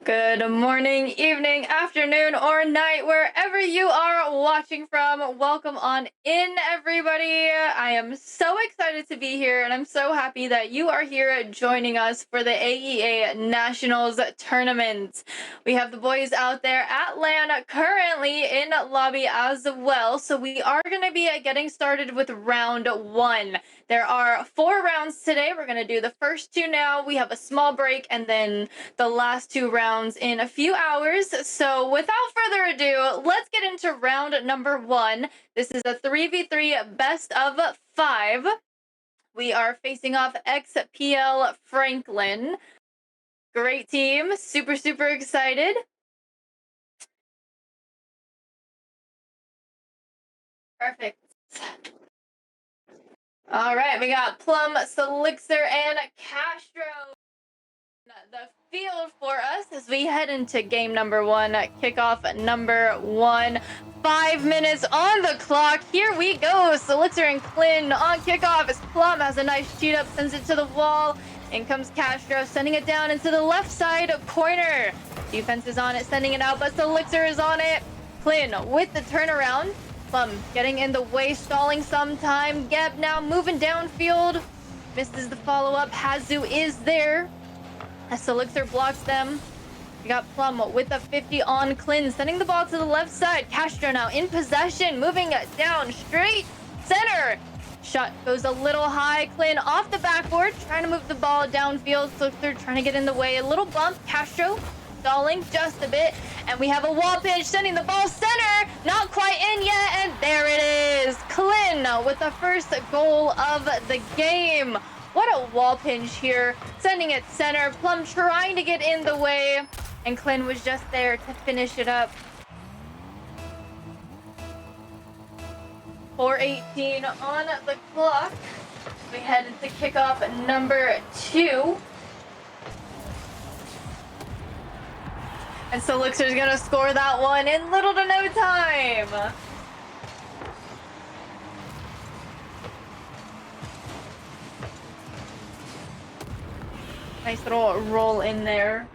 Good morning, evening, afternoon, or night, wherever you are watching from. Welcome on in, everybody. I am so excited to be here, and I'm so happy that you are here joining us for the AEA Nationals Tournament. We have the boys out there at LAN currently in lobby as well, so we are going to be getting started with round one. There are 4 rounds today. We're going to do the first 2 now. We have a small break, and then the last 2 rounds in a few hours. So without further ado, let's get into round number 1. This is a 3v3 best of 5. We are facing off XPL Franklin. Great team. Super excited. Perfect. All right, we got Plum, Selixer, and Castro. The field for us as we head into game number 1, kickoff number 1. 5 minutes on the clock. Here we go. Selixer and Clin on kickoff as Plum has a nice cheat up, sends it to the wall. In comes Castro, sending it down into the left side corner. Defense is on it, sending it out, but Selixer is on it. Clin with the turnaround. Plum getting in the way, stalling some time. Geb now moving downfield. Misses the follow-up. Hazu is there as Selixer blocks them. We got Plum with a 50 on Clin, sending the ball to the left side. Castro now in possession, moving down straight center. Shot goes a little high. Clin off the backboard, trying to move the ball downfield. Selixer trying to get in the way. A little bump. Castro stalling just a bit. And we have a wall pinch, sending the ball center. Not quite in yet, and there it is. Clin with the first goal of the game. What a wall pinch here, sending it center. Plum trying to get in the way, and Clin was just there to finish it up. 4:18 on the clock. We head into kickoff number 2. And Selixer's gonna score that one in little to no time. Nice little roll in there.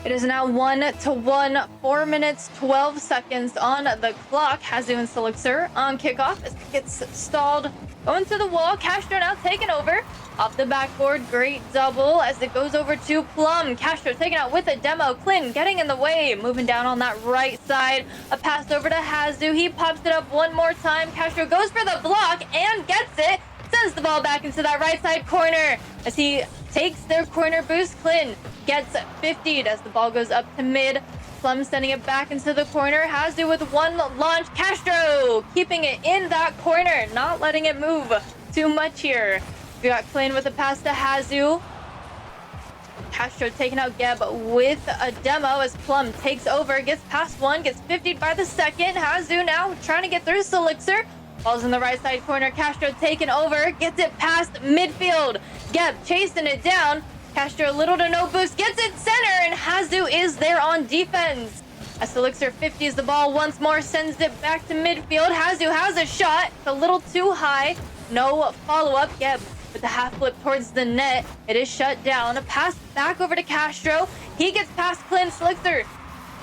It is now 1-1, 4 minutes, 12 seconds on the clock. Hazu and Selixer on kickoff as it gets stalled. Going to the wall. Castro now taking over. Off the backboard, great double as it goes over to Plum. Castro taken out with a demo. Clin getting in the way, moving down on that right side. A pass over to Hazu. He pops it up one more time. Castro goes for the block and gets it. Sends the ball back into that right side corner as he takes their corner boost. Clin gets 50'd as the ball goes up to mid. Plum sending it back into the corner. Hazu with one launch. Castro keeping it in that corner, not letting it move too much here. We got Clin with a pass to Hazu. Castro taking out Geb with a demo as Plum takes over, gets past one, gets 50'd by the second. Hazu now trying to get through Selixer. Ball's in the right side corner. Castro taking over, gets it past midfield. Geb chasing it down. Castro little to no boost, gets it center, and Hazu is there on defense. As Selixer 50s the ball once more, sends it back to midfield. Hazu has a shot, it's a little too high. No follow-up. Geb with the half flip towards the net. It is shut down. A pass back over to Castro. He gets past Clin. Selixer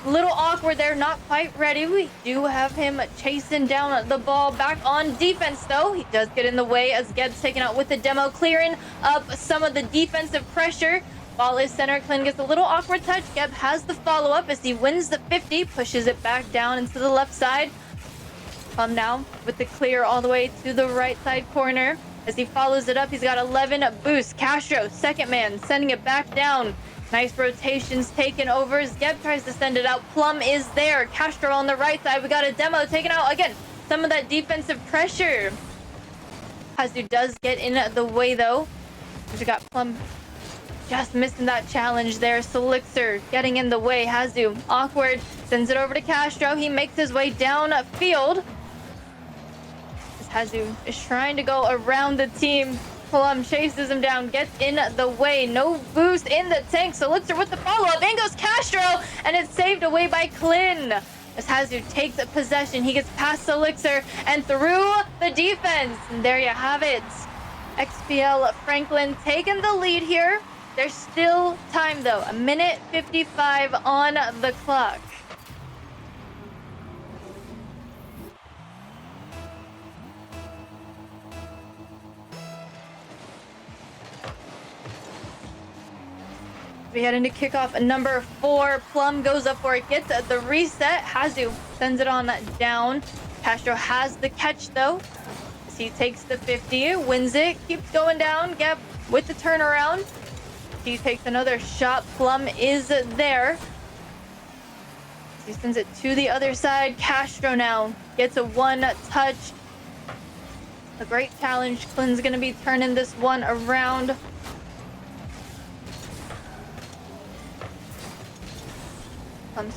little awkward there, not quite ready. We do have him chasing down the ball. Back on defense though, he does get in the way as Geb's taken out with the demo, clearing up some of the defensive pressure. Ball is center. Clin gets a little awkward touch. Geb has the follow-up as he wins the 50, pushes it back down into the left side. Plum now with the clear all the way to the right side corner. As he follows it up, he's got 11 boosts. Castro, second man, sending it back down. Nice rotations taken over as Geb tries to send it out. Plum is there. Castro on the right side. We got a demo taken out. Again, some of that defensive pressure. Hazu does get in the way though. We got Plum just missing that challenge there. Selixer getting in the way. Hazu awkward. Sends it over to Castro. He makes his way down field. Hazu is trying to go around the team. Plum chases him down, gets in the way. No boost in the tank. Selixer with the follow-up. In goes Castro, and it's saved away by Clin. As Hazu takes possession, he gets past Selixer and through the defense. And there you have it. XPL Franklin taking the lead here. There's still time though. 1:55 on the clock. We head into kickoff number 4. Plum goes up for it, gets the reset. Hazu sends it on down. Castro has the catch though. He takes the 50, wins it, keeps going down. Geb with the turnaround. He takes another shot. Plum is there. He sends it to the other side. Castro now gets a one touch. A great challenge. Clint's going to be turning this one around.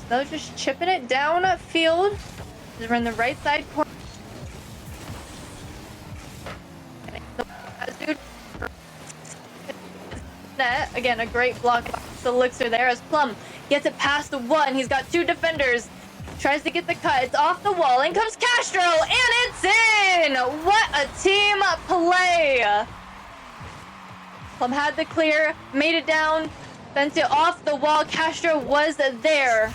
Snow just chipping it down field. We're in the right side corner. Again, a great block. The Elixir there as Plum gets it past the one. He's got 2 defenders. Tries to get the cut. It's off the wall. In comes Castro, and it's in! What a team play! Plum had the clear, made it down, sent it off the wall. Castro was there.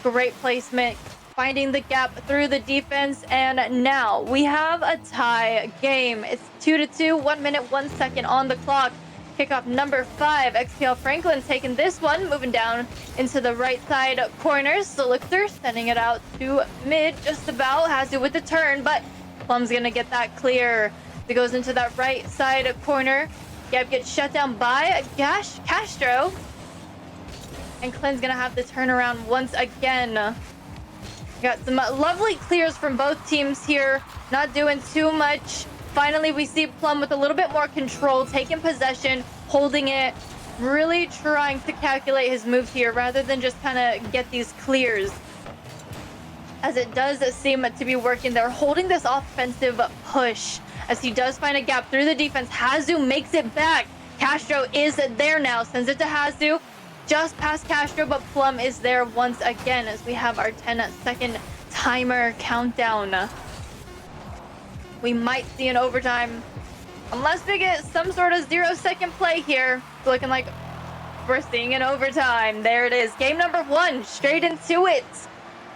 Great placement, finding the gap through the defense, and now we have a tie game. It's 2-2, 1 minute, 1 second on the clock. Kickoff number 5. XPL Franklin taking this one, moving down into the right side corners. Elixir sending it out to mid, just about. Has it with the turn, but Plum's gonna get that clear. It goes into that right side corner. Gab gets shut down by Castro. And Clint's gonna have the turnaround once again. Got some lovely clears from both teams here. Not doing too much. Finally, we see Plum with a little bit more control, taking possession, holding it, really trying to calculate his moves here rather than just kind of get these clears. As it does seem to be working, they're holding this offensive push as he does find a gap through the defense. Hazu makes it back. Castro is there now, sends it to Hazu. Just past Castro, but Plum is there once again as we have our 10-second timer countdown. We might see an overtime unless we get some sort of 0-second play here. It's looking like we're seeing an overtime. There it is. Game number 1, straight into it.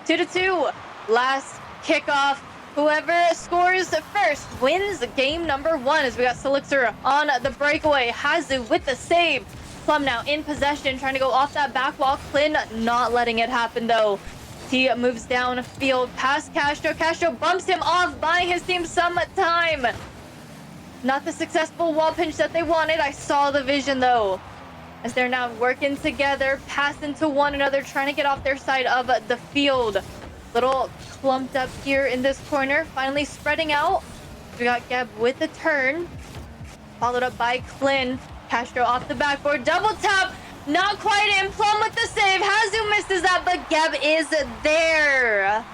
2-2. Last kickoff. Whoever scores first wins game number 1 as we got Elixir on the breakaway. Hazu with the save. Plum now in possession, trying to go off that back wall. Clint not letting it happen though. He moves down field past Castro. Castro bumps him off, buying his team some time. Not the successful wall pinch that they wanted. I saw the vision though. As they're now working together, passing to one another, trying to get off their side of the field. Little clumped up here in this corner. Finally spreading out. We got Geb with the turn. Followed up by Clint. Castro off the backboard. Double tap. Not quite in. Plum with the save. Hazu misses that, but Geb is there.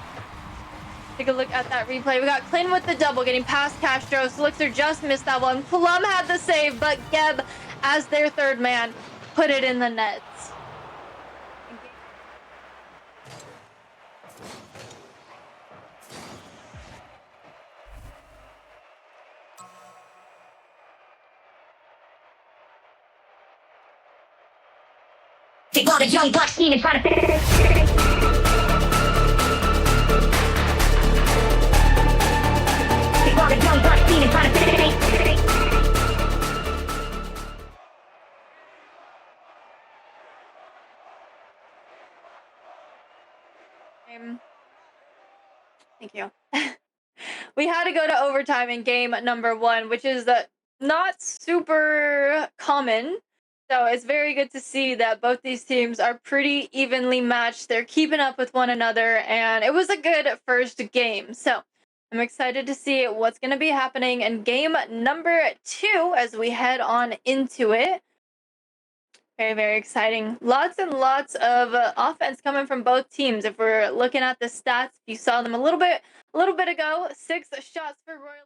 Take a look at that replay. We got Clint with the double, getting past Castro. Elixir just missed that one. Plum had the save, but Geb, as their third man, put it in the net. They got a young black team in front of it. They got a young black team in front of it. Thank you. We had to go to overtime in game number 1, which is not super common. So it's very good to see that both these teams are pretty evenly matched. They're keeping up with one another, and it was a good first game. So I'm excited to see what's going to be happening in game number 2 as we head on into it. Very, very exciting. Lots and lots of offense coming from both teams. If we're looking at the stats, you saw them a little bit ago. 6 shots for Royal.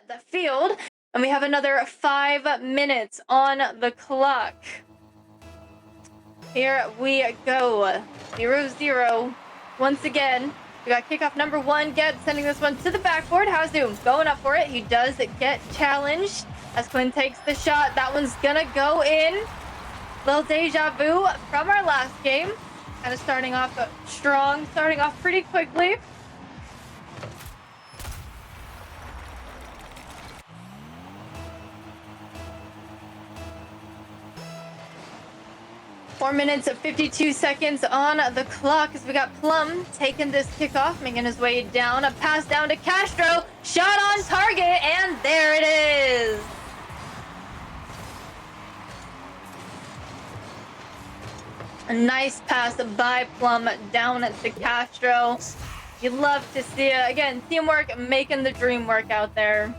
The field, and we have another 5 minutes on the clock. Here we go. 0-0. Once again, we got kickoff number 1. Geb sending this one to the backboard. Hazu going up for it. He does get challenged as Quinn takes the shot. That one's gonna go in. Little deja vu from our last game. Kind of starting off strong, starting off pretty quickly. Four minutes and 52 seconds on the clock as we got Plum taking this kickoff, making his way down. A pass down to Castro. Shot on target, and there it is. A nice pass by Plum down to Castro. You love to see it. Again, teamwork making the dream work out there.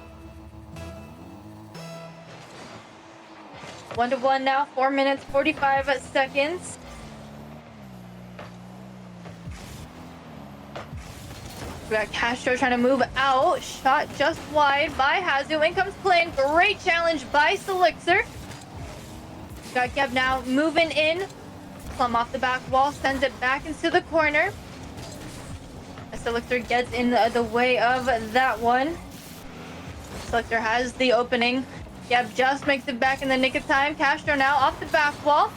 1-1 now, 4 minutes, 45 seconds. We got Castro trying to move out. Shot just wide by Hazu. In comes Plane. Great challenge by Selixer. Got Geb now moving in. Plum off the back wall, sends it back into the corner. Selixer gets in the way of that one. Selixer has the opening. Geb just makes it back in the nick of time. Castro now off the back wall.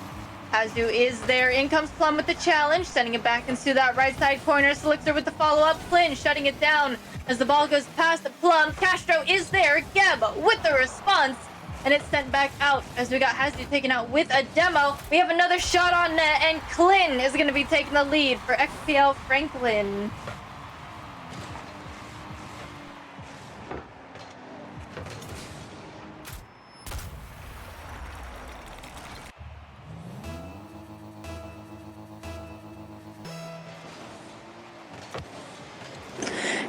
Hazu is there. In comes Plum with the challenge, sending it back into that right side corner. Selixer with the follow-up. Flynn shutting it down as the ball goes past the Plum. Castro is there. Geb with the response, and it's sent back out as we got Hazu taken out with a demo. We have another shot on net, and Clint is going to be taking the lead for XPL Franklin.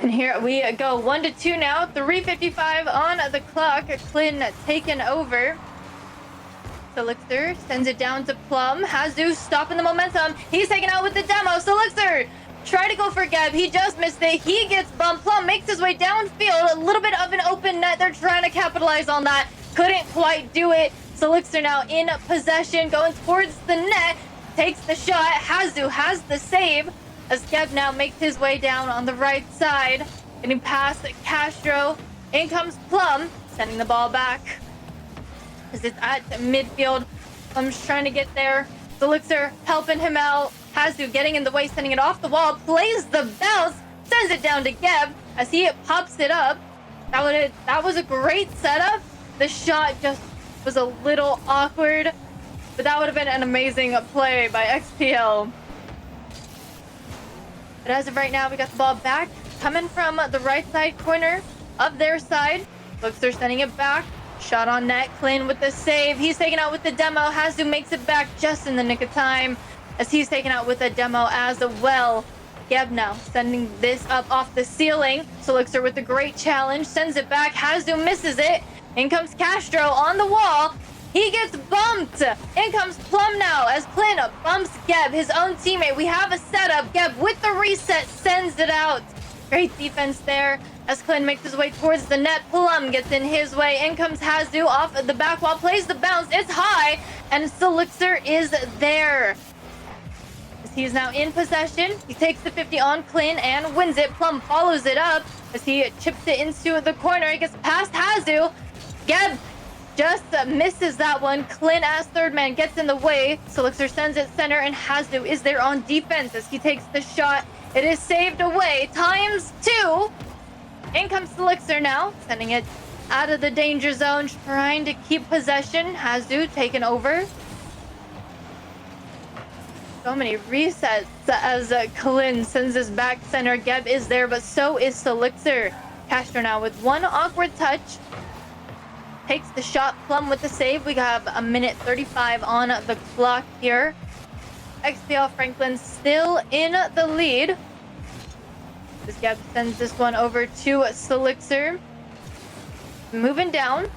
And here we go, 1-2 now, 3:55 on the clock. Clint taken over. Selixer sends it down to Plum. Hazu stopping the momentum. He's taken out with the demo. Selixer try to go for Geb. He just missed it. He gets bumped. Plum makes his way downfield. A little bit of an open net. They're trying to capitalize on that. Couldn't quite do it. Selixer now in possession, going towards the net. Takes the shot. Hazu has the save, as Geb now makes his way down on the right side. Getting past Castro. In comes Plum, sending the ball back as it's at midfield. Plum's trying to get there. Selixer helping him out. Hazu getting in the way, sending it off the wall. Plays the bounce, sends it down to Geb as he pops it up. That was a great setup. The shot just was a little awkward, but that would have been an amazing play by XPL. But as of right now, we got the ball back, coming from the right side corner of their side. Selixer sending it back. Shot on net. Clint with the save. He's taken out with the demo. Hazu makes it back just in the nick of time as he's taken out with a demo as well. Geb now sending this up off the ceiling. Selixer with a great challenge. Sends it back. Hazu misses it. In comes Castro on the wall. He gets bumped. In comes Plum now as Clint bumps Geb, his own teammate. We have a setup. Geb with the reset sends it out. Great defense there as Clint makes his way towards the net. Plum gets in his way. In comes Hazu off the back wall. Plays the bounce. It's high, and Selixer is there. As he's now in possession. He takes the 50 on Clint and wins it. Plum follows it up as he chips it into the corner. He gets past Hazu. Geb just misses that one. Clint as third man gets in the way. Selixer sends it center, and Hazu is there on defense as he takes the shot. It is saved away. ×2. In comes Selixer now, sending it out of the danger zone, trying to keep possession. Hazu taken over. So many resets as Clint sends this back center. Geb is there, but so is Selixer. Castro now with one awkward touch. Takes the shot. Plum with the save. We have 1:35 on the clock here. XPL Franklin still in the lead. This Geb sends this one over to Selixer. Moving down.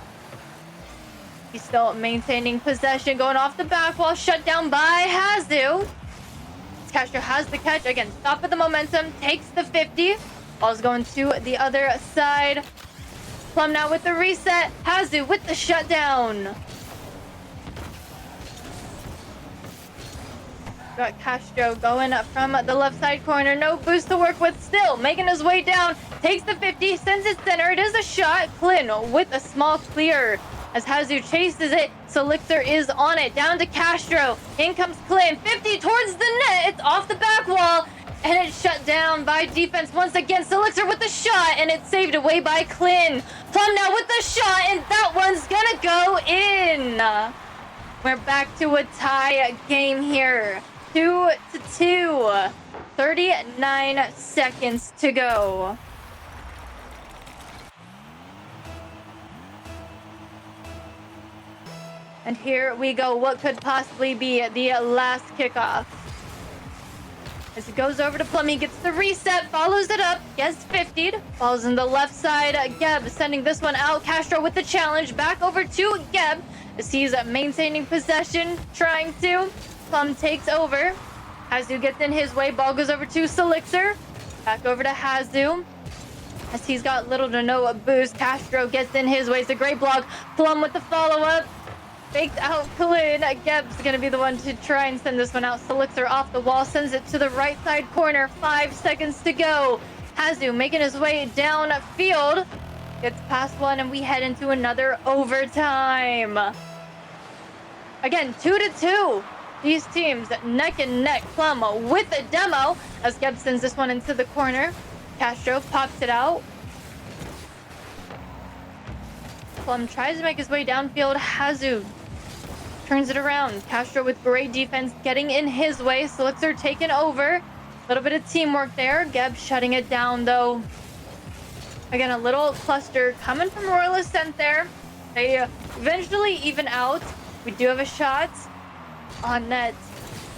He's still maintaining possession. Going off the back wall. Shut down by Hazu. Castro has the catch. Again, stop at the momentum. Takes the 50. Ball's going to the other side. Plum now with the reset. Hazu with the shutdown. Got Castro going up from the left side corner. No boost to work with still. Making his way down. Takes the 50. Sends it center. It is a shot. Clin with a small clear. As Hazu chases it, Solixer is on it. Down to Castro. In comes Clin. 50 towards the net. It's off the back wall. And it's shut down by defense once again. Solixer with the shot. And it's saved away by Clin. Plum now with the shot. And that one's gonna go in. We're back to a tie game here. 2-2. 39 seconds to go. And here we go. What could possibly be the last kickoff? As it goes over to Plum, he gets the reset, follows it up, gets 50'd, falls in the left side. Geb sending this one out. Castro with the challenge. Back over to Geb as he's maintaining possession, trying to. Plum takes over. Hazu gets in his way. Ball goes over to Solixer. Back over to Hazu. As he's got little to no boost. Castro gets in his way. It's a great block. Plum with the follow-up. Faked out Kalin. Geb's going to be the one to try and send this one out. Solixer off the wall. Sends it to the right side corner. 5 seconds to go. Hazu making his way down field. Gets past one and we head into another overtime. Again, 2-2. These teams neck and neck. Plum with a demo as Geb sends this one into the corner. Castro pops it out. Plum tries to make his way downfield. Hazu turns it around. Castro with great defense getting in his way. Solixer taking over. A little bit of teamwork there. Geb shutting it down though. Again, a little cluster coming from Royal Ascent there. They eventually even out. We do have a shot on net.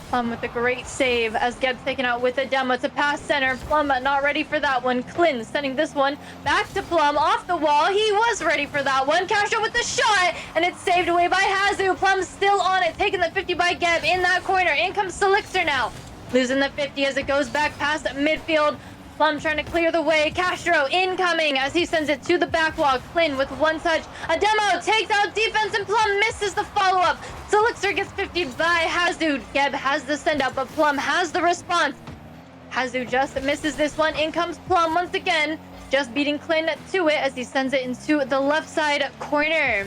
Plum with a great save as Geb's taken out with a demo to pass center. Plum not ready for that one. Clin sending this one back to Plum off the wall. He was ready for that one. Castro with the shot and it's saved away by Hazu. Plum still on it, taking the 50 by Geb in that corner. In comes Solixer now. Losing the 50 as it goes back past midfield. Plum trying to clear the way. Castro incoming as he sends it to the back wall. Clin with one touch. A demo takes out defense and Plum misses the follow-up. Solixer gets 50 by Hazu. Geb has the send out, but Plum has the response. Hazu just misses this one. In comes Plum once again. Just beating Clin to it as he sends it into the left side corner.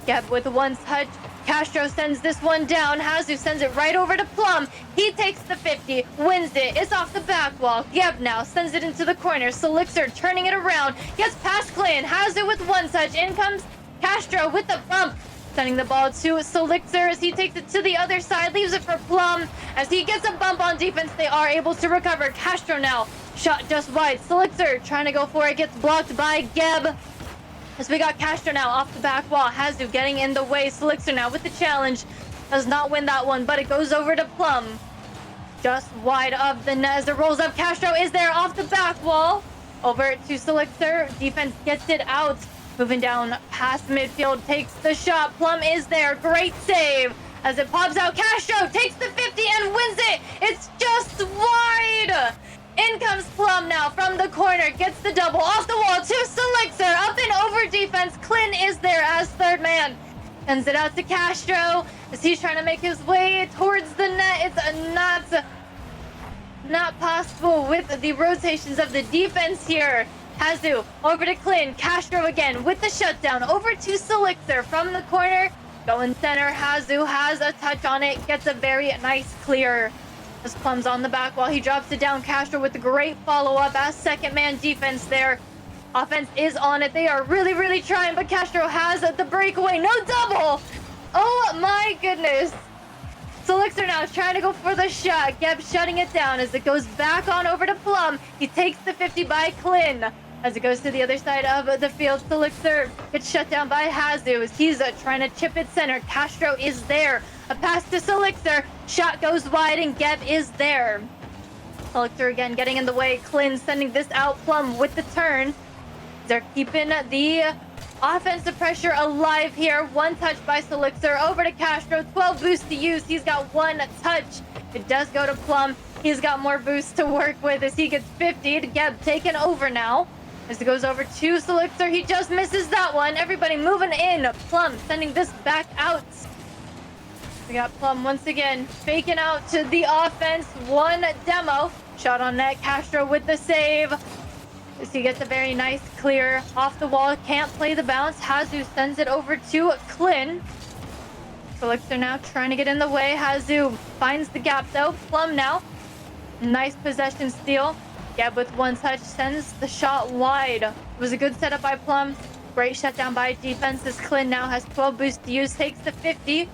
Geb with one touch. Castro sends this one down. Hazu sends it right over to Plum. He takes the 50, wins it. It's off the back wall. Geb now sends it into the corner. Solixer turning it around. Gets past Clin. Hazu with one touch. In comes Castro with the bump. Sending the ball to Solixer as he takes it to the other side. Leaves it for Plum. As he gets a bump on defense, they are able to recover. Castro now. Shot just wide. Solixer trying to go for it. Gets blocked by Geb. As we got Castro now off the back wall. Hazu getting in the way. Solixer now with the challenge. Does not win that one, but it goes over to Plum. Just wide of the net as it rolls up. Castro is there off the back wall. Over to Solixer. Defense gets it out. Moving down past midfield. Takes the shot. Plum is there. Great save. As it pops out. Castro takes the 50 and wins it. It's just wide. In comes Plum now from the corner. Gets the double off the wall to Solixer. Up and over defense. Clin is there as third man. Sends it out to Castro as he's trying to make his way towards the net. It's not possible with the rotations of the defense here. Hazu over to Clin. Castro again with the shutdown. Over to Solixer from the corner. Going center. Hazu has a touch on it. Gets a very nice clear. As Plum's on the back wall, he drops it down. Castro with a great follow-up as second man defense there. Offense is on it. They are really, really trying, but Castro has the breakaway. No double! Oh my goodness. Solixer now is trying to go for the shot. Geb shutting it down as it goes back on over to Plum. He takes the 50 by Clin. As it goes to the other side of the field, Solixer gets shut down by Hazu as he's trying to chip it center. Castro is there. A pass to Solixer. Shot goes wide and Geb is there. Solixer again getting in the way. Clin sending this out. Plum with the turn. They're keeping the offensive pressure alive here. One touch by Solixer over to Castro. 12 boosts to use. He's got one touch. It does go to Plum. He's got more boosts to work with as he gets 50. Geb taken over now. As it goes over to Solixer, he just misses that one. Everybody moving in. Plum sending this back out. We got Plum once again faking out to the offense. One demo. Shot on net. Castro with the save. As he gets a very nice clear off the wall. Can't play the bounce. Hazu sends it over to Clin. Elixir now trying to get in the way. Hazu finds the gap though. Plum now. Nice possession steal. Geb with one touch sends the shot wide. It was a good setup by Plum. Great shutdown by defense as Clin now has 12 boost to use. Takes the 50.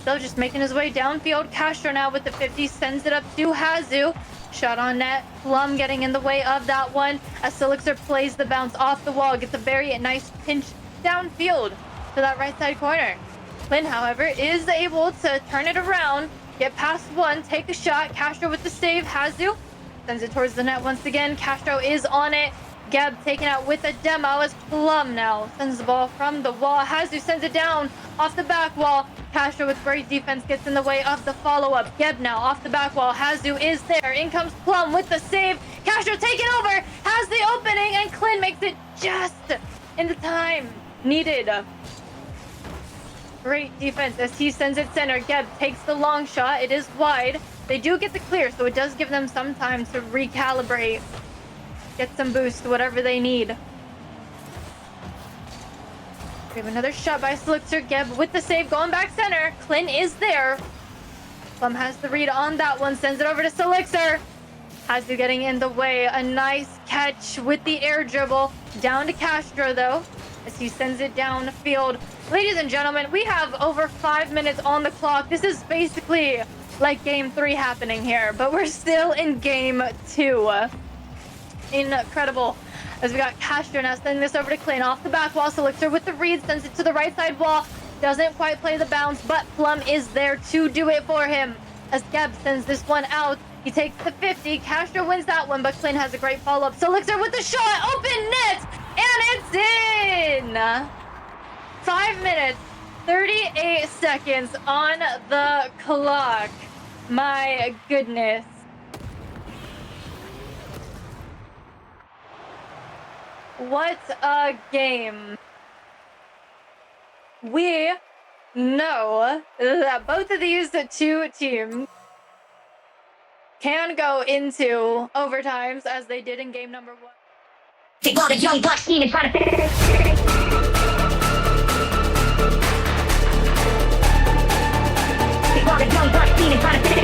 Still just making his way downfield. Castro now with the 50. Sends it up to Hazu. Shot on net. Plum getting in the way of that one as Elixir plays the bounce off the wall. Gets a very nice pinch downfield to that right side corner. Clin, however, is able to turn it around. Get past one. Take a shot. Castro with the save. Hazu sends it towards the net once again. Castro is on it. Geb taken out with a demo as Plum now sends the ball from the wall. Hazu sends it down off the back wall. Castro with great defense gets in the way of the follow-up. Geb now off the back wall. Hazu is there. In comes Plum with the save. Castro taken over. Has the opening and Clin makes it just in the time needed. Great defense as he sends it center. Geb takes the long shot. It is wide. They do get the clear, so it does give them some time to recalibrate. Get some boost, whatever they need. We have another shot by Elixir. Geb with the save, going back center. Clin is there. Plum has the read on that one. Sends it over to Elixir. Hazu getting in the way. A nice catch with the air dribble. Down to Castro, though, as he sends it downfield. Ladies and gentlemen, we have over 5 minutes on the clock. This is basically like game 3 happening here, but we're still in game 2. Incredible. As we got Castro now sending this over to Clin off the back wall. Elixir with the read sends it to the right side wall. Doesn't quite play the bounce, but Plum is there to do it for him. As Geb sends this one out, he takes the 50. Castro wins that one, but Clin has a great follow-up. Elixir with the shot, open net, and it's in. 5 minutes, 38 seconds on the clock. My goodness. What a game. We know that both of these two teams can go into overtimes as they did in game number 1. They got a young black team in front of it. They got a young black team in front of it.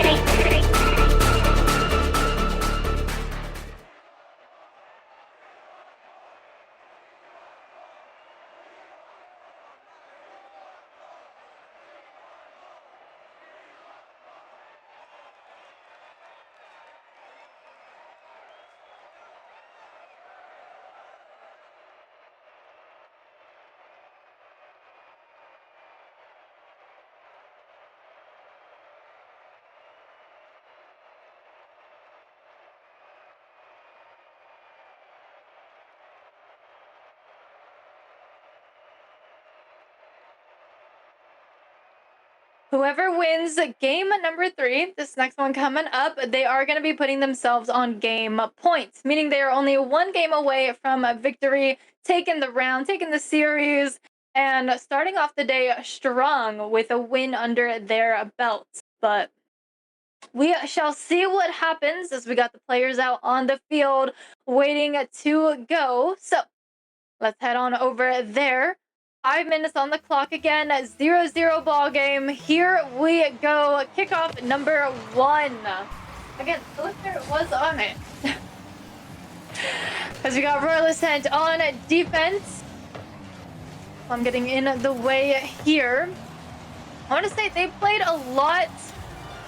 Whoever wins game number 3, this next one coming up, they are going to be putting themselves on game points, meaning they are only 1 game away from a victory, taking the round, taking the series, and starting off the day strong with a win under their belt. But we shall see what happens as we got the players out on the field waiting to go. So let's head on over there. 5 minutes on the clock again, 0-0 ball game. Here we go. Kickoff number 1. Again, Elixir was on it. As we got Royal Ascent on defense. I'm getting in the way here. I want to say they played a lot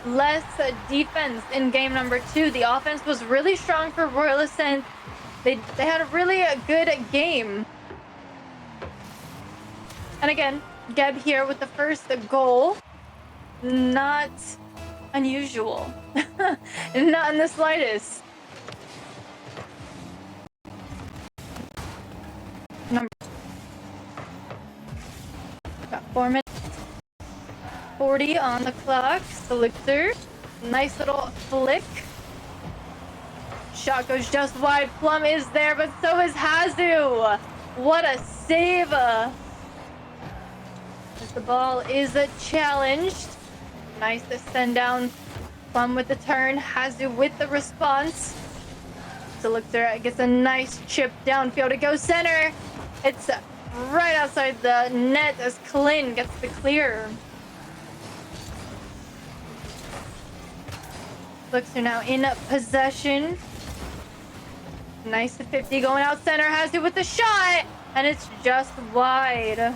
less defense in game number 2. The offense was really strong for Royal Ascent. They had a really good game. And again, Geb here with the first goal. Not unusual. Not in the slightest. Got 4 minutes. 40 on the clock. Elixir. Nice little flick. Shot goes just wide. Plum is there, but so is Hazu. What a save. As the ball is challenged. Nice to send down. Plum with the turn. Hazu with the response. Elixir gets a nice chip downfield. It goes center. It's right outside the net as Clint gets the clear. Elixir now in possession. Nice to 50 going out center. Hazu with the shot. And it's just wide.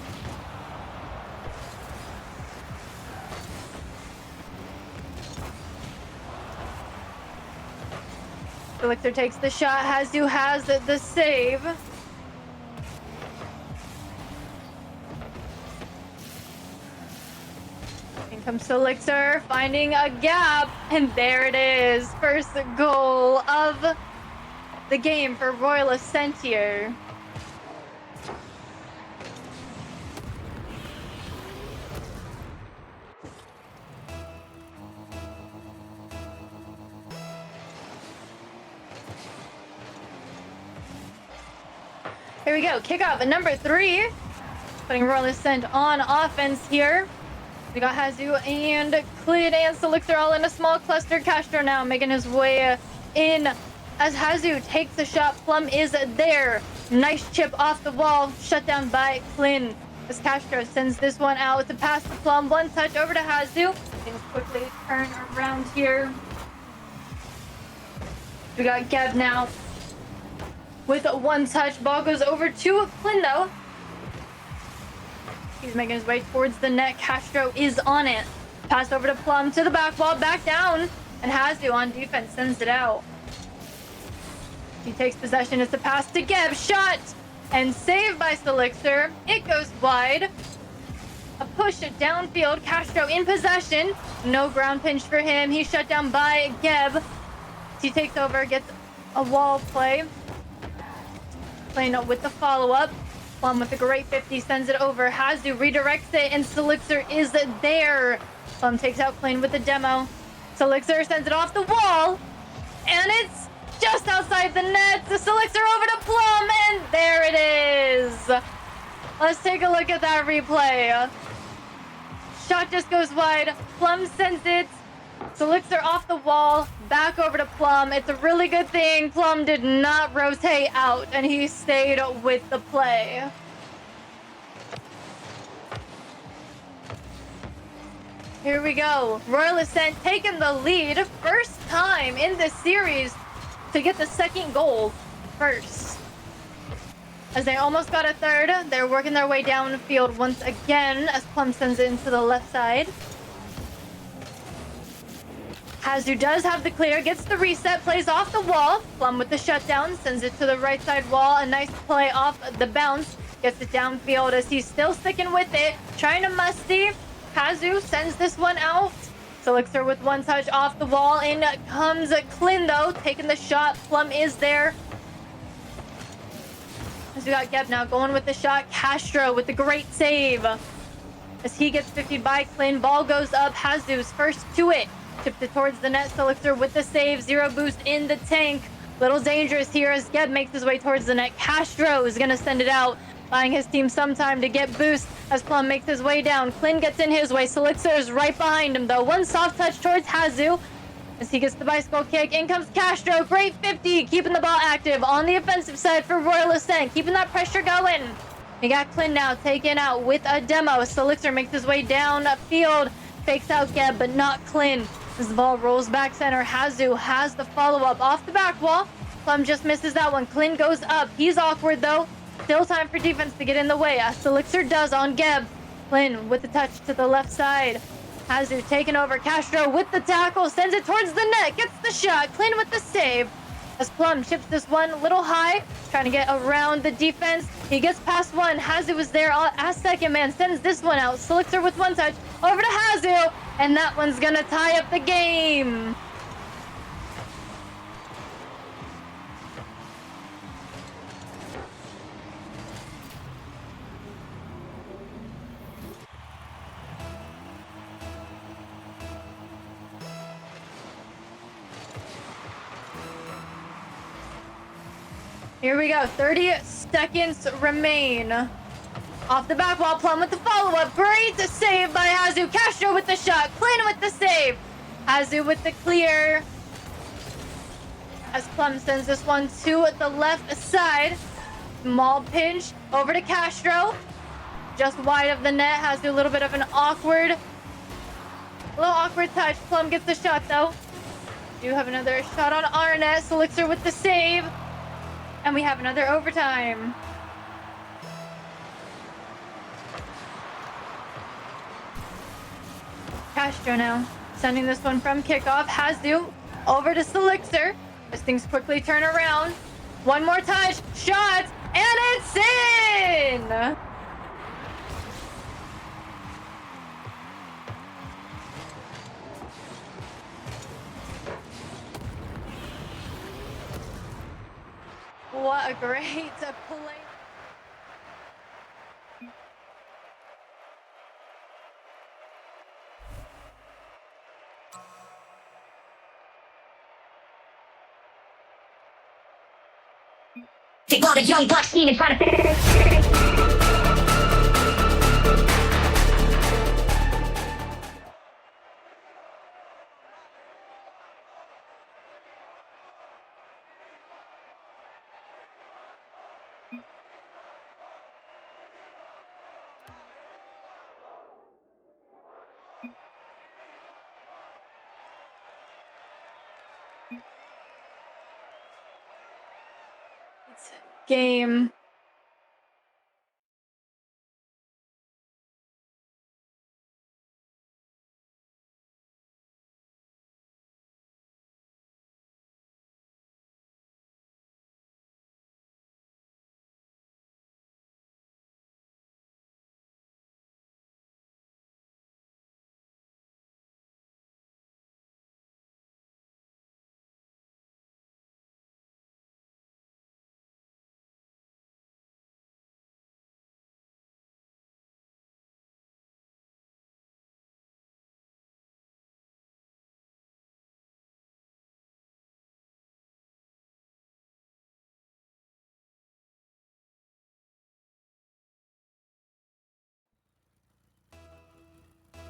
Elixir takes the shot. Hazu has the save. In comes Elixir, finding a gap. And there it is. First goal of the game for Royal Ascent here. Here we go. Kickoff at number 3. Putting Royal Ascent on offense here. We got Hazu and Clid and Elixir all in a small cluster. Castro now making his way in as Hazu takes the shot. Plum is there. Nice chip off the wall. Shut down by Clin. As Castro sends this one out to pass the Plum. One touch over to Hazu. Things quickly turn around here. We got Geb now. With one touch, ball goes over to Clin though. He's making his way towards the net. Castro is on it. Pass over to Plum to the back wall, back down. And Hazu on defense sends it out. He takes possession. It's a pass to Geb. Shot and saved by Elixir. It goes wide. A push downfield. Castro in possession. No ground pinch for him. He's shut down by Geb. He takes over, gets a wall play. Playing with the follow-up. Plum with a great 50, sends it over. Hazu redirects it, and Elixir is there. Plum takes out Plane with the demo. Elixir sends it off the wall, and it's just outside the net. Elixir over to Plum, and there it is. Let's take a look at that replay. Shot just goes wide. Plum sends it. Elixir off the wall, back over to Plum. It's a really good thing Plum did not rotate out and he stayed with the play. Here we go. Royal Ascent taking the lead. First time in this series to get the second goal first. As they almost got a third, they're working their way downfield once again as Plum sends it into the left side. Hazu does have the clear, gets the reset, plays off the wall. Plum with the shutdown, sends it to the right side wall. A nice play off the bounce, gets it downfield as he's still sticking with it. Trying to musty. Hazu sends this one out. Elixir with one touch off the wall. In comes Clin though, taking the shot. Plum is there. As we got Geb now going with the shot. Castro with the great save. As he gets 50'd by Clin, ball goes up. Hazu's first to it. Tipped it towards the net. Elixir with the save. Zero boost in the tank. Little dangerous here as Geb makes his way towards the net. Castro is going to send it out, buying his team some time to get boost as Plum makes his way down. Clin gets in his way. Elixir is right behind him though. One soft touch towards Hazu as he gets the bicycle kick. In comes Castro. Great 50. Keeping the ball active on the offensive side for Royal Ascent. Keeping that pressure going. We got Clin now taken out with a demo. Elixir makes his way down field. Fakes out Geb, but not Clin. As the ball rolls back center, Hazu has the follow-up off the back wall. Plum just misses that one. Clin goes up. He's awkward, though. Still time for defense to get in the way, as Elixir does on Geb. Clin with the touch to the left side. Hazu taking over. Castro with the tackle. Sends it towards the net. Gets the shot. Clin with the save. As Plum chips this one a little high. Trying to get around the defense. He gets past one. Hazu was there as second man. Sends this one out. Elixir with one touch. Over to Hazu. And that one's going to tie up the game. Here we go. 30 seconds remain. Off the back wall, Plum with the follow-up. Great save by Hazu. Castro with the shot. Clint with the save. Hazu with the clear. As Plum sends this one to the left side. Small pinch over to Castro. Just wide of the net. Hazu a little bit of an awkward touch. Plum gets the shot though. Do have another shot on our net. Elixir with the save. And we have another overtime. Castro now sending this one from kickoff. Hazu over to Elixir. As things quickly turn around. One more touch. Shot. And it's in! What a great play. They brought a young black team in front of it. Game.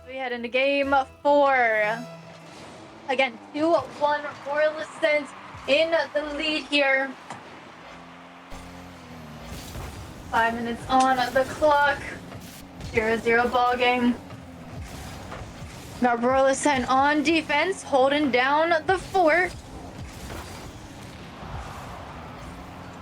We head into game 4. Again, 2-1 Royal Ascent in the lead here. 5 minutes on the clock. 0-0 ball game. Got Royal Ascent on defense, holding down the fort.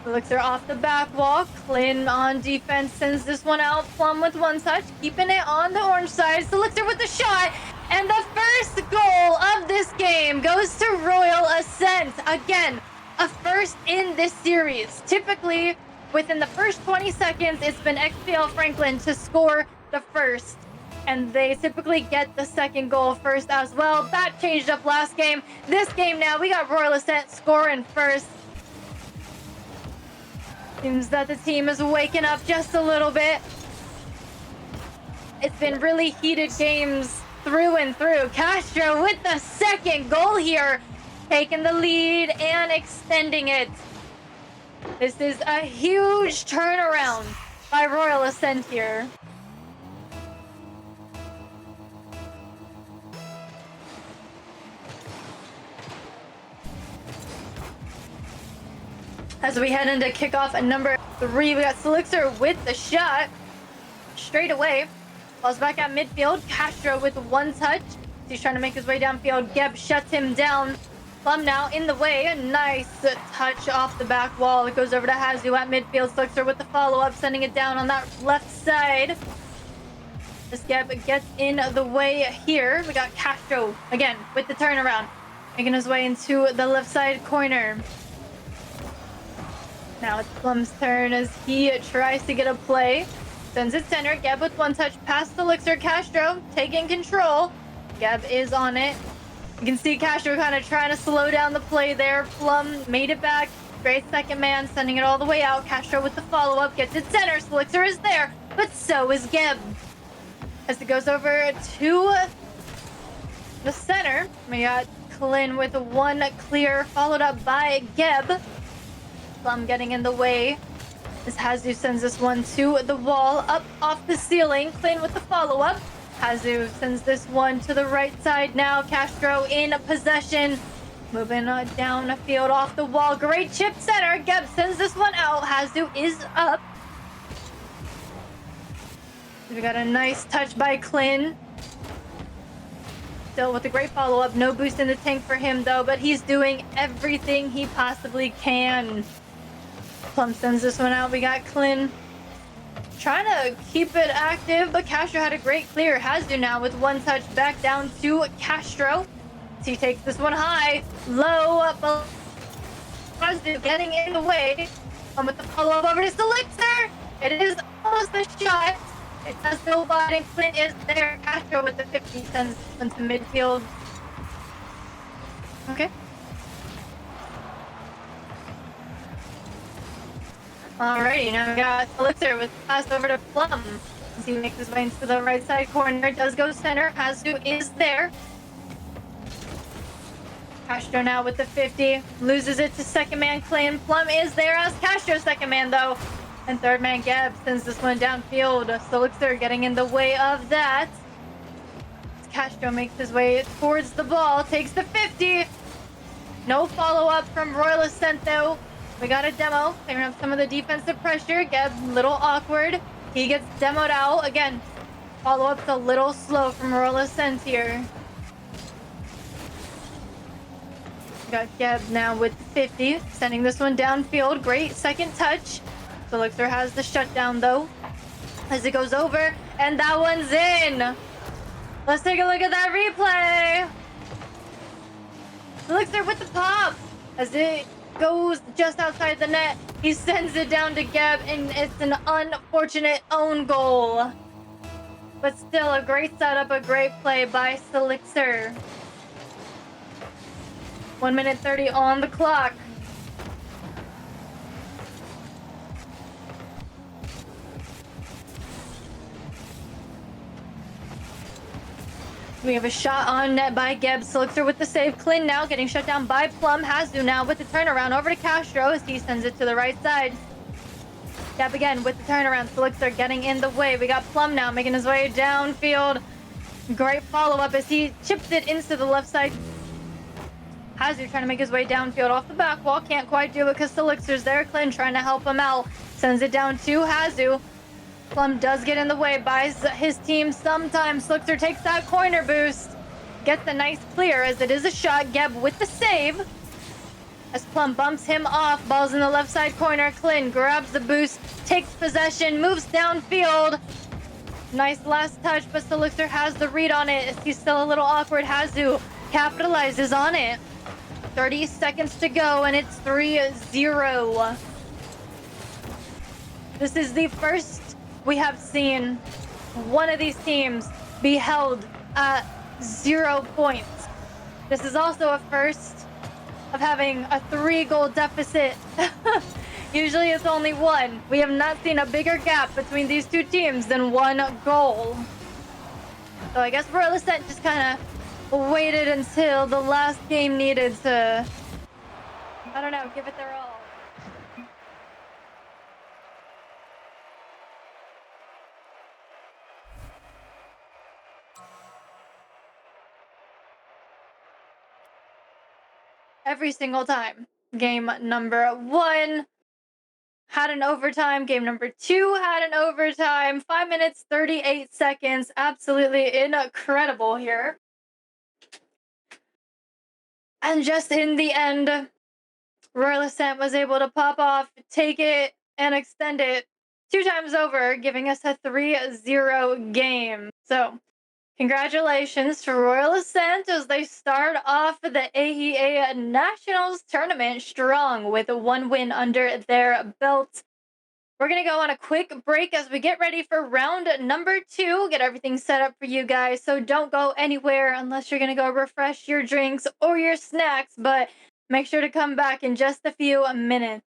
Elixir off the back wall. Clint on defense sends this one out. Plum with one touch, keeping it on the orange side. Elixir with the shot. And the first goal of this game goes to Royal Ascent. Again, a first in this series. Typically, within the first 20 seconds, it's been XPL Franklin to score the first. And they typically get the second goal first as well. That changed up last game. This game now, we got Royal Ascent scoring first. Seems that the team is waking up just a little bit. It's been really heated games through and through. Castro with the second goal here, taking the lead and extending it. This is a huge turnaround by Royal Ascent here. As we head into kickoff at number 3, we got Elixir with the shot. Straight away. Balls back at midfield. Castro with one touch. He's trying to make his way downfield. Geb shuts him down. Plum now in the way. A nice touch off the back wall. It goes over to Hazu at midfield. Elixir with the follow-up, sending it down on that left side. This Geb gets in the way here. We got Castro again with the turnaround. Making his way into the left side corner. Now it's Plum's turn as he tries to get a play. Sends it center. Geb with one touch past Elixir. Castro taking control. Geb is on it. You can see Castro kind of trying to slow down the play there. Plum made it back. Great second man, sending it all the way out. Castro with the follow-up. Gets it center. Elixir is there, but so is Geb. As it goes over to the center, we got Clint with one clear, followed up by Geb. Plum getting in the way. As Hazu sends this one to the wall, up off the ceiling. Clin with the follow-up. Hazu sends this one to the right side now. Castro in possession. Moving down the field off the wall. Great chip center. Geb sends this one out. Hazu is up. We got a nice touch by Clin. Still with a great follow-up. No boost in the tank for him though, but he's doing everything he possibly can. Plum sends this one out. We got Clin trying to keep it active, but Castro had a great clear. Hazu now with one touch back down to Castro. He takes this one high, low, but Hazu getting in the way. With the follow-up over to Elixir. It is almost a shot. It does go by, and Clint is there. Castro with the 50 sends into midfield. Okay. Alrighty, now we got Elixir with pass over to Plum. As he makes his way into the right side corner, does go center. Hazu is there. Castro now with the 50, loses it to second man Clin. Plum is there as Castro's second man though. And third man Gab sends this one downfield. Elixir getting in the way of that. Castro makes his way towards the ball, takes the 50. No follow-up from Royal Ascent though. We got a demo, clearing up some of the defensive pressure. Geb, little awkward. He gets demoed out. Again, follow-up's a little slow from Royal Ascent here. We got Geb now with 50, sending this one downfield. Great second touch. Elixir has the shutdown though, as it goes over, and that one's in. Let's take a look at that replay. Elixir with the pop, as it goes just outside the net. He sends it down to Geb, and it's an unfortunate own goal. But still a great setup, a great play by Elixir. 1 minute 30 on the clock. We have a shot on net by Geb. Elixir with the save. Clin now getting shut down by Plum. Hazu now with the turnaround over to Castro as he sends it to the right side. Geb again with the turnaround. Elixir getting in the way. We got Plum now making his way downfield. Great follow-up as he chips it into the left side. Hazu trying to make his way downfield off the back wall. Can't quite do it because Elixir's there. Clin trying to help him out. Sends it down to Hazu. Plum does get in the way, buys his team sometimes. Elixir takes that corner boost. Gets a nice clear as it is a shot. Geb with the save. As Plum bumps him off. Ball's in the left side corner. Clin grabs the boost, takes possession, moves downfield. Nice last touch, but Elixir has the read on it. He's still a little awkward. Hazu capitalizes on it. 30 seconds to go, and it's 3-0. This is the first we have seen one of these teams be held at 0 points. This is also a first of having a 3-goal deficit. Usually it's only one. We have not seen a bigger gap between these two teams than 1 goal. So I guess Royal Ascent just kind of waited until the last game needed to, I don't know, give it their all. Every single time. Game number 1 had an overtime. Game number 2 had an overtime. 5 minutes, 38 seconds. Absolutely incredible here. And just in the end, Royal Ascent was able to pop off, take it, and extend it 2 times over, giving us a 3-0 game. So, congratulations to Royal Ascent as they start off the AEA Nationals tournament strong with 1 win under their belt. We're going to go on a quick break as we get ready for round number 2, get everything set up for you guys. So don't go anywhere unless you're going to go refresh your drinks or your snacks, but make sure to come back in just a few minutes.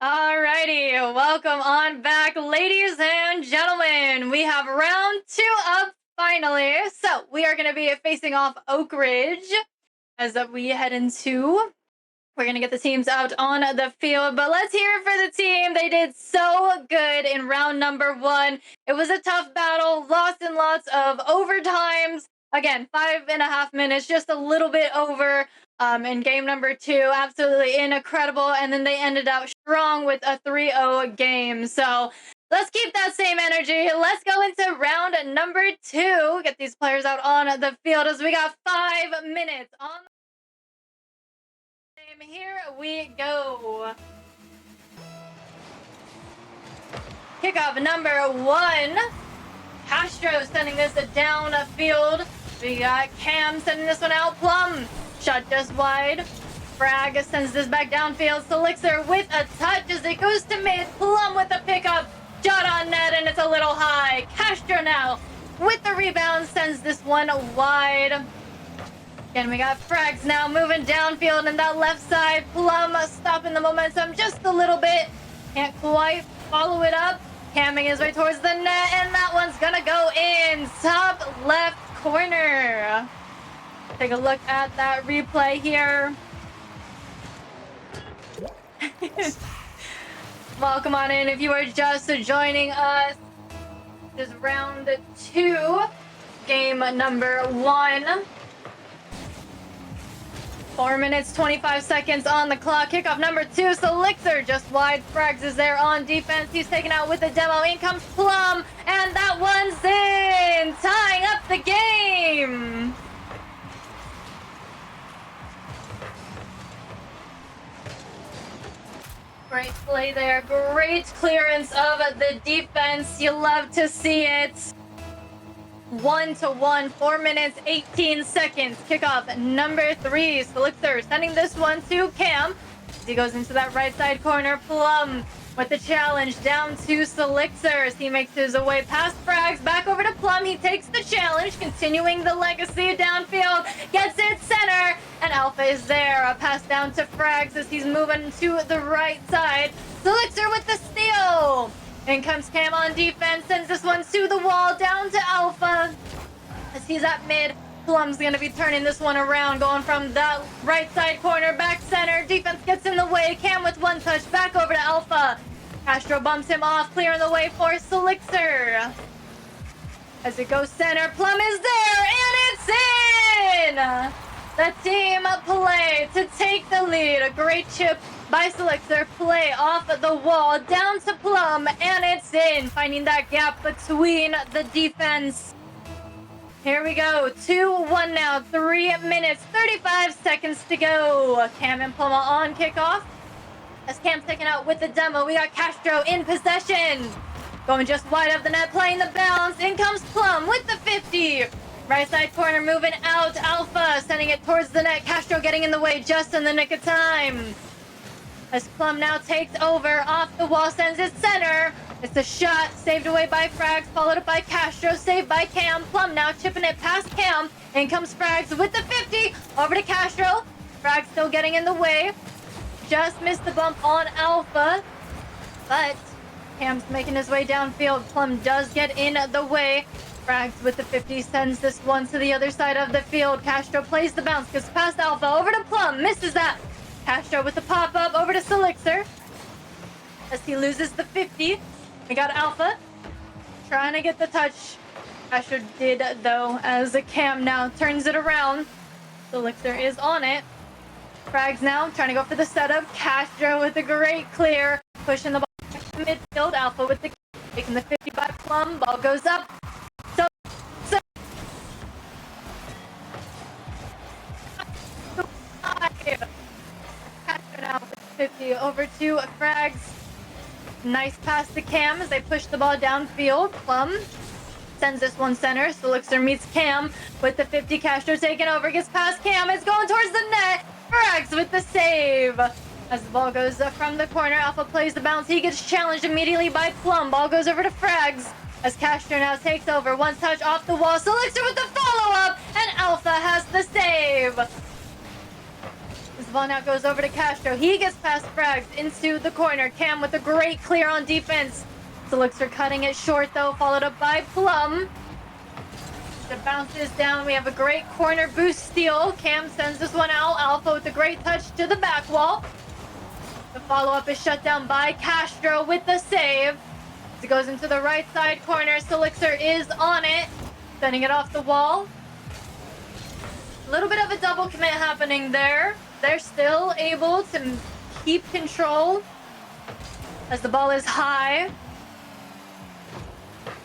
Alrighty, welcome on back, ladies and gentlemen. We have round 2 up finally. So we are going to be facing off Oak Ridge as we head into. We're going to get the teams out on the field, but let's hear it for the team. They did so good in round number 1. It was a tough battle, lots and lots of overtimes. Again, 5.5 minutes, just a little bit over. In game number 2, absolutely incredible. And then they ended out strong with a 3-0 game. So let's keep that same energy. Let's go into round number 2. Get these players out on the field as we got 5 minutes on the game. Here we go. Kickoff number 1. Castro sending this downfield. We got Cam sending this one out. Plum. Shot just wide. Frag sends this back downfield. Selixer with a touch as it goes to mid. Plum with a pickup. Shot on net and it's a little high. Castro now with the rebound sends this one wide. And we got Frags now moving downfield in that left side. Plum stopping the momentum just a little bit. Can't quite follow it up. Camming his way towards the net and that one's gonna go in. Top left corner. Take a look at that replay here. Welcome on in if you are just joining us. This is round 2, game number 1. 4 minutes, 25 seconds on the clock. Kickoff number 2, Selixer just wide. Frags is there on defense. He's taken out with a demo. In comes Plum, and that one's in, tying up the game. Great play there. Great clearance of the defense. You love to see it. 1-1, 4 minutes, 18 seconds. Kickoff number 3. Selixer sending this one to Cam. As he goes into that right side corner. Plum with the challenge down to Selixer as he makes his way past Frags. Back over to Plum. He takes the challenge, continuing the legacy downfield. Gets it center. And Alpha is there. A pass down to Frags as he's moving to the right side. Selixer with the steal. In comes Cam on defense, sends this one to the wall, down to Alpha. As he's at mid, Plum's going to be turning this one around, going from that right side corner, back center. Defense gets in the way. Cam with one touch, back over to Alpha. Castro bumps him off, clearing the way for Selixer. As it goes center, Plum is there, and it's in! The team play to take the lead. A great chip by Selixer. Play off the wall, down to Plum, and it's in. Finding that gap between the defense. Here we go. 2-1 now. 3 minutes, 35 seconds to go. Cam and Plum on kickoff. As Cam's taken out with the demo, we got Castro in possession. Going just wide of the net, playing the bounce. In comes Plum with the 50. Right side corner moving out. Alpha sending it towards the net. Castro getting in the way just in the nick of time. As Plum now takes over off the wall, sends it center. It's a shot saved away by Frags, followed up by Castro, saved by Cam. Plum now chipping it past Cam. In comes Frags with the 50. Over to Castro. Frags still getting in the way. Just missed the bump on Alpha. But Cam's making his way downfield. Plum does get in the way. Frags with the 50 sends this one to the other side of the field. Castro plays the bounce, gets past Alpha, over to Plum, misses that. Castro with the pop-up, over to Selixer. As he loses the 50. We got Alpha trying to get the touch. Castro did, though, as the Cam now turns it around. Selixer is on it. Frags now trying to go for the setup. Castro with a great clear. Pushing the ball to midfield. Alpha with the taking the 50 by Plum. Ball goes up. Castro now with 50 over to Frags. Nice pass to Cam as they push the ball downfield. Plum sends this one center. Selixer meets Cam with the 50. Castro taking over, gets past Cam. It's going towards the net. Frags with the save. As the ball goes up from the corner, Alpha plays the bounce. He gets challenged immediately by Plum. Ball goes over to Frags. As Castro now takes over. One touch off the wall. Selixer with the follow-up. And Alpha has the save. As the ball now goes over to Castro. He gets past Frags into the corner. Cam with a great clear on defense. Elixir cutting it short though, followed up by Plum. It bounces down. We have a great corner boost steal. Cam sends this one out. Alpha with a great touch to the back wall. The follow-up is shut down by Castro with the save. It goes into the right side corner. Elixir is on it, sending it off the wall. A little bit of a double commit happening there. They're still able to keep control as the ball is high.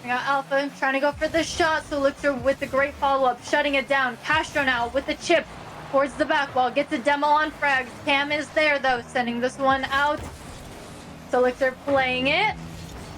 We got Alpha trying to go for the shot. So Elixir with the great follow-up, shutting it down. Castro now with the chip towards the back wall. Gets a demo on Frags. Cam is there though, sending this one out. So Elixir playing it.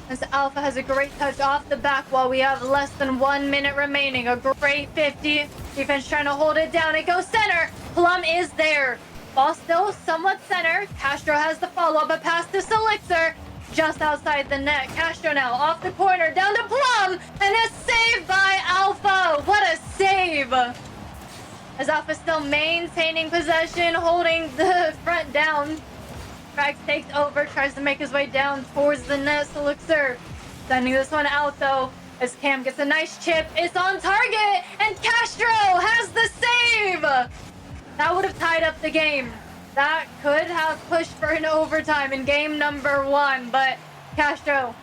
As Alpha has a great touch off the back wall. We have less than 1 minute remaining. A great 50. Defense trying to hold it down. It goes center. Plum is there. Ball still somewhat center. Castro has the follow-up. A pass to Elixir. Just outside the net. Castro now off the corner. Down to Plum. And a save by Alpha. What a save. As Alpha still maintaining possession. Holding the front down. Frags takes over, tries to make his way down towards the net. Elixir sending this one out though, as Cam gets a nice chip. It's on target, and Castro has the save! That would have tied up the game. That could have pushed for an overtime in game number 1, but Castro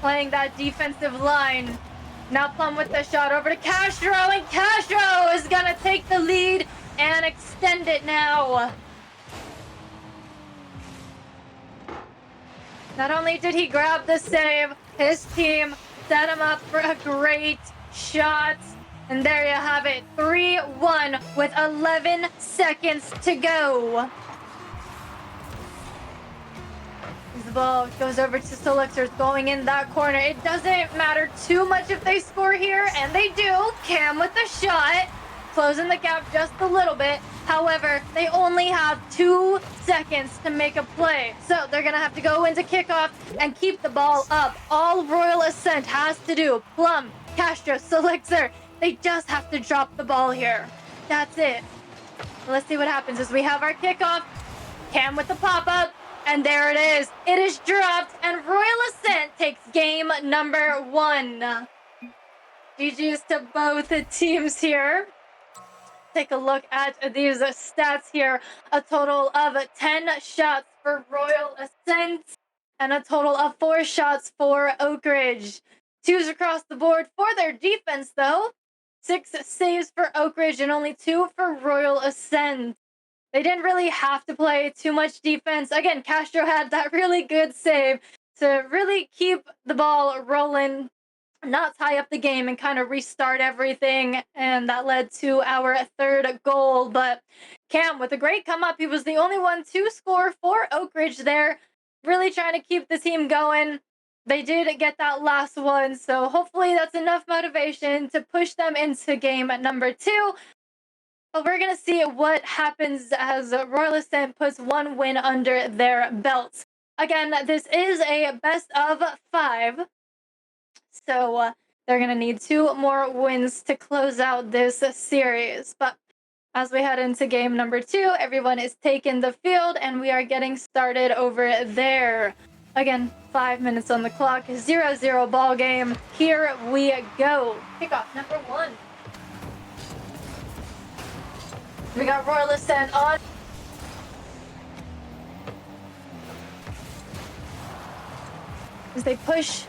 playing that defensive line. Now Plum with the shot over to Castro, and Castro is gonna take the lead and extend it now. Not only did he grab the save, his team set him up for a great shot. And there you have it, 3-1 with 11 seconds to go. The ball goes over to Elixir, going in that corner. It doesn't matter too much if they score here, and they do. Cam with the shot, closing the gap just a little bit. However, they only have 2 seconds to make a play. So they're gonna have to go into kickoff and keep the ball up. All Royal Ascent has to do, Plum, Castro, Elixir, they just have to drop the ball here. That's it. Let's see what happens as we have our kickoff. Cam with the pop-up, and there it is. It is dropped, and Royal Ascent takes game number 1. GG's to both teams here. Take a look at these stats here. A total of 10 shots for Royal Ascent and a total of 4 shots for Oak Ridge. 2s across the board for their defense though. 6 saves for Oak Ridge and only 2 for Royal Ascent. They didn't really have to play too much defense. Again, Castro had that really good save to really keep the ball rolling, not tie up the game and kind of restart everything, and that led to our 3rd goal. But Cam with a great come up, he was the only one to score for Oak Ridge there, really trying to keep the team going. They did get that last one, so hopefully that's enough motivation to push them into game number 2. But we're gonna see what happens as Royal Ascent puts 1 win under their belts. Again, this is a best of 5. So they're going to need 2 more wins to close out this series. But as we head into game number 2, everyone is taking the field and we are getting started over there. Again, 5 minutes on the clock, 0-0 ball game. Here we go. Kickoff number 1. We got Royal Ascent on. As they push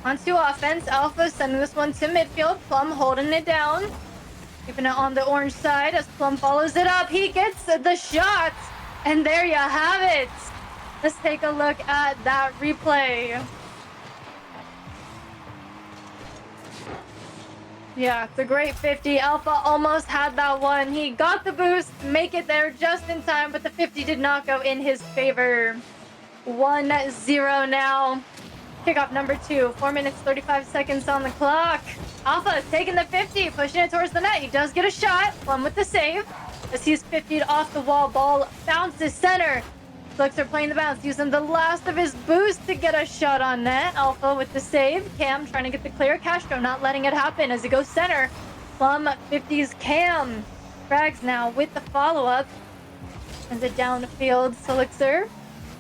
onto offense, Alpha sending this one to midfield. Plum holding it down. Keeping it on the orange side as Plum follows it up. He gets the shot. And there you have it. Let's take a look at that replay. Yeah, it's a great 50. Alpha almost had that one. He got the boost, make it there just in time, but the 50 did not go in his favor. 1-0 now. Kickoff number 2, 4 minutes, 35 seconds on the clock. Alpha is taking the 50, pushing it towards the net. He does get a shot, Plum with the save. As he's 50'd off the wall, ball bounces center. Elixir playing the bounce, using the last of his boost to get a shot on net. Alpha with the save. Cam trying to get the clear. Castro not letting it happen as he goes center. Plum 50's Cam. Frags now with the follow-up. Sends it downfield. Selixer,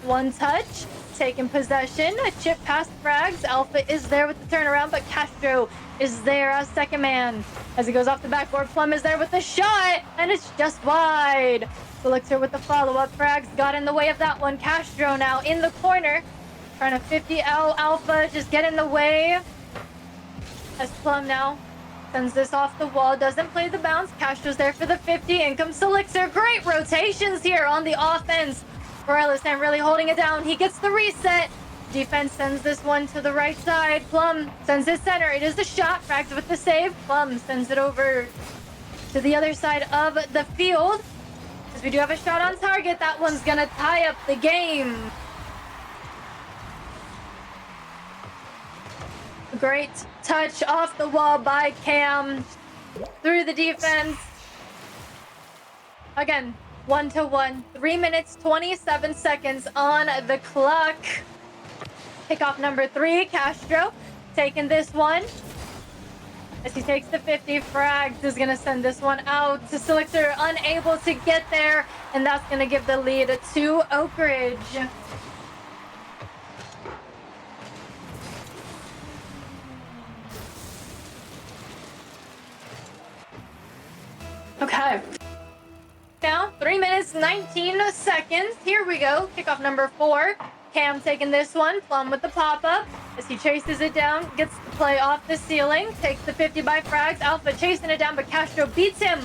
one touch, taking possession. A chip past frags. Alpha is there with the turnaround, but Castro is there as second man. As he goes off the backboard, Plum is there with the shot, and it's just wide. Selixer with the follow-up. Frags got in the way of that one. Castro now in the corner, trying to 50 out. Alpha just get in the way. As Plum now sends this off the wall, doesn't play the bounce. Castro's there for the 50. In comes Selixer. Great rotations here on the offense. Royal Ascent really holding it down. He gets the reset. Defense sends this one to the right side. Plum sends his center. It is the shot. Frags with the save. Plum sends it over to the other side of the field. As we do have a shot on target, that one's gonna tie up the game. Great touch off the wall by Cam through the defense. Again, 1-1. 3 minutes, 27 seconds on the clock. Kickoff number 3, Castro taking this one. As he takes the 50, Frags is going to send this one out to Selixer, unable to get there, and that's going to give the lead to Oak Ridge. Okay. Now, 3 minutes, 19 seconds. Here we go. Kickoff number 4. Cam taking this one. Plum with the pop-up. As he chases it down, gets the play off the ceiling. Takes the 50 by Frags. Alpha chasing it down, but Castro beats him.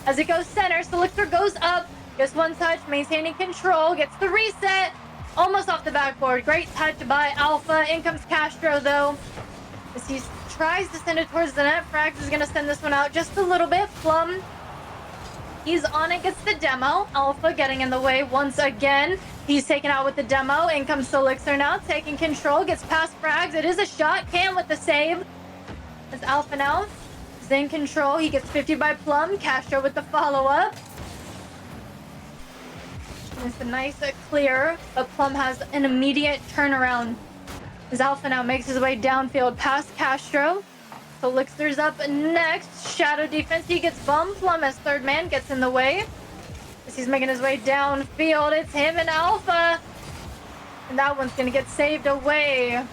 As it goes center, Selixer goes up. Gets one touch, maintaining control. Gets the reset. Almost off the backboard. Great touch by Alpha. In comes Castro, though. As he tries to send it towards the net, Frags is going to send this one out just a little bit. Plum, he's on it, gets the demo. Alpha getting in the way once again. He's taken out with the demo. In comes Selixer now, taking control. Gets past Frags. It is a shot. Cam with the save. As Alpha now is in control. He gets 50 by Plum. Castro with the follow-up. It's a nice clear, but Plum has an immediate turnaround. As Alpha now makes his way downfield past Castro. Selixer's up next. Shadow defense. He gets bumped. Plum as third man gets in the way. As he's making his way downfield, it's him and Alpha. And that one's going to get saved away.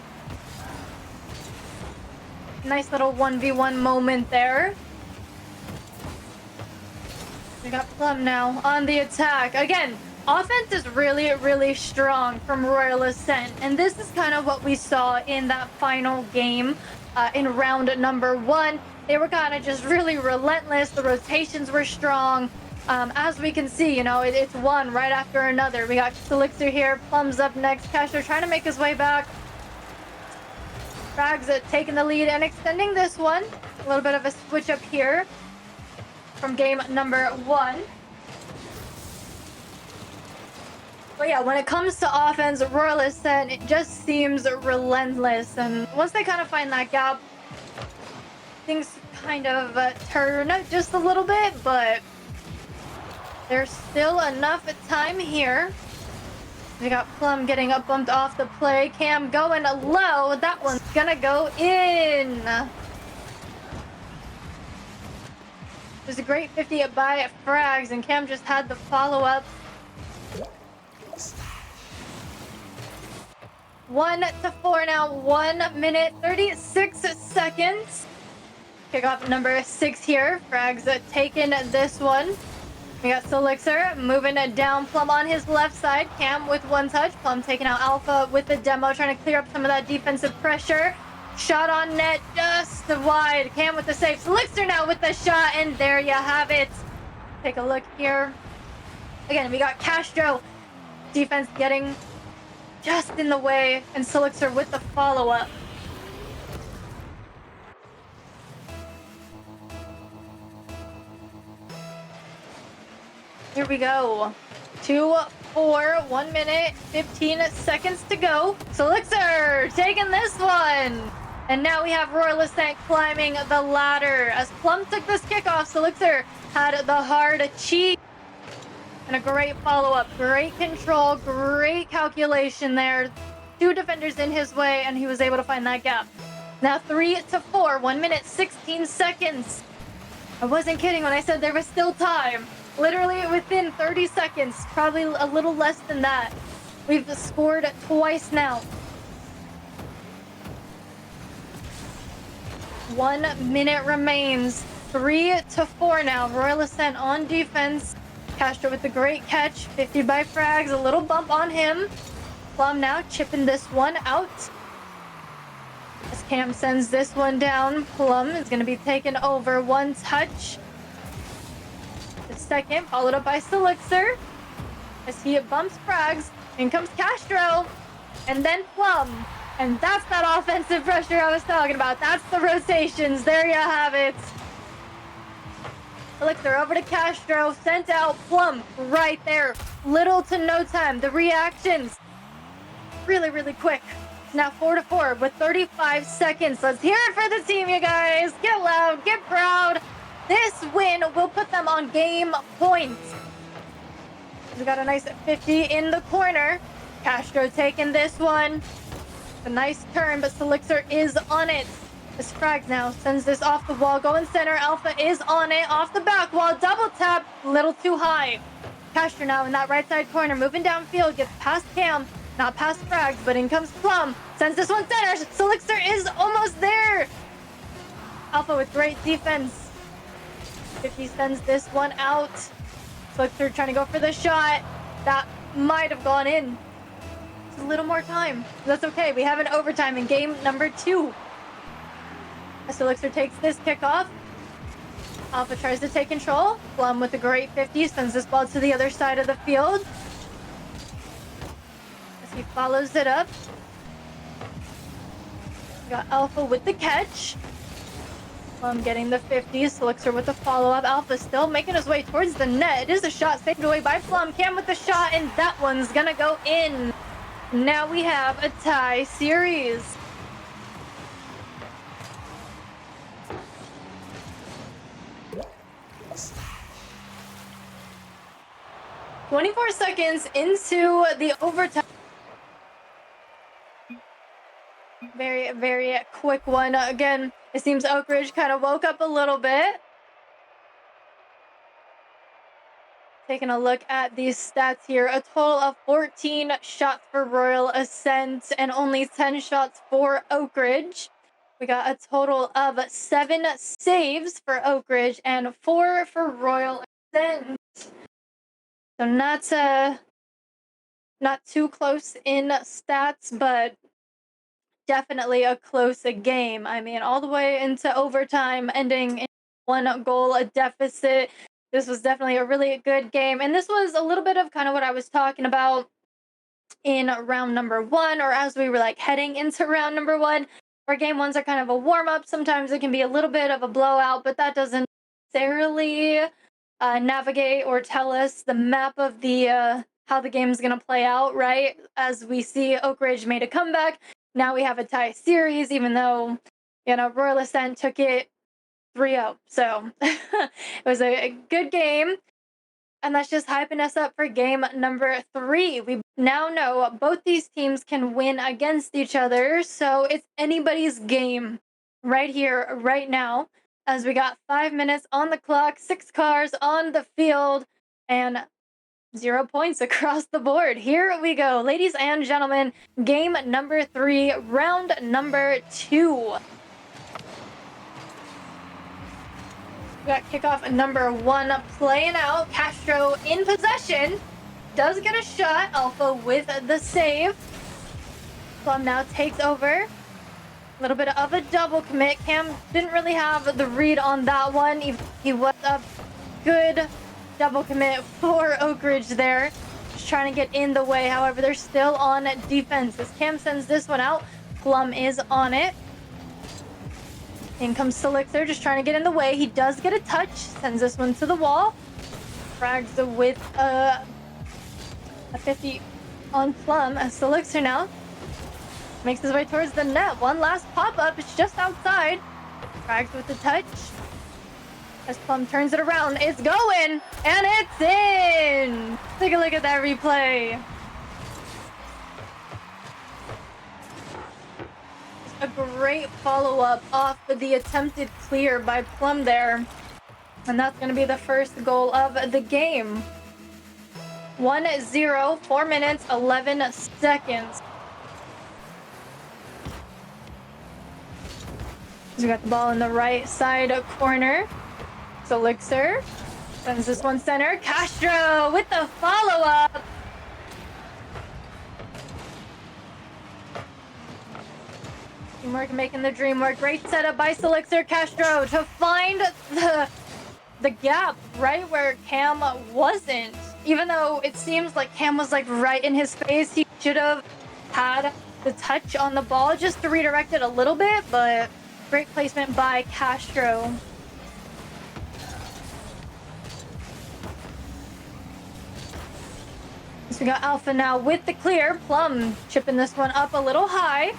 Nice little 1v1 moment there. We got Plum now on the attack. Again, offense is really, really strong from Royal Ascent. And this is kind of what we saw in that final game. In round number 1, they were kind of just really relentless. The rotations were strong. As we can see, you know, it's one right after another. We got Selixer here. Plum's up next. Castro trying to make his way back. Frags taking the lead and extending this one. A little bit of a switch up here from game number 1. But yeah, when it comes to offense, Royal Ascent, it just seems relentless. And once they kind of find that gap, things kind of turn just a little bit. But there's still enough time here. We got Plum getting up bumped off the play. Cam going low. That one's gonna go in. There's a great 50 by Frags, and Cam just had the follow-up. 1-4 now. 1 minute 36 seconds. Kickoff number 6 here. Frags taking this one. We got Selixer moving down. Plum on his left side. Cam with one touch. Plum taking out Alpha with the demo, trying to clear up some of that defensive pressure. Shot on net, just wide. Cam with the save. Selixer now with the shot, and there you have it. Take a look here. Again, we got Castro. Defense getting just in the way, and Selixer with the follow-up. Here we go. 2-4, 1 minute, 15 seconds to go. Selixer taking this one. And now we have Royal Ascent climbing the ladder. As Plum took this kickoff, Selixer had the hard cheat. And a great follow-up, great control, great calculation there. 2 defenders in his way, and he was able to find that gap. Now 3-4, 1 minute, 16 seconds. I wasn't kidding when I said there was still time. Literally within 30 seconds, probably a little less than that. We've scored twice now. 1 minute remains. 3-4 now. Royal Ascent on defense. Castro with the great catch. 50 by frags. A little bump on him. Plum now chipping this one out. As Cam sends this one down, Plum is going to be taken over. One touch. The second, followed up by Selixer. As he bumps frags. In comes Castro. And then Plum. And that's that offensive pressure I was talking about. That's the rotations. There you have it. Elixir over to Castro. Sent out. Plum right there. Little to no time. The reactions. Really, really quick. It's now 4-4 with 35 seconds. Let's hear it for the team, you guys. Get loud. Get proud. This win will put them on game points. We got a nice 50 in the corner. Castro taking this one. A nice turn, but Selixer is on it. This frags now sends this off the wall, going center. Alpha is on it, off the back wall, double tap, a little too high. Castro now in that right side corner, moving downfield, gets past Cam, not past frags, but in comes Plum, sends this one center. Selixer is almost there. Alpha with great defense. 50 sends this one out. Selixer trying to go for the shot. That might have gone in. A little more time. That's okay. We have an overtime in game number 2. As Elixir takes this kickoff. Alpha tries to take control. Plum with a great 50 sends this ball to the other side of the field. As he follows it up. We got Alpha with the catch. Plum getting the 50s. Elixir with the follow-up. Alpha still making his way towards the net. It is a shot saved away by Plum. Cam with the shot, and that one's gonna go in. Now we have a tie series. "24 seconds into the overtime. Very, very quick one. Again, it seems Oak Ridge kind of woke up a little bit. Taking a look at these stats here, a total of 14 shots for Royal Ascent and only 10 shots for Oak Ridge. We got a total of 7 saves for Oak Ridge and 4 for Royal Ascent. So not too close in stats, but definitely a close game. I mean, all the way into overtime, ending in 1 goal a deficit. This was definitely a really good game. And this was a little bit of kind of what I was talking about in round number 1, or as we were like heading into round number 1, where game 1s are kind of a warm-up. Sometimes it can be a little bit of a blowout, but that doesn't necessarily navigate or tell us the map of the how the game's going to play out, right? As we see, Oak Ridge made a comeback. Now we have a tie series, even though, Royal Ascent took it 3-0. So it was a good game. And that's just hyping us up for game number 3. We now know both these teams can win against each other. So it's anybody's game right here, right now, as we got 5 minutes on the clock, 6 cars on the field, and 0 points across the board. Here we go, ladies and gentlemen. Game number 3, round number 2. We got kickoff number 1 playing out. Castro in possession. Does get a shot. Alpha with the save. Plum now takes over. A little bit of a double commit. Cam didn't really have the read on that one. He was a good double commit for Oak Ridge there. Just trying to get in the way. However, they're still on defense. As Cam sends this one out, Plum is on it. In comes Selixer, just trying to get in the way. He does get a touch. Sends this one to the wall. Frags with a 50 on Plum. As Selixer now makes his way towards the net. One last pop-up. It's just outside. Frags with the touch. As Plum turns it around. It's going! And it's in! Take a look at that replay. A great follow-up off of the attempted clear by Plum there. And that's going to be the first goal of the game. 1-0, 4 minutes, 11 seconds. We got the ball in the right side corner. Elixir sends this one center. Castro with the follow-up. Teamwork making the dream work. Great setup by Elixir. Castro to find the gap right where Cam wasn't. Even though it seems like Cam was like right in his face, he should have had the touch on the ball just to redirect it a little bit, but great placement by Castro. So we got Alpha now with the clear. Plum chipping this one up a little high.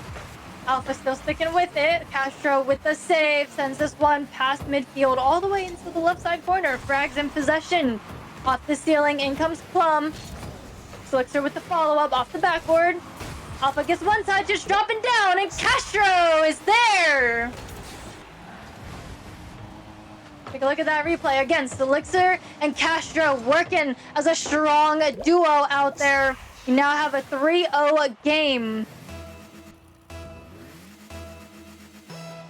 Alpha still sticking with it. Castro with the save. Sends this one past midfield all the way into the left side corner. Frags in possession. Off the ceiling. In comes Plum. Elixir with the follow-up off the backboard. Alpha gets one touch. It's dropping down. And Castro is there. Take a look at that replay. Again, Elixir and Castro working as a strong duo out there. We now have a 3-0 game.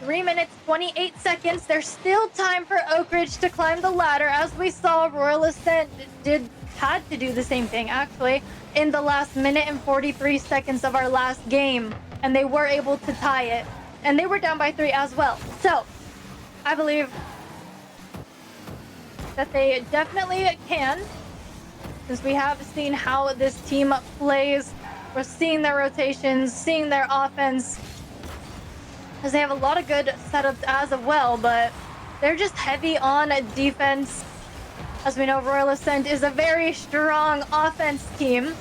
3 minutes, 28 seconds. There's still time for Oak Ridge to climb the ladder. As we saw, Royal Ascent had to do the same thing, actually, in the last minute and 43 seconds of our last game. And they were able to tie it. And they were down by 3 as well. So, I believe that they definitely can, since we have seen how this team plays. We're seeing their rotations, seeing their offense, because they have a lot of good setups as well, but they're just heavy on defense. As we know, Royal Ascent is a very strong offense team.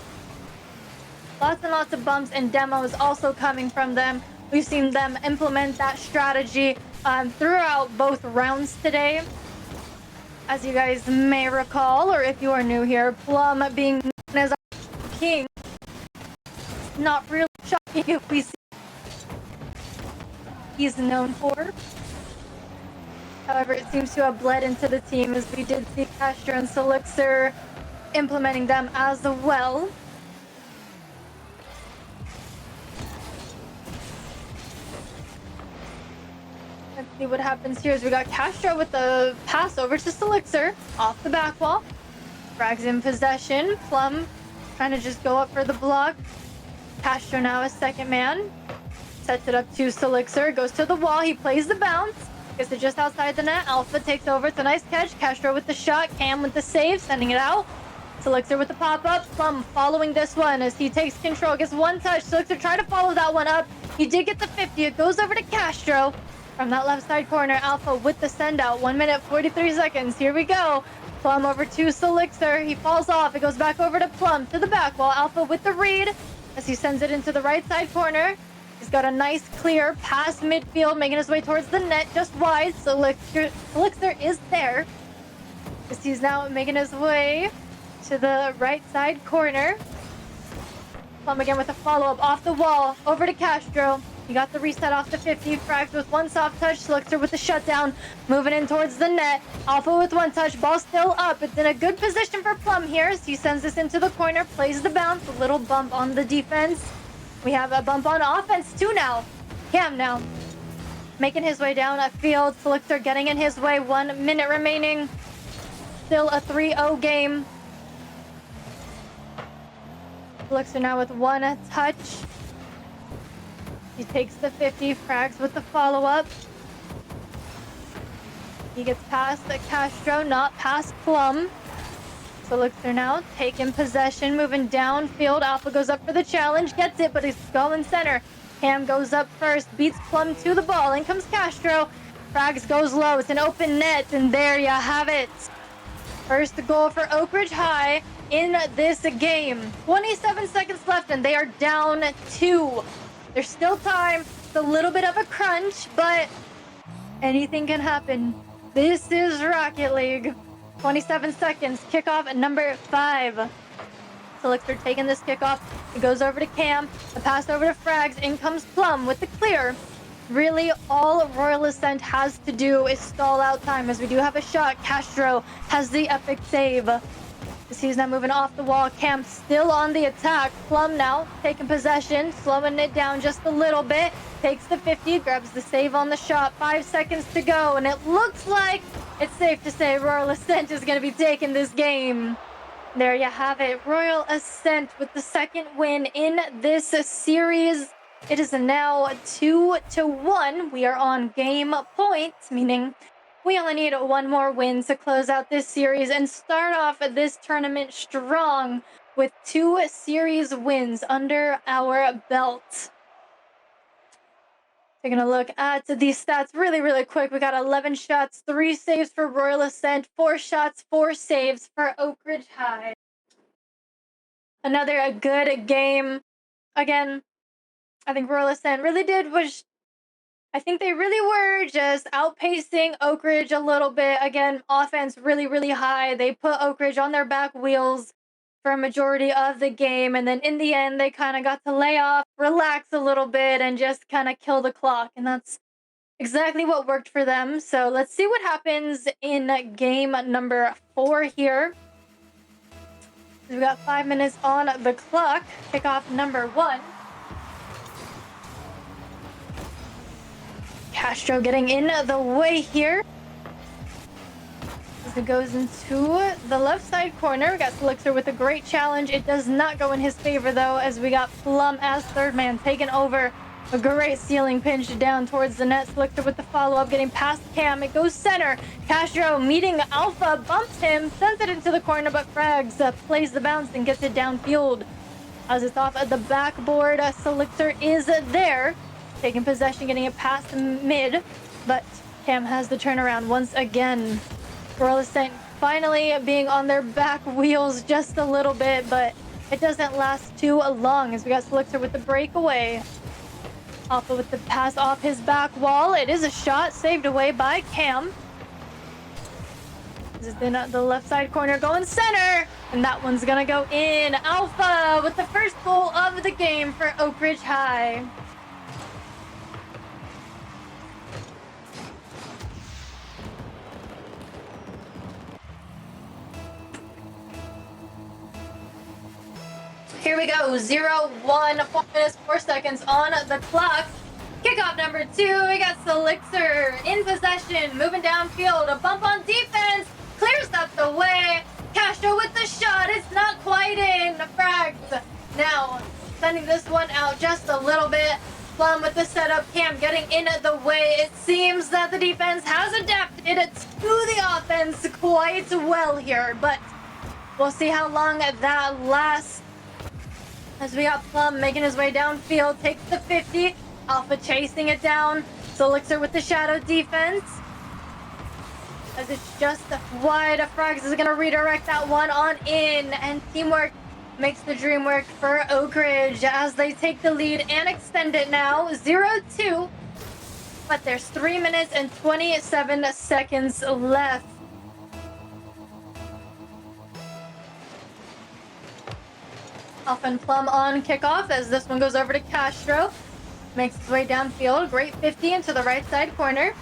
Lots and lots of bumps and demos also coming from them. We've seen them implement that strategy throughout both rounds today. As you guys may recall, or if you are new here, Plum being known as our king. It's not really shocking if we see he's known for. However, it seems to have bled into the team, as we did see Castro and Elixir implementing them as well. Let's see what happens here. As we got Castro with the pass over to Elixir off the back wall. Frags in possession. Plum trying to just go up for the block. Castro now a second man. Sets it up to Elixir. Goes to the wall. He plays the bounce. Gets it just outside the net. Alpha takes over. It's a nice catch. Castro with the shot. Cam with the save. Sending it out. Elixir with the pop-up. Plum following this one as he takes control. Gets one touch. Elixir tried to follow that one up. He did get the 50. It goes over to Castro. From that left side corner, Alpha with the send out. 1 minute, 43 seconds. Here we go. Plum over to Elixir. He falls off. It goes back over to Plum to the back wall. Alpha with the read as he sends it into the right side corner. He's got a nice clear past midfield, making his way towards the net just wide. Elixir is there as he's now making his way to the right side corner. Plum again with a follow-up off the wall. Over to Castro. He got the reset off the 50. Frags with one soft touch. Elixir with the shutdown. Moving in towards the net. Alpha with one touch. Ball still up. It's in a good position for Plum here as he sends this into the corner. Plays the bounce. A little bump on the defense. We have a bump on offense too now. Cam now making his way down at field. Elixir getting in his way. 1 minute remaining. Still a 3-0 game. Elixir now with one touch. He takes the 50. Frags with the follow-up. He gets past the Castro, not past Plum. Elixir now taking possession, moving downfield. Alpha goes up for the challenge, gets it, but he's going center. Cam goes up first, beats Plum to the ball. In comes Castro. Frags goes low. It's an open net, and there you have it. First goal for Oak Ridge High in this game. 27 seconds left, and they are down 2. There's still time. It's a little bit of a crunch, but anything can happen. This is Rocket League. 27 seconds. Kickoff at number 5. Elixir taking this kickoff. It goes over to Cam. The pass over to Frags. In comes Plum with the clear. Really, all Royal Ascent has to do is stall out time, as we do have a shot. Castro has the epic save. He's now moving off the wall. Cam still on the attack. Plum now taking possession, slowing it down just a little bit. Takes the 50, grabs the save on the shot. 5 seconds to go, and it looks like it's safe to say Royal Ascent is going to be taking this game. There you have it. Royal Ascent with the second win in this series. It is now 2-1. We are on game point, meaning we only need one more win to close out this series and start off this tournament strong with 2 series wins under our belt. Taking a look at these stats really quick. We got 11 shots, 3 saves for Royal Ascent, 4 shots, 4 saves for Oak Ridge High. Another good game. Again, I think Royal Ascent really did I think they really were just outpacing Oak Ridge a little bit. Again, offense really high. They put Oak Ridge on their back wheels for a majority of the game. And then in the end, they kind of got to lay off, relax a little bit, and just kind of kill the clock. And that's exactly what worked for them. So let's see what happens in game number 4 here. We got 5 minutes on the clock. Kickoff number 1. Castro getting in the way here. As it goes into the left side corner, we got Elixir with a great challenge. It does not go in his favor though, as we got Plum as third man taking over. A great ceiling pinch down towards the net. Elixir with the follow-up, getting past Cam. It goes center. Castro meeting Alpha, bumps him, sends it into the corner, but Frags plays the bounce and gets it downfield. As it's off at the backboard, Elixir is there. Taking possession, getting it past mid, but Cam has the turnaround once again. Royal Ascent finally being on their back wheels just a little bit, but it doesn't last too long as we got Elixir with the breakaway. Alpha with the pass off his back wall. It is a shot saved away by Cam. This is in the left side corner going center, and that one's gonna go in. Alpha with the first goal of the game for Oak Ridge High. Here we go, 0-1, 4 minutes, 4 seconds on the clock. Kickoff number 2, we got Elixir in possession, moving downfield, a bump on defense, clears up the way. Castro with the shot, it's not quite in. Frags now sending this one out just a little bit. Plum with the setup, Cam getting in the way. It seems that the defense has adapted to the offense quite well here, but we'll see how long that lasts. As we got Plum making his way downfield, takes the 50. Alpha chasing it down. Elixir with the shadow defense. As it's just wide, Frags is going to redirect that one on in. And teamwork makes the dream work for Oak Ridge as they take the lead and extend it now. 0-2. But there's 3 minutes and 27 seconds left. Alpha and Plum on kickoff as this one goes over to Castro. Makes his way downfield. Great 50 into the right side corner.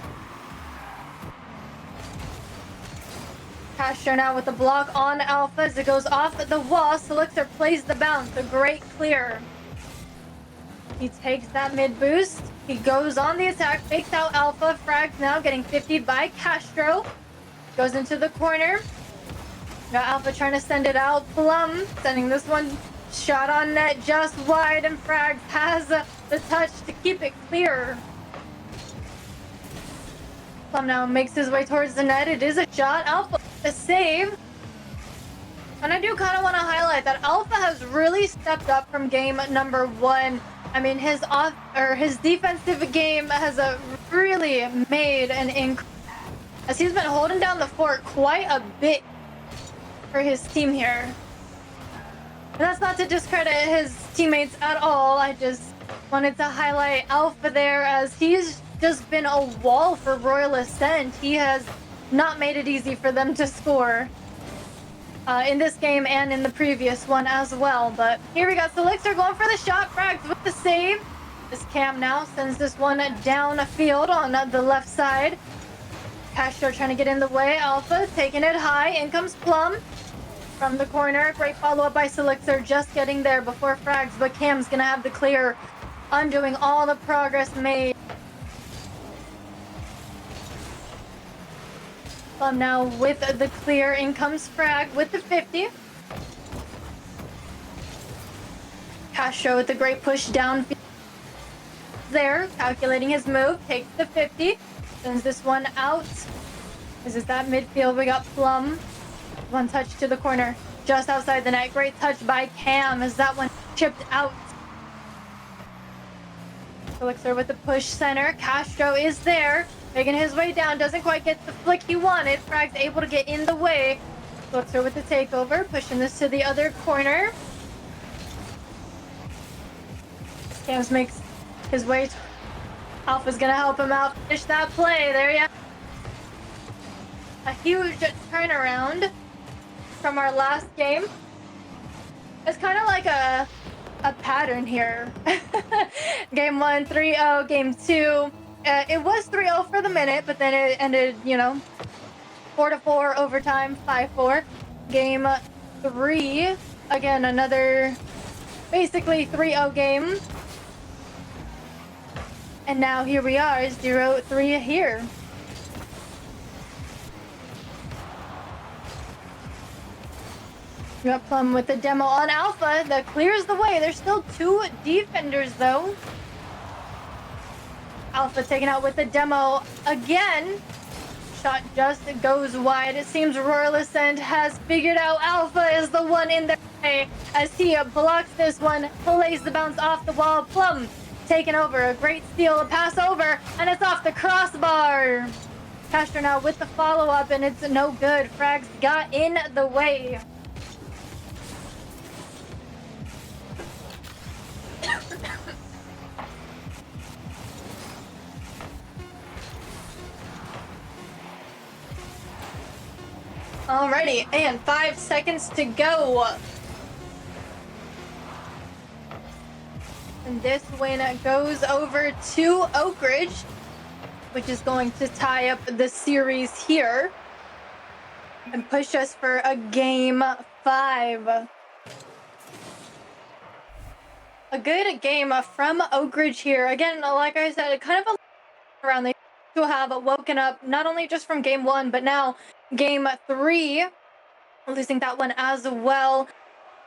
Castro now with the block on Alpha as it goes off the wall. Elixir plays the bounce. A great clear. He takes that mid boost. He goes on the attack. Fakes out Alpha. Frags now getting 50'd by Castro. Goes into the corner. Got Alpha trying to send it out. Plum sending this one. Shot on net just wide, and Frags has the touch to keep it clear. Plum now makes his way towards the net. It is a shot. Alpha a save. And I do kind of want to highlight that Alpha has really stepped up from game number 1. I mean, his defensive game has really made an increase, as he's been holding down the fort quite a bit for his team here. And that's not to discredit his teammates at all. I just wanted to highlight Alpha there, as he's just been a wall for Royal Ascent. He has not made it easy for them to score in this game and in the previous one as well. But here we got Elixir going for the shot. Frags with the save. This Cam now sends this one down a field on the left side. Castro trying to get in the way. Alpha taking it high. In comes Plum from the corner. Great follow-up by Selixer, just getting there before frags, but Cam's gonna have the clear, undoing all the progress made. Plum now with the clear. In comes Frag with the 50. Castro with the great push down there, calculating his move, takes the 50, sends this one out. This is that midfield. We got Plum. One touch to the corner, just outside the net. Great touch by Cam as that one chipped out. Elixir with the push center. Castro is there, making his way down. Doesn't quite get the flick he wanted. Frag's able to get in the way. Elixir with the takeover, pushing this to the other corner. Cams makes his way. Alpha's gonna help him out. Finish that play. There you go. A huge turnaround from our last game. It's kind of like a pattern here. Game 1, 3-0. Game 2, it was 3-0 for the minute, but then it ended, 4-4 overtime, 5-4. Game 3, again, another basically 3-0 game. And now here we are, 0-3 here. We got Plum with the demo on Alpha that clears the way. There's still 2 defenders though. Alpha taken out with the demo again. Shot just goes wide. It seems Royal Ascent has figured out Alpha is the one in their way as he blocks this one, plays the bounce off the wall. Plum taken over, a great steal, a pass over, and it's off the crossbar. Castro now with the follow-up, and it's no good. Frags got in the way. Alrighty, and 5 seconds to go. And this win goes over to Oak Ridge, which is going to tie up the series here and push us for a game 5. A good game from Oak Ridge here. Again, like I said, kind of a around. They to have woken up not only just from game 1, but now game 3, losing that one as well.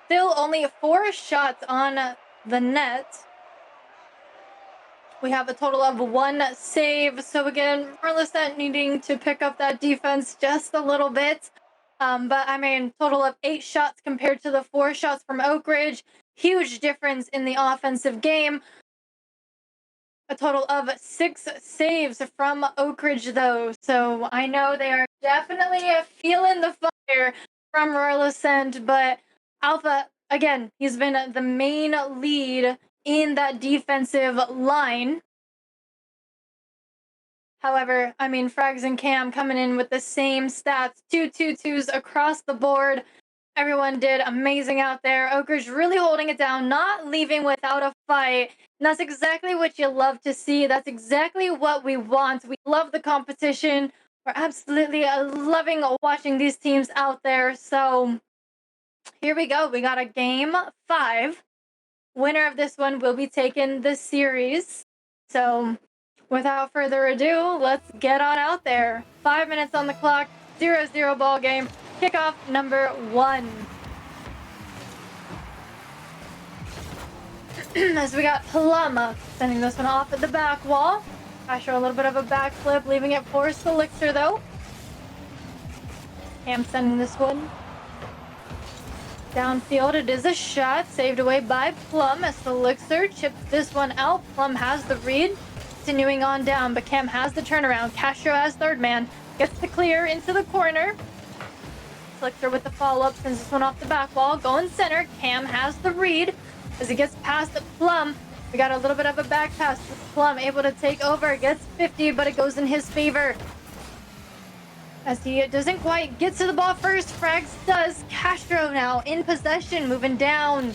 Still only 4 shots on the net. We have a total of 1 save. So again, Royal Ascent needing to pick up that defense just a little bit. But I mean, total of 8 shots compared to the 4 shots from Oak Ridge. Huge difference in the offensive game. A total of 6 saves from Oak Ridge though. So I know they are definitely feeling the fire from Royal Ascent, but Alpha, again, he's been the main lead in that defensive line. However, I mean, Frags and Cam coming in with the same stats, 2-2-2s across the board. Everyone did amazing out there. Oak Ridge really holding it down, not leaving without a fight. And that's exactly what you love to see. That's exactly what we want. We love the competition. We're absolutely loving watching these teams out there. So here we go. We got a game 5. Winner of this one will be taking the series. So without further ado, let's get on out there. 5 minutes on the clock, 0-0 ball game. Kickoff number 1. As we got Plum sending this one off at the back wall. Asher a little bit of a backflip, leaving it for Selixer though. Cam sending this one downfield. It is a shot saved away by Plum as Selixer chips this one out. Plum has the read, continuing on down, but Cam has the turnaround. Castro as third man, gets the clear into the corner. Selixer with the follow-up, sends this one off the back wall, going center. Cam has the read as he gets past Plum. We got a little bit of a back pass. Plum able to take over, gets 50, but it goes in his favor. As he doesn't quite get to the ball first, Frags does. Castro now in possession, moving down.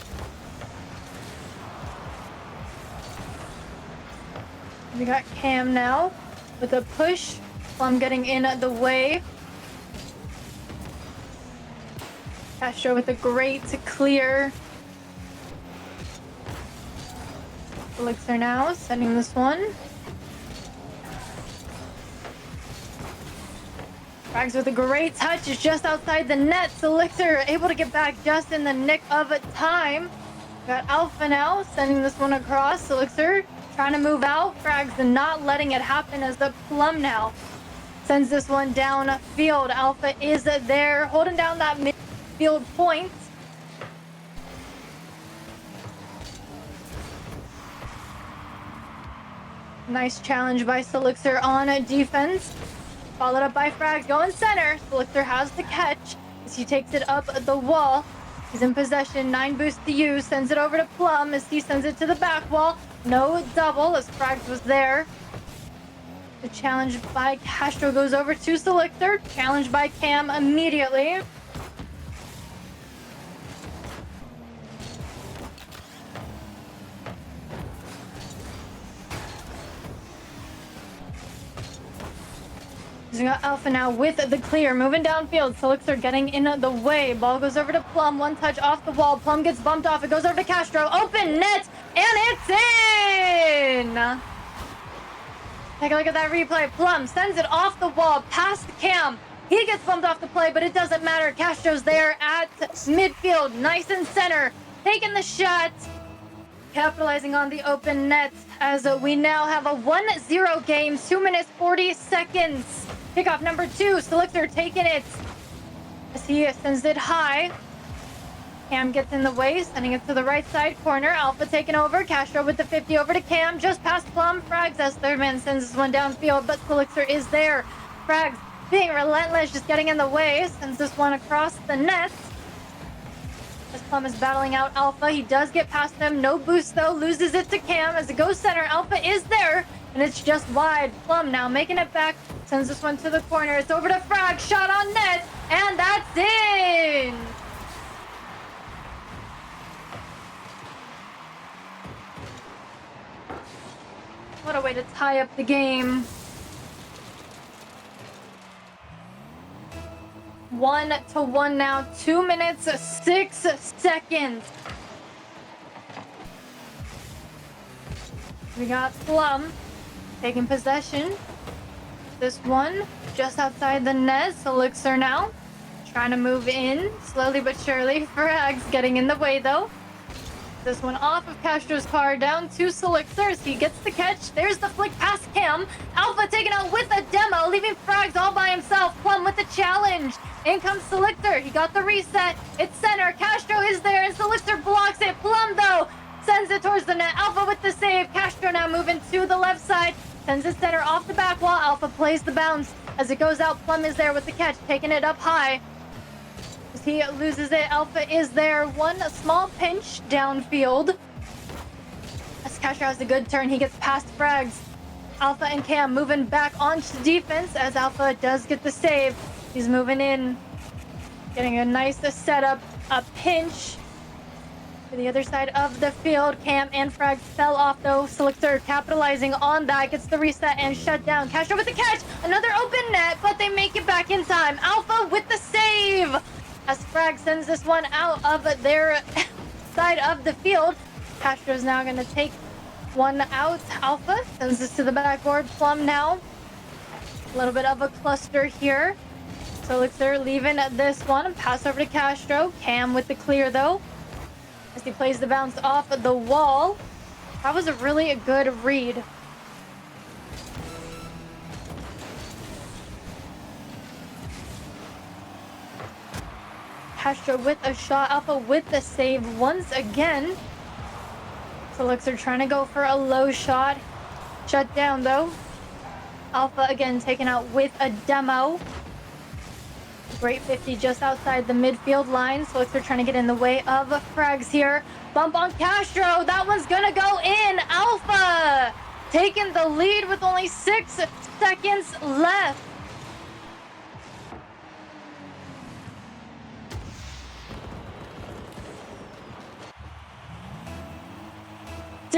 We got Cam now with a push. Plum getting in the way. Castro with a great clear. Elixir now sending this one. Frags with a great touch is just outside the net. Elixir able to get back just in the nick of time. Got Alpha now sending this one across. Elixir trying to move out. Frags not letting it happen as the Plum now sends this one down field. Alpha is there holding down that midfield point. Nice challenge by Elixir on defense. Followed up by Frags going center. Elixir has the catch as he takes it up the wall. He's in possession. 9 boost to use. Sends it over to Plum as he sends it to the back wall. No double as Frags was there. The challenge by Castro goes over to Elixir. Challenge by Cam immediately. We got Alpha now with the clear, moving downfield. Elixir getting in the way. Ball goes over to Plum. One touch off the wall. Plum gets bumped off. It goes over to Castro. Open net, and it's in! Take a look at that replay. Plum sends it off the wall, past Cam. He gets bumped off the play, but it doesn't matter. Castro's there at midfield, nice and center. Taking the shot. Capitalizing on the open net as we now have a 1-0 game, 2 minutes 40 seconds. Kickoff number 2, Elixir taking it as he sends it high. Cam gets in the way, sending it to the right side corner. Alpha taking over. Castro with the 50 over to Cam, just past Plum. Frags as third man sends this one downfield, but Elixir is there. Frags being relentless, just getting in the way, sends this one across the net. As Plum is battling out Alpha, he does get past him. No boost though, loses it to Cam as it goes center. Alpha is there, and it's just wide. Plum now making it back, sends this one to the corner. It's over to Frag, shot on net, and that's in! What a way to tie up the game. 1-1 now, 2 minutes, 6 seconds. We got Plum taking possession. This one just outside the net. Elixir now trying to move in slowly but surely. Frags getting in the way though. This one off of Castro's car down to Elixir as he gets the catch. There's the flick past Cam. Alpha taken out with a demo, leaving Frags all by himself. Plum with the challenge. In comes Elixir. He got the reset. It's center. Castro is there and Elixir blocks it. Plum though sends it towards the net. Alpha with the save. Castro now moving to the left side. Sends it center off the back wall. Alpha plays the bounce. As it goes out, Plum is there with the catch, taking it up high. As he loses it, Alpha is there. One small pinch downfield. As Castro has a good turn, he gets past Frags. Alpha and Cam moving back onto defense as Alpha does get the save. He's moving in, getting a nice setup, a pinch to the other side of the field. Cam and Frags fell off though. Elixir capitalizing on that, gets the reset and shut down. Castro with the catch, another open net, but they make it back in time. Alpha with the save as Frag sends this one out of their side of the field. Castro's now going to take one out. Alpha sends this to the backboard. Plum now, a little bit of a cluster here. So Elixir leaving this one. Pass over to Castro. Cam with the clear though, as he plays the bounce off the wall. That was a really good read. Castro with a shot. Alpha with the save once again. So Elixir trying to go for a low shot. Shut down though. Alpha again taken out with a demo. Great 50 just outside the midfield line. So Elixir trying to get in the way of Frags here. Bump on Castro. That one's gonna go in. Alpha taking the lead with only 6 seconds left.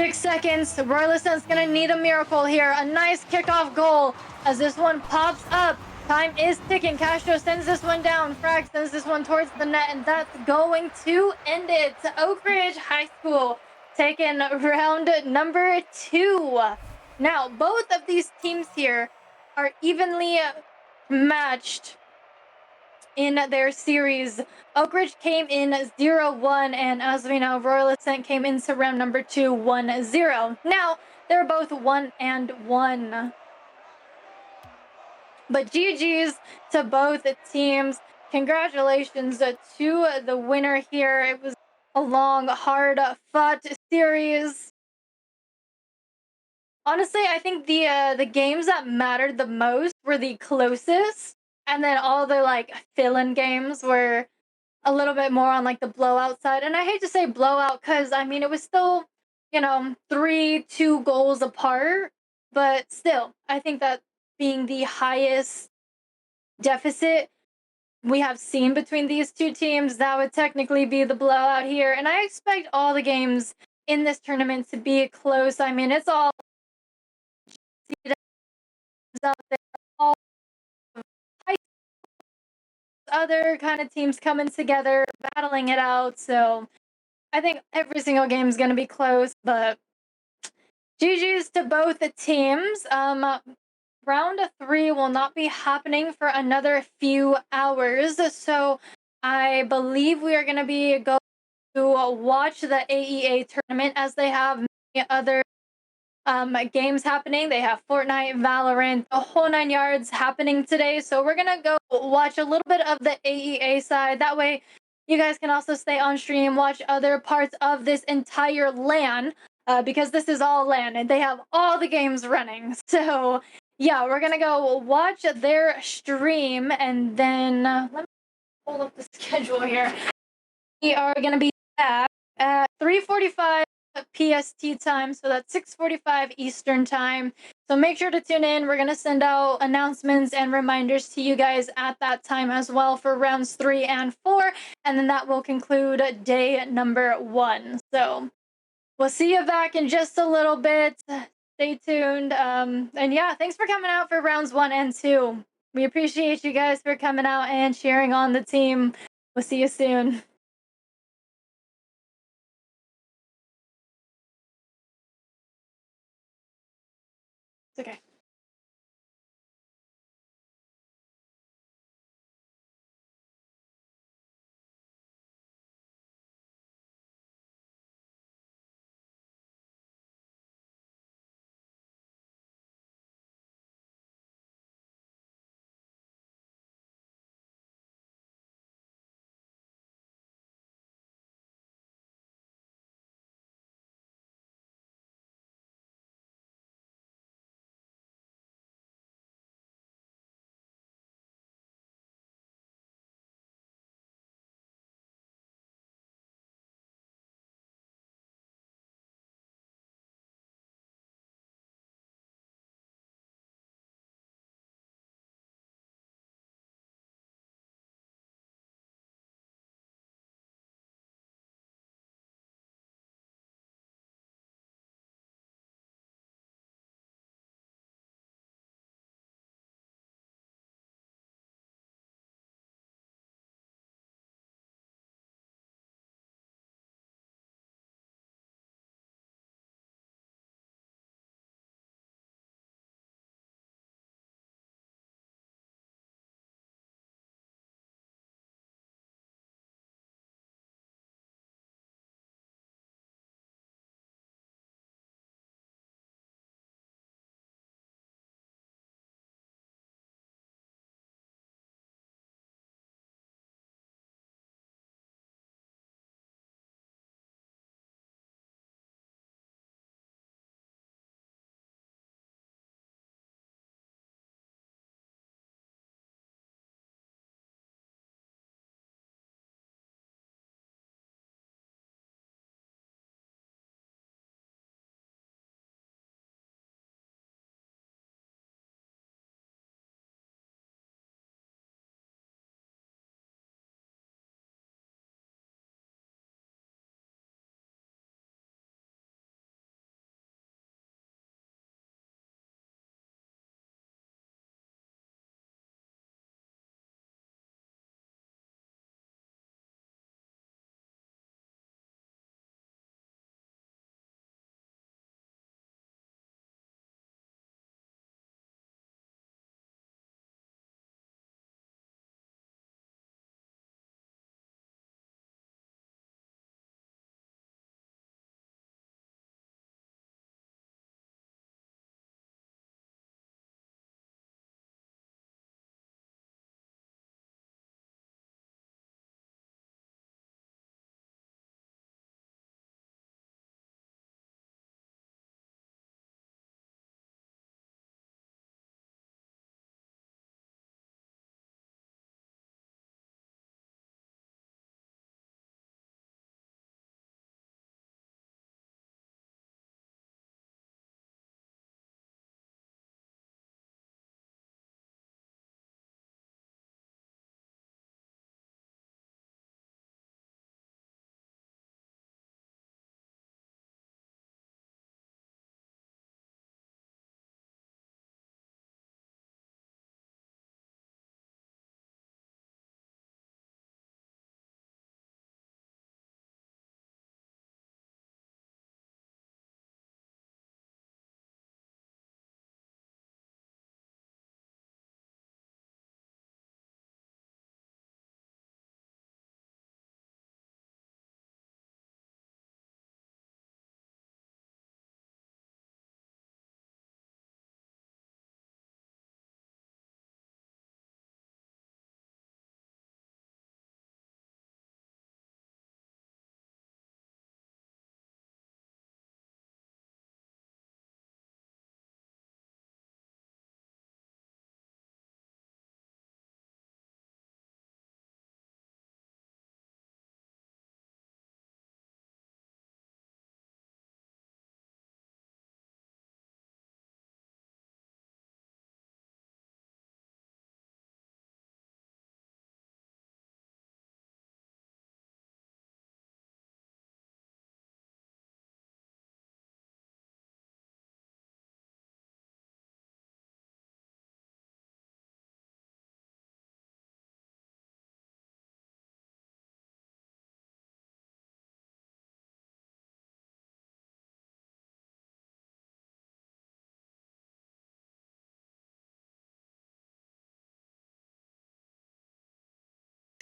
6 seconds. Royal Ascent's gonna need a miracle here. A nice kickoff goal as this one pops up. Time is ticking. Castro sends this one down. Frag sends this one towards the net, and that's going to end it. Oak Ridge High School taking round number 2. Now, both of these teams here are evenly matched in their series. Oak Ridge came in 0-1, and as we know, Royal Ascent came into round number 2 1-0. Now, they're both 1-1. But GG's to both teams. Congratulations to the winner here. It was a long, hard fought series. Honestly, I think the games that mattered the most were the closest, and then all the like fill-in games were a little bit more on like the blowout side. And I hate to say blowout because I mean it was still, 3-2 goals apart, but still, I think that being the highest deficit we have seen between these two teams, that would technically be the blowout here. And I expect all the games in this tournament to be close. I mean, it's all out there, all other kind of teams coming together, battling it out. So I think every single game is going to be close, but GG's to both the teams. Round 3 will not be happening for another few hours, so I believe we are going to be going to watch the AEA tournament as they have many other games happening. They have Fortnite, Valorant, a whole 9 yards happening today. So we're gonna go watch a little bit of the AEA side. That way, you guys can also stay on stream, watch other parts of this entire LAN, because this is all LAN and they have all the games running. So yeah, we're gonna go watch their stream, and then let me pull up the schedule here. We are gonna be back at 3:45 PST time, so that's 6:45 Eastern time. So make sure to tune in. We're gonna send out announcements and reminders to you guys at that time as well for rounds 3 and 4, and then that will conclude day number 1. So we'll see you back in just a little bit. Stay tuned. And yeah, thanks for coming out for rounds 1 and 2. We appreciate you guys for coming out and cheering on the team. We'll see you soon. It's okay.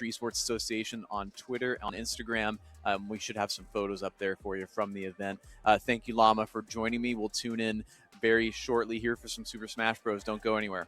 Esports Association on Twitter, on Instagram. We should have some photos up there for you from the event. Thank you, Llama, for joining me. We'll tune in very shortly here for some Super Smash Bros. Don't go anywhere.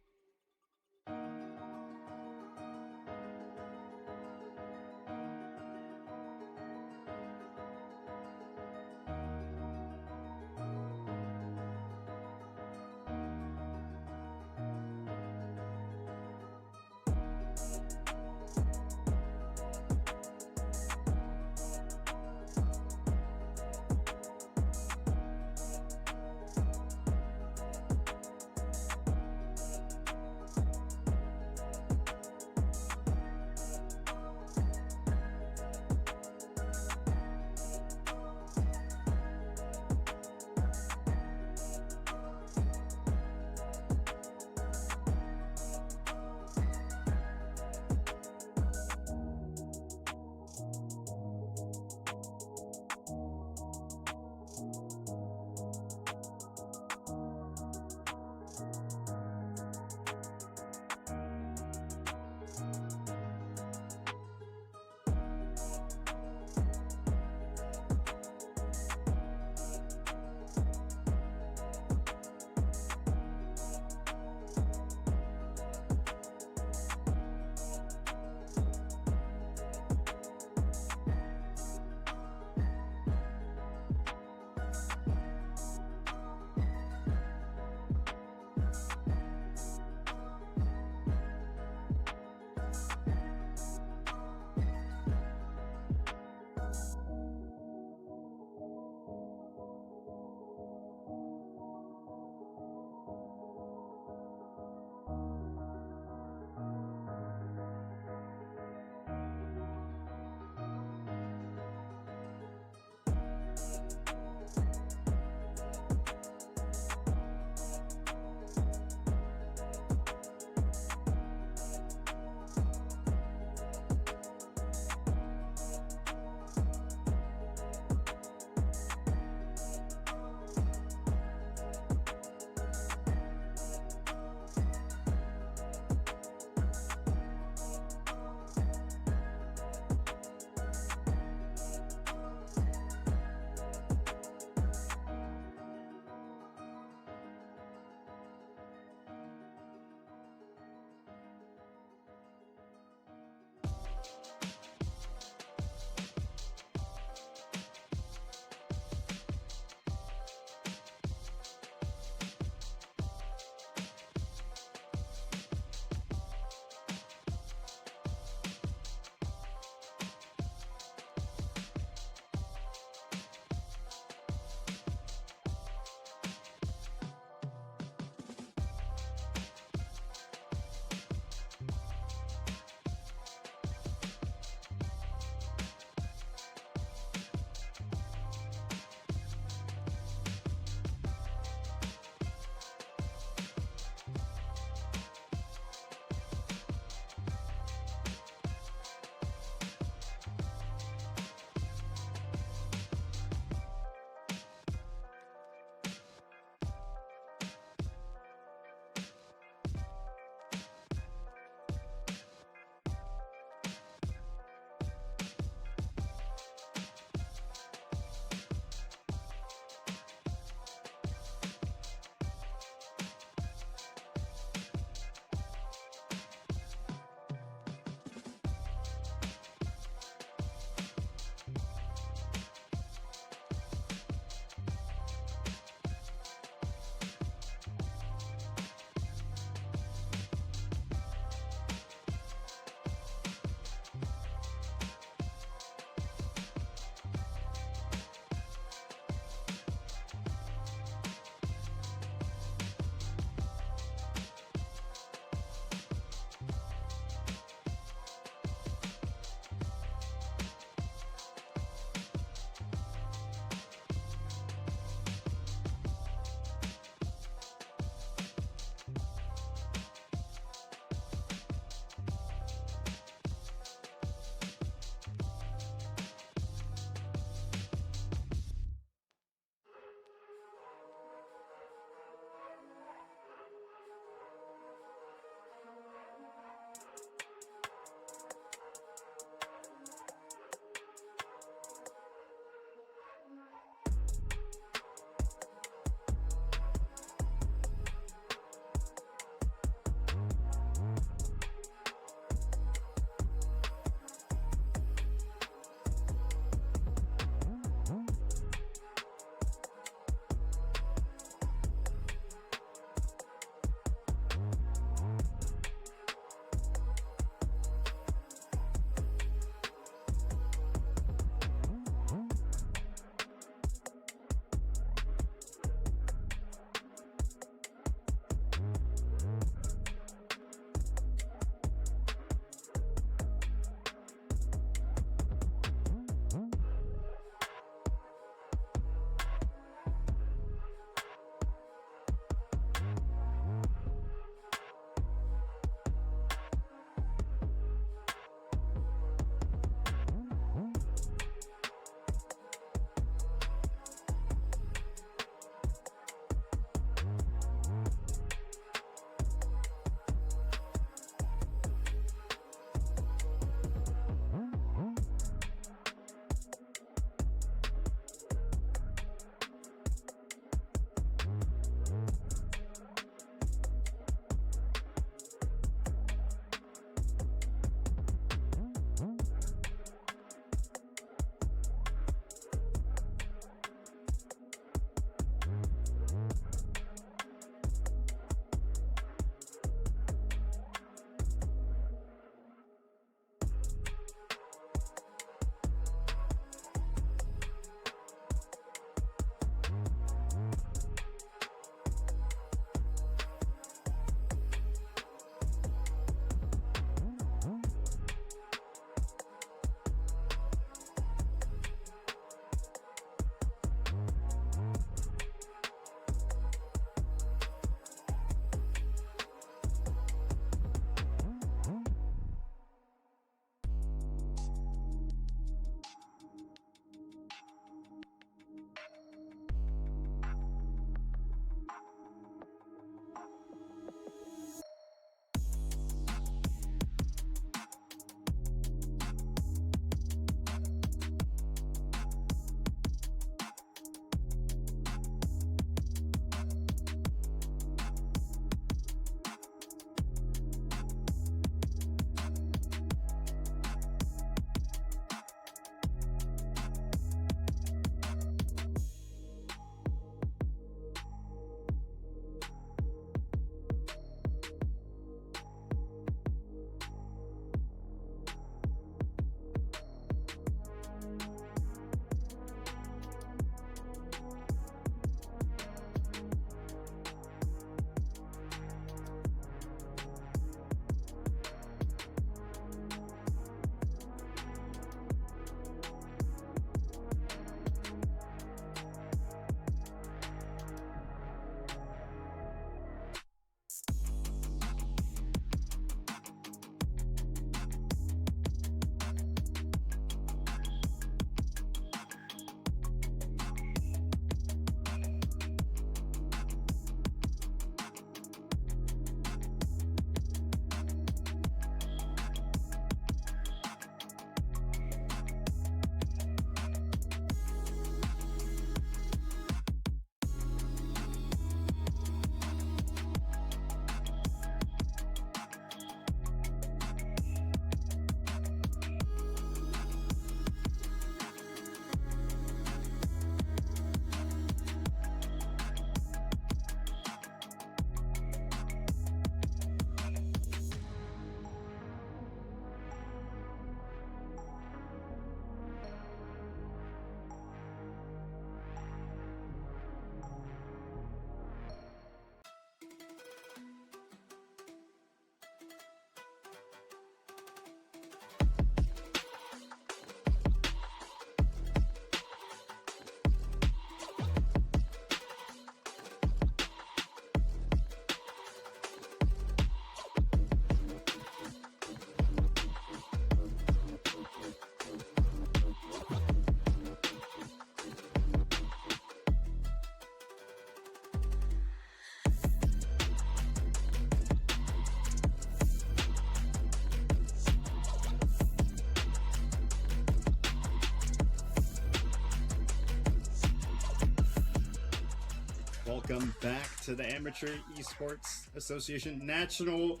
welcome back to the Amateur Esports Association National.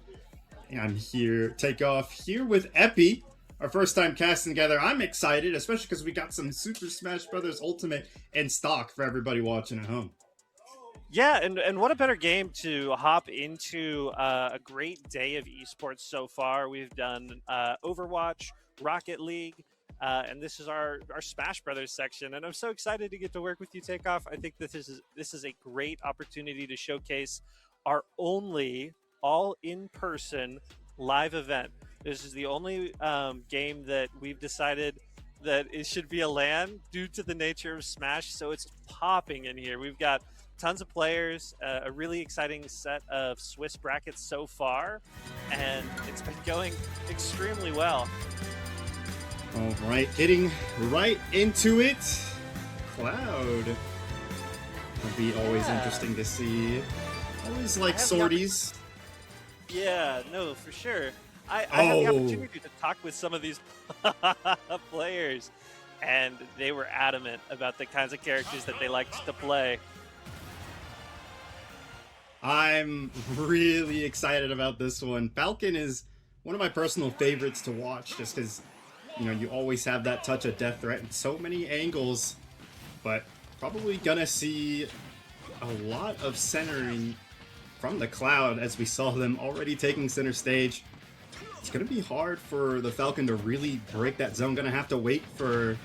I'm here, Takeoff, here with Epi, our first time casting together. I'm excited, especially because we got some Super Smash Bros. Ultimate in stock for everybody watching at home. Yeah, and what a better game to hop into a great day of esports so far. We've done Overwatch, Rocket League, and this is our Smash Brothers section. And I'm so excited to get to work with you, Takeoff. I think this is a great opportunity to showcase our only all in-person live event. This is the only game that we've decided that it should be a LAN due to the nature of Smash. So it's popping in here. We've got tons of players, a really exciting set of Swiss brackets so far, and it's been going extremely well. All right, getting right into it. Cloud. It'll be always interesting to see. Always like sorties. Yeah, no, for sure. I had the opportunity to talk with some of these players, and they were adamant about the kinds of characters that they liked to play. I'm really excited about this one. Falcon is one of my personal favorites to watch just because, you know, you always have that touch of death threat in so many angles, but probably gonna see a lot of centering from the Cloud as we saw them already taking center stage. It's gonna be hard for the Falcon to really break that zone. Gonna have to wait for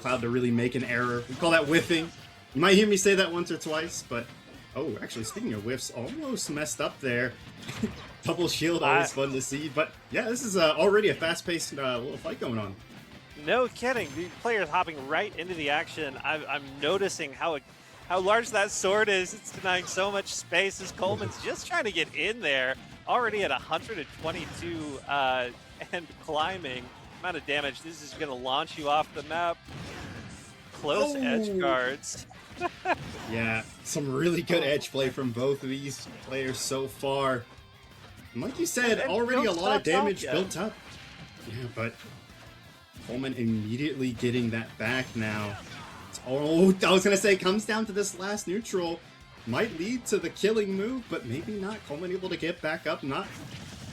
Cloud to really make an error. We call that whiffing. You might hear me say that once or twice, but oh, actually, speaking of whiffs, almost messed up there. Double shield, always fun to see. But yeah, this is already a fast-paced little fight going on. No kidding. The players hopping right into the action. I'm noticing how large that sword is. It's denying so much space as Coleman's just trying to get in there. Already at 122 and climbing. Amount of damage. This is going to launch you off the map. Close edge guards. Yeah, some really good edge play from both of these players so far. And like you said, already a lot of damage built up. Yeah, but Coleman immediately getting that back now. Oh, I was going to say, comes down to this last neutral. Might lead to the killing move, but maybe not. Coleman able to get back up. Not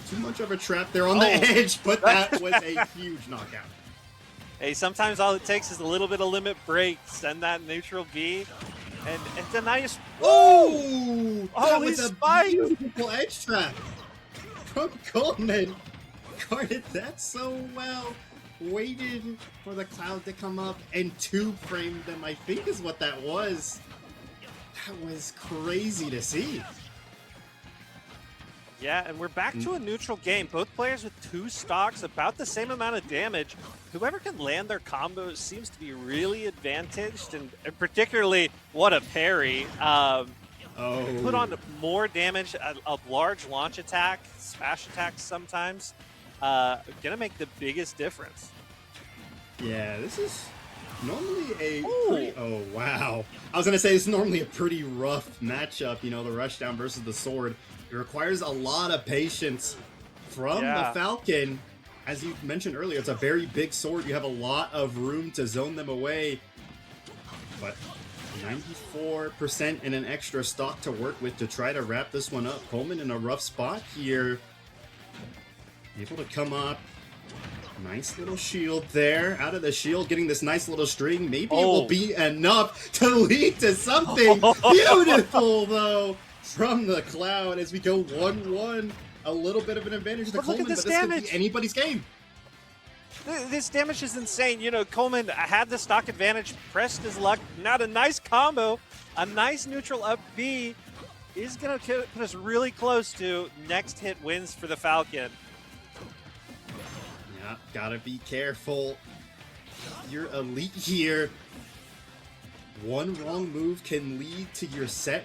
too much of a trap there on the edge, but that was a huge knockout. Hey, sometimes all it takes is a little bit of limit break. Send that neutral B, and deny us. Oh, that was a spike. Beautiful edge trap from Coleman. Guarded that so well. Waited for the Cloud to come up and two-framed them, I think is what that was. That was crazy to see. Yeah, and we're back to a neutral game. Both players with two stocks, about the same amount of damage. Whoever can land their combos seems to be really advantaged, and particularly, what a parry. Put on more damage, a large launch attack, smash attacks sometimes. Gonna make the biggest difference. Yeah, this is normally a pretty... Oh, wow. I was going to say, this is normally a pretty rough matchup, you know, the rushdown versus the sword. It requires a lot of patience from the Falcon. As you mentioned earlier, it's a very big sword. You have a lot of room to zone them away. But 94% and an extra stock to work with to try to wrap this one up. Coleman in a rough spot here. Able to come up. Nice little shield there. Out of the shield, getting this nice little string. Maybe it will be enough to lead to something beautiful, though, from the Cloud as we go 1-1. A little bit of an advantage to Coleman, but this could be anybody's game. This damage is insane. You know, Coleman had the stock advantage, pressed his luck. Not a nice combo. A nice neutral up B is going to put us really close to next hit wins for the Falcon. Yeah, gotta be careful. You're elite here. One wrong move can lead to your set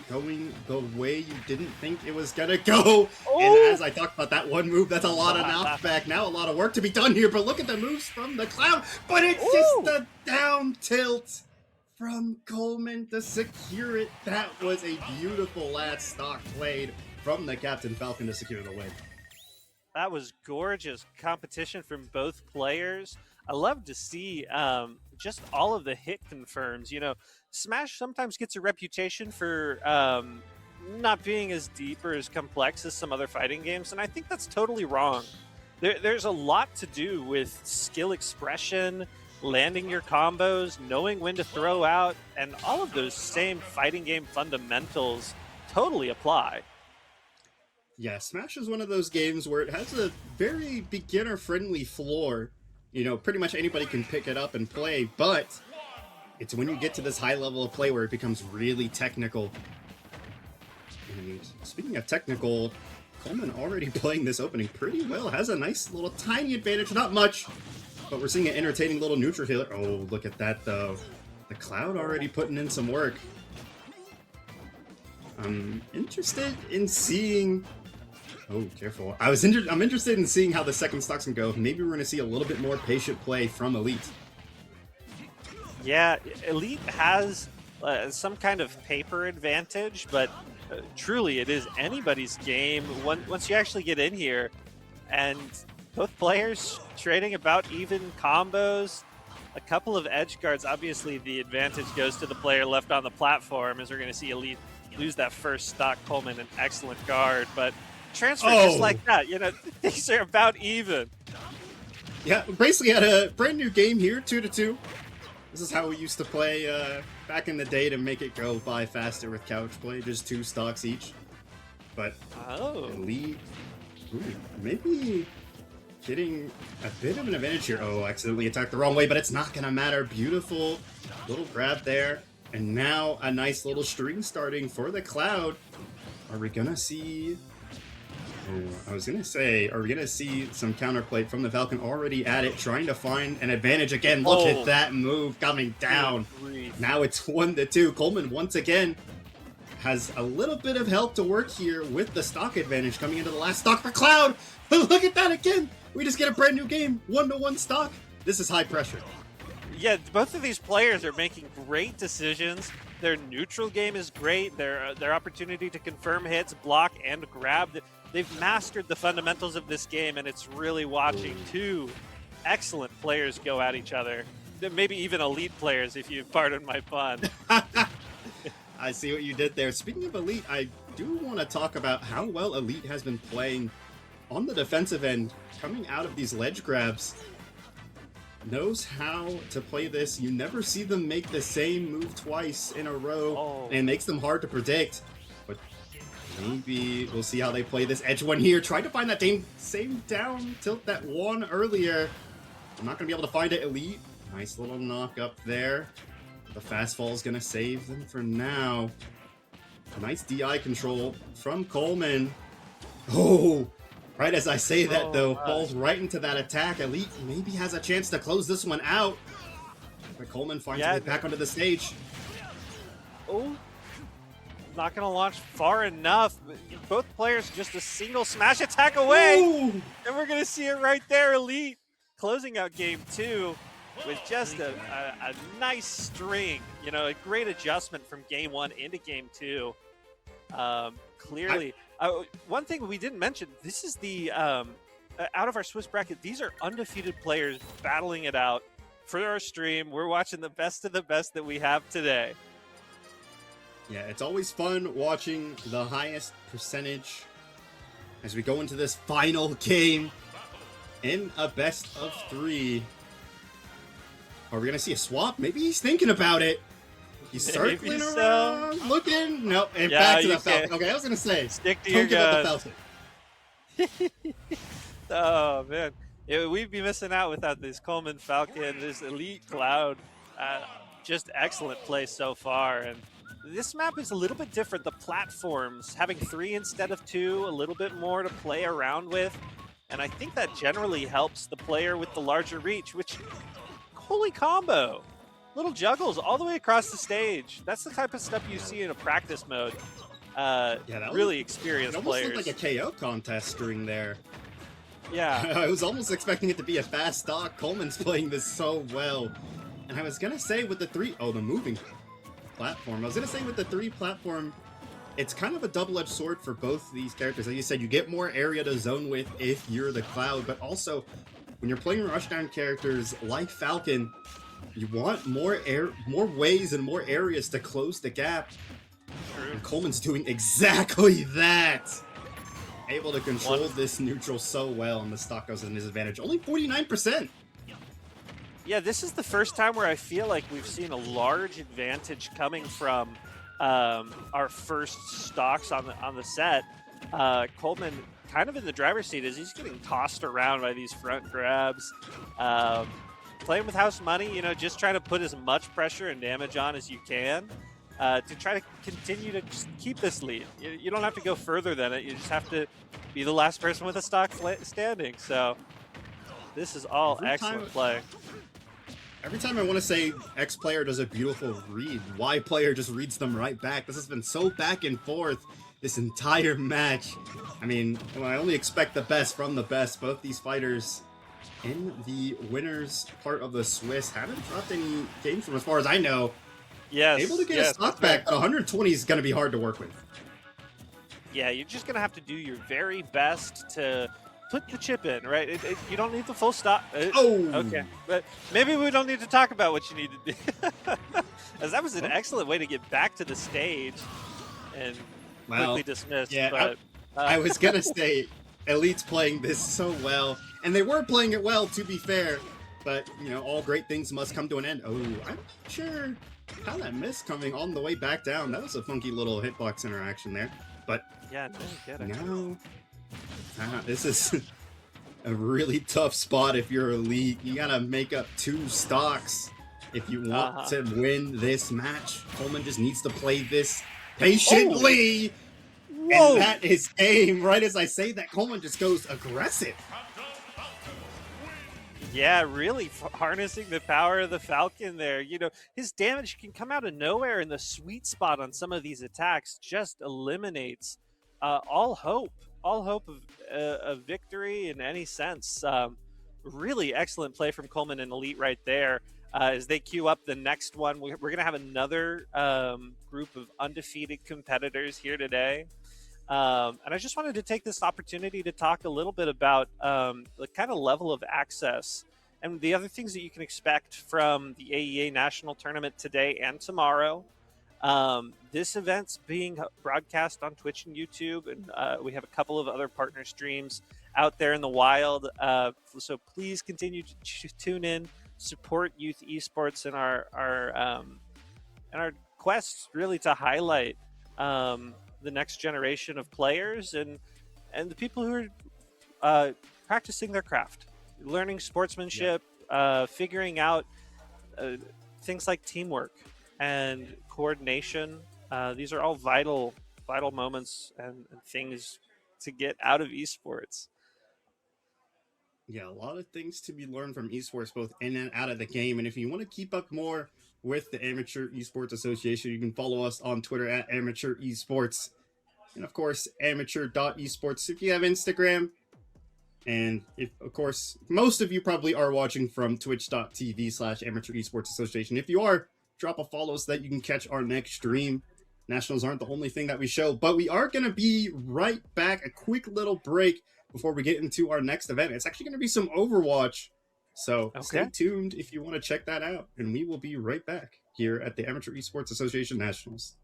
going the way you didn't think it was gonna go. And as I talked about that one move, that's a lot of knockback. Now a lot of work to be done here, but look at the moves from the Cloud. But it's just the down tilt from Coleman to secure it. That was a beautiful last stock played from the Captain Falcon to secure the win. That was gorgeous competition from both players. I love to see just all of the hit confirms. You know, Smash sometimes gets a reputation for not being as deep or as complex as some other fighting games, and I think that's totally wrong. There's a lot to do with skill expression, landing your combos, knowing when to throw out, and all of those same fighting game fundamentals totally apply. Yeah, Smash is one of those games where it has a very beginner-friendly floor. You know, pretty much anybody can pick it up and play, but it's when you get to this high level of play where it becomes really technical. And speaking of technical, Coleman already playing this opening pretty well. Has a nice little tiny advantage, not much, but we're seeing an entertaining little neutral healer. Oh, look at that, though. The Cloud already putting in some work. I'm interested in seeing... Oh, careful. I'm interested in seeing how the second stocks can go. Maybe we're going to see a little bit more patient play from Elite. Yeah, Elite has some kind of paper advantage, but truly it is anybody's game once you actually get in here. And both players trading about even combos. A couple of edge guards. Obviously, the advantage goes to the player left on the platform, as we're going to see Elite lose that first stock. Coleman, an excellent guard, but transfer just like that. You know, things are about even. Yeah, basically had a brand new game here, 2-2. This is how we used to play back in the day to make it go by faster with couch play, just 2 stocks each. But Elite, maybe getting a bit of an advantage here. Oh, accidentally attacked the wrong way, but it's not going to matter. Beautiful little grab there. And now a nice little string starting for the Cloud. Are we going to see... Oh, I was going to say, are we going to see some counterplay from the Falcon already at it, trying to find an advantage again? Look at that move coming down. Now it's 1-2. Coleman once again has a little bit of help to work here with the stock advantage coming into the last stock for Cloud. Look at that again. We just get a brand new game, 1-1 stock. This is high pressure. Yeah, both of these players are making great decisions. Their neutral game is great. Their opportunity to confirm hits, block, and grab. They've mastered the fundamentals of this game, and it's really watching 2 excellent players go at each other. Maybe even elite players, if you pardon my pun. I see what you did there. Speaking of Elite, I do want to talk about how well Elite has been playing on the defensive end, coming out of these ledge grabs. Knows how to play this. You never see them make the same move twice in a row, and it makes them hard to predict. But maybe we'll see how they play this edge one here. Try to find that same down tilt that won earlier. I'm not going to be able to find it. Elite, nice little knock up there. The fast fall is going to save them for now. Nice DI control from Coleman. Oh, right as I say that, though, falls right into that attack. Elite maybe has a chance to close this one out. But Coleman finds a way back onto the stage. Oh, not going to launch far enough. Both players just a single smash attack away. Ooh. And we're going to see it right there. Elite closing out game 2 with just a nice string. You know, a great adjustment from game 1 into game 2. Clearly... one thing we didn't mention, this is the, out of our Swiss bracket, these are undefeated players battling it out for our stream. We're watching the best of the best that we have today. Yeah, it's always fun watching the highest percentage as we go into this final game in a best of 3. Are we going to see a swap? Maybe he's thinking about it. He's circling around, looking. Nope, and back to the Falcon. Okay, I was going to say, stick to your guns. Falcon. Oh, man. Yeah, we'd be missing out without this Coleman Falcon, this Elite Cloud. Just excellent play so far. And this map is a little bit different. The platforms, having 3 instead of 2, a little bit more to play around with. And I think that generally helps the player with the larger reach, which, holy combo. Little juggles all the way across the stage. That's the type of stuff you see in a practice mode. Really experienced players. It almost looked like a KO contest during there. Yeah. I was almost expecting it to be a fast stock. Coleman's playing this so well. And I was going to say with the 3... Oh, the moving platform. I was going to say with the 3 platform, it's kind of a double-edged sword for both these characters. Like you said, you get more area to zone with if you're the Cloud, but also when you're playing rushdown characters like Falcon, You want more ways and more areas to close the gap. True. And Coleman's doing exactly that. Able to control this neutral so well, and the stock goes in his advantage. Only 49%. Yeah, this is the first time where I feel like we've seen a large advantage coming from our first stocks on the set. Coleman kind of in the driver's seat as he's getting tossed around by these front grabs. Playing with house money, just trying to put as much pressure and damage on as you can to try to continue to just keep this lead. You don't have to go further than it. You just have to be the last person with a stock standing. So this is all excellent play. Every time I want to say X player does a beautiful read, Y player just reads them right back. This has been so back and forth this entire match. I mean, I only expect the best from the best. Both these fighters in the winners part of the Swiss haven't dropped any games from as far as I know. Yes. Able to get a stock back, but 120 is going to be hard to work with. Yeah, you're just going to have to do your very best to put the chip in, right? You don't need the full stop. Okay. But maybe we don't need to talk about what you need to do. As that was an excellent way to get back to the stage and quickly dismissed. Yeah, but, I was going to say, Elite's playing this so well. And they were playing it well, to be fair. But, all great things must come to an end. Oh, I'm not sure how that missed coming on the way back down. That was a funky little hitbox interaction there. But yeah, didn't get it. No. This is a really tough spot if you're Elite. You gotta make up 2 stocks if you want to win this match. Coleman just needs to play this patiently. Whoa. And that is aim. Right as I say that, Coleman just goes aggressive. Yeah, really harnessing the power of the Falcon there. His damage can come out of nowhere, and the sweet spot on some of these attacks just eliminates all hope of victory in any sense. Really excellent play from Coleman and Elite right there. As they queue up the next one, we're going to have another group of undefeated competitors here today. And I just wanted to take this opportunity to talk a little bit about the kind of level of access and the other things that you can expect from the AEA National Tournament today and tomorrow. This event's being broadcast on Twitch and YouTube, and we have a couple of other partner streams out there in the wild. So please continue to tune in, support youth esports in our quest really to highlight the next generation of players and the people who are practicing their craft, learning sportsmanship, figuring out things like teamwork and coordination. These are all vital moments and things to get out of esports. Yeah, a lot of things to be learned from esports, both in and out of the game. And if you want to keep up more with the Amateur Esports Association, you can follow us on Twitter at Amateur Esports. And of course, amateur.esports if you have Instagram. And if, of course, most of you probably are watching from twitch.tv/Amateur Esports Association. If you are, drop a follow so that you can catch our next stream. Nationals aren't the only thing that we show, but we are going to be right back. A quick little break before we get into our next event. It's actually going to be some Overwatch. So stay tuned if you want to check that out. And we will be right back here at the Amateur Esports Association Nationals.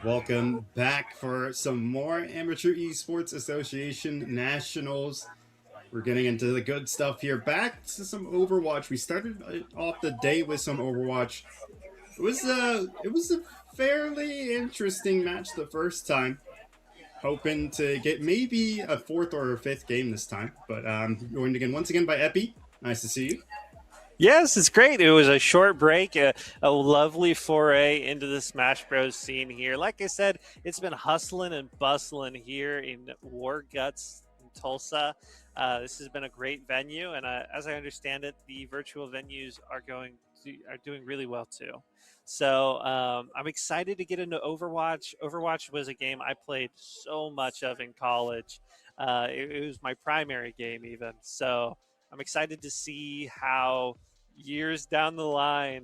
Welcome back for some more Amateur Esports Association Nationals. We're getting into the good stuff here. Back to some Overwatch. We started off the day with some Overwatch. It was a fairly interesting match the first time. Hoping to get maybe a fourth or a fifth game this time. But joined again once again by Epi. Nice to see you. Yes, it's great. It was a short break, a lovely foray into the Smash Bros. Scene here. Like I said, it's been hustling and bustling here in War Guts in Tulsa. This has been a great venue, and as I understand it, the virtual venues are doing really well too. So I'm excited to get into Overwatch. Overwatch was a game I played so much of in college. It was my primary game even. So I'm excited to see how years down the line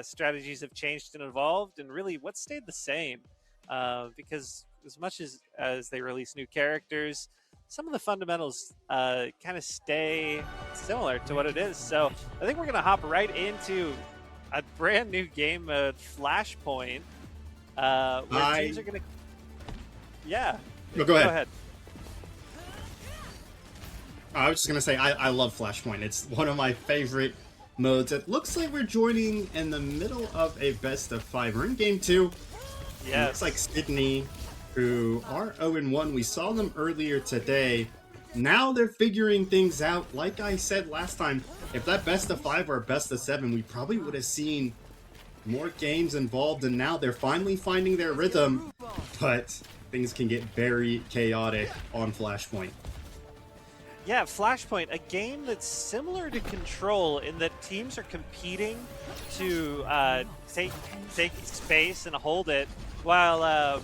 strategies have changed and evolved, and really what stayed the same. Because as much as they release new characters, some of the fundamentals kind of stay similar to what it is. So I think we're going to hop right into a brand new game mode, Flashpoint, where teams are going to... Yeah. No, go ahead. I was just going to say, I love Flashpoint. It's one of my favorite modes. It looks like we're joining in the middle of a best of 5. We're in game 2. Yeah. Looks like Sydney, who are 0-1. We saw them earlier today. Now they're figuring things out. Like I said last time, if that best of 5 or best of 7, we probably would have seen more games involved, and now they're finally finding their rhythm. But things can get very chaotic on Flashpoint. Yeah, Flashpoint, a game that's similar to Control in that teams are competing to take space and hold it, while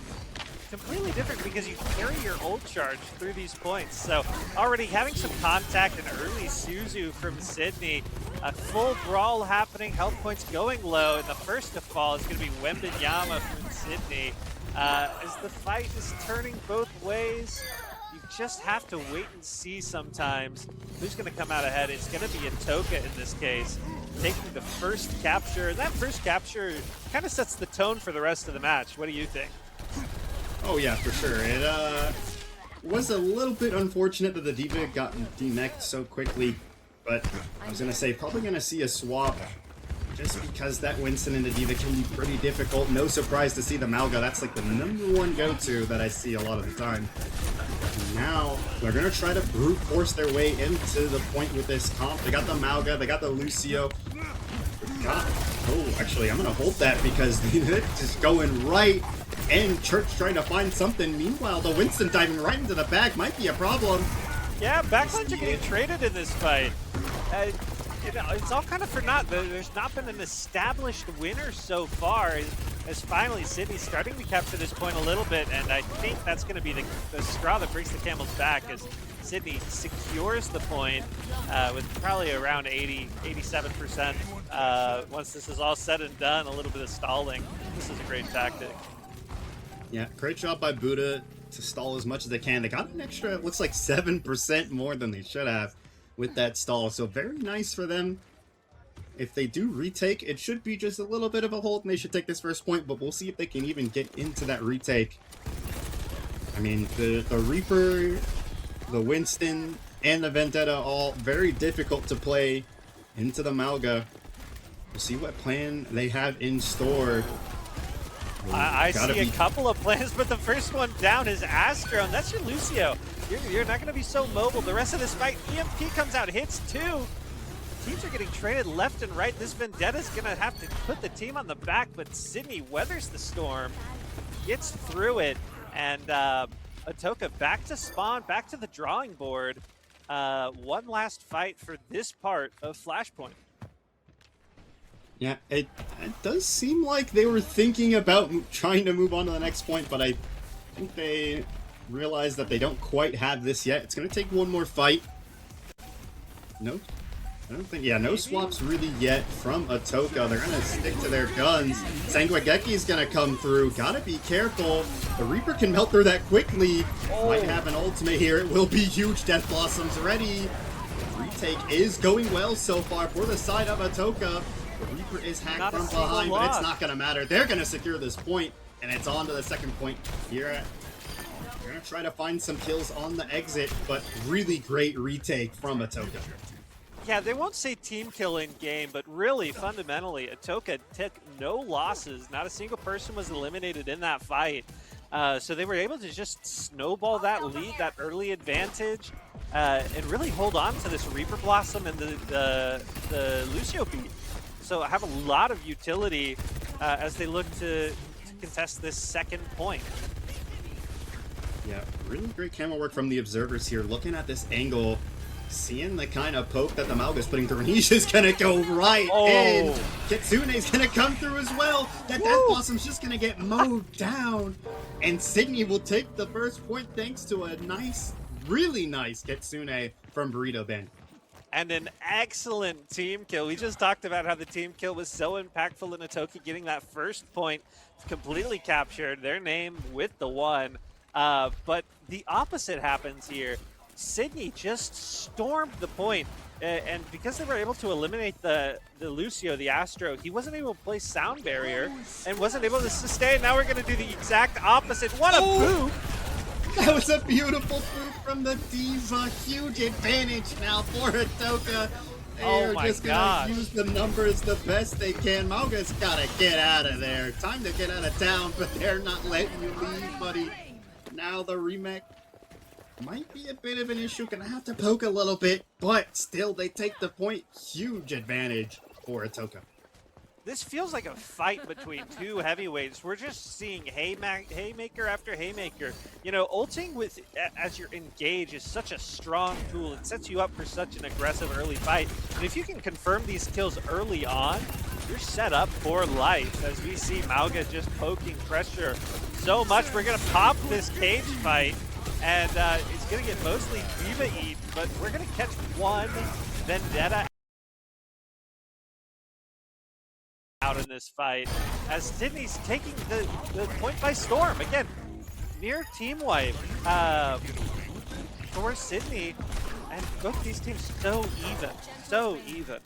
completely different because you carry your ult charge through these points. So already having some contact and early Suzu from Sydney, a full brawl happening, health points going low, and the first to fall is going to be Wembenyama from Sydney. As the fight is turning both ways, you just have to wait and see sometimes who's going to come out ahead. It's going to be Atoka in this case, taking the first capture. That first capture kind of sets the tone for the rest of the match. What do you think? Oh yeah, for sure. It was a little bit unfortunate that the D.Va got demeched so quickly, but I was going to say probably going to see a swap just because that Winston and the D.Va can be pretty difficult. No surprise to see the Malga. That's like the #1 go-to that I see a lot of the time. And now they're going to try to brute force their way into the point with this comp. They got the Malga, they got the Lucio. Oh, actually, I'm going to hold that because it's just going right, and Church trying to find something. Meanwhile, the Winston diving right into the back might be a problem. Yeah, backlines are getting traded in this fight. It's all kind of for naught. There's not been an established winner so far. As finally Sydney's starting to capture this point a little bit, and I think that's going to be the straw that breaks the camel's back as Sydney secures the point with probably around 87%. Once this is all said and done, a little bit of stalling. This is a great tactic. Yeah, great job by Buddha to stall as much as they can. They got an extra, it looks like 7% more than they should have with that stall. So very nice for them. If they do retake, it should be just a little bit of a hold and they should take this first point, but we'll see if they can even get into that retake. I mean, the Reaper, the Winston, and the Vendetta all very difficult to play into the Malga. We'll see what plan they have in store. I see a couple of plans, but the first one down is Astro, and that's your Lucio. You're not going to be so mobile. The rest of this fight, EMP comes out, hits 2. Teams are getting traded left and right. This Vendetta's going to have to put the team on the back, but Sydney weathers the storm, gets through it, and Atoka back to spawn, back to the drawing board. One last fight for this part of Flashpoint. Yeah, it does seem like they were thinking about trying to move on to the next point, but I think they realized that they don't quite have this yet. It's going to take one more fight. No, I don't think, yeah, no swaps really yet from Atoka. They're going to stick to their guns. Sanguageki's going to come through. Gotta be careful. The Reaper can melt through that quickly. Might have an ultimate here. It will be huge. Death Blossoms ready. Retake is going well so far for the side of Atoka. The Reaper is hacked from behind, but it's not going to matter. They're going to secure this point, and it's on to the second point here. They're going to try to find some kills on the exit, but really great retake from Atoka. Yeah, they won't say team kill in game, but really, fundamentally, Atoka took no losses. Not a single person was eliminated in that fight. So they were able to just snowball that lead, that early advantage, and really hold on to this Reaper Blossom and the Lucio beat. So have a lot of utility as they look to contest this second point. Yeah, really great camera work from the observers here. Looking at this angle, seeing the kind of poke that the Malga's putting through, and he's just going to go right in. Kitsune's going to come through as well. That Death Blossom's just going to get mowed down. And Sydney will take the first point thanks to a nice, really nice Kitsune from Burrito Band. And an excellent team kill. We just talked about how the team kill was so impactful in Atoka getting that first point completely captured, their name with the 1. But the opposite happens here. Sydney just stormed the point, and because they were able to eliminate the Lucio, the Astro, he wasn't able to play sound barrier and wasn't able to sustain. Now we're going to do the exact opposite. What a boot! That was a beautiful boot from the D.Va. Huge advantage now for Atoka. They're just going to use the numbers the best they can. Malga's got to get out of there. Time to get out of town, but they're not letting you leave, buddy. Now the remake might be a bit of an issue. Gonna have to poke a little bit, but still they take the point. Huge advantage for Atoka. this feels like a fight between two heavyweights. We're just seeing haymaker after haymaker. You know, ulting with as you're engaged is such a strong tool. It sets you up for such an aggressive early fight. And if you can confirm these kills early on, you're set up for life. As we see Mauga just poking pressure so much. We're gonna pop this cage fight, and it's gonna get mostly Diva eat, but we're gonna catch one Vendetta out in this fight as Sydney's taking the point by storm. Again, near team wipe for Sydney, and both these teams so even.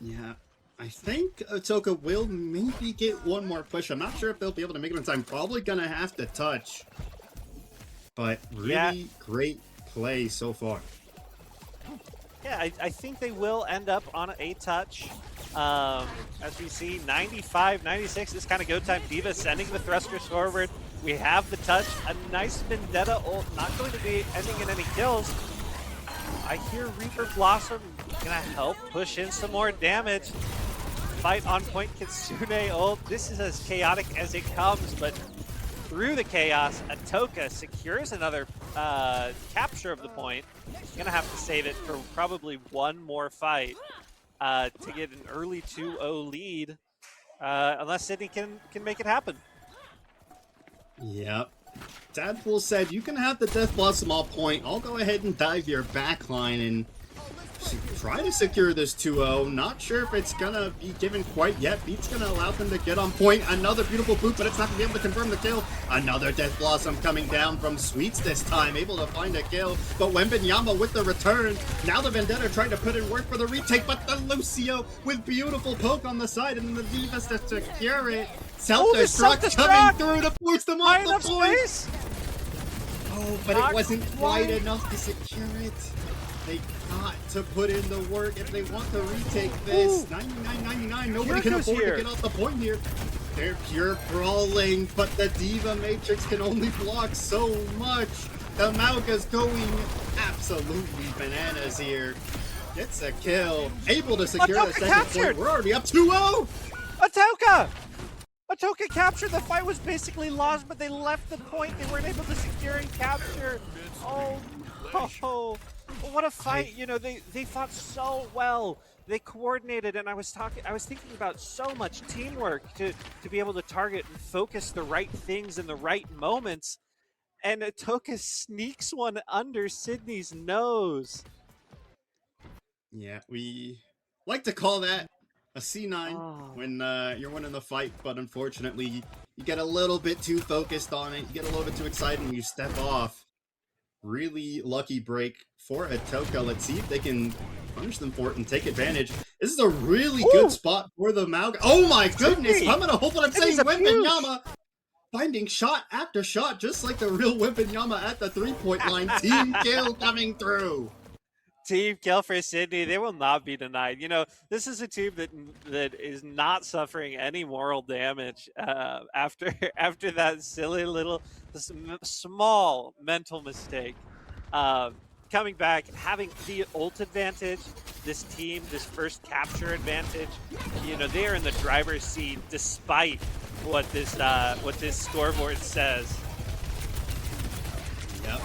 Yeah, I think Atoka will maybe get one more push. I'm not sure if they'll be able to make it in time. Probably gonna have to touch, but really great play so far. Yeah, I think they will end up on a touch. As we see, 95, 96 is kind of go time. Diva sending the thrusters forward. We have the touch. A nice Vendetta ult, not going to be ending in any kills. I hear Reaper Blossom gonna help push in some more damage. Fight on point, Kitsune ult. This is as chaotic as it comes, but through the chaos, Atoka secures another capture of the point. Gonna have to save it for probably one more fight to get an early 2-0 lead, unless Sydney can make it happen. Yep. Tadpool said, you can have the Death Blossom all point. I'll go ahead and dive your backline and try to secure this 2-0. Not sure if it's gonna be given quite yet. Beat's gonna allow them to get on point. Another beautiful boot, but it's not gonna be able to confirm the kill. Another Death Blossom coming down from Sweets this time, able to find a kill. But Wembenyama with the return. Now the Vendetta trying to put in work for the retake, but the Lucio with beautiful poke on the side, and the Divas to secure it. Self-destruct coming through to force them off the point. Oh, but it wasn't quite enough to secure it. They got to put in the work if they want to retake this. 99-99, nobody can afford to get off the point here. They're pure brawling, but the Diva Matrix can only block so much. The Mauga's going absolutely bananas here. Gets a kill, able to secure the second point. We're already up 2-0. Atoka captured. The fight was basically lost, but they left the point. They weren't able to secure and capture. Oh no. What a fight. You know, they fought so well. They coordinated, and I was thinking about so much teamwork to be able to target and focus the right things in the right moments. And Atoka sneaks one under Sydney's nose. Yeah, we like to call that a C9 when you're winning the fight, but unfortunately you get a little bit too focused on it. You get a little bit too excited and you step off. Really lucky break for Atoka. Let's see if they can punish them for it and take advantage. This is a really good spot for the Mauga. Oh my goodness! I'm gonna hope what I'm saying. Wembenyama finding shot after shot, just like the real Wembenyama at the 3-point line. Team kill coming through. Team kill for Sydney. They will not be denied. You know, this is a team that is not suffering any moral damage after that silly little small mental mistake. Coming back, having the ult advantage, this team, this first capture advantage, you know, they are in the driver's seat despite what this scoreboard says. Yep.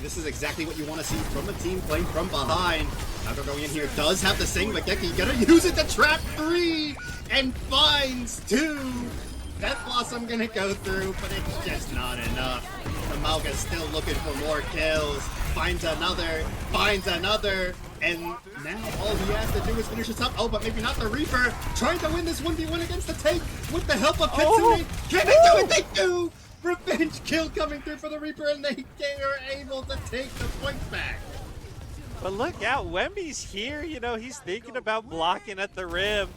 This is exactly what you want to see from a team playing from behind. Nago going in here does have the same Mageki. Gonna use it to trap 3 and finds 2. Death Blossom gonna go through, but it's just not enough. The Mauga's still looking for more kills. Finds another, and now all he has to do is finish this up. Oh, but maybe not the Reaper. Trying to win this 1v1 against the tank with the help of Kitsune. Can they do it? They do! Revenge kill coming through for the Reaper, and they are able to take the points back. But look out, Wemby's here. You know, he's thinking about blocking at the rim.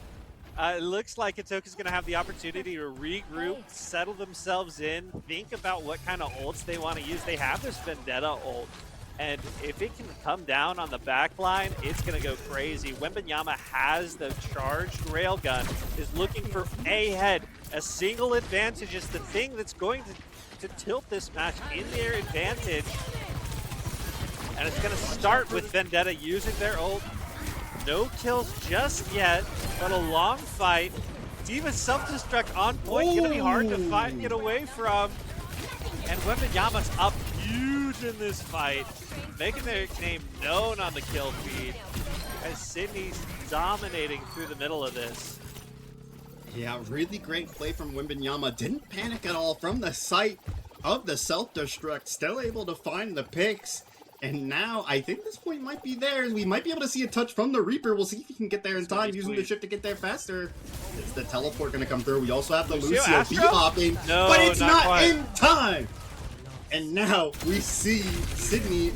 It looks like Atoka's going to have the opportunity to regroup, settle themselves in, think about what kind of ults they want to use. They have this Vendetta ult, and if it can come down on the back line, it's going to go crazy. Wembenyama has the charged railgun, is looking for a head. A single advantage is the thing that's going to tilt this match in their advantage. And it's going to start with Vendetta using their ult. No kills just yet, but a long fight. Diva's self-destruct on point, gonna be hard to fight, get away from. And Wembenyama's up huge in this fight, making their name known on the kill feed as Sydney's dominating through the middle of this. Yeah, really great play from Wembenyama. Didn't panic at all from the site of the self-destruct. Still able to find the picks. And now, I think this point might be theirs. We might be able to see a touch from the Reaper. We'll see if he can get there in time, using the shift to get there faster. Is the teleport going to come through? We also have the Lucio B-hopping, no, but it's not quite in time! And now, we see Sydney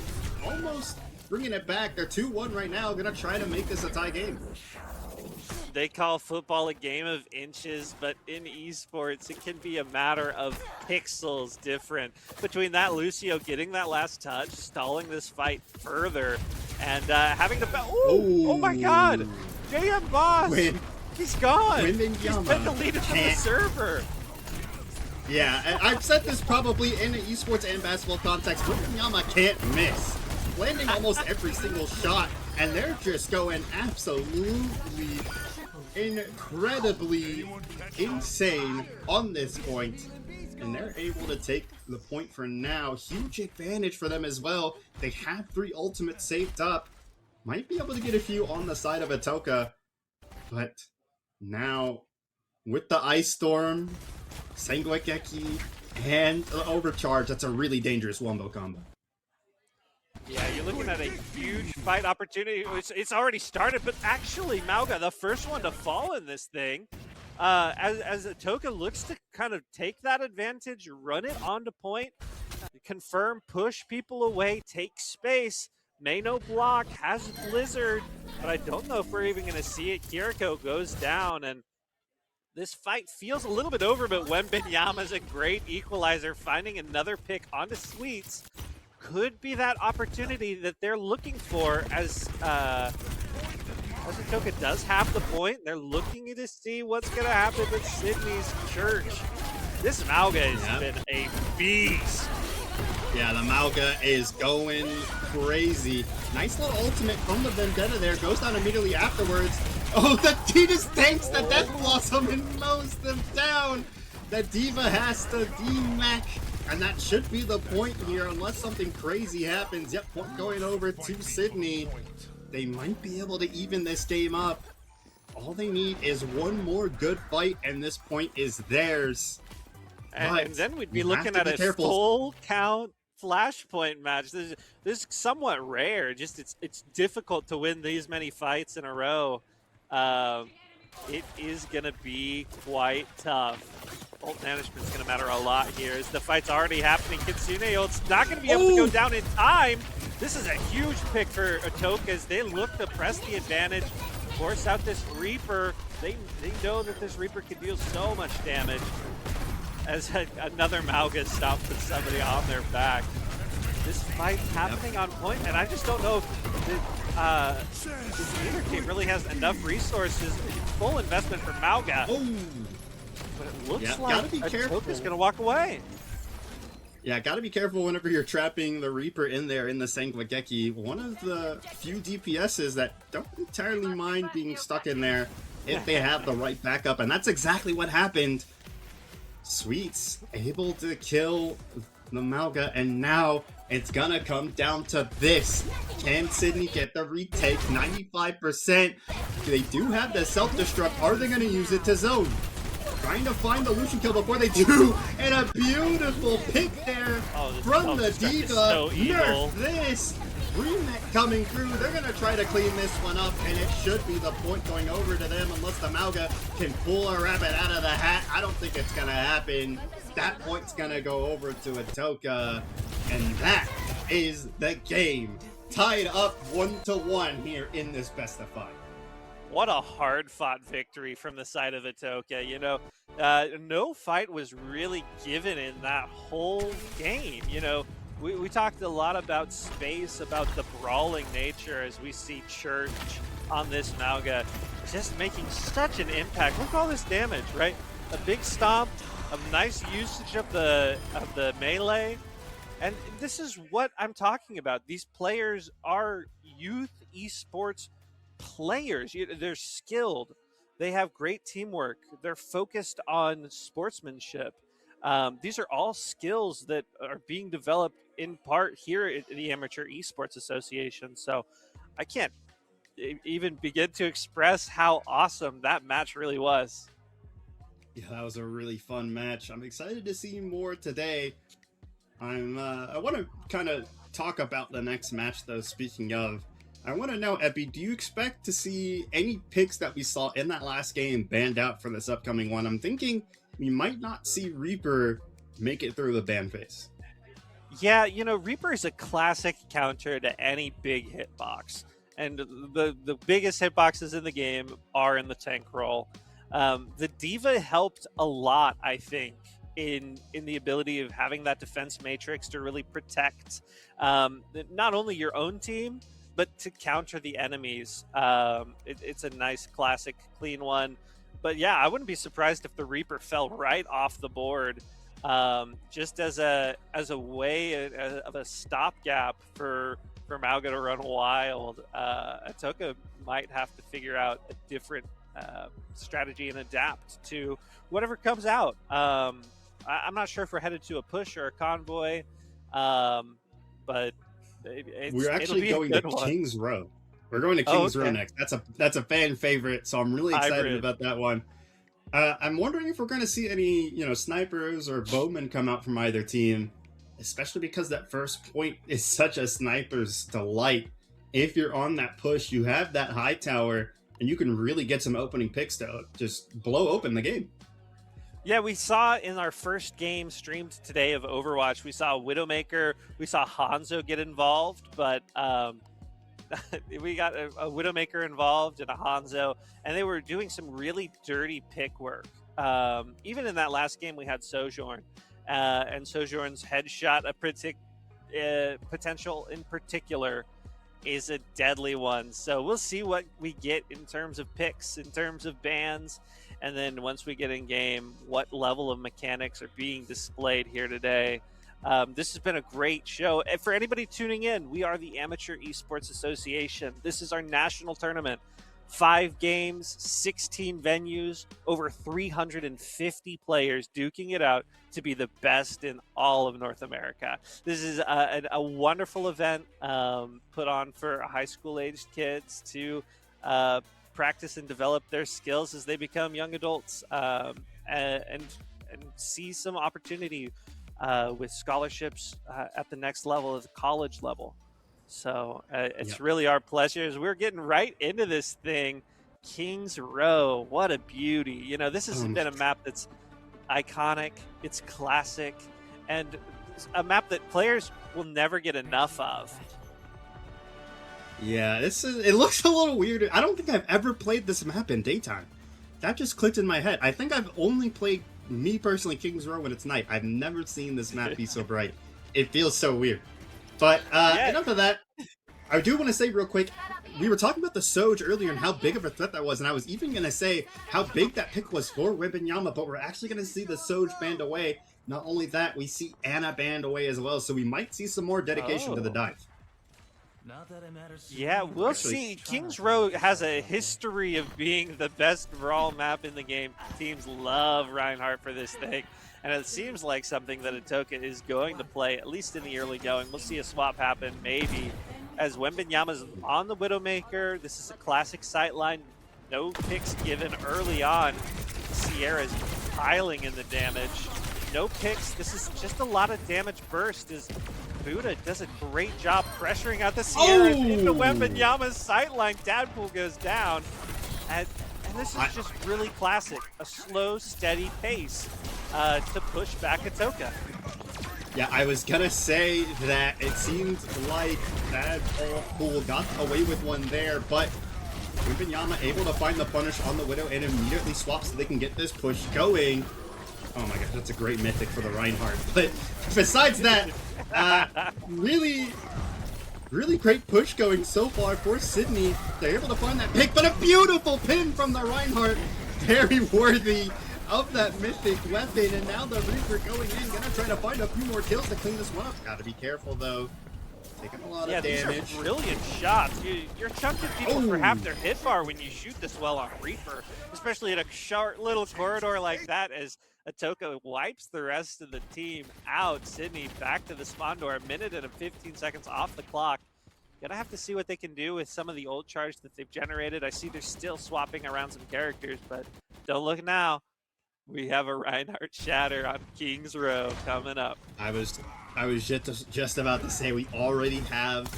almost bringing it back. They're 2-1 right now. Going to try to make this a tie game. They call football a game of inches, but in esports, it can be a matter of pixels different. Between that Lucio getting that last touch, stalling this fight further, and having to... Oh my god! JM Boss! He's gone! He's been deleted from the server! Yeah, and I've said this probably in an esports and basketball context. Wembenyama can't miss. Landing almost every single shot, and they're just going absolutely incredibly insane on this point, and they're able to take the point for now. Huge advantage for them as well. They have 3 ultimates saved up, might be able to get a few on the side of Atoka, but now with the Ice Storm, Sangwekeki, and the Overcharge, that's a really dangerous wombo combo. Yeah, you're looking at a huge fight opportunity. It's already started, but actually, Mauga, the first one to fall in this thing, as Atoka looks to kind of take that advantage, run it onto point, confirm, push people away, take space. May no block, has Blizzard, but I don't know if we're even going to see it. Kiriko goes down, and this fight feels a little bit over, but Wembenyama's a great equalizer, finding another pick onto Sweets. Could be that opportunity that they're looking for as Atoka does have the point. They're looking to see what's going to happen with Sydney's Church. This Mauga has been a beast. Yeah, the Mauga is going crazy. Nice little ultimate from the Vendetta there. Goes down immediately afterwards. Oh, he just tanks the Death Blossom and mows them down. The Diva has to D-Mac. And that should be the point here, unless something crazy happens. Yep, point going over to Sydney. They might be able to even this game up. All they need is one more good fight, and this point is theirs. And then we'd be looking at a full count Flashpoint match. This is somewhat rare. Just it's difficult to win these many fights in a row. It is going to be quite tough. Ult management's going to matter a lot here as the fight's already happening. Kitsune Ult's not going to be able to go down in time. This is a huge pick for Atoka as they look to press the advantage, force out this Reaper. They know that this Reaper can deal so much damage as another Mauga stops with somebody on their back. This fight's happening on point, and I just don't know if this leader team really has enough resources. Full investment for Mauga. But it looks like Atoka's going to walk away. Yeah, gotta be careful whenever you're trapping the Reaper in there in the Sangwageki. One of the few DPSs that don't entirely mind being stuck in there if they have the right backup, and that's exactly what happened. Sweets able to kill the Mauga, and now it's gonna come down to this. Can Sydney get the retake? 95%. They do have the self-destruct. Are they gonna use it to zone? Trying to find the Lucian kill before they do, and a beautiful pick there from the Diva. So Nerf this. Remake coming through. They're going to try to clean this one up, and it should be the point going over to them unless the Mauga can pull a rabbit out of the hat. I don't think it's going to happen. That point's going to go over to Atoka, and that is the game. Tied up 1-1 here in this best of 5. What a hard-fought victory from the side of Atoka. You know, no fight was really given in that whole game. You know, we talked a lot about space, about the brawling nature as we see Church on this Mauga just making such an impact. Look at all this damage, right? A big stomp, a nice usage of the melee. And this is what I'm talking about. These players are youth esports players. They're skilled. They have great teamwork. They're focused on sportsmanship. These are all skills that are being developed in part here at the Amateur Esports Association. So I can't even begin to express how awesome that match really was. Yeah, that was a really fun match. I'm excited to see more today. I want to kind of talk about the next match, though. Speaking of, I want to know, Epi, do you expect to see any picks that we saw in that last game banned out for this upcoming one? I'm thinking we might not see Reaper make it through the ban phase. Yeah, Reaper is a classic counter to any big hitbox. And the biggest hitboxes in the game are in the tank role. The D.Va helped a lot, I think, in the ability of having that defense matrix to really protect not only your own team, but to counter the enemies. It's a nice, classic, clean one. But yeah, I wouldn't be surprised if the Reaper fell right off the board, just as a way of a stopgap for Mauga to run wild. Atoka might have to figure out a different strategy and adapt to whatever comes out. I'm not sure if we're headed to a push or a convoy, but we're actually going to King's Row. We're going to King's Row next. That's a fan favorite, so I'm really excited about that one. I'm wondering if we're going to see any, snipers or bowmen come out from either team, especially because that first point is such a sniper's delight. If you're on that push, you have that high tower, and you can really get some opening picks to just blow open the game. Yeah, we saw in our first game streamed today of Overwatch, we saw Widowmaker, we saw Hanzo get involved, but we got a Widowmaker involved and a Hanzo, and they were doing some really dirty pick work. Even in that last game, we had Sojourn, and Sojourn's headshot potential in particular is a deadly one. So we'll see what we get in terms of picks, in terms of bans, and then once we get in game, what level of mechanics are being displayed here today. This has been a great show. And for anybody tuning in, we are the Amateur Esports Association. This is our national tournament. 5 games, 16 venues, over 350 players duking it out to be the best in all of North America. This is a wonderful event put on for high school-aged kids to practice and develop their skills as they become young adults, and see some opportunity with scholarships at the next level, at the college level. So it's really our pleasure as we're getting right into this thing. King's Row, what a beauty. This has been a map that's iconic, it's classic, and a map that players will never get enough of. Yeah, it looks a little weird. I don't think I've ever played this map in daytime. That just clicked in my head. I think I've only played, me personally, King's Row when it's night. I've never seen this map be so bright. It feels so weird. But enough of that. I do want to say real quick, we were talking about the Soj earlier and how big of a threat that was, and I was even going to say how big that pick was for Wembanyama, but we're actually going to see the Soj banned away. Not only that, we see Anna banned away as well, so we might see some more dedication to the dive. Yeah, we'll see. King's Row has a history of being the best Brawl map in the game. Teams love Reinhardt for this thing, and it seems like something that Atoka is going to play, at least in the early going. We'll see a swap happen, maybe, as Wembanyama's on the Widowmaker. This is a classic sightline. No picks given early on. Sierra's piling in the damage. No picks. This is just a lot of damage burst as Buddha does a great job pressuring out the Sierra into Wembanyama's sightline. Dadpool goes down. And this is just really classic. A slow, steady pace to push back Atoka. Yeah, I was gonna say that it seemed like Dadpool got away with one there, but Wembanyama able to find the punish on the Widow and immediately swaps so they can get this push going. Oh my gosh, that's a great mythic for the Reinhardt. But besides that, really great push going so far for Sydney. They're able to find that pick, but a beautiful pin from the Reinhardt. Very worthy of that mythic weapon, and now the Reaper going in, gonna try to find a few more kills to clean this one up. Gotta be careful though. Taking a lot Yeah, of these damage. are brilliant shots. You're chunking people for half their hit bar when you shoot this well on Reaper, especially in a short little corridor like that as Atoka wipes the rest of the team out. Sydney back to the spawn door, a minute and 15 seconds off the clock. Gonna have to see what they can do with some of the old charge that they've generated. I see they're still swapping around some characters, but don't look now. We have a Reinhardt Shatter on Kings Row coming up. I was just about to say we already have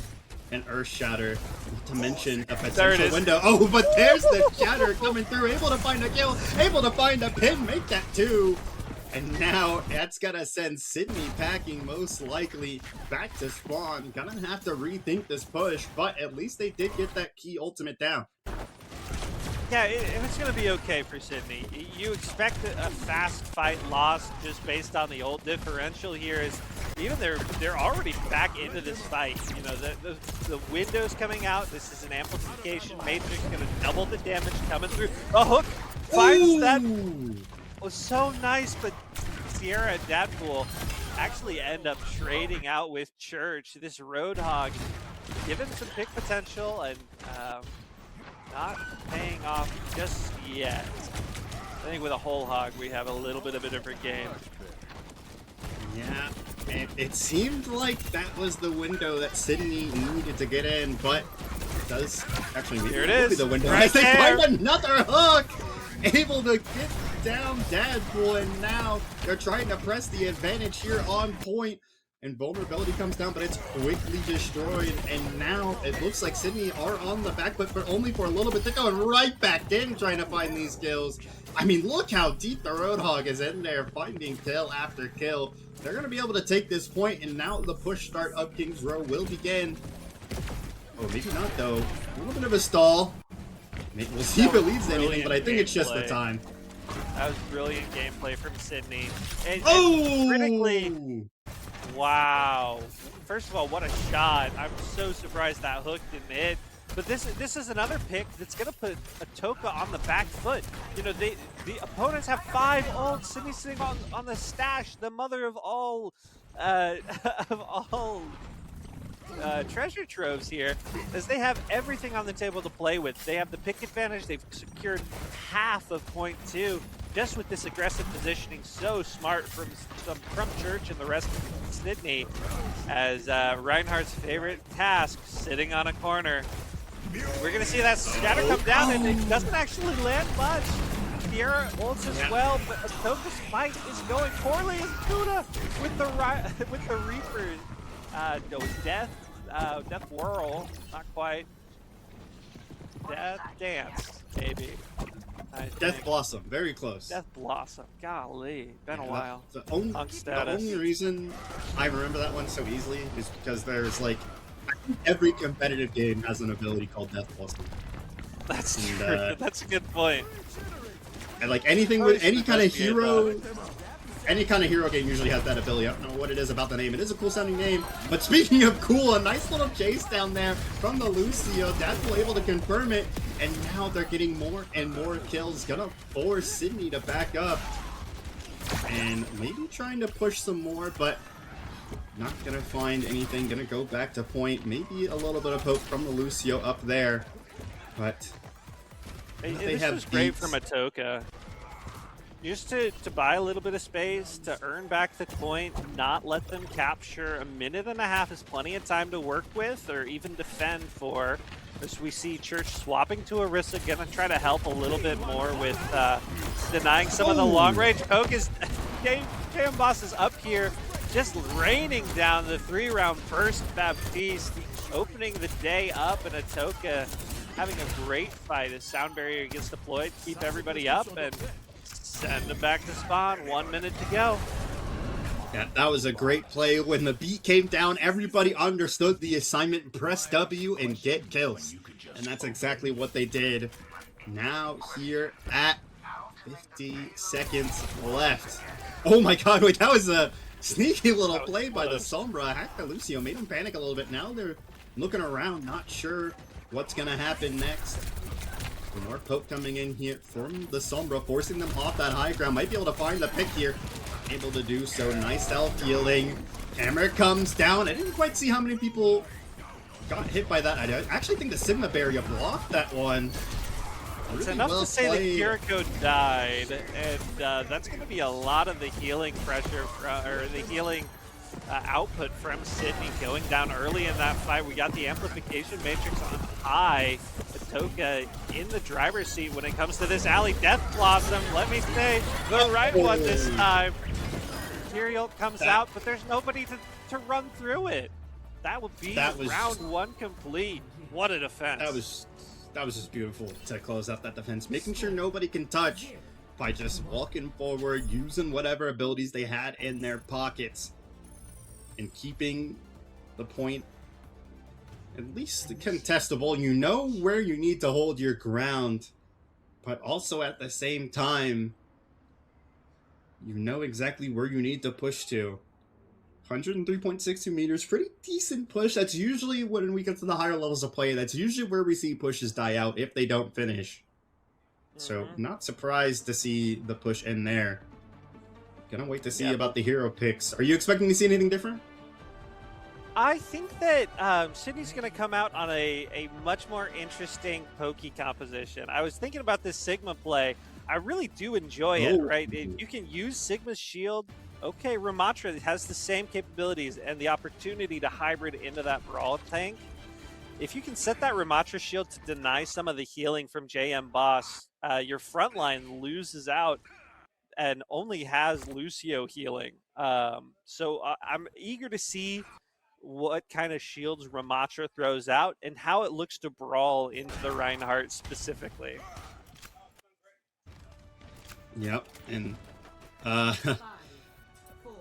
an Earth Shatter, not to mention a potential window. Oh, but there's the Shatter coming through, able to find a kill, able to find a pin, make that 2. And now that's gonna send Sydney packing most likely back to spawn. Gonna have to rethink this push, but at least they did get that key ultimate down. Yeah, it's going to be okay for Sydney. You expect a fast fight loss just based on the old differential here. Is even they're already back into this fight. You know, the window's coming out. This is an amplification. Matrix going to double the damage coming through. A hook finds that. Was so nice, but Sierra and Dadpool actually end up trading out with Church. This Roadhog given some pick potential and not paying off just yet. I think with a whole hog, we have a little bit of a different game. Yeah, it seemed like that was the window that Sydney needed to get in, but it does actually Here it is. The window. Right As they there. find another hook, able to get down Dadpool, and now they're trying to press the advantage here on point. And vulnerability comes down, but it's quickly destroyed. And now it looks like Sydney are on the back foot, but only for a little bit. They're going right back in trying to find these kills. I mean, look how deep the Roadhog is in there, finding kill after kill. They're going to be able to take this point, and now the push start of Kings Row will begin. Oh, maybe not, though. A little bit of a stall. We'll see if it leads to anything, but I think it's just the time. That was brilliant gameplay from Sydney. And Oh! critically, wow. First of all, what a shot. I'm so surprised that hook didn't hit. But this is another pick that's going to put Atoka on the back foot. You know, the opponents have 5 ults. Sydney's sitting on the stash, the mother of all treasure troves here, as they have everything on the table to play with. They have the pick advantage. They've secured half of point 2 just with this aggressive positioning. So smart from Church and the rest of Sydney, as Reinhardt's favorite task, sitting on a corner. We're going to see that Shatter come down, and it doesn't actually land much. Sierra ults as well, but Atoka's fight is going poorly. And Kuda with the Reapers. No, Death Whirl, not quite. Death Dance, maybe. Death Blossom, very close. Death Blossom, golly, been a while. The only reason I remember that one so easily is because there's like, I think every competitive game has an ability called Death Blossom. That's true. That's a good point. And like anything with any kind of hero, any kind of hero game usually has that ability. I don't know what it is about the name. It is a cool sounding name. But speaking of cool, a nice little chase down there from the Lucio. Dadpool able to confirm it. And now they're getting more and more kills. Gonna force Sydney to back up. And maybe trying to push some more, but not gonna find anything. Gonna go back to point. Maybe a little bit of hope from the Lucio up there. But this was great from Atoka. Just to buy a little bit of space, to earn back the point, not let them capture. A minute and a half is plenty of time to work with or even defend for. As we see Church swapping to Orisa, gonna try to help a little bit more with denying some of the long range poke. Is KM Boss is up here, just raining down the 3-round burst Baptiste, opening the day up, and Atoka having a great fight as Sound Barrier gets deployed, keep everybody up, and send them back to spawn. 1 minute to go. Yeah, that was a great play. When the beat came down, everybody understood the assignment. Press W and get kills. And that's exactly what they did. Now here at 50 seconds left. Oh my god, wait, that was a sneaky little play by the Sombra. Hacked the Lucio, made him panic a little bit. Now they're looking around, not sure what's going to happen next. More poke coming in here from the Sombra, forcing them off that high ground. Might be able to find the pick here. Able to do so. Nice self-healing. Hammer comes down. I didn't quite see how many people got hit by that. I actually think the Sigma barrier blocked that one. It's Really enough well to say played. that Kiriko died, and that's going to be a lot of the healing pressure, or the healing output from Sydney going down early in that fight. We got the amplification matrix on high. Atoka in the driver's seat when it comes to this alley. Death Blossom, let me say the right one this time. Material comes out, but there's nobody to run through it. That would be round one complete. What a defense. That was just beautiful to close out that defense, making sure nobody can touch by just walking forward, using whatever abilities they had in their pockets, and keeping the point at least contestable. You know where you need to hold your ground, but also at the same time, you know exactly where you need to push to. 103.62 meters, pretty decent push. That's usually when we get to the higher levels of play, that's usually where we see pushes die out if they don't finish. So not surprised to see the push in there. Gonna wait to see about the hero picks. Are you expecting to see anything different? I think that Sydney's going to come out on a much more interesting pokey composition. I was thinking about this Sigma play. I really do enjoy it, right? You can use Sigma's shield. Okay, Ramatra has the same capabilities and the opportunity to hybrid into that Brawl tank. If you can set that Ramatra shield to deny some of the healing from JM Boss, your front line loses out and only has Lucio healing. So I'm eager to see what kind of shields Ramatra throws out and how it looks to brawl into the Reinhardt specifically. Yep, and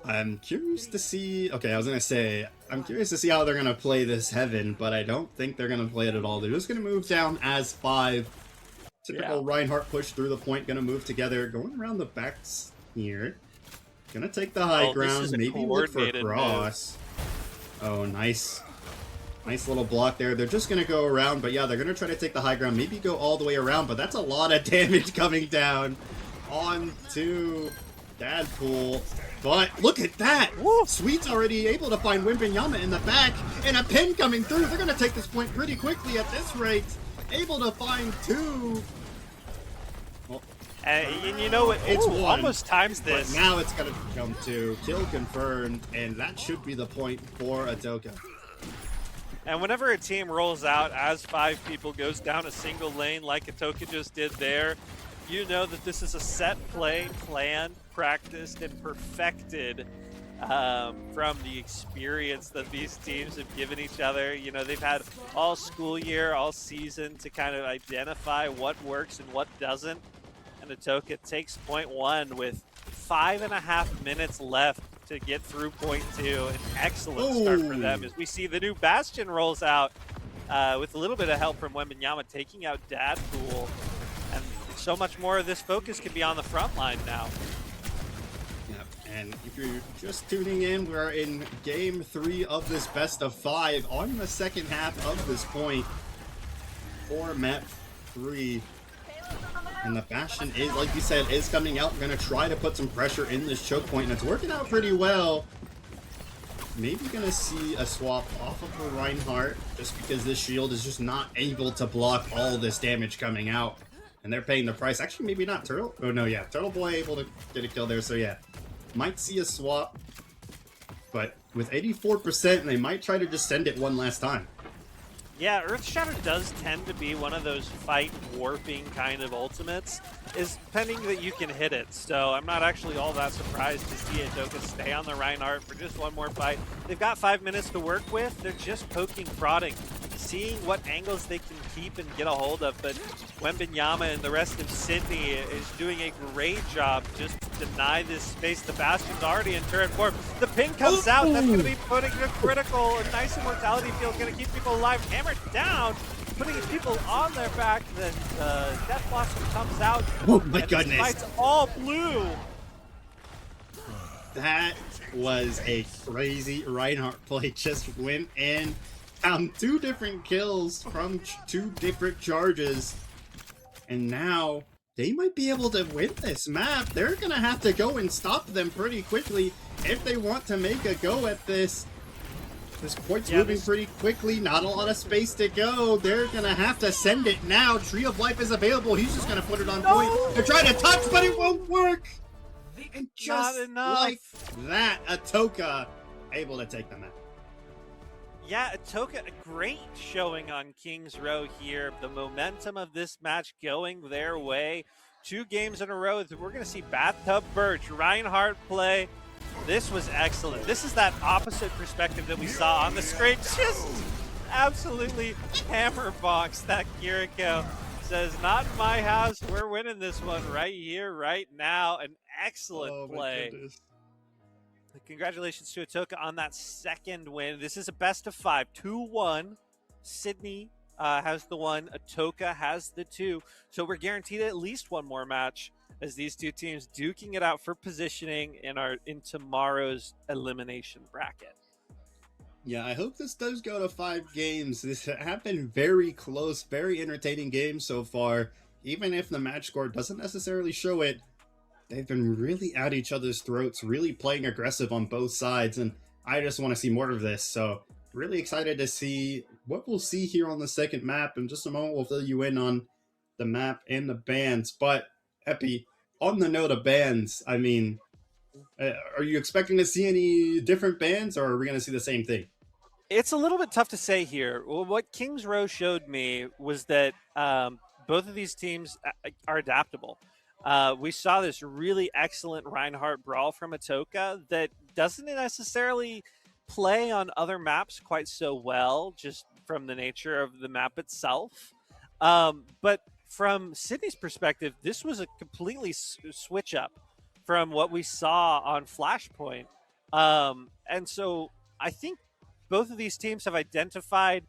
I'm curious to see. Okay, I was gonna say I'm curious to see how they're gonna play this Heaven, but I don't think they're gonna play it at all. They're just gonna move down as 5. Typical Reinhardt push through the point. Gonna move together, going around the backs here. Gonna take the high ground. Maybe look for cross. Oh, nice. Nice little block there. They're just going to go around, but yeah, they're going to try to take the high ground, maybe go all the way around, but that's a lot of damage coming down onto Dadpool. But look at that! Woo. Sweet's already able to find Wimbenyama in the back, and a pin coming through. They're going to take this point pretty quickly at this rate. Able to find 2. Well, and you know what? It's almost times this. But now it's going to come to kill confirmed, and that should be the point for Atoka. And whenever a team rolls out as 5 people, goes down a single lane like Atoka just did there, you know that this is a set play, planned, practiced, and perfected from the experience that these teams have given each other. You know, they've had all school year, all season to kind of identify what works and what doesn't. And Atoka takes point 1 with 5.5 minutes left to get through point 2. An excellent start for them as we see the new Bastion rolls out with a little bit of help from Wembenyama taking out Dadpool. And so much more of this focus can be on the front line now. Yep, and if you're just tuning in, we're in game 3 of this best of 5 on the second half of this point for map 3. And the Bastion is, like you said, is coming out. We're going to try to put some pressure in this choke point, and it's working out pretty well. Maybe going to see a swap off of the Reinhardt, just because this shield is just not able to block all this damage coming out. And they're paying the price. Actually, maybe not. Turtle? Oh, no, yeah. Turtle Boy able to get a kill there, so yeah. Might see a swap. But with 84%, they might try to just send it one last time. Yeah, Earthshatter does tend to be one of those fight warping kind of ultimates, is pending that you can hit it. So I'm not actually all that surprised to see Atoka stay on the Reinhardt for just one more fight. They've got 5 minutes to work with. They're just poking, prodding, seeing what angles they can keep and get a hold of. But Wembenyama and the rest of Sydney is doing a great job just to deny this space. The Bastion's already in turret form. The ping comes out. That's going to be putting a critical. A nice immortality field going to keep people alive. Hammered down, putting people on their back. Then Death Blossom comes out. Oh my goodness. This fight's all blue. That was a crazy Reinhardt play. Just went in, found 2 different kills from 2 different charges. And now they might be able to win this map. They're going to have to go and stop them pretty quickly if they want to make a go at this. This point's moving pretty quickly. Not a lot of space to go. They're going to have to send it now. Tree of Life is available. He's just going to put it on point. They're trying to touch, but it won't work. And just like that, Atoka able to take the map. Yeah, Atoka, a great showing on Kings Row here. The momentum of this match going their way. 2 games in a row. We're going to see Bathtub Birch, Reinhardt play. This was excellent. This is that opposite perspective that we saw on the screen. Just absolutely hammer box that Kiriko. Says, not in my house. We're winning this one right here, right now. An excellent play. Congratulations to Atoka on that second win. This is a best of 5, 2-1. Sydney has the 1. Atoka has the 2. So we're guaranteed at least one more match as these 2 teams duking it out for positioning in tomorrow's elimination bracket. Yeah, I hope this does go to 5 games. This have been very close, very entertaining games so far. Even if the match score doesn't necessarily show it, they've been really at each other's throats, really playing aggressive on both sides, and I just want to see more of this. So really excited to see what we'll see here on the second map. In just a moment, we'll fill you in on the map and the bans. But Epi, on the note of bans, I mean, are you expecting to see any different bans, or are we going to see the same thing? It's a little bit tough to say here. Well, what Kings Row showed me was that both of these teams are adaptable. We saw this really excellent Reinhardt brawl from Atoka that doesn't necessarily play on other maps quite so well, just from the nature of the map itself. But from Sydney's perspective, this was a completely switch up from what we saw on Flashpoint. And so I think both of these teams have identified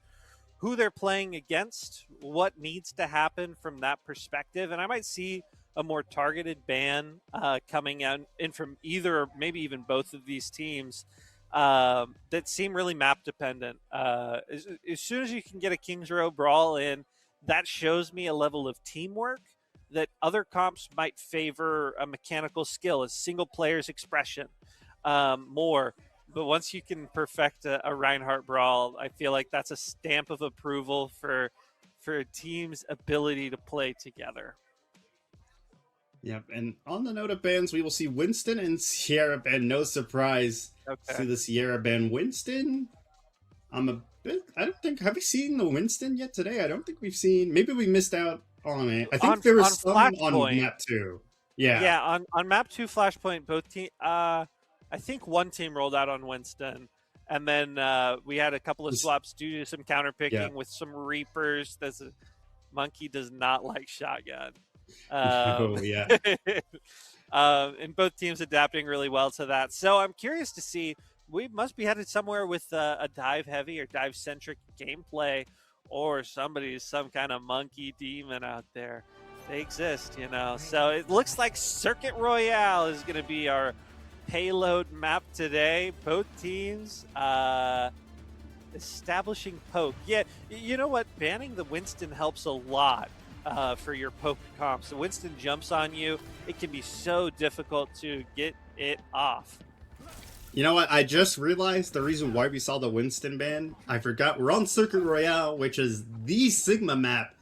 who they're playing against, what needs to happen from that perspective. And I might see a more targeted ban coming in from either, or maybe even both of these teams that seem really map dependent. As soon as you can get a Kings Row brawl in, that shows me a level of teamwork that other comps might favor a mechanical skill, a single player's expression more. But once you can perfect a Reinhardt brawl, I feel like that's a stamp of approval for a team's ability to play together. Yep, and on the note of bans, we will see Winston and Sierra ban. No surprise to the Sierra ban. Winston, I don't think, have we seen the Winston yet today? I don't think we've seen, maybe we missed out on it. I think there was some on map 2. Yeah, on map 2 Flashpoint, both teams, I think one team rolled out on Winston, and then we had a couple of swaps due to some counterpicking with some Reapers. Monkey does not like shotgun. And both teams adapting really well to that. So I'm curious to see, we must be headed somewhere with a dive heavy or dive centric gameplay, or somebody's some kind of monkey demon out there. They exist, you know. So it looks like Circuit Royale is going to be our payload map today. Both teams establishing poke. Yeah, you know what? Banning the Winston helps a lot for your poke comps. The Winston jumps on you. It can be so difficult to get it off. You know what? I just realized the reason why we saw the Winston ban. I forgot. We're on Circuit Royale, which is the Sigma map.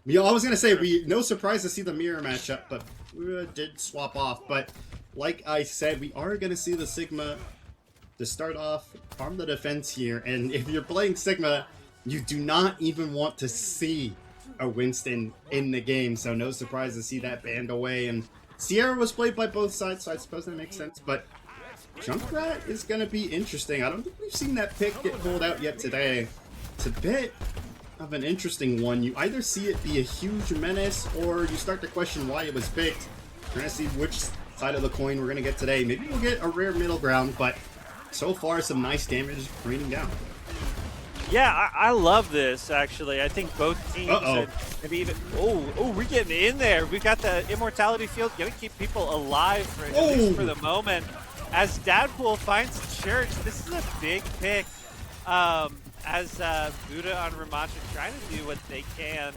You know, I was going to say, no surprise to see the mirror matchup, but we did swap off. But like I said, we are going to see the Sigma to start off on the defense here. And if you're playing Sigma, you do not even want to see a Winston in the game. So no surprise to see that banned away. And Sierra was played by both sides, so I suppose that makes sense. But Junkrat is going to be interesting. I don't think we've seen that pick get pulled out yet today. It's a bit of an interesting one. You either see it be a huge menace, or you start to question why it was picked. We're going to see which side of the coin we're going to get today. Maybe we'll get a rare middle ground, but so far some nice damage raining down. Yeah, I love this, actually. I think both teams maybe even... Oh, we're getting in there. We got the Immortality Field. Going to keep people alive for, at least for the moment. As Dadpool finds Church, this is a big pick. As Buddha on Ramacha trying to do what they can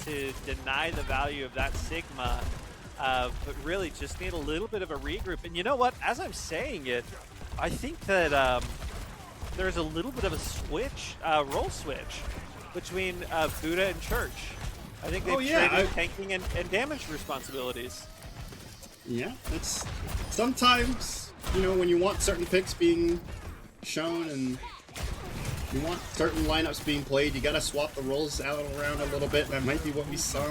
to deny the value of that Sigma, but really just need a little bit of a regroup. And you know what? As I'm saying it, I think that there's a little bit of a switch, role switch between Buddha and Church. I think they've traded tanking and damage responsibilities. Yeah, it's sometimes, you know, when you want certain picks being shown and you want certain lineups being played, you gotta swap the roles out around a little bit. That might be what we saw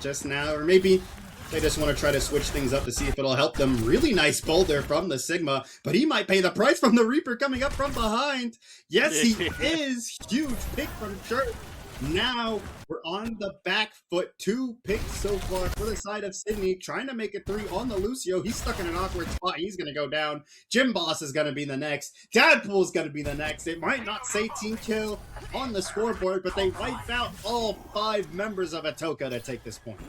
just now, or maybe they just want to try to switch things up to see if it'll help them. Really nice boulder from the Sigma, but he might pay the price from the Reaper coming up from behind. Yes, he is. Huge pick from Church. Now we're on the back foot. 2 picks so far for the side of Sydney, trying to make it 3 on the Lucio. He's stuck in an awkward spot. He's going to go down. Jim Boss is going to be the next. Dadpool's going to be the next. It might not say team kill on the scoreboard, but they wiped out all 5 members of Atoka to take this point.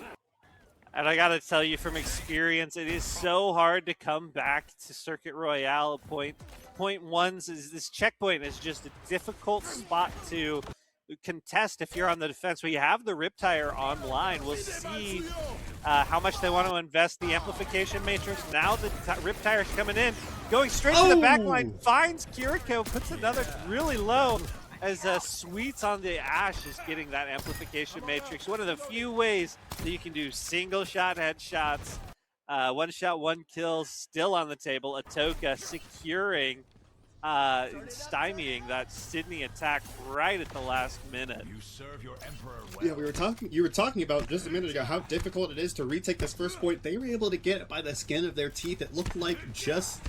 And I gotta tell you from experience, it is so hard to come back to Circuit Royale. Point ones is this checkpoint is just a difficult spot to contest if you're on the defense. We have the Riptire online. We'll see how much they want to invest the amplification matrix. Now the Riptire's coming in, going straight to the back line, finds Kiriko, puts another really low. As Sweets on the Ash is getting that amplification matrix. One of the few ways that you can do single shot headshots, 1 shot, 1 kill, still on the table. Atoka securing, stymieing that Sydney attack right at the last minute. You serve your emperor well. Yeah, you were talking about just a minute ago how difficult it is to retake this first point. They were able to get it by the skin of their teeth. It looked like just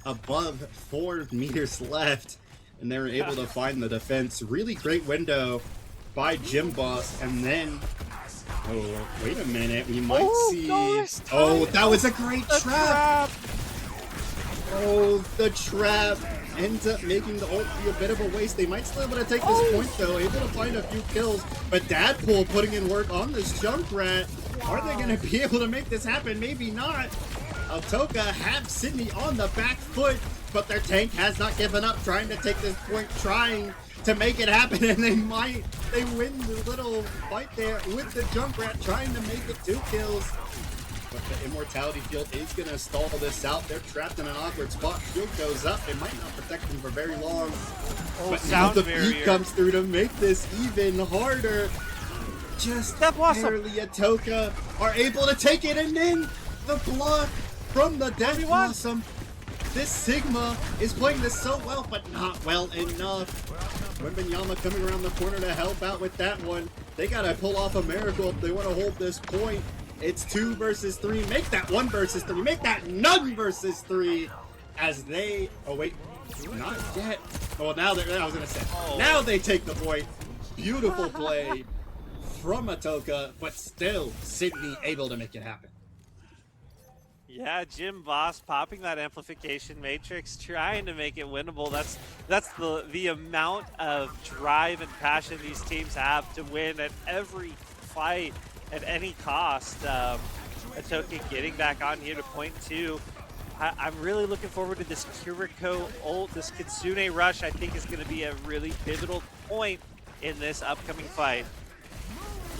above 4 meters left. And they were able to find the defense. Really great window by Jim Boss. And then, oh, wait a minute. We might see. Oh, that was a great trap. Oh, the trap ends up making the ult be a bit of a waste. They might still be able to take this point, though. Able to find a few kills. But Dadpool putting in work on this Junkrat. Are they going to be able to make this happen? Maybe not. Atoka have Sydney on the back foot. But their tank has not given up, trying to take this point, trying to make it happen, and they win the little fight there with the Junkrat, trying to make it 2 kills. But the Immortality Field is going to stall this out. They're trapped in an awkward spot. Shield goes up. It might not protect them for very long. But now the beat comes through to make this even harder. Just barely Atoka are able to take it, and then the block from the Death Blossom. This Sigma is playing this so well, but not well enough. Wembenyama coming around the corner to help out with that one. They gotta pull off a miracle if they want to hold this point. It's 2 versus 3. Make that 1 versus 3. Make that none versus 3. As they, oh wait, not yet. Oh, now I was gonna say, now they take the point. Beautiful play from Atoka, but still Sydney able to make it happen. Yeah, Jim Boss popping that amplification matrix, trying to make it winnable. That's the amount of drive and passion these teams have to win at every fight, at any cost. Atoka getting back on here to point 2. I'm really looking forward to this Kiriko ult, this Kitsune rush. I think is going to be a really pivotal point in this upcoming fight.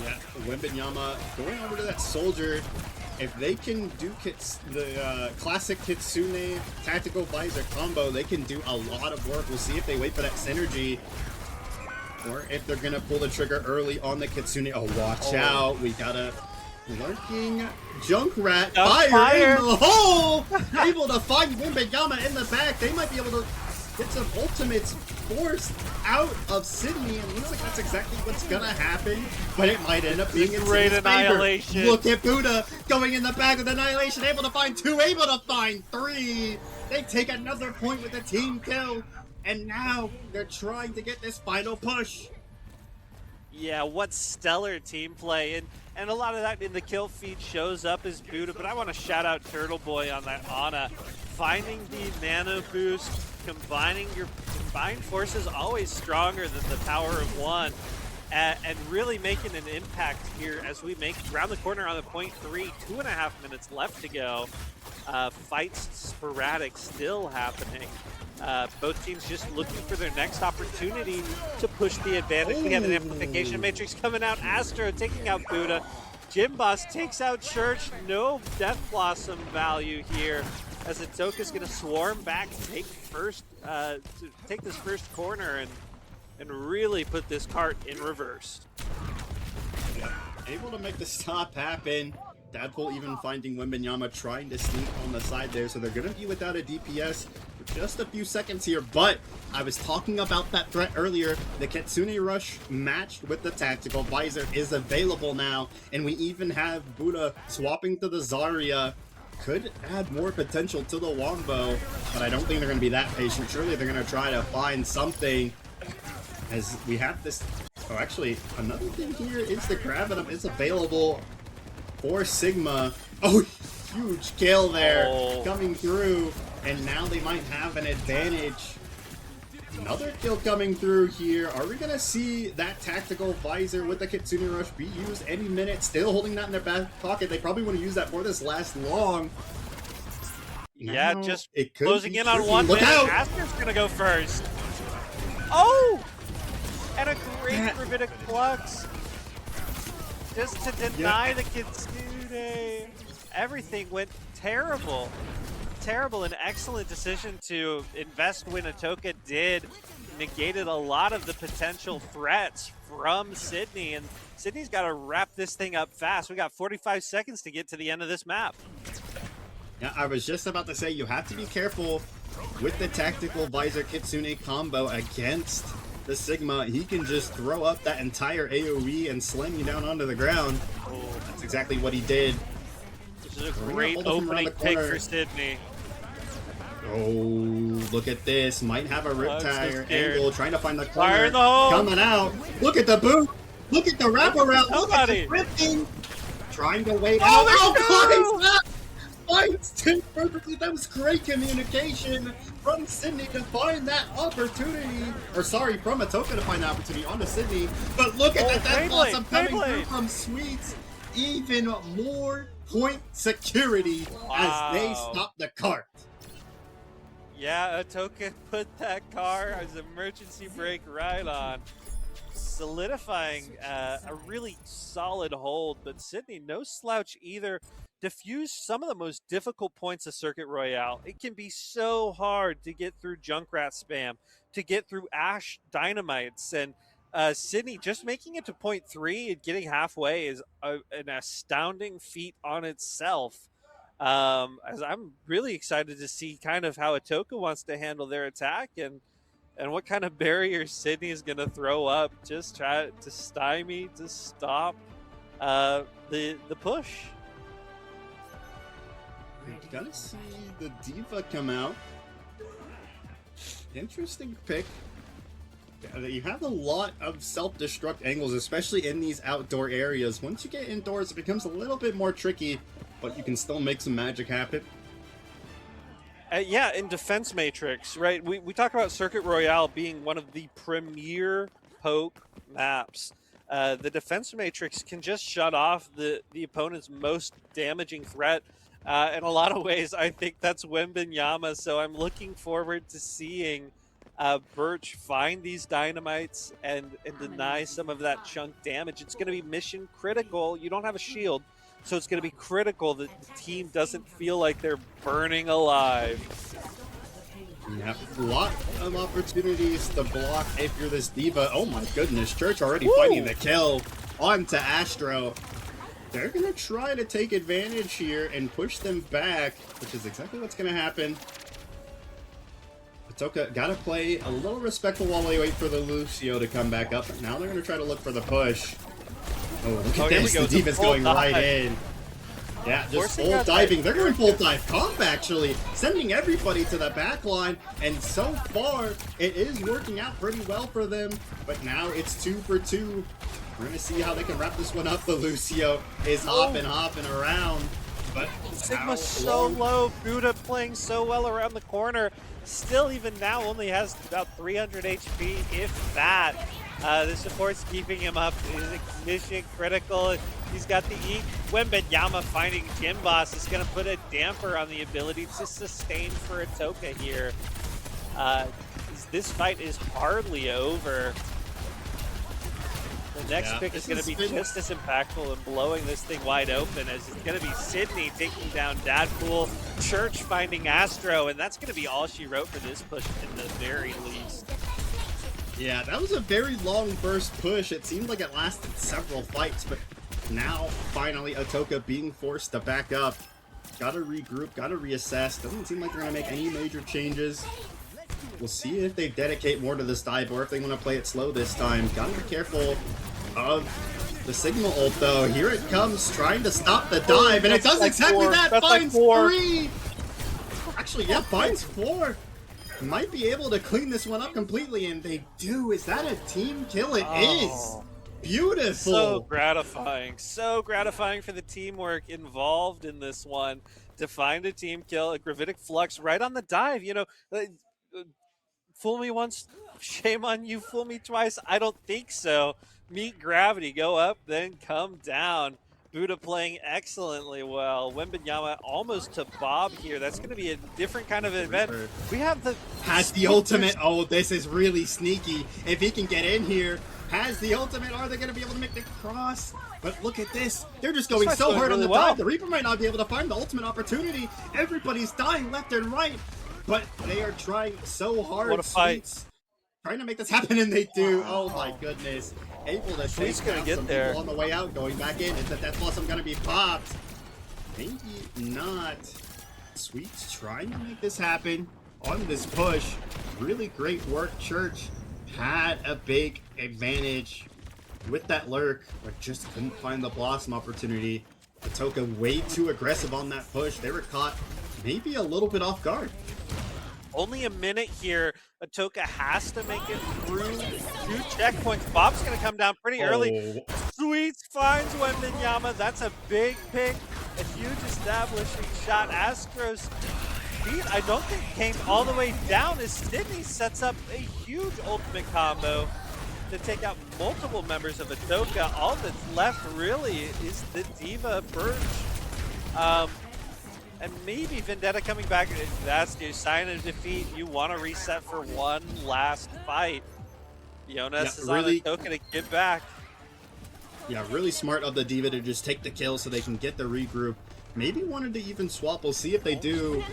Yeah, Wembenyama going over to that soldier. If they can do the classic Kitsune tactical visor combo, they can do a lot of work. We'll see if they wait for that synergy or if they're going to pull the trigger early on the Kitsune. Oh, watch out. We got a lurking Junkrat fire in the hole. Able to find Wembenyama in the back. They might be able to get some ultimates forced out of Sydney, and looks like that's exactly what's gonna happen, but it might end up being in great Sydney's annihilation. favor. Look at Buddha going in the back with annihilation, able to find 2, able to find 3. They take another point with a team kill, and now they're trying to get this final push. Yeah, what stellar team play, and a lot of that in the kill feed shows up as Buddha, but I want to shout out Turtle Boy on that Ana. Finding the mana boost, combining your combined forces, always stronger than the power of 1, and really making an impact here as we make round the corner on the point 3, 2.5 minutes left to go. Fights sporadic still happening. Both teams just looking for their next opportunity to push the advantage. We had an amplification matrix coming out. Astro taking out Buddha. Jim Boss takes out Church. No Death Blossom value here, as Atoka's going to swarm back to take this first corner and really put this cart in reverse. Able to make the stop happen. Dadpool even finding Wembenyama trying to sneak on the side there, so they're going to be without a DPS for just a few seconds here. But I was talking about that threat earlier. The Kitsune Rush matched with the Tactical Visor is available now, and we even have Buddha swapping to the Zarya. Could add more potential to the Wombo, but I don't think they're going to be that patient. Surely they're going to try to find something, as we have this. Oh, actually, another thing here is the Gravitum is available for Sigma. Oh, huge kill there coming through, and now they might have an advantage. Another kill coming through here. Are we going to see that Tactical Visor with the Kitsune Rush be used any minute? Still holding that in their back pocket. They probably want to use that for this last long. Yeah, Now, just it could closing be in on tricky. one Look minute. out! Asker's going to go first. Oh! And a great Gravitic Flux. Just to deny the Kitsune. Everything went terrible. Terrible and excellent decision to invest when Atoka did. Negated a lot of the potential threats from Sydney, and Sydney's got to wrap this thing up fast. We got 45 seconds to get to the end of this map. Yeah, I was just about to say, you have to be careful with the Tactical Visor Kitsune combo against the Sigma. He can just throw up that entire AoE and slam you down onto the ground. That's exactly what he did. This is a great opening pick for Sydney. Oh, look at this. Might have a Riptire angle, trying to find the corner. Fire in the hole. Coming out. Look at the boot. Look at the wraparound. Look at Nobody. the drifting. Trying to wait Oh, out. there's two. Finds Tim perfectly. That was great communication from Sydney to find that opportunity. Or sorry, from Atoka to find the opportunity onto Sydney. But look at that Blossom coming through from Sweets. Even more point security as they stop the cart. Yeah, Atoka put that car as emergency brake right on, solidifying a really solid hold. But Sydney, no slouch either. Diffused some of the most difficult points of Circuit Royale. It can be so hard to get through Junkrat spam, to get through Ash Dynamites, and Sydney just making it to point 3 and getting halfway is an astounding feat on itself. As I'm really excited to see kind of how Atoka wants to handle their attack and what kind of barriers Sydney is going to throw up. Just try to stymie, to stop the push. Gotta see the Diva come out. Interesting pick. You have a lot of self-destruct angles, especially in these outdoor areas. Once you get indoors, it becomes a little bit more tricky, but you can still make some magic happen. Yeah, in Defense Matrix, right? We talk about Circuit Royale being one of the premier poke maps. The Defense Matrix can just shut off the opponent's most damaging threat. In a lot of ways, I think that's Wembenyama, so I'm looking forward to seeing Birch find these dynamites and deny some of that chunk damage. It's going to be mission critical. You don't have a shield, so it's going to be critical that the team doesn't feel like they're burning alive. You have a lot of opportunities to block if you're this Diva. Oh my goodness, Church already finding the kill onto Astro. They're going to try to take advantage here and push them back, which is exactly what's going to happen. Atoka got to play a little respectful while they wait for the Lucio to come back up. Now they're going to try to look for the push. Oh, look at this. The Diva's going right in. Yeah, just full diving. They're going full dive comp, actually. Sending everybody to the back line. And so far, it is working out pretty well for them. But now it's 2 for 2. We're going to see how they can wrap this one up. The Lucio is hopping around. But Sigma's so low. Buddha playing so well around the corner. Still, even now, only has about 300 HP, if that. The support's keeping him up. He's mission critical. He's got the E. Wembenyama finding Jimboss is going to put a damper on the ability to sustain for Atoka here. This fight is hardly over. The next pick is going to be just as impactful and blowing this thing wide open, as it's going to be Sydney taking down Dadpool, Church finding Astro, and that's going to be all she wrote for this push in the very least. Yeah, that was a very long burst push. It seemed like it lasted several fights, but now finally Atoka being forced to back up. Gotta regroup, gotta reassess. Doesn't seem like they're gonna make any major changes. We'll see if they dedicate more to this dive or if they want to play it slow this time. Gotta be careful of the signal ult though. Here it comes, trying to stop the dive, and it does exactly that. Finds 3. Actually, yeah, finds 4. Might be able to clean this one up completely, and they do. Is that a team kill? It is. Beautiful. So gratifying for the teamwork involved in this one to find a team kill, a Gravitic Flux right on the dive. You know, fool me once, shame on you. Fool me twice, I don't think so. Meet gravity, go up, then come down. Buddha playing excellently well. Wembenyama almost to Bob here. That's going to be a different kind of event. We have the... Has the ultimate. Oh, this is really sneaky. If he can get in here, has the ultimate. Are they going to be able to make the cross? But look at this. They're just going so hard on the dive. The Reaper might not be able to find the ultimate opportunity. Everybody's dying left and right. But they are trying so hard. What a fight. Trying to make this happen, and they do. Oh my goodness. Able to take down some people on the way out, going back in. Is that Death Blossom going to be popped? Maybe not. Sweet's trying to make this happen on this push. Really great work. Church had a big advantage with that lurk, but just couldn't find the Blossom opportunity. Atoka way too aggressive on that push. They were caught maybe a little bit off guard. Only a minute here. Atoka has to make it through 2 checkpoints. Bob's going to come down pretty early. Sweets finds Wembenyama. That's a big pick. A huge establishing shot. Astro's feet, I don't think, came all the way down as Sydney sets up a huge ultimate combo to take out multiple members of Atoka. All that's left really is the Diva Burge. And maybe Vendetta coming back. That's your sign of defeat. You want to reset for one last fight. Jonas is really on Atoka to get back. Yeah, really smart of the Diva to just take the kill so they can get the regroup. Maybe wanted to even swap. We'll see if they do.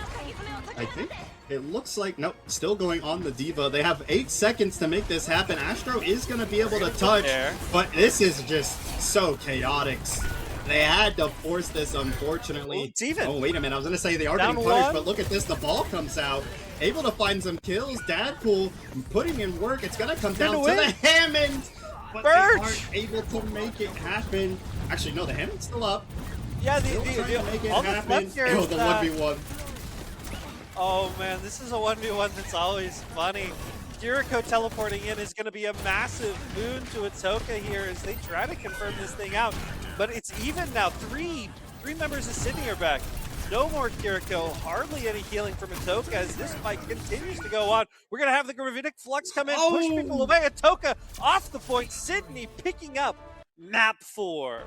I think it looks like, nope, still going on the Diva. They have 8 seconds to make this happen. Astro is going to be able to touch, but this is just so chaotic. They had to force this, unfortunately. Oh, wait a minute. I was going to say they are getting punished, but look at this. The ball comes out. Able to find some kills. Dadpool putting in work. It's going to come down to the Hammond. But they aren't able to make it happen. Actually, no, the Hammond's still up. Yeah, the 1v1. Oh, man, this is a 1v1 that's always funny. Jericho teleporting in is going to be a massive boon to Atoka here as they try to confirm this thing out. But it's even now. Three members of Sydney are back. No more Jericho. Hardly any healing from Atoka as this fight continues to go on. We're going to have the Gravitic Flux come in, push people away. Atoka off the point. Sydney picking up map 4.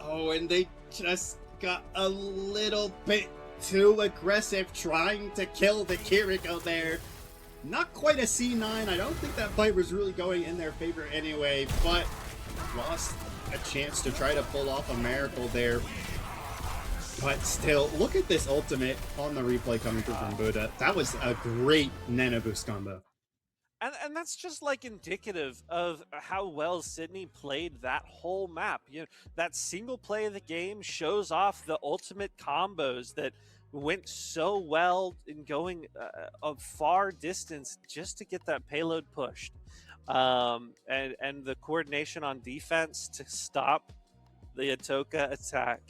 Oh, and they just got a little bit too aggressive trying to kill the Kiriko there. Not quite a C9. I don't think that fight was really going in their favor anyway, but lost a chance to try to pull off a miracle there. But still, look at this ultimate on the replay coming through from Buddha. That was a great Nano Boost combo. And that's just like indicative of how well Sydney played that whole map. That single play of the game shows off the ultimate combos that went so well in going a far distance just to get that payload pushed. And the coordination on defense to stop the Atoka attack.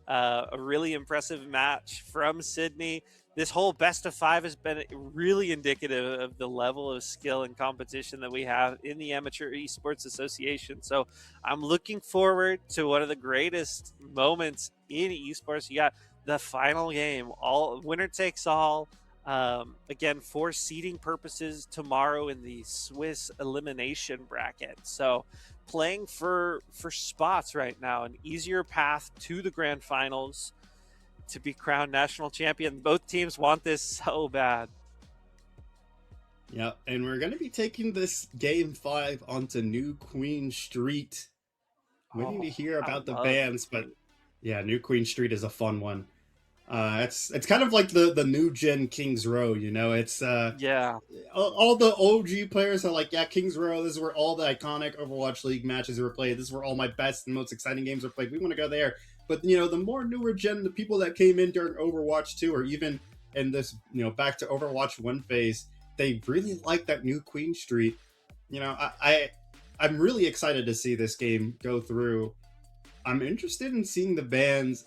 A really impressive match from Sydney. This whole best of 5 has been really indicative of the level of skill and competition that we have in the Amateur Esports Association. So I'm looking forward to one of the greatest moments in esports. You got the final game, all winner takes all. Again, for seeding purposes tomorrow in the Swiss elimination bracket. So playing for spots right now, an easier path to the grand finals to be crowned national champion. Both teams want this so bad. Yep, and we're going to be taking this Game 5 onto New Queen Street. Waiting to hear I about the love bans, but yeah, New Queen Street is a fun one. It's kind of like the new gen Kings Row, you know. It's yeah. all the OG players are like, yeah, Kings Row. This is where all the iconic Overwatch League matches were played. This is where all my best and most exciting games are played. We want to go there. But you know, the more newer gen, the people that came in during Overwatch 2, or even in this, you know, back to Overwatch 1 phase, they really like that New Queen Street. You know, I'm really excited to see this game go through. I'm interested in seeing the bans.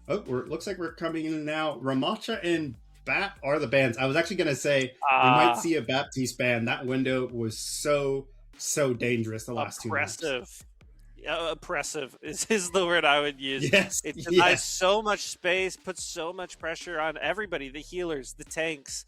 It looks like we're coming in now. Ramacha and Bat are the bans. I was actually going to say we might see a Baptiste ban. That window was so dangerous the last 2 months. Oppressive. Oppressive is the word I would use. Yes, It denies so much space, puts so much pressure on everybody, the healers, the tanks.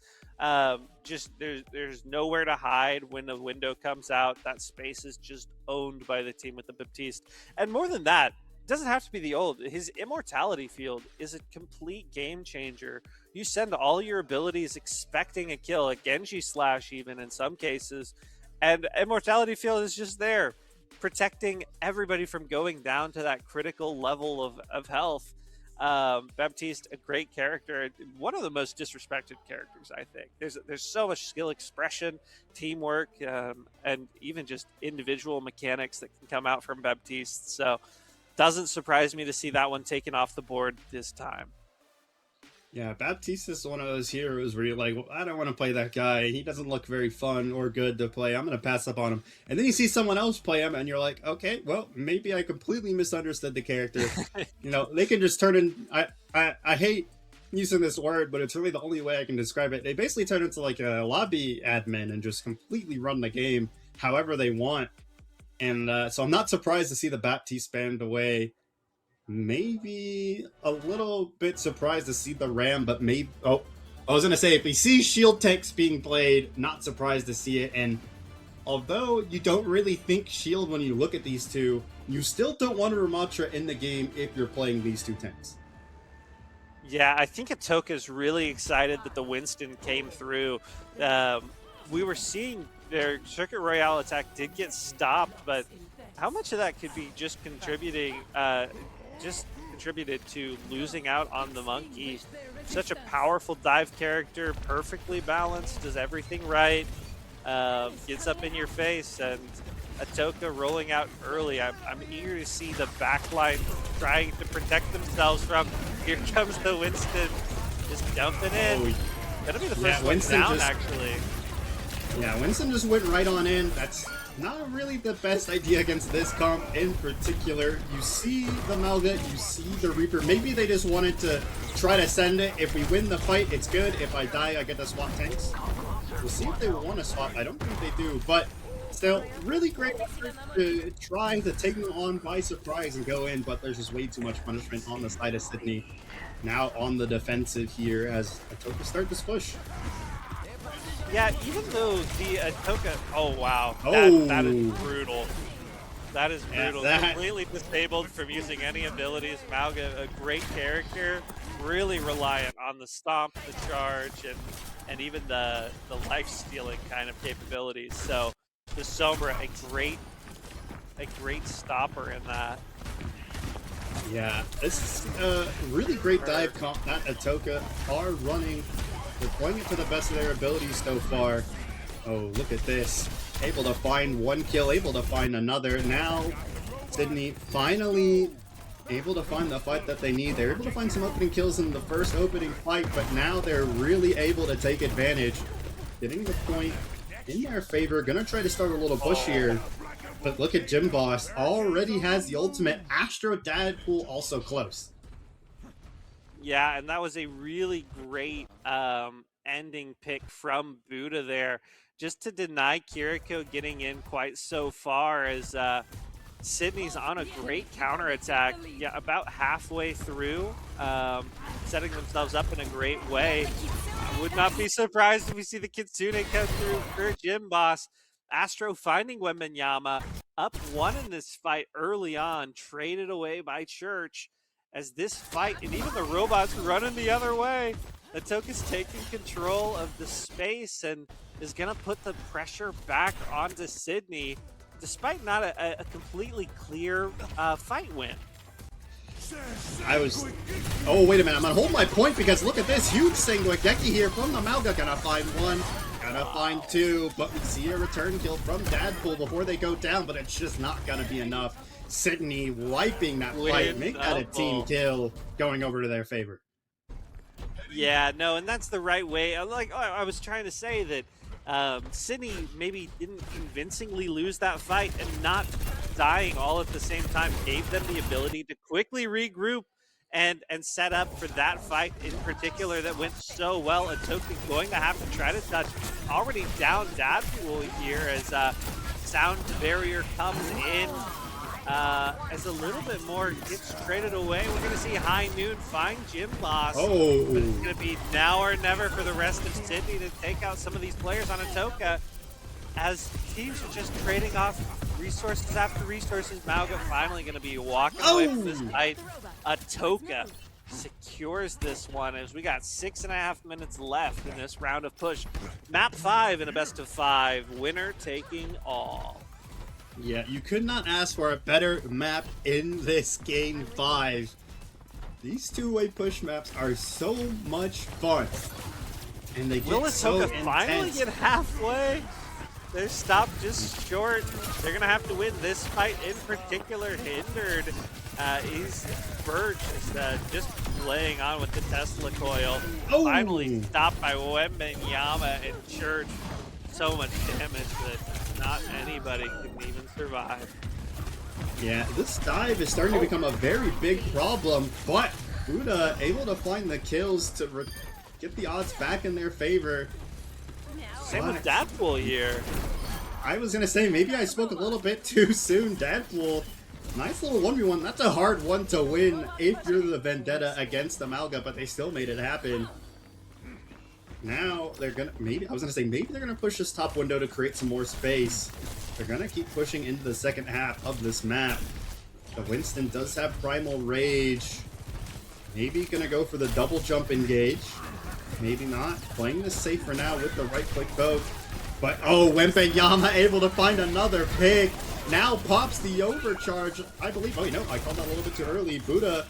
Just there's nowhere to hide when the window comes out. That space is just owned by the team with the Baptiste. And more than that, it doesn't have to be the ult. His immortality field is a complete game changer. You send all your abilities expecting a kill, a Genji slash even in some cases, and immortality field is just there, protecting everybody from going down to that critical level of health. Baptiste, a great character, one of the most disrespected characters, I think. There's so much skill expression, teamwork, and even just individual mechanics that can come out from Baptiste. So doesn't surprise me to see that one taken off the board this time. Yeah, Baptiste is one of those heroes where you're like, well, I don't want to play that guy. He doesn't look very fun or good to play. I'm going to pass up on him. And then you see someone else play him, and you're like, okay, well, maybe I completely misunderstood the character. You know, they can just turn in. I hate using this word, but it's really the only way I can describe it. They basically turn into like a lobby admin and just completely run the game however they want. And so I'm not surprised to see the Baptiste banned away. Maybe a little bit surprised to see the Ram, but maybe... Oh, I was going to say, if we see shield tanks being played, not surprised to see it. And although you don't really think shield when you look at these two, you still don't want a Ramatra in the game if you're playing these two tanks. Yeah, I think Atoka's really excited that the Winston came through. We were seeing their Circuit Royale attack did get stopped, but how much of that could be just contributed to losing out on the Monkey? Such a powerful dive character, perfectly balanced, does everything right, gets up in your face, and Atoka rolling out early. I'm eager to see the backline trying to protect themselves from. Here comes the Winston, just dumping in. Gonna be the first one down, actually. Yeah, Winston just went right on in. That's not really the best idea against this comp in particular. You see the Malga, you see the Reaper. Maybe they just wanted to try to send it. If we win the fight, it's good. If I die, I get to swap tanks. We'll see if they want to swap. I don't think they do, but still, really great effort to try to take them on by surprise and go in, but there's just way too much punishment on the side of Sydney. Now on the defensive here as Atoka start this push. Yeah, even though the Atoka... Oh, wow. Oh. That is brutal. That is brutal. Yeah, Completely disabled from using any abilities. Malga, a great character, really reliant on the stomp, the charge, and even the life-stealing kind of capabilities. So the Sombra, a great stopper in that. Yeah, this is a really great dive comp that Atoka are running. They're playing it to the best of their abilities so far. Oh, look at this. Able to find one kill, able to find another. Now, Sydney finally able to find the fight that they need. They're able to find some opening kills in the first opening fight, but now they're really able to take advantage. Getting the point in their favor. Gonna try to start a little push here. But look at Jim Boss. Already has the ultimate. Astro Dadpool also close. Yeah, and that was a really great ending pick from Buddha there, just to deny Kiriko getting in quite so far, as Sydney's on a great counterattack. Yeah, about halfway through, setting themselves up in a great way. I would not be surprised if we see the Kitsune come through for Jim Boss. Astro finding Wembenyama, up one in this fight early on, traded away by Church. As this fight, and even the robots running the other way, Atoka's taking control of the space and is going to put the pressure back onto Sydney, despite not a completely clear fight win. Oh, wait a minute. I'm going to hold my point because look at this. Huge Sengwekeki here from the Malga. Gonna find one. Gonna find two. But we see a return kill from Dadpool before they go down, but it's just not going to be enough. Sydney wiping that fight. Make that a team kill going over to their favor. Yeah, no, and that's the right way. Like I was trying to say that Sydney maybe didn't convincingly lose that fight, and not dying all at the same time gave them the ability to quickly regroup and set up for that fight in particular that went so well. Atoka going to have to try to touch already down Dadpool here as sound barrier comes in. As a little bit more gets traded away. We're going to see High Noon find Gym Boss. Oh. But it's going to be now or never for the rest of Sydney to take out some of these players on Atoka, as teams are just trading off resources after resources. Malga finally going to be walking away from this fight. Atoka secures this one as we got 6.5 minutes left in this round of push. Map 5 in a best of 5. Winner taking all. Yeah, you could not ask for a better map in this game 5. These two-way push maps are so much fun. And they get so intense. Finally get halfway? Their stop just short. They're going to have to win this fight in particular. Hindered is Birch just playing on with the Tesla coil. Oh. Finally stopped by Wembenyama and Church. So much damage that not anybody can even survive. Yeah, this dive is starting to become a very big problem, but Buddha able to find the kills to get the odds back in their favor. Same with Dadpool here. I was going to say, maybe I spoke a little bit too soon. Dadpool, nice little 1v1. That's a hard one to win if you're the Vendetta against the Malga, but they still made it happen. Now they're gonna maybe they're gonna push this top window to create some more space. They're gonna keep pushing into the second half of this map. The Winston does have Primal Rage. Maybe gonna go for the double jump engage. Maybe not. Playing this safe for now with the right click both. But oh, Wembenyama able to find another pick. Now pops the overcharge. I believe. Oh, you know, I called that a little bit too early. Buddha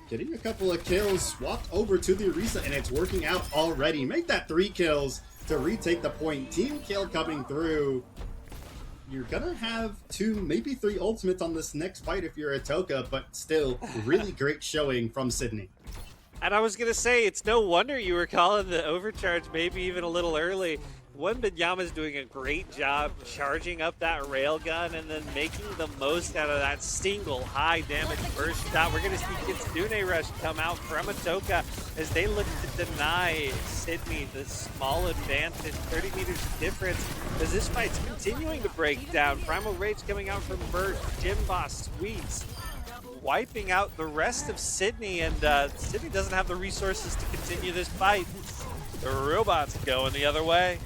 getting a couple of kills, swapped over to the Orisa, and it's working out already. Make that 3 kills to retake the point. Team kill coming through. You're gonna have 2, maybe 3 ultimates on this next fight if you're Atoka, but still, really great showing from Sydney. And I was gonna say, it's no wonder you were calling the overcharge maybe even a little early. Wembenyama is doing a great job charging up that railgun and then making the most out of that single high damage burst shot. We're going to see Kitsune Rush come out from Atoka as they look to deny Sydney the small advantage, 30 meters difference, as this fight's continuing to break down. Primal Rage coming out from Birch, Gym Boss, Sweets, wiping out the rest of Sydney, and Sydney doesn't have the resources to continue this fight. The robots going the other way.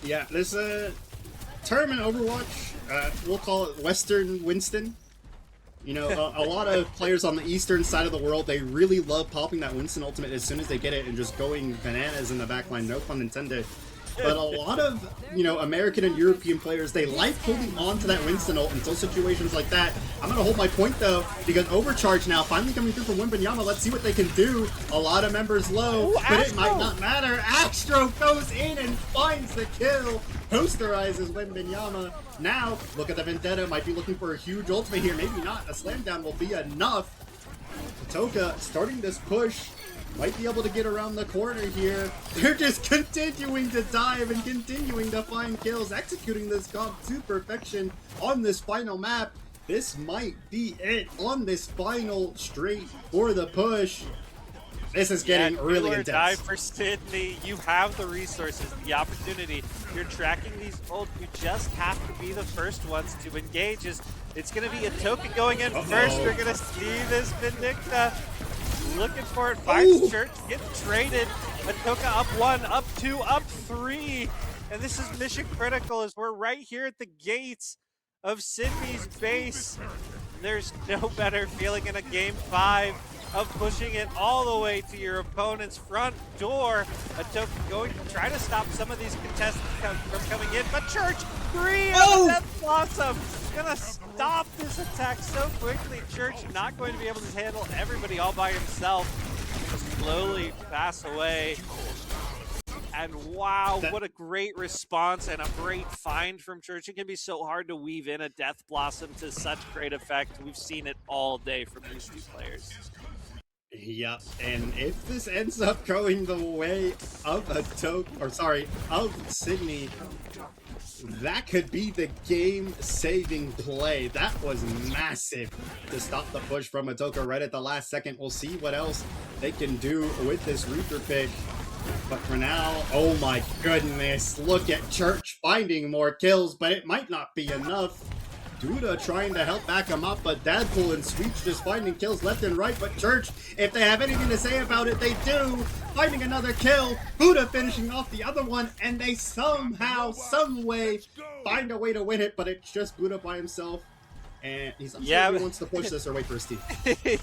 Yeah, there's a term in Overwatch, we'll call it Western Winston. You know, a lot of players on the eastern side of the world, they really love popping that Winston ultimate as soon as they get it and just going bananas in the backline, no pun intended. But a lot of, you know, American and European players, they like holding on to that Winston ult until situations like that. I'm going to hold my point, though, because Overcharge now finally coming through from Wembenyama. Let's see what they can do. A lot of members low, but it might not matter. Astro goes in and finds the kill. Posterizes Wembenyama. Now, look at the Vendetta. Might be looking for a huge ultimate here. Maybe not. A slam down will be enough. Atoka starting this push. Might be able to get around the corner here. They're just continuing to dive and continuing to find kills, executing this comp to perfection on this final map. This might be it on this final straight for the push. This is getting really intense. Die for Sydney. You have the resources, the opportunity. You're tracking these ults. You just have to be the first ones to engage. It's going to be Atoka going in first. We're going to see this Vindicta. Looking for it, finds Church, gets traded. Atoka up 1, up 2, up 3. And this is mission critical as we're right here at the gates of Sydney's base. There's no better feeling in a game 5 of pushing it all the way to your opponent's front door. Atoka going to try to stop some of these contestants from coming in, but Church, 3 of the Death Blossom, gonna stop this attack so quickly. Church not going to be able to handle everybody all by himself. Slowly pass away. And wow, what a great response and a great find from Church. It can be so hard to weave in a Death Blossom to such great effect. We've seen it all day from these two players. Yep, and if this ends up going the way of of Sydney, that could be the game-saving play. That was massive to stop the push from Atoka right at the last second. We'll see what else they can do with this Reaper pick. But for now, oh my goodness, look at Church finding more kills, but it might not be enough. Duda trying to help back him up, but Dadpool and Sweets just finding kills left and right. But Church, if they have anything to say about it, they do. Finding another kill, Buddha finishing off the other one, and they somehow, some way, find a way to win it, but it's just Buddha by himself. And he's unsure if he wants to push this or wait for his team.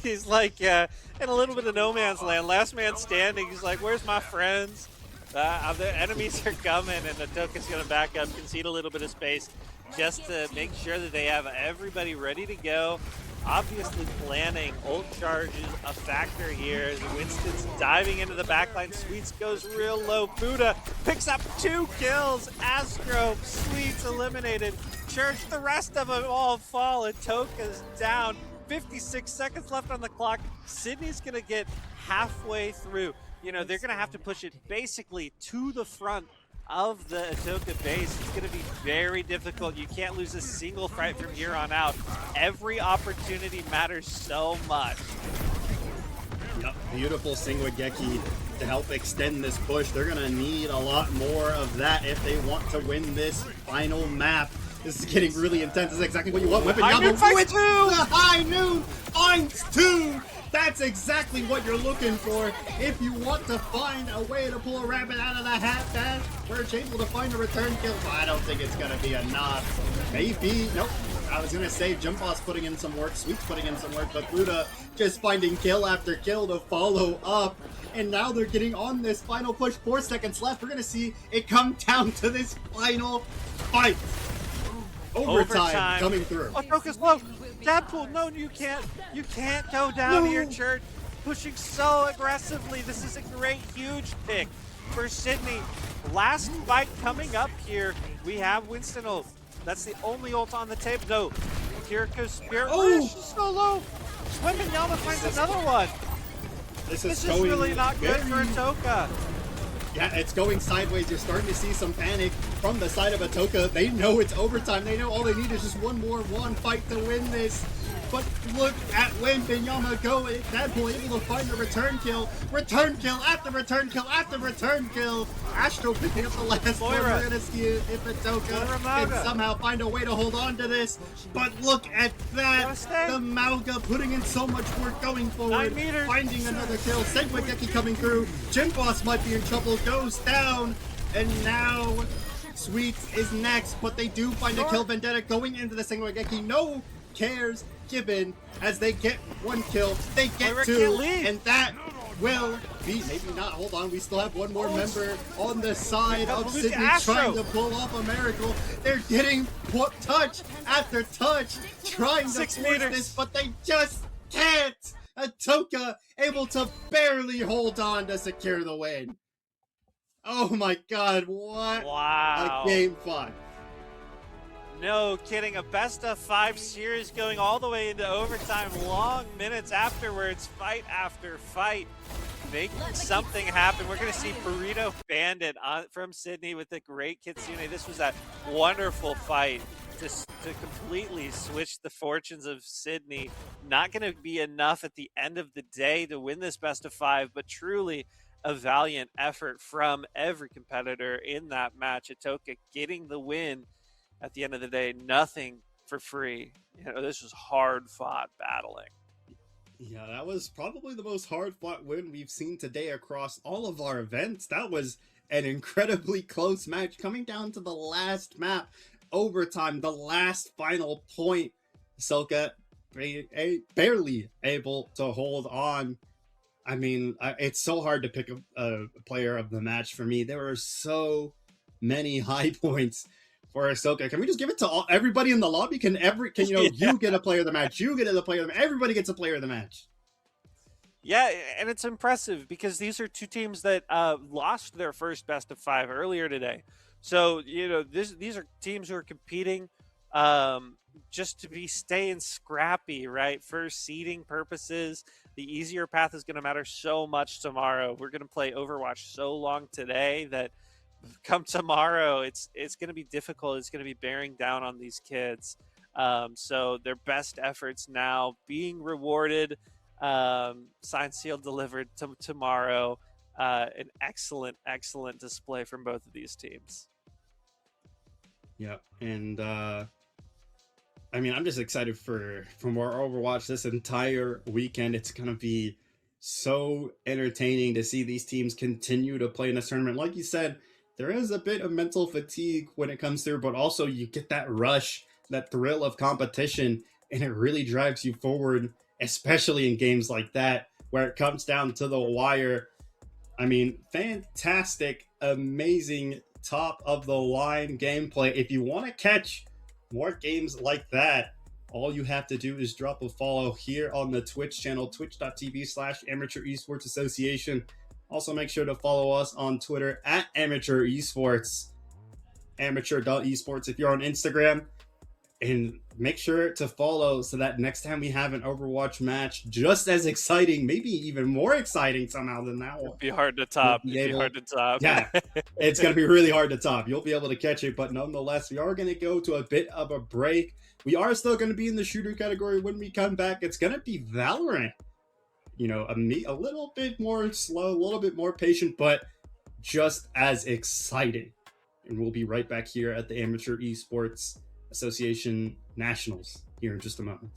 He's like in a little bit of no man's land. Last man standing. He's like, where's my friends? The enemies are coming, and Atoka's going to back up, concede a little bit of space just to make sure that they have everybody ready to go. Obviously planning ult charges a factor here as Winston's diving into the backline. Sweets goes real low. Buddha picks up 2 kills. Astro, Sweets eliminated. Church, the rest of them all fall. Atoka's down. 56 seconds left on the clock. Sydney's gonna get halfway through. You know, they're gonna have to push it basically to the front of the Atoka base. It's going to be very difficult. You can't lose a single fight from here on out. Every opportunity matters so much. Yep, beautiful Singwageki to help extend this push. They're going to need a lot more of that if they want to win this final map. This is getting really intense. This is exactly what you want. Weapon Yabo with the high noon finds 2. That's exactly what you're looking for. If you want to find a way to pull a rabbit out of the hat, that we're able to find a return kill. But I don't think it's going to be enough. Maybe. Nope. I was going to say Jump Boss putting in some work, Sweets putting in some work, but Buddha just finding kill after kill to follow up. And now they're getting on this final push. 4 seconds left. We're going to see it come down to this final fight. Overtime coming through. Atoka's low. Dadpool, no, you can't. You can't go down here, Church. Pushing so aggressively. This is a great, huge pick for Sydney. Last fight coming up here. We have Winston ult. That's the only ult on the table. No. Kiriko's Spirit Wish is so low. Wembenyama finds another one. This is really not good for Atoka. Yeah, it's going sideways. You're starting to see some panic from the side of Atoka. They know it's overtime. They know all they need is just one more fight to win this. But look at Wembenyama go. Dadpool able to find the return kill. Return kill after return kill after return kill. Astro picking up the last one. We're going to see if Atoka can somehow find a way to hold on to this. But look at that. The Mauga putting in so much work going forward. Finding another kill. Sengwageki coming through. Jim Boss might be in trouble. Goes down. And now Sweets is next. But they do find a kill. Vendetta going into the Sengwageki. No cares given as they get 1 kill. They get 2. And that will be, maybe not, hold on, we still have one more member on the side of Sydney trying to pull off a miracle. They're getting touch after touch, trying to force this, but they just can't. Atoka able to barely hold on to secure the win. Oh my god, what a game 5. No kidding, a best of 5 series going all the way into overtime, long minutes afterwards, fight after fight, making something happen. We're going to see Burrito Bandit from Sydney with the great Kitsune. This was a wonderful fight to completely switch the fortunes of Sydney. Not going to be enough at the end of the day to win this best of 5, but truly a valiant effort from every competitor in that match. Atoka getting the win. At the end of the day, nothing for free. You know, this was hard-fought battling. Yeah, that was probably the most hard-fought win we've seen today across all of our events. That was an incredibly close match coming down to the last map, overtime, the last final point. Silka, barely able to hold on. I mean, it's so hard to pick a player of the match for me. There were so many high points for Ahsoka. Can we just give it to everybody in the lobby? Can you get a player of the match? You get a player of the match. Everybody gets a player of the match. Yeah, and it's impressive because these are two teams that lost their first best of 5 earlier today. So, these are teams who are competing just to be staying scrappy, right? For seeding purposes, the easier path is going to matter so much tomorrow. We're going to play Overwatch so long today that come tomorrow, it's going to be difficult. It's going to be bearing down on these kids. So their best efforts now being rewarded. Signed, sealed, delivered tomorrow. An excellent display from both of these teams. Yeah, and I mean, I'm just excited for more Overwatch this entire weekend. It's gonna be so entertaining to see these teams continue to play in this tournament. Like you said, there is a bit of mental fatigue when it comes through, but also you get that rush, that thrill of competition, and it really drives you forward, especially in games like that where it comes down to the wire. I mean, fantastic, amazing, top of the line gameplay. If you want to catch more games like that, all you have to do is drop a follow here on the Twitch channel, twitch.tv/Amateur Esports Association. Also, make sure to follow us on Twitter at Amateur Esports, amateur.esports if you're on Instagram. And make sure to follow so that next time we have an Overwatch match, just as exciting, maybe even more exciting somehow than that one. It'd be hard to top. Yeah, it's going to be really hard to top. You'll be able to catch it, but nonetheless, we are going to go to a bit of a break. We are still going to be in the shooter category. When we come back, it's going to be Valorant. A little bit more slow, a little bit more patient, but just as exciting. And we'll be right back here at the Amateur Esports Association Nationals here in just a moment.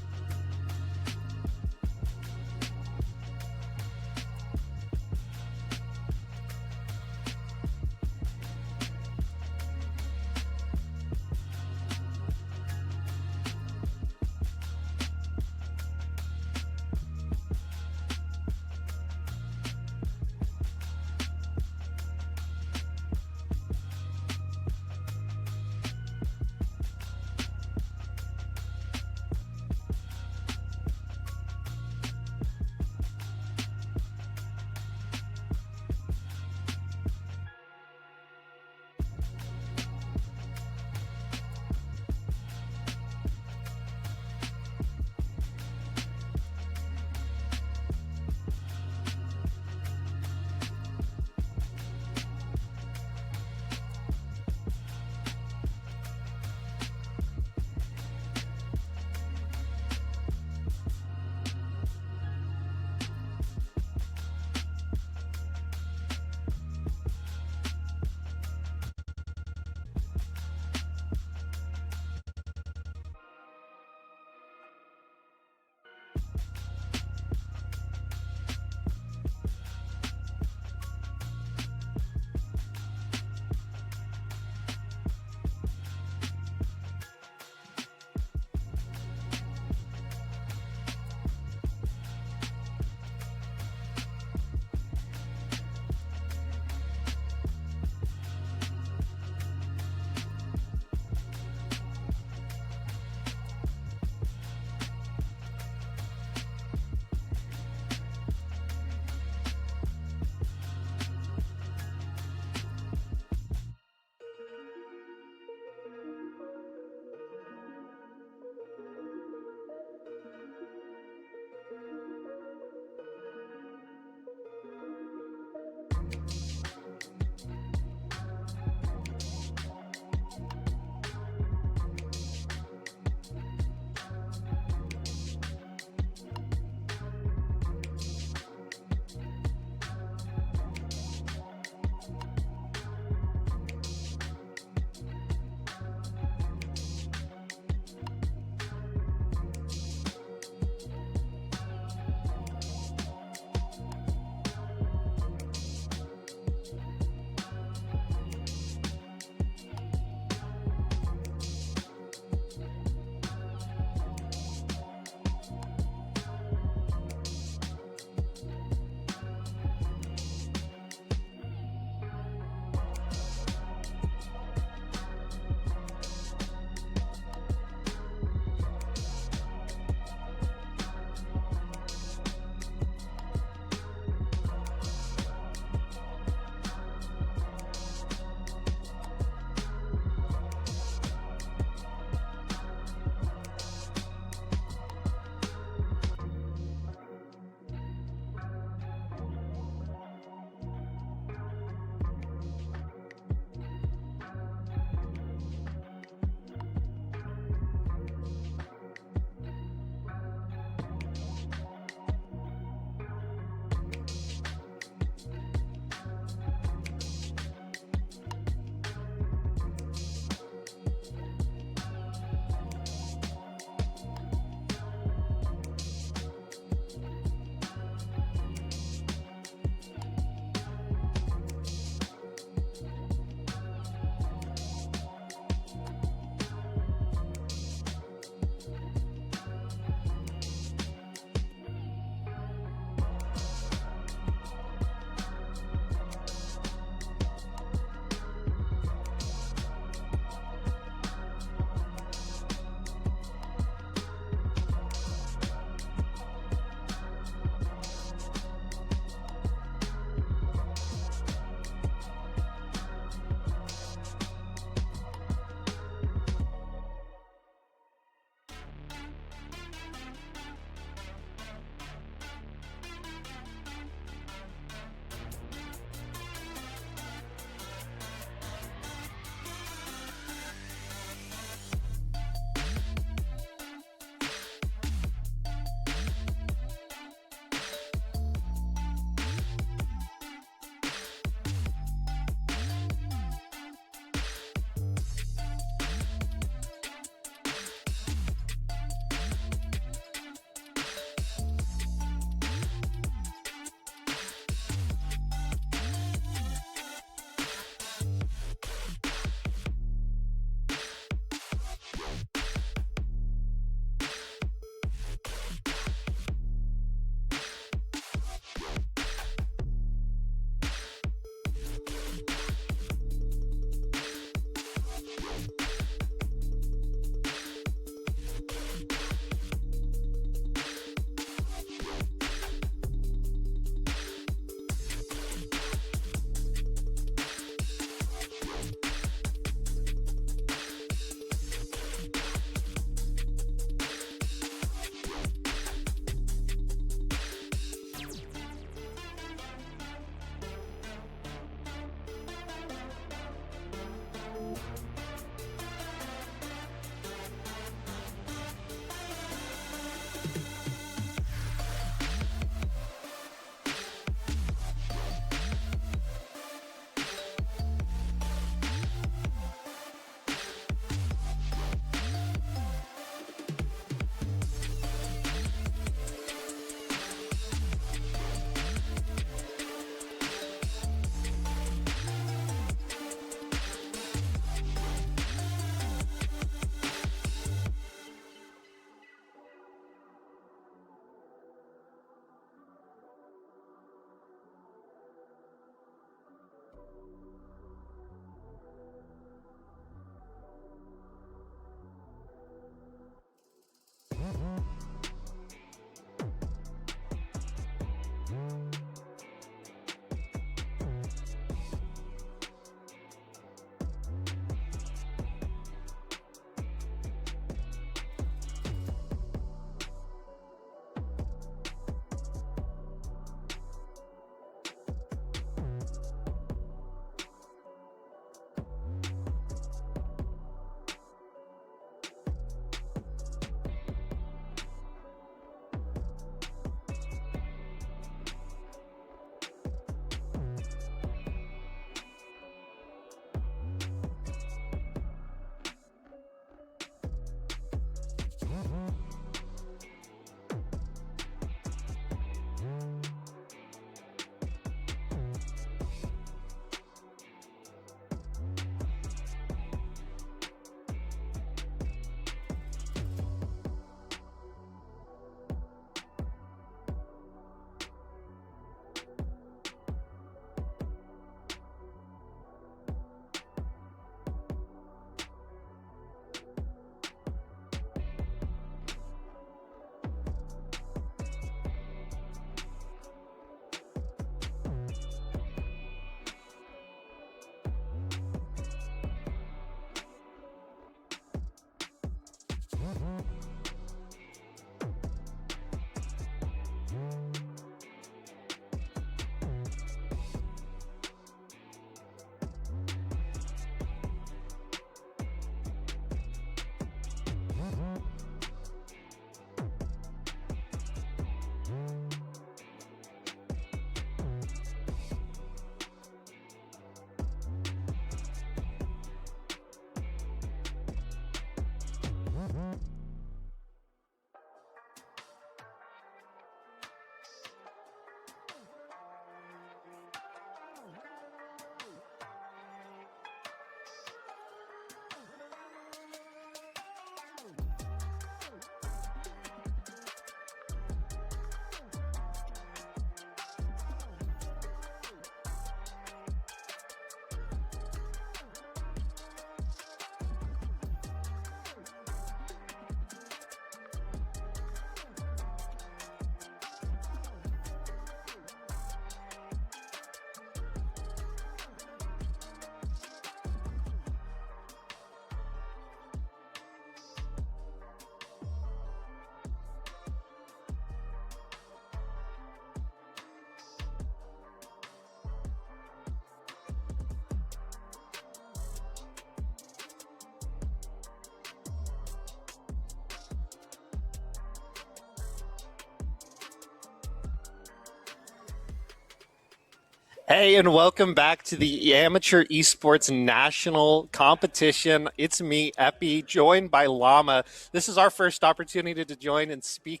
Hey, and welcome back to the Amateur Esports National Competition. It's me, Epi, joined by Llama. This is our first opportunity to join and speak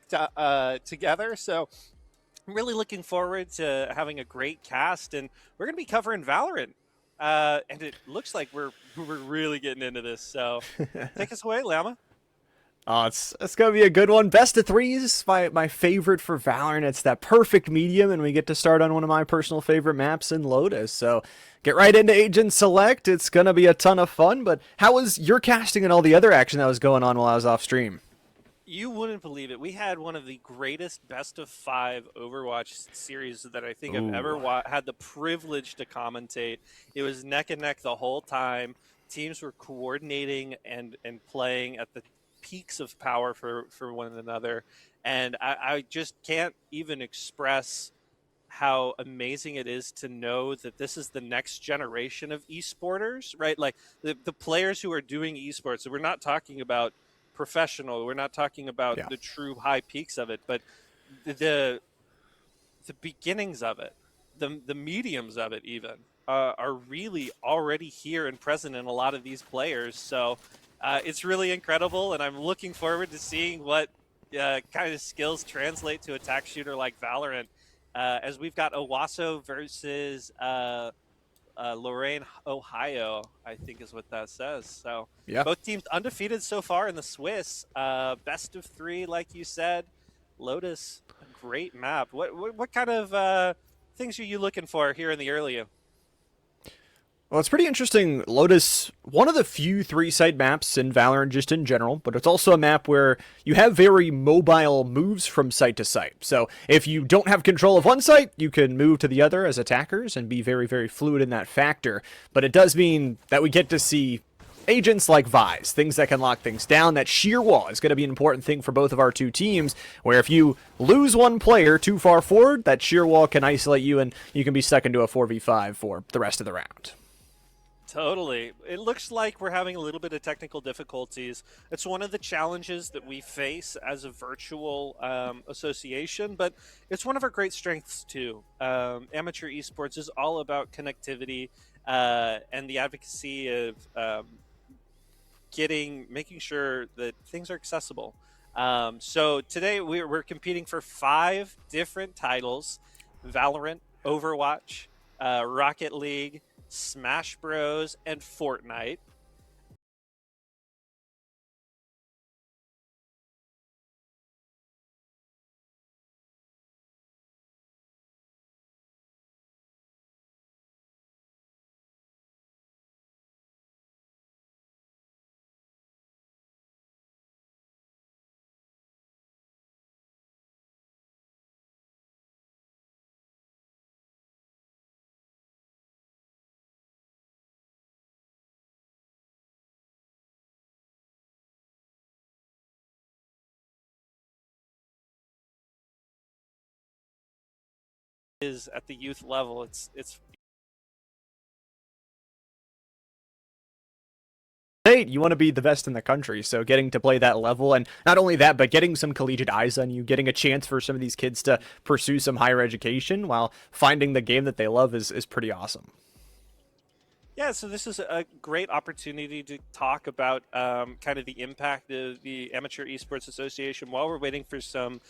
together, so I'm really looking forward to having a great cast, and we're going to be covering Valorant. And it looks like we're really getting into this, so take us away, Llama. Oh, it's gonna be a good one. Best of threes, my favorite for Valorant. It's that perfect medium, and we get to start on one of my personal favorite maps in Lotus. So get right into Agent Select. It's gonna be a ton of fun. But how was your casting and all the other action that was going on while I was off stream? You wouldn't believe it. We had one of the greatest best of 5 Overwatch series that I think I've ever had the privilege to commentate. It was neck and neck the whole time. Teams were coordinating and playing at the peaks of power for one another. And I just can't even express how amazing it is to know that this is the next generation of esporters, right? Like the players who are doing esports. So we're not talking about professional. We're not talking about the true high peaks of it, but the beginnings of it, the mediums of it even are really already here and present in a lot of these players. So it's really incredible, and I'm looking forward to seeing what kind of skills translate to attack shooter like Valorant. As we've got Owasso versus Lorraine, Ohio, I think is what that says. So both teams undefeated so far in the Swiss. Best of 3, like you said. Lotus, a great map. What kind of things are you looking for here in the early? Well, it's pretty interesting. Lotus, one of the few 3-site maps in Valorant just in general, but it's also a map where you have very mobile moves from site to site. So if you don't have control of one site, you can move to the other as attackers and be very, very fluid in that factor. But it does mean that we get to see agents like Vise, things that can lock things down. That sheer wall is going to be an important thing for both of our two teams, where if you lose one player too far forward, that sheer wall can isolate you and you can be stuck into a 4v5 for the rest of the round. Totally. It looks like we're having a little bit of technical difficulties. It's one of the challenges that we face as a virtual association, but it's one of our great strengths too. Amateur esports is all about connectivity and the advocacy of making sure that things are accessible. So today we're competing for 5 different titles: Valorant, Overwatch, Rocket League, Smash Bros, and Fortnite. Is at the youth level. It's Hey, you want to be the best in the country, so getting to play that level, and not only that, but getting some collegiate eyes on you, getting a chance for some of these kids to pursue some higher education while finding the game that they love is pretty awesome. Yeah, so this is a great opportunity to talk about kind of the impact of the Amateur Esports Association while we're waiting for some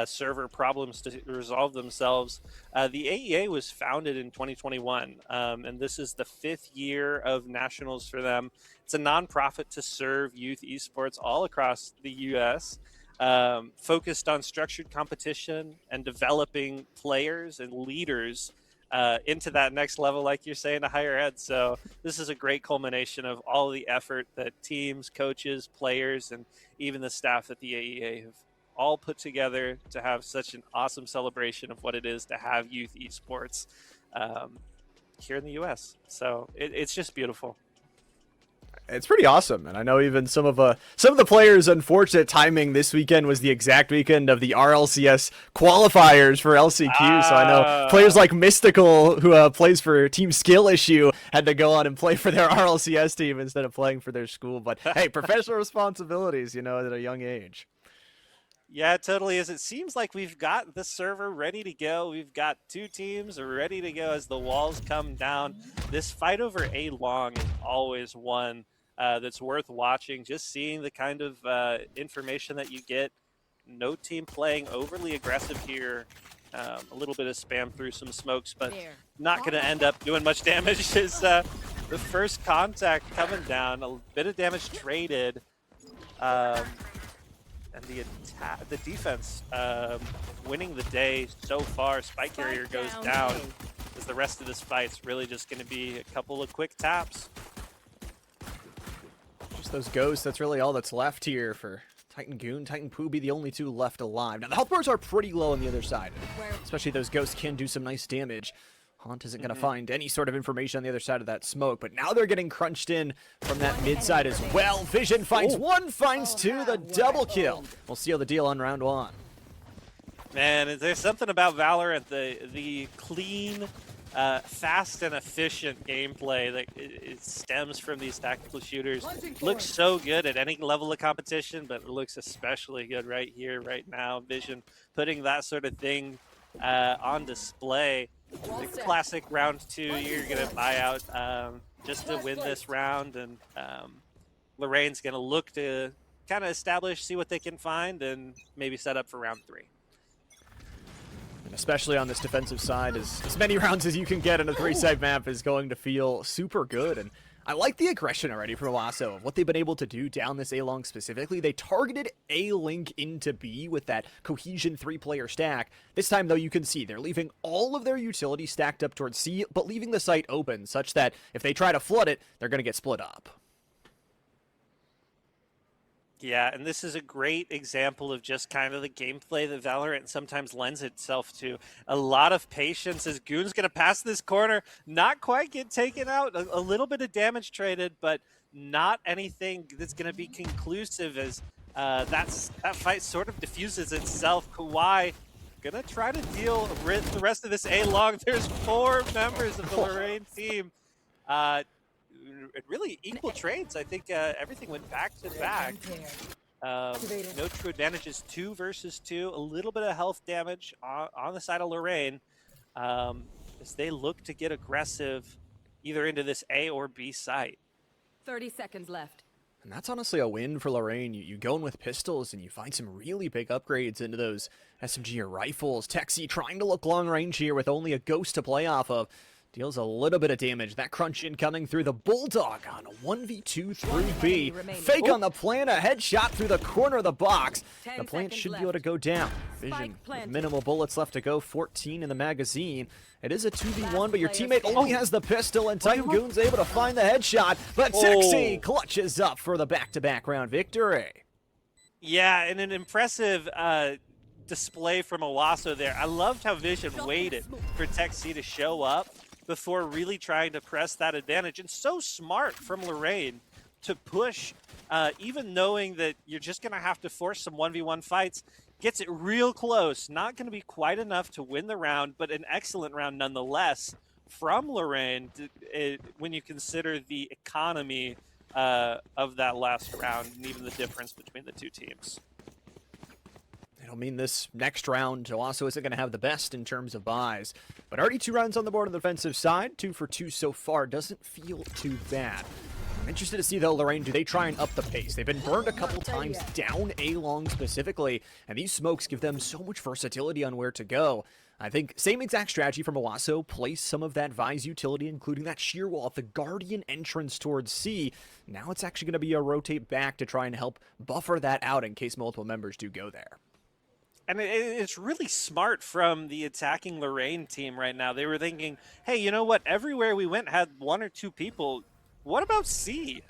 server problems to resolve themselves. The AEA was founded in 2021, and this is the 5th year of nationals for them. It's a nonprofit to serve youth esports all across the U.S., focused on structured competition and developing players and leaders into that next level, like you're saying, to higher ed. So this is a great culmination of all the effort that teams, coaches, players, and even the staff at the AEA have all put together to have such an awesome celebration of what it is to have youth esports here in the U.S. So it's just beautiful. It's pretty awesome, and I know even some of the players' unfortunate timing this weekend was the exact weekend of the RLCS qualifiers for LCQ. So I know players like Mystical, who plays for Team Skill Issue, had to go on and play for their RLCS team instead of playing for their school. But hey, professional responsibilities, at a young age. Yeah, it totally is. It seems like we've got the server ready to go. We've got two teams ready to go as the walls come down. This fight over A long is always one that's worth watching. Just seeing the kind of information that you get. No team playing overly aggressive here. A little bit of spam through some smokes, but not going to end up doing much damage. Is the first contact coming down. A bit of damage traded. And the defense winning the day so far. Spike carrier goes down as the rest of this fight's really just going to be a couple of quick taps. Just those ghosts, that's really all that's left here for Titan Goon. Titan Poo be the only two left alive. Now, the health bars are pretty low on the other side, especially those ghosts can do some nice damage. Haunt isn't going to find any sort of information on the other side of that smoke, but now they're getting crunched in from that mid side as well. Vision finds one, finds two, the double kill. We'll seal the deal on round one. Man, there's something about Valorant, the clean, fast and efficient gameplay that it stems from these tactical shooters. Looks so good at any level of competition, but it looks especially good right here, right now. Vision putting that sort of thing on display. The classic round two, you're going to buy out just to win this round, and Lorraine's going to look to kind of establish, see what they can find, and maybe set up for round three. And especially on this defensive side, as many rounds as you can get in a three-side map is going to feel super good. And I like the aggression already from Owasso of what they've been able to do down this A-Long specifically. They targeted A-Link into B with that cohesion three-player stack. This time, though, you can see they're leaving all of their utility stacked up towards C, but leaving the site open such that if they try to flood it, they're going to get split up. Yeah, and this is a great example of just kind of the gameplay that Valorant sometimes lends itself to. A lot of patience as Goon's going to pass this corner, not quite get taken out, a little bit of damage traded, but not anything that's going to be conclusive as that fight sort of diffuses itself. Kawhi going to try to deal with the rest of this A-Long. There's 4 members of the Lorraine team. Really equal trades. I think everything went back to back. No true advantages, 2 versus 2. A little bit of health damage on the side of Lorraine as they look to get aggressive either into this A or B site. 30 seconds left. And that's honestly a win for Lorraine. You go in with pistols and you find some really big upgrades into those SMG or rifles. Texi trying to look long range here with only a ghost to play off of. Deals a little bit of damage. That crunch in coming through the Bulldog on a 1v2 through B. Fake on the plant, a headshot through the corner of the box. The plant should be able to go down. Vision with minimal bullets left to go, 14 in the magazine. It is a 2v1, but your teammate only has the pistol, and Titan Goon's able to find the headshot. But Texi clutches up for the back-to-back round victory. Yeah, and an impressive display from Owasso there. I loved how Vision waited for Texi to show up before really trying to press that advantage. And so smart from Lorraine to push, even knowing that you're just going to have to force some 1v1 fights. Gets it real close. Not going to be quite enough to win the round, but an excellent round nonetheless from Lorraine when you consider the economy of that last round and even the difference between the two teams. It'll mean this next round, Owasso isn't going to have the best in terms of buys. But already 2 rounds on the board on the defensive side. 2 for 2 so far. Doesn't feel too bad. I'm interested to see, though, Lorraine, do they try and up the pace? They've been burned a couple times down A-Long specifically, and these smokes give them so much versatility on where to go. I think same exact strategy from Owasso. Place some of that Vise utility, including that sheer wall at the Guardian entrance towards C. Now it's actually going to be a rotate back to try and help buffer that out in case multiple members do go there. And it's really smart from the attacking Lorraine team right now. They were thinking, hey, you know what? Everywhere we went had 1 or 2 people. What about C?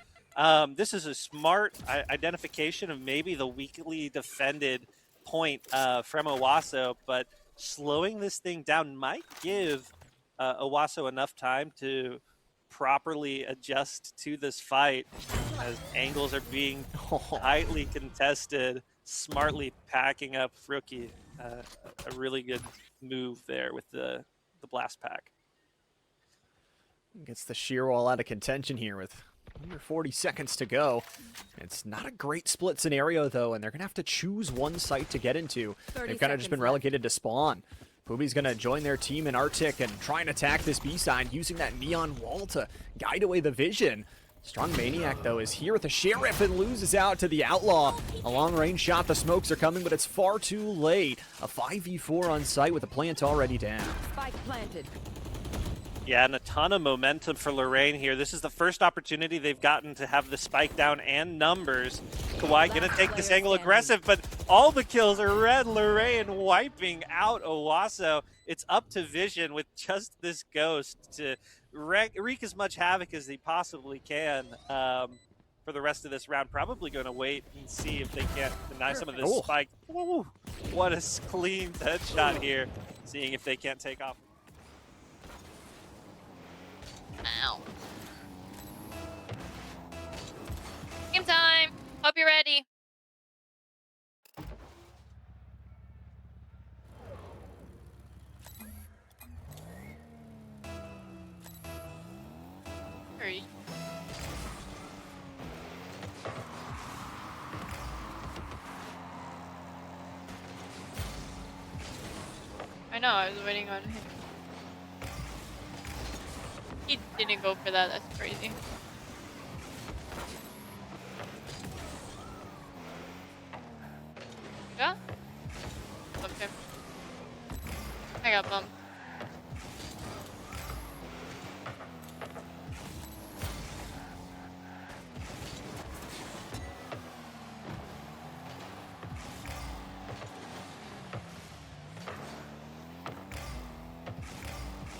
This is a smart identification of maybe the weakly defended point from Owasso, but slowing this thing down might give Owasso enough time to properly adjust to this fight as angles are being tightly contested. Smartly packing up Rookie. A really good move there with the blast pack. Gets the sheer wall out of contention here with Under 40 seconds to go. It's not a great split scenario, though, and they're going to have to choose one site to get into. 30 They've kind of just been seconds left. relegated to spawn. Poobie's going to join their team in Arctic and try and attack this B side using that neon wall to guide away the vision. Strong Maniac, though, is here with the Sheriff and loses out to the Outlaw. A long-range shot, the smokes are coming, but it's far too late. A 5v4 on site with a plant already down. Spike planted. Yeah, and a ton of momentum for Lorraine here. This is the first opportunity they've gotten to have the spike down and numbers. Kawhi gonna take this angle aggressive, but all the kills are red. Lorraine wiping out Owasso. It's up to Vision with just this ghost to wreak as much havoc as they possibly can for the rest of this round. Probably going to wait and see if they can't deny some of this spike. Ooh, what a clean headshot here. Seeing if they can't take off. Ow. Game time. Hope you're ready. Hurry. I know, I was waiting on him. He didn't go for that, that's crazy. Yeah? Bumped him. I got bumped.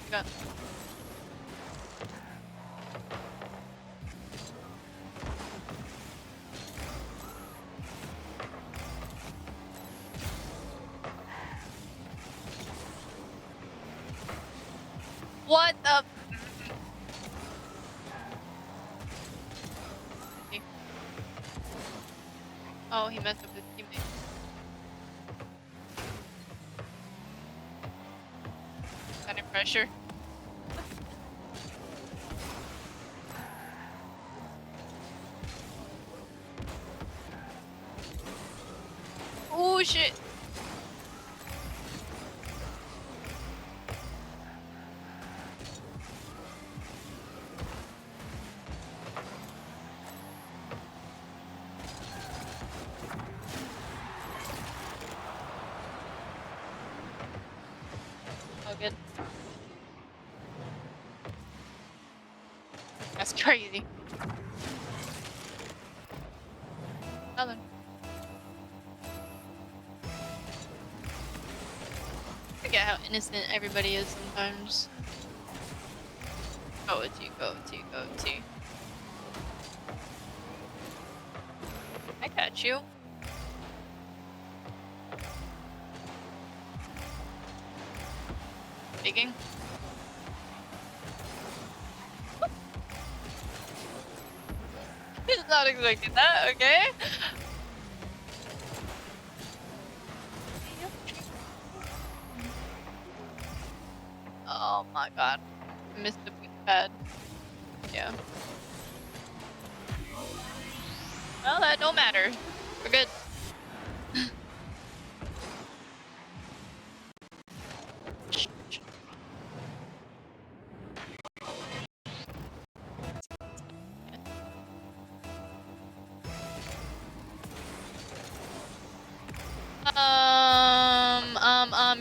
Got. What the? Oh, he messed up his teammate. Under pressure. Oh shit. Oh, good. That's crazy. Nothing. I forget how innocent everybody is sometimes. Go to, go to, go to. I got you. Digging. He's not expecting that, okay? Oh my god. I missed the big pad. Yeah. Well, that don't matter. We're good.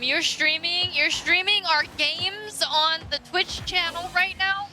You're streaming our games on the Twitch channel right now?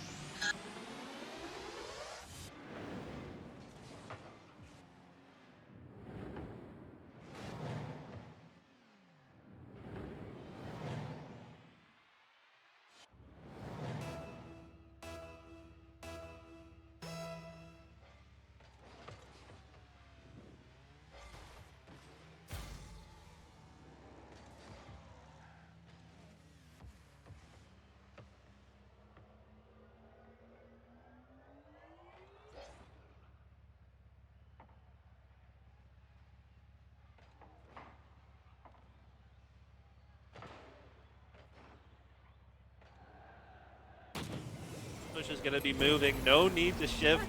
Push is going to be moving. No need to shift.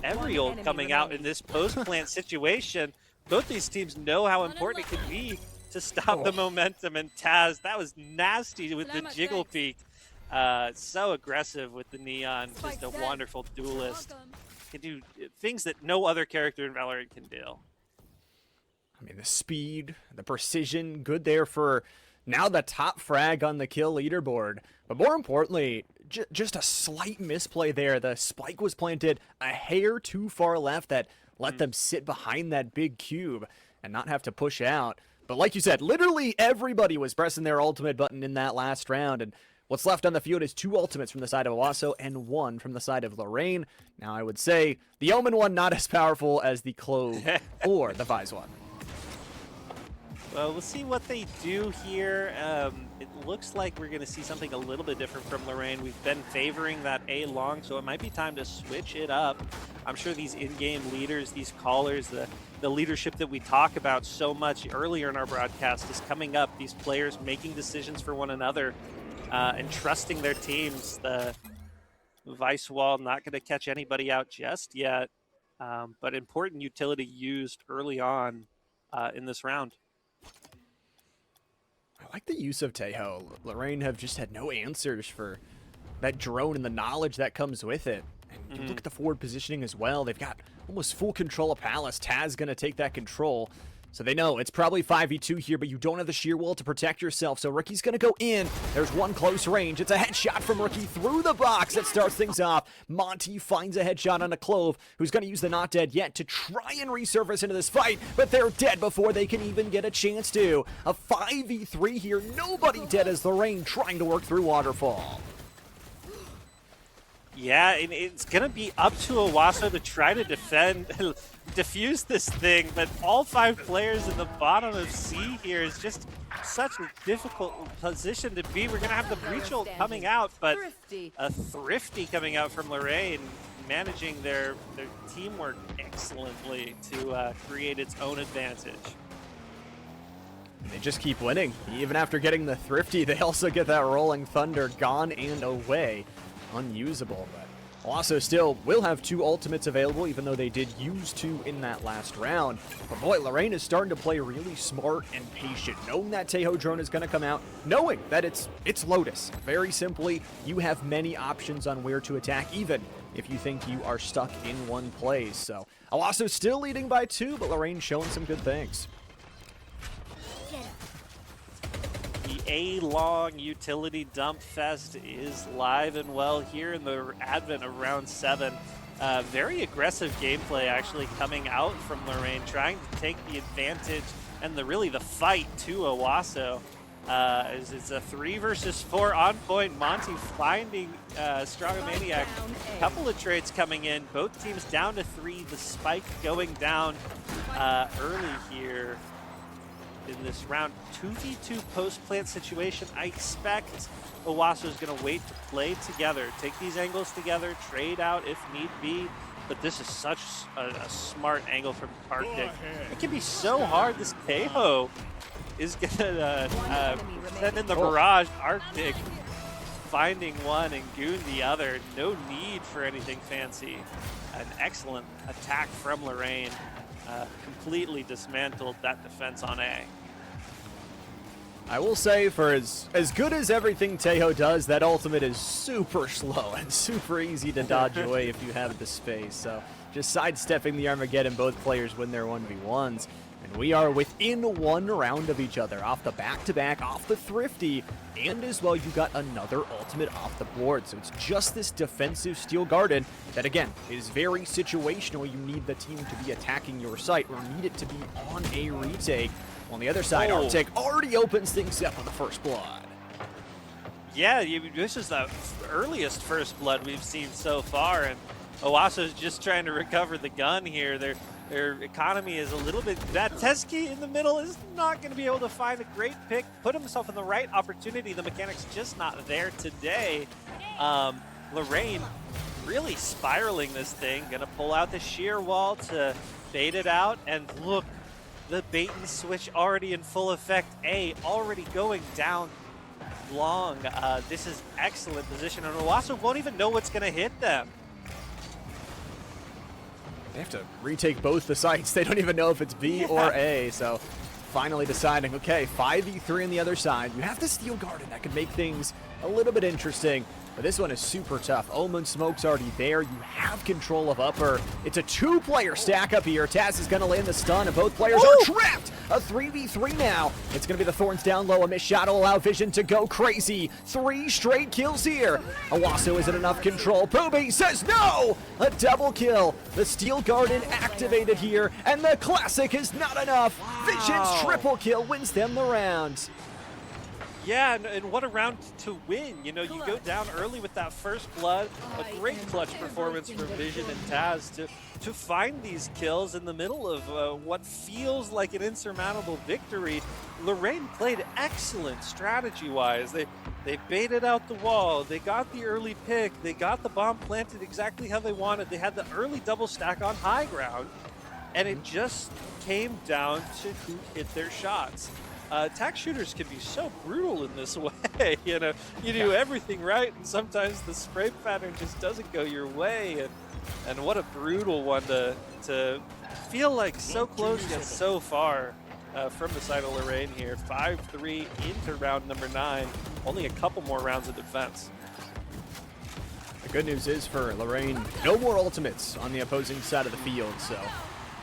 every ult enemy coming out in remaining. this post-plant situation. Both these teams know how important it can be to stop the momentum, and Taz, that was nasty with the Salamat, jiggle thanks. peek. So aggressive with the Neon, just a Spike's dead. wonderful duelist. Welcome. Can do things that no other character in Valorant can do. I mean, the speed, the precision, good there for now the top frag on the kill leaderboard. But more importantly, just a slight misplay there. The spike was planted a hair too far left that let them sit behind that big cube and not have to push out. But like you said, literally everybody was pressing their ultimate button in that last round. And what's left on the field is 2 ultimates from the side of Owasso and 1 from the side of Lorraine. Now, I would say the Omen one not as powerful as the Clove or the Vise one. Well, we'll see what they do here. It looks like we're going to see something a little bit different from Lorraine. We've been favoring that A long, so it might be time to switch it up. I'm sure these in-game leaders, these callers, the leadership that we talk about so much earlier in our broadcast is coming up. These players making decisions for one another and trusting their teams. The Vice Wall not going to catch anybody out just yet, but important utility used early on in this round. I like the use of Tejo. Lorraine have just had no answers for that drone and the knowledge that comes with it. And you look at the forward positioning as well. They've got almost full control of Palace. Taz going to take that control. So they know it's probably 5v2 here, but you don't have the sheer wall to protect yourself. So Rookie's going to go in. There's one close range. It's a headshot from Rookie through the box that starts things off. Monty finds a headshot on a Clove, who's going to use the not dead yet to try and resurface into this fight, but they're dead before they can even get a chance to. A 5v3 here. Nobody dead as Lorraine trying to work through Waterfall. Yeah, and it's going to be up to Owasso to try to defuse this thing, but all 5 players in the bottom of C here is just such a difficult position to be. We're going to have the breach ult coming out, but Thrifty. a thrifty coming out from Lorraine, managing their teamwork excellently to create its own advantage. They just keep winning. Even after getting the thrifty, they also get that Rolling Thunder gone and away. Unusable, but also still will have 2 ultimates available, even though they did use 2 in that last round. But boy, Lorraine is starting to play really smart and patient, knowing that Tejo drone is going to come out, knowing that it's Lotus. Very simply, you have many options on where to attack, even if you think you are stuck in one place. So Owasso still leading by 2, but Lorraine showing some good things. The A-long utility dump fest is live and well here in the advent of round 7. Very aggressive gameplay actually coming out from Lorraine, trying to take the advantage and really the fight to Owasso. As it's a 3 versus 4 on point. Monty finding Strongomaniac. A couple of trades coming in. Both teams down to 3. The spike going down early here in this round. 2v2 post-plant situation. I expect Owasso is going to wait to play together, take these angles together, trade out if need be. But this is such a smart angle from Arctic. It can be so hard. This Tejo is going to send in the barrage. Arctic finding one and goon the other. No need for anything fancy. An excellent attack from Lorraine. Completely dismantled that defense on A. I will say, for as good as everything Tejo does, that ultimate is super slow and super easy to dodge away if you have the space. So just sidestepping the Armageddon, both players win their 1v1s. And we are within 1 round of each other, off the back-to-back, off the thrifty, and as well you got another ultimate off the board. So it's just this defensive Steel Garden that, again, is very situational. You need the team to be attacking your site or need it to be on a retake. On the other side, Arctic already opens things up on the first blood. Yeah, this is the earliest first blood we've seen so far, and Owasso's just trying to recover the gun here. Their economy is a little bit bad. Teski in the middle is not going to be able to find a great pick, put himself in the right opportunity. The mechanic's just not there today. Lorraine really spiraling this thing, going to pull out the sheer wall to bait it out, and look, the bait and switch already in full effect. A already going down long. This is excellent position, and Owasso won't even know what's going to hit them. They have to retake both the sites. They don't even know if it's B or A, so finally deciding, okay, 5v3 on the other side. You have the Steel Garden that could make things a little bit interesting, but this one is super tough. Omen Smoke's already there. You have control of upper. It's a 2-player stack up here. Taz is going to land the stun, and both players are trapped. A 3v3 now. It's going to be the Thorns down low. A missed shot will allow Vision to go crazy. 3 straight kills here. Owasso isn't enough control. Pobe says no! A double kill. The Steel Garden activated here, and the Classic is not enough. Vision's triple kill wins them the round. Yeah, and what a round to win. You know, you go down early with that first blood. A great clutch performance from Vision and Taz to find these kills in the middle of what feels like an insurmountable victory. Lorraine played excellent strategy-wise. They baited out the wall. They got the early pick. They got the bomb planted exactly how they wanted. They had the early double stack on high ground. And it just came down to who hit their shots. Attack shooters can be so brutal in this way. You know, you do everything right, and sometimes the spray pattern just doesn't go your way. And what a brutal one to feel like so close yet so far from the side of Lorraine here. 5-3 into round number 9. Only a couple more rounds of defense. The good news is for Lorraine, no more ultimates on the opposing side of the field, so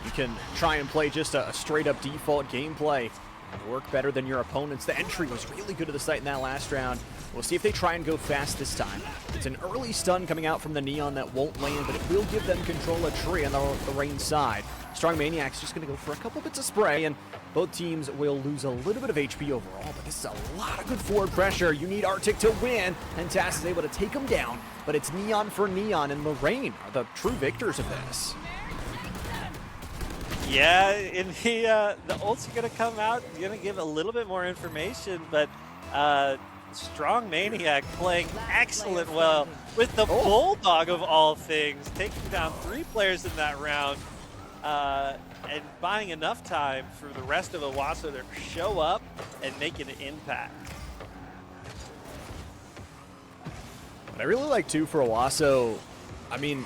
you can try and play just a straight-up default gameplay and work better than your opponents. The entry was really good to the site in that last round. We'll see if they try and go fast this time. It's an early stun coming out from the Neon that won't land, but it will give them control of tree on the Lorraine side. Strong Maniac's just going to go for a couple bits of spray, and both teams will lose a little bit of HP overall, but this is a lot of good forward pressure. You need Arctic to win, and Tass is able to take him down, but it's Neon for Neon, and Lorraine are the true victors of this. Yeah, and the ult's going to come out. He's going to give a little bit more information, but Strong Maniac playing excellent well with the Bulldog of all things, taking down 3 players in that round and buying enough time for the rest of Owasso to show up and make an impact. What I really like too for Owasso, I mean,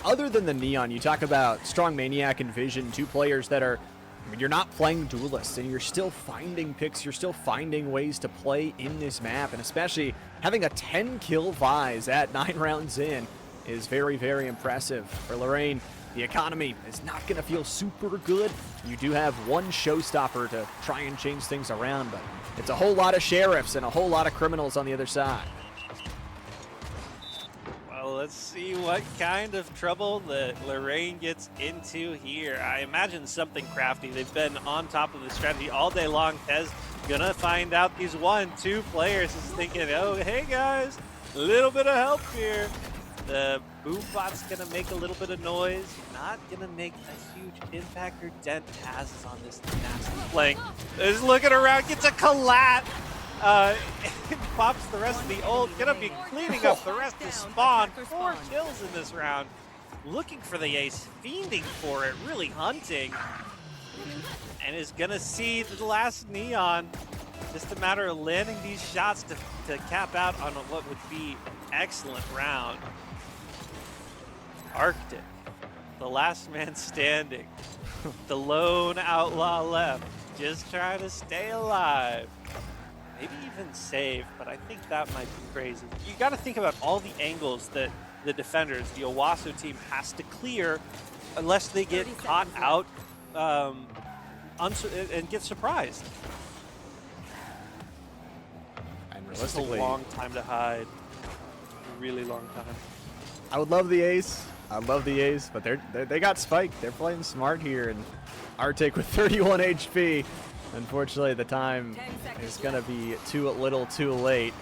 other than the Neon, you talk about Strong Maniac and Vision, 2 players that are, I mean, you're not playing duelists, and you're still finding picks, you're still finding ways to play in this map, and especially having a 10-kill Vise at 9 rounds in is very, very impressive. For Lorraine, the economy is not going to feel super good. You do have one showstopper to try and change things around, but it's a whole lot of sheriffs and a whole lot of criminals on the other side. Let's see what kind of trouble that Lorraine gets into here. I imagine something crafty. They've been on top of the strategy all day long. Tez gonna find out these 1-2 players is thinking, oh, hey guys, a little bit of help here. The boom bot's gonna make a little bit of noise. Not gonna make a huge impact or dent. Taz is on this nasty flank. Is looking around, gets a collat. Pops the rest of the ult, gonna be cleaning up the rest of spawn. 4 kills in this round. Looking for the ace, fiending for it, really hunting. And is gonna see the last Neon. Just a matter of landing these shots to cap out on what would be excellent round. Arctic, the last man standing. The lone outlaw left, just trying to stay alive. Maybe even save, but I think that might be crazy. You got to think about all the angles that the defenders, the Owasso team, has to clear unless they get caught out and get surprised. And This is a realistically, long time to hide. A really long time. I would love the ace. I love the ace, but they got spiked. They're playing smart here, and Arctic with 31 HP. Unfortunately, the time is going to be too little too late.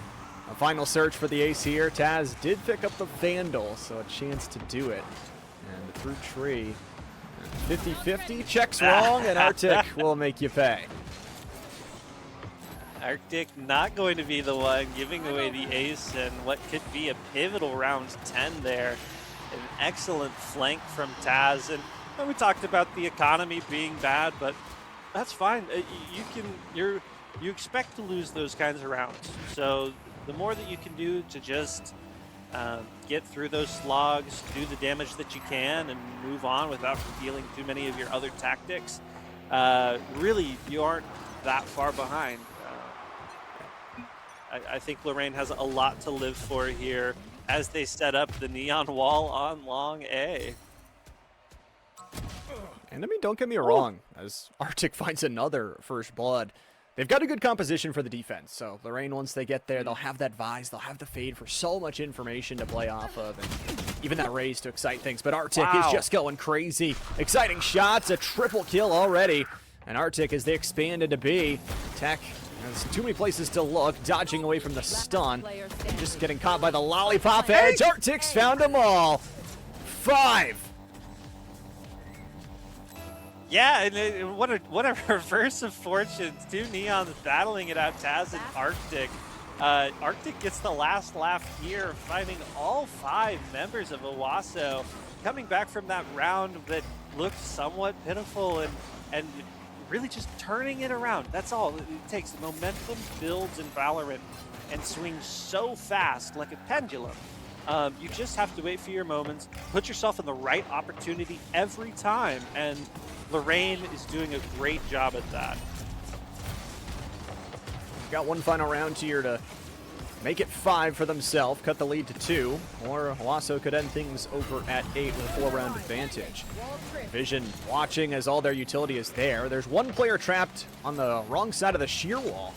A final search for the ace here. Taz did pick up the Vandal, so a chance to do it. And through tree, 50-50, checks wrong, and Arctic will make you pay. Arctic not going to be the one giving away the ace and what could be a pivotal round 10 there. An excellent flank from Taz. And we talked about the economy being bad, but that's fine. You expect to lose those kinds of rounds. So the more that you can do to just get through those slogs, do the damage that you can, and move on without revealing too many of your other tactics. Really, you aren't that far behind. I think Lorraine has a lot to live for here as they set up the neon wall on long A. And I mean, don't get me wrong, as Arctic finds another first blood, they've got a good composition for the defense. So Lorraine, once they get there, they'll have that Vise, they'll have the Fade for so much information to play off of, and even that Raise to excite things. But Arctic is just going crazy. Exciting shots, a triple kill already. And Arctic, as they expand into B, Tech has too many places to look, dodging away from the stun, just getting caught by the lollipop edge. Arctic's found them all. 5. Yeah, and what a reverse of fortunes. Two Neons battling it out, Taz and Arctic. Arctic gets the last laugh here, finding all 5 members of Owasso, coming back from that round that looked somewhat pitiful and really just turning it around. That's all it takes. Momentum builds in Valorant and swings so fast like a pendulum. You just have to wait for your moments, put yourself in the right opportunity every time, and Lorraine is doing a great job at that. Got one final round here to make it 5 for themselves, cut the lead to 2, or Owasso could end things over at 8 with a 4-round advantage. Vision watching as all their utility is there. There's one player trapped on the wrong side of the sheer wall,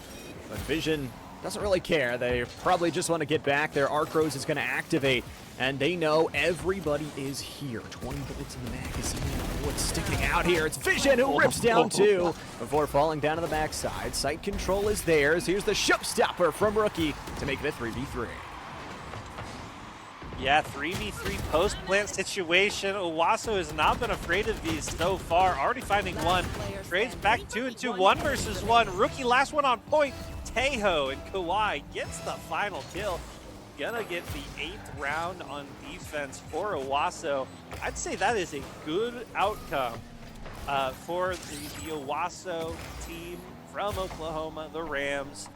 but Vision doesn't really care. They probably just want to get back. Their Arc Rose is going to activate, and they know everybody is here. 20 bullets in the magazine. What's sticking out here? It's Vision who rips down 2 before falling down to the backside. Sight control is theirs. Here's the showstopper from Rookie to make it a 3v3. Yeah, 3v3 post-plant situation. Owasso has not been afraid of these so far. Already finding one. Trades back 2 and 2. 1 versus 1. Rookie last one on point. Tejo and Kawhi gets the final kill. Gonna get the 8th round on defense for Owasso. I'd say that is a good outcome for the Owasso team from Oklahoma, the Rams,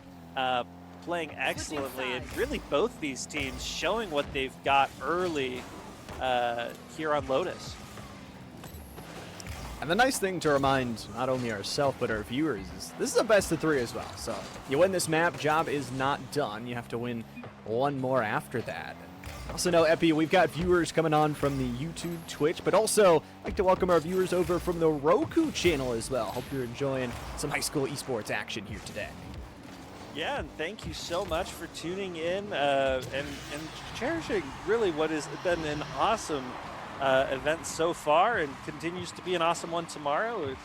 playing excellently. And really both these teams showing what they've got early here on Lotus. And the nice thing to remind not only ourselves but our viewers is this is a best of 3 as well. So you win this map, job is not done. You have to win one more after that. Also know, Epi, we've got viewers coming on from the YouTube, Twitch, but also like to welcome our viewers over from the Roku channel as well. Hope you're enjoying some high school esports action here today. Yeah, and thank you so much for tuning in and cherishing really what has been an awesome event so far and continues to be an awesome one tomorrow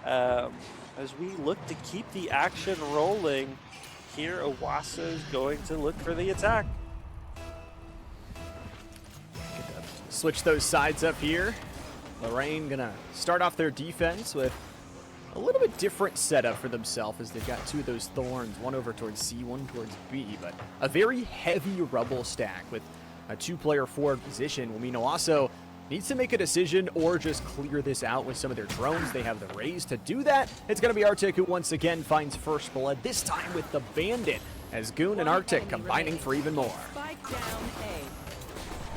as we look to keep the action rolling. Here, Owasso is going to look for the attack. Switch those sides up here. Lorraine gonna start off their defense with a little bit different setup for themselves as they've got 2 of those thorns, one over towards C, one towards B, but a very heavy rubble stack with a 2-player forward position. I mean, Owasso needs to make a decision or just clear this out with some of their drones. They have the Raise to do that. It's going to be Arctic who once again finds first blood, this time with the Bandit, as Goon and Arctic combining for even more.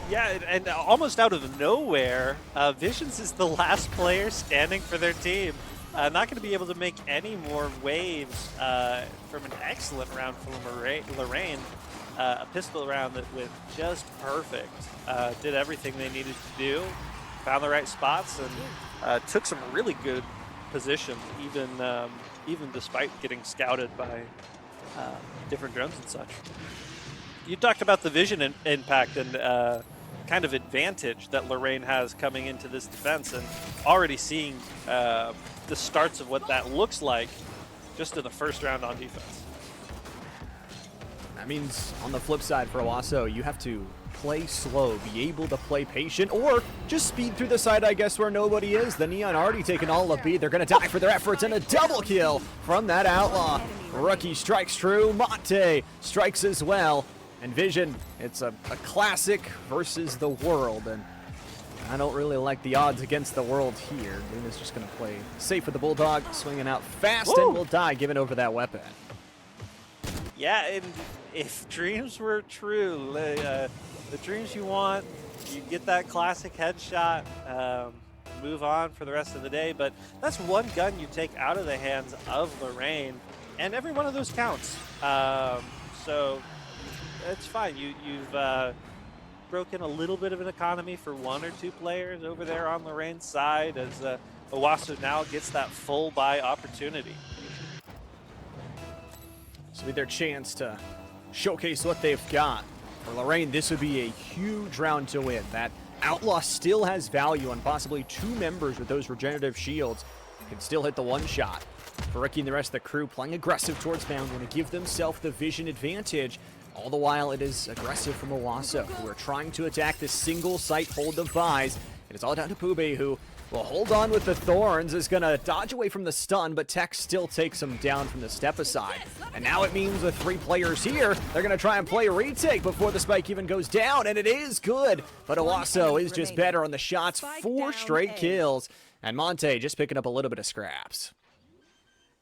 Yeah, and almost out of nowhere, Visions is the last player standing for their team. Not going to be able to make any more waves from an excellent round from Lorraine. A pistol round that went just perfect. Did everything they needed to do, found the right spots, and took some really good positions, even despite getting scouted by different drones and such. You talked about the vision impact and kind of advantage that Lorraine has coming into this defense, and already seeing the starts of what that looks like just in the first round on defense. That means on the flip side for Owasso, you have to play slow, be able to play patient, or just speed through the side, I guess, where nobody is. The Neon already taken all of B. They're going to die for their efforts, and a double kill from that Outlaw. Rookie strikes true. Monte strikes as well. And Vision, it's a classic versus the world, and I don't really like the odds against the world here. Luna's just going to play safe with the Bulldog, swinging out fast, and will die giving over that weapon. Yeah, and if dreams were true, the dreams you want. You get that classic headshot, move on for the rest of the day. But that's one gun you take out of the hands of Lorraine, and every one of those counts. So it's fine. You've broken a little bit of an economy for one or two players over there on Lorraine's side, as Owasso now gets that full buy opportunity. This will be their chance to showcase what they've got. For Lorraine, this would be a huge round to win. That Outlaw still has value on possibly two members with those regenerative shields. Can still hit the one shot. For Ricky and the rest of the crew, playing aggressive towards Bound, going to give themselves the vision advantage. All the while, it is aggressive from Owasso, who are trying to attack the single site hold device. It is all down to Pube, who will hold on with the Thorns, is going to dodge away from the stun, but Tech still takes him down from the step aside. And now it means with three players here, they're going to try and play a retake before the spike even goes down, and it is good. But Owasso is just better on the shots, 4 straight kills. And Monte just picking up a little bit of scraps.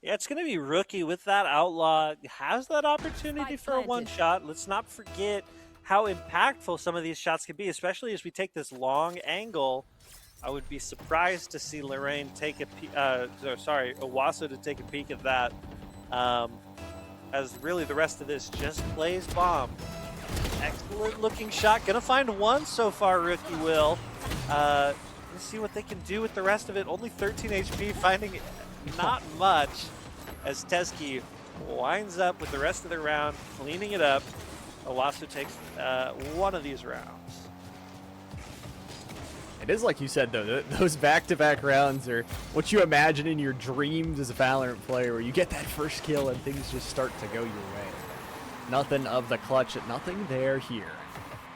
Yeah, it's going to be Rookie with that Outlaw. Has that opportunity for a one-shot. Let's not forget how impactful some of these shots can be, especially as we take this long angle. I would be surprised to see Lorraine take a Owasso to take a peek at that. As really the rest of this just plays bomb. Excellent looking shot. Gonna find one so far, Rookie will. Let's see what they can do with the rest of it. Only 13 HP, finding not much, as Tezki winds up with the rest of the round, cleaning it up. Owasso takes one of these rounds. It is like you said, though, those back-to-back rounds are what you imagine in your dreams as a Valorant player, where you get that first kill and things just start to go your way. Nothing of the clutch, nothing there here.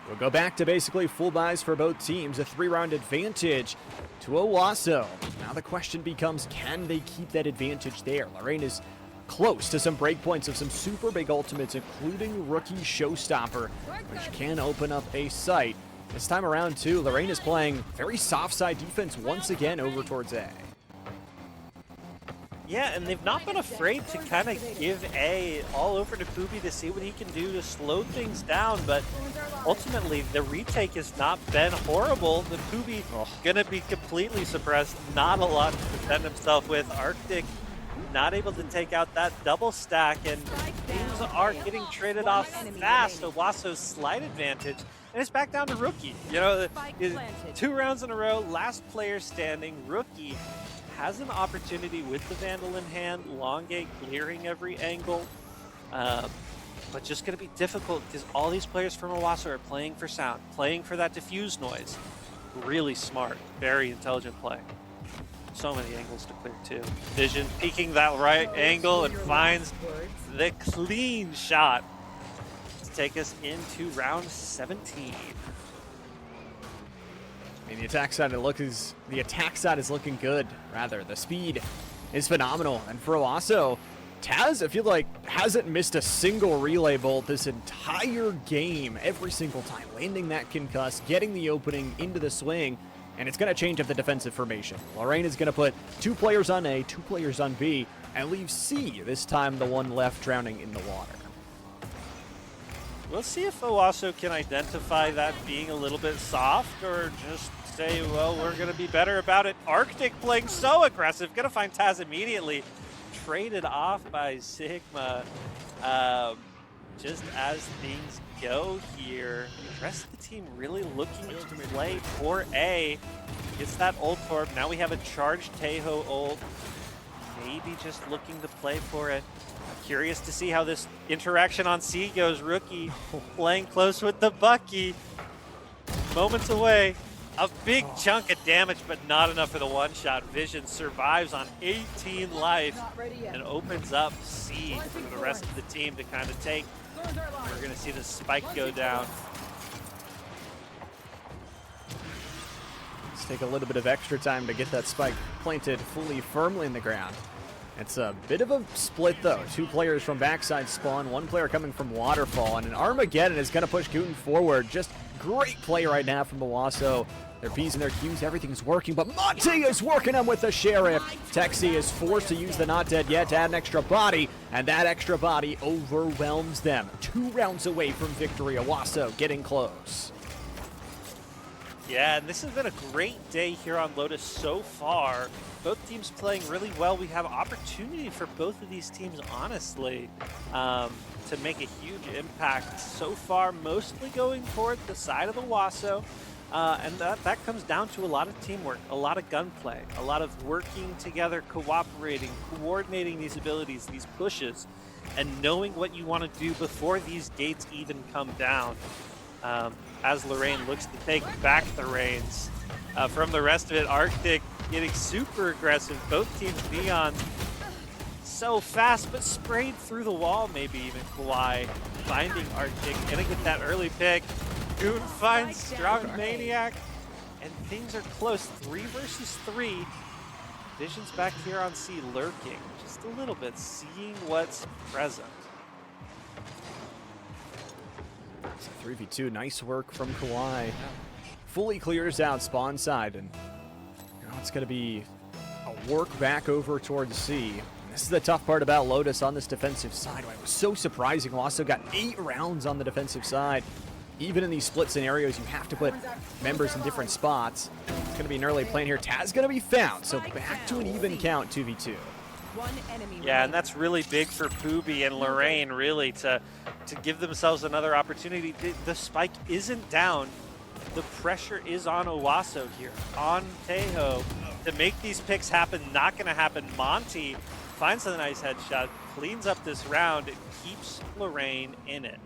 We'll go back to basically full buys for both teams, a 3-round advantage to Owasso. Now the question becomes, can they keep that advantage there? Lorraine is close to some breakpoints of some super big ultimates, including Rookie Showstopper, which can open up a site. This time around, too, Lorraine is playing very soft side defense once again over towards A. Yeah, and they've not been afraid to kind of give A all over to Pooby to see what he can do to slow things down, but ultimately the retake has not been horrible. The Pooby gonna be completely suppressed, not a lot to defend himself with. Arctic not able to take out that double stack, and things are getting traded off fast. Owasso's slight advantage, and it's back down to Rookie. You know, 2 rounds in a row, last player standing. Rookie has an opportunity with the Vandal in hand, Longate clearing every angle, but just going to be difficult because all these players from Owasso are playing for sound, playing for that diffuse noise. Really smart, very intelligent play. So many angles to clear too. Vision peeking that right angle and finds the clean shot to take us into round 17. I mean, the attack side is looking good. Rather, the speed is phenomenal. And for Owasso, Taz, I feel like, hasn't missed a single relay bolt this entire game. Every single time, landing that concuss, getting the opening into the swing, and it's going to change up the defensive formation. Lorraine is going to put 2 players on A, 2 players on B, and leave C, this time the one left drowning in the water. We'll see if Owasso can identify that being a little bit soft, or just say, well, we're going to be better about it. Arctic playing so aggressive, going to find Taz immediately. Traded off by Sigma. Just as things go here, the rest of the team really looking to play for A. It's that ult torp. Now we have a charged Teho ult. Maybe just looking to play for it. Curious to see how this interaction on C goes. Rookie playing close with the Bucky. Moments away. A big chunk of damage, but not enough for the one-shot. Vision survives on 18 life and opens up C for the rest of the team to kind of take. We're going to see the spike go down. Let's take a little bit of extra time to get that spike planted fully firmly in the ground. It's a bit of a split, though. 2 players from backside spawn, 1 player coming from Waterfall, and an Armageddon is going to push Guten forward. Just great play right now from Owasso. Their P's and their Q's, everything's working, but Monte is working them with the Sheriff. Texi is forced to use the Not Dead Yet to add an extra body, and that extra body overwhelms them. 2 rounds away from victory. Owasso getting close. Yeah, and this has been a great day here on Lotus so far. Both teams playing really well. We have opportunity for both of these teams, honestly, to make a huge impact. So far, mostly going toward the side of the Owasso. And that comes down to a lot of teamwork, a lot of gunplay, a lot of working together, cooperating, coordinating these abilities, these pushes, and knowing what you want to do before these gates even come down. As Lorraine looks to take back the reins from the rest of it. Arctic getting super aggressive. Both teams, Neon so fast, but sprayed through the wall, maybe even Kawhi finding Arctic. Gonna get that early pick. Goon finds Strong Maniac, and things are close. 3 versus 3. Vision's back here on C lurking just a little bit, seeing what's present. It's a 3v2, nice work from Kawhi. Fully clears out spawn side, and now it's going to be a work back over towards C. And this is the tough part about Lotus on this defensive side. It was so surprising. Also got 8 rounds on the defensive side. Even in these split scenarios, you have to put members in different spots. It's going to be an early play here. Taz going to be found, so back to an even count, 2v2. Yeah, and that's really big for Pooby and Lorraine, really, to give themselves another opportunity. The spike isn't down. The pressure is on Owasso here, on Tejo, to make these picks happen. Not going to happen. Monty finds a nice headshot, cleans up this round, and keeps Lorraine in it.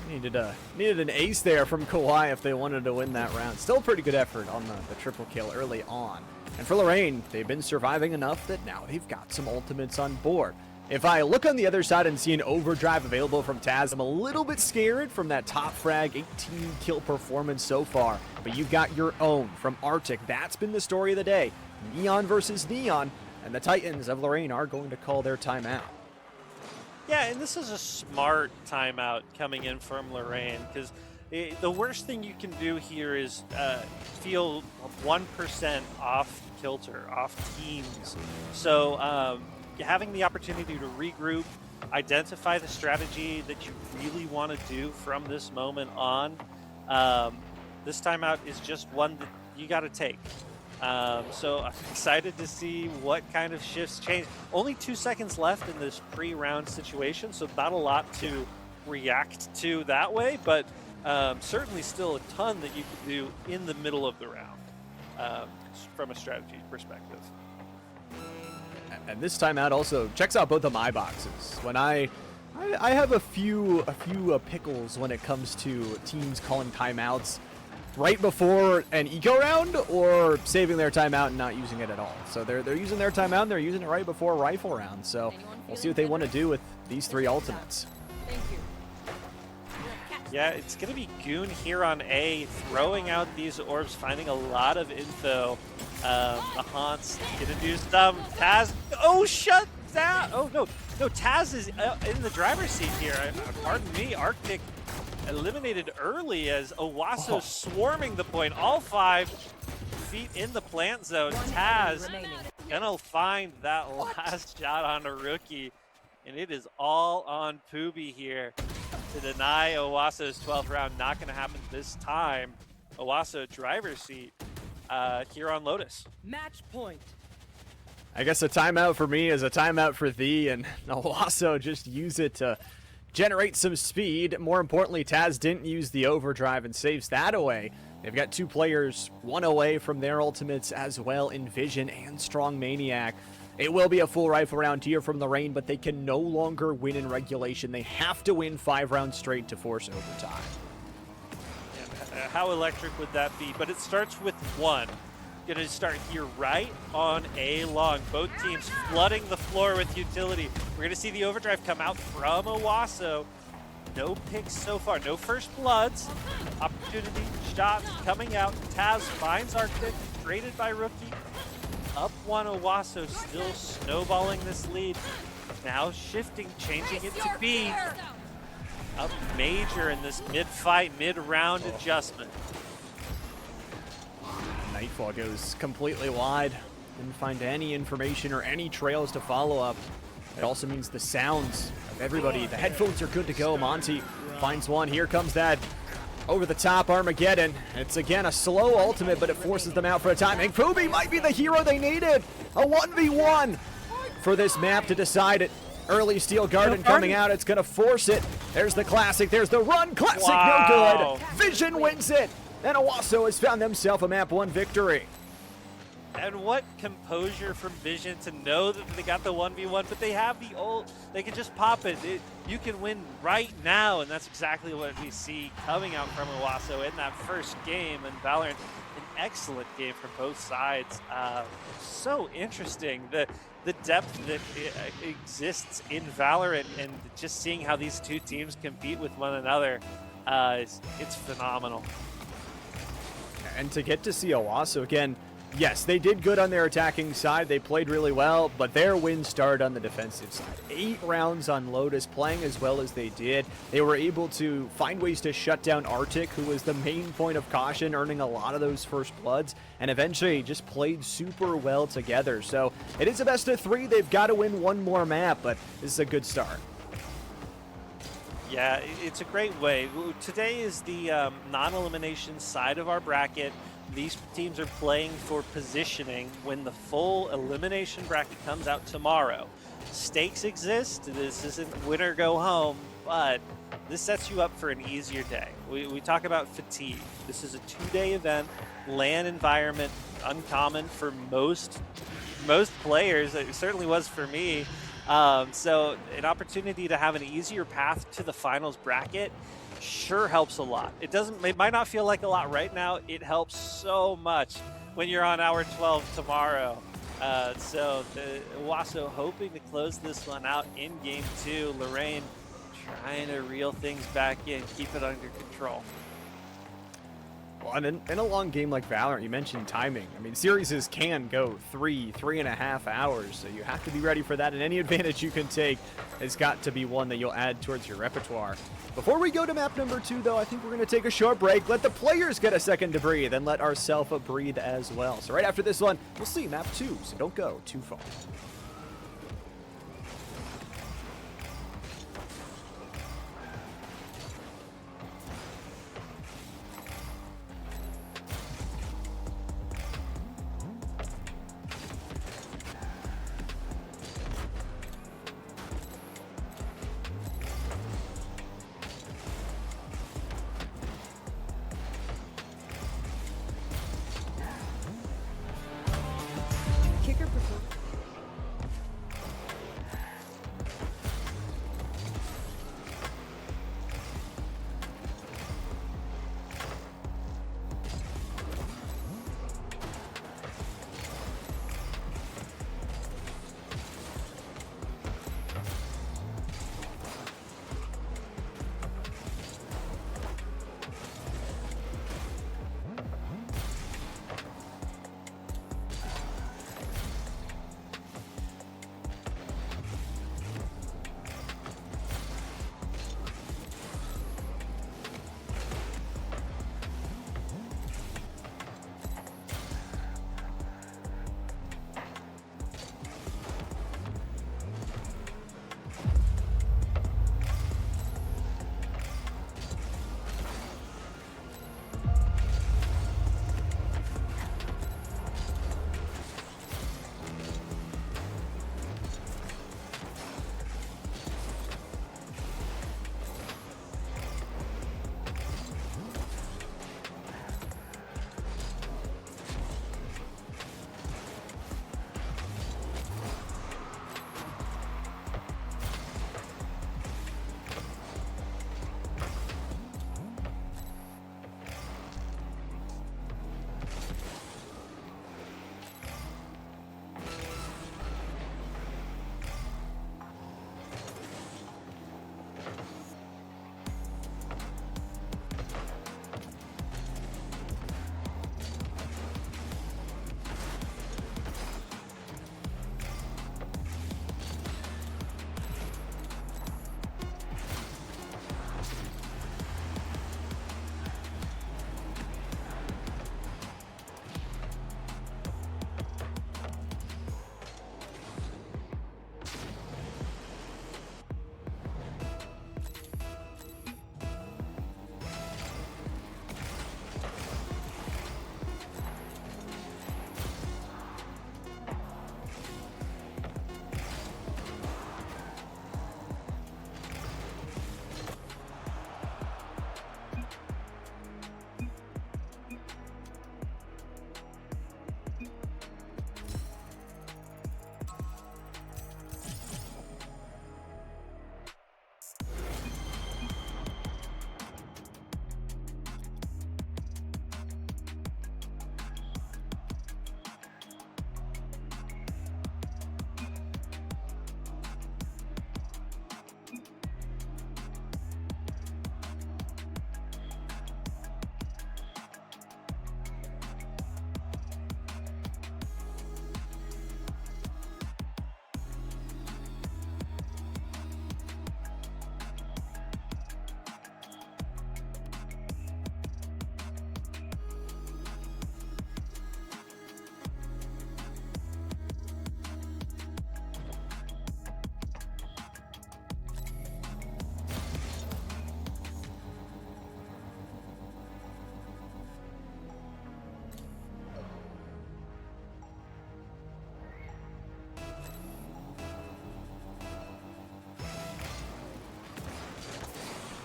Needed an ace there from Kawhi if they wanted to win that round. Still a pretty good effort on the triple kill early on. And for Lorraine, they've been surviving enough that now they've got some ultimates on board. If I look on the other side and see an overdrive available from Taz, I'm a little bit scared from that top frag 18 kill performance so far. But you've got your own from Arctic. That's been the story of the day. Neon versus Neon, and the Titans of Lorraine are going to call their timeout. Yeah, and this is a smart timeout coming in from Lorraine, because the worst thing you can do here is feel 1% off kilter, off teams. So having the opportunity to regroup, identify the strategy that you really want to do from this moment on, this timeout is just one that you got to take. So I'm excited to see what kind of shifts change. Only 2 seconds left in this pre-round situation, so not a lot to react to that way, but certainly still a ton that you can do in the middle of the round from a strategy perspective. And this timeout also checks out both of my boxes. When I have a few pickles when it comes to teams calling timeouts right before an eco round or saving their timeout and not using it at all. So they're using their timeout and they're using it right before a rifle round. So we'll see what they want to do with these 3 ultimates. Yeah, it's going to be Goon here on A, throwing out these orbs, finding a lot of info. The Haunts going to do some. Taz, oh, shut down. Oh, no, Taz is in the driver's seat here. Pardon me, Arctic eliminated early as Owasso swarming the point. All 5 feet in the plant zone. Taz gonna find that last shot on a rookie, and it is all on Pooby here to deny Owasso's 12th round. Not gonna happen this time. Owasso driver's seat here on Lotus. Match point. I guess a timeout for me is a timeout for thee, and Owasso just use it to generate some speed. More importantly, Taz didn't use the overdrive and saves that away. They've got 2 players, 1 away from their ultimates as well in Vision and Strong Maniac. It will be a full rifle round here from Lorraine, but they can no longer win in regulation. They have to win 5 rounds straight to force overtime. Yeah, how electric would that be? But it starts with 1. Going to start here right on A long. Both teams flooding the floor with utility. We're going to see the overdrive come out from Owasso. No picks so far. No first bloods. Opportunity, shots coming out. Taz finds Arctic, traded by Rookie. Up 1 Owasso, still snowballing this lead. Now shifting, changing it to B. Up major in this mid-fight, mid-round adjustment. Nightfall goes completely wide. Didn't find any information or any trails to follow up. It also means the sounds of everybody. The headphones are good to go. Monty finds one. Here comes that Over the top Armageddon. It's again a slow ultimate, but it forces them out for a timing. Fubi might be the hero they needed. A 1v1 for this map to decide it. Early Steel Garden coming out. It's going to force it. There's the classic. There's the run. Classic, no good. Vision wins it. And Owasso has found themselves a map 1 victory. And what composure from Vision to know that they got the 1v1, but they have the ult. They can just pop it. You can win right now, and that's exactly what we see coming out from Owasso in that first game. And Valorant, an excellent game from both sides. So interesting. The depth that exists in Valorant and just seeing how these two teams compete with one another, it's phenomenal. And to get to see Owasso again, yes, they did good on their attacking side. They played really well, but their win started on the defensive side. 8 rounds on Lotus, playing as well as they did. They were able to find ways to shut down Arctic, who was the main point of caution, earning a lot of those first bloods, and eventually just played super well together. So it is a best of 3. They've got to win one more map, but this is a good start. Yeah, it's a great way. Today is the non-elimination side of our bracket. These teams are playing for positioning when the full elimination bracket comes out tomorrow. Stakes exist. This isn't win or go home, but this sets you up for an easier day. We talk about fatigue. This is a 2-day event, LAN environment, uncommon for most players. It certainly was for me. So an opportunity to have an easier path to the finals bracket sure helps a lot. It might not feel like a lot right now. It helps so much when you're on hour 12 tomorrow. So the Owasso hoping to close this one out in game 2. Lorraine trying to reel things back in, keep it under control. Well, and in a long game like Valorant, you mentioned timing. I mean, series can go 3.5 hours, so you have to be ready for that, and any advantage you can take has got to be one that you'll add towards your repertoire. Before we go to map number 2, though, I think we're going to take a short break, let the players get a second to breathe, and let ourselves breathe as well. So right after this one, we'll see map 2, so don't go too far.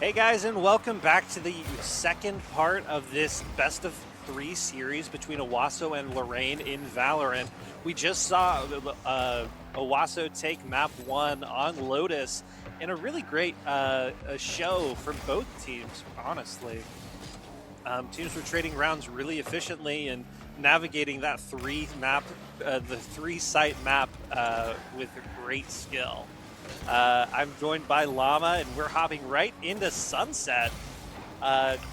Hey guys, and welcome back to the second part of this best of 3 series between Owasso and Lorraine in Valorant. We just saw Owasso take map 1 on Lotus in a really great show from both teams, honestly. Teams were trading rounds really efficiently and navigating that the 3-site map with great skill. I'm joined by Llama, and we're hopping right into Sunset.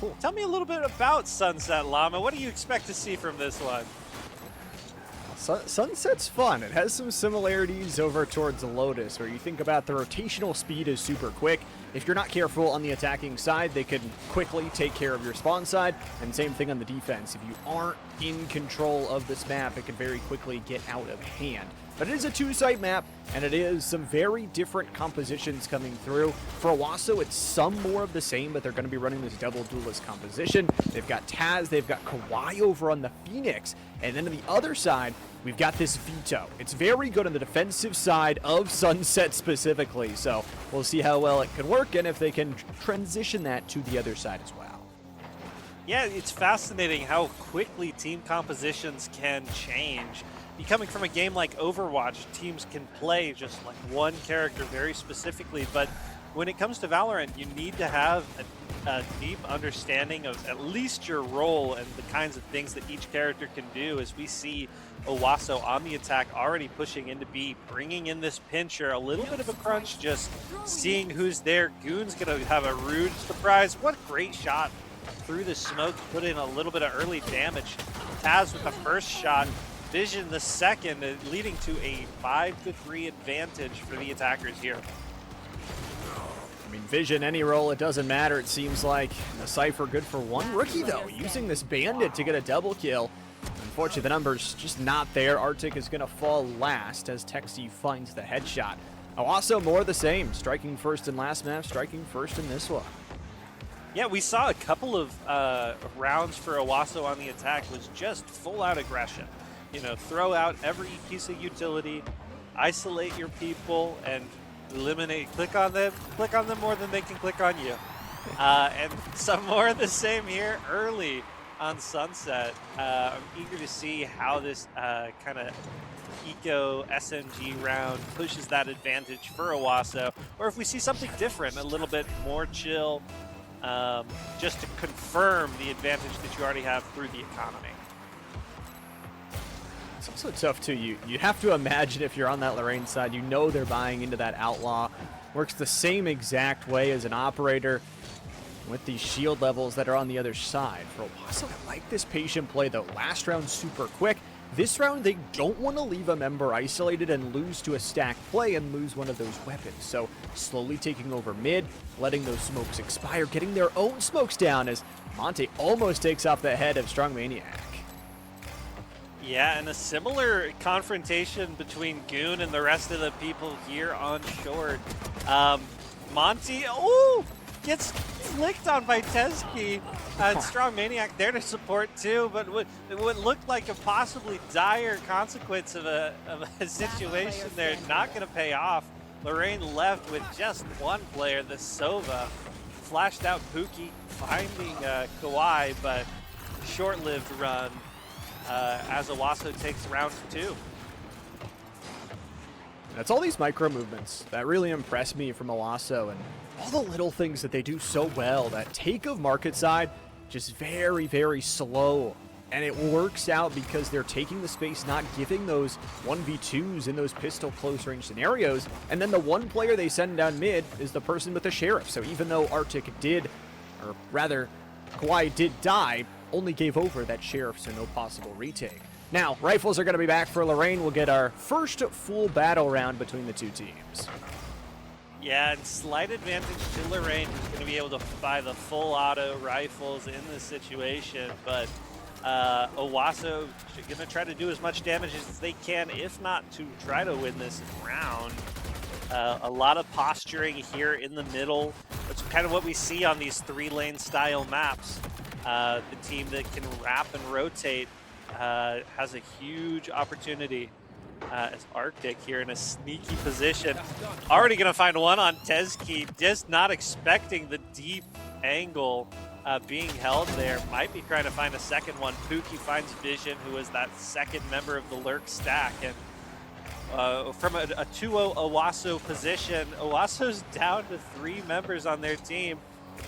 Cool. Tell me a little bit about Sunset, Llama. What do you expect to see from this one? Sunset's fun. It has some similarities over towards Lotus, where you think about the rotational speed is super quick. If you're not careful on the attacking side, they can quickly take care of your spawn side, and same thing on the defense. If you aren't in control of this map, it can very quickly get out of hand. But it is a 2-site map, and it is some very different compositions coming through. For Owasso, it's some more of the same, but they're going to be running this double duelist composition. They've got Taz, they've got Kawhi over on the Phoenix, and then on the other side, we've got this Vito. It's very good on the defensive side of Sunset specifically, so we'll see how well it can work and if they can transition that to the other side as well. Yeah, it's fascinating how quickly team compositions can change. Coming from a game like Overwatch, teams can play just like one character very specifically, but when it comes to Valorant, you need to have a deep understanding of at least your role and the kinds of things that each character can do, as we see Owasso on the attack already pushing into B, bringing in this pincher, a little bit of a crunch, just seeing who's there. Goon's going to have a rude surprise. What great shot through the smoke, put in a little bit of early damage. Taz with the first shot, Vision the second, leading to a 5-3 advantage for the attackers here. I mean, Vision, any role, it doesn't matter, it seems like. The Cypher good for one. Rookie, though, using this Bandit to get a double kill. Unfortunately, the number's just not there. Arctic is going to fall last as Texi finds the headshot. Owasso, more of the same. Striking first in last map, striking first in this one. Yeah, we saw a couple of rounds for Owasso on the attack was just full-out aggression. You know, throw out every piece of utility, isolate your people, and eliminate. Click on them more than they can click on you. And some more of the same here early on Sunset. I'm eager to see how this kind of eco SMG round pushes that advantage for Owasso, or if we see something different, a little bit more chill, just to confirm the advantage that you already have through the economy. It's also tough, too. You have to imagine if you're on that Lorraine side, you know they're buying into that Outlaw. Works the same exact way as an Operator with these shield levels that are on the other side. For Owasso, I like this patient play, though. Last round, super quick. This round, they don't want to leave a member isolated and lose to a stack play and lose one of those weapons. So slowly taking over mid, letting those smokes expire, getting their own smokes down as Monte almost takes off the head of Strong Maniac. Yeah, and a similar confrontation between Goon and the rest of the people here on short. Monty, gets flicked on by Tezki, and Strong Maniac there to support too, but what looked like a possibly dire consequence of a situation there, not going to pay off. Lorraine left with just one player, the Sova. Flashed out Pookie, finding Kawhi, but short-lived run. As Owasso takes round 2. That's all these micro movements that really impress me from Owasso, and all the little things that they do so well. That take of market side, just very, very slow. And it works out because they're taking the space, not giving those 1v2s in those pistol close range scenarios. And then the one player they send down mid is the person with the Sheriff. So even though Arctic did, or rather, Kawhi did die, only gave over that Sheriff, so no possible retake. Now, rifles are going to be back for Lorraine. We'll get our first full battle round between the two teams. Yeah, and slight advantage to Lorraine, who's going to be able to buy the full auto rifles in this situation, but Owasso going to try to do as much damage as they can, if not to try to win this round. A lot of posturing here in the middle. It's kind of what we see on these 3-lane style maps. The team that can wrap and rotate has a huge opportunity as Arctic here in a sneaky position. Already going to find one on Tezki, just not expecting the deep angle being held there. Might be trying to find a second one. Pookie finds Vision, who is that second member of the Lurk stack. And from a 2-0 Owasso position, Owasso's down to 3 members on their team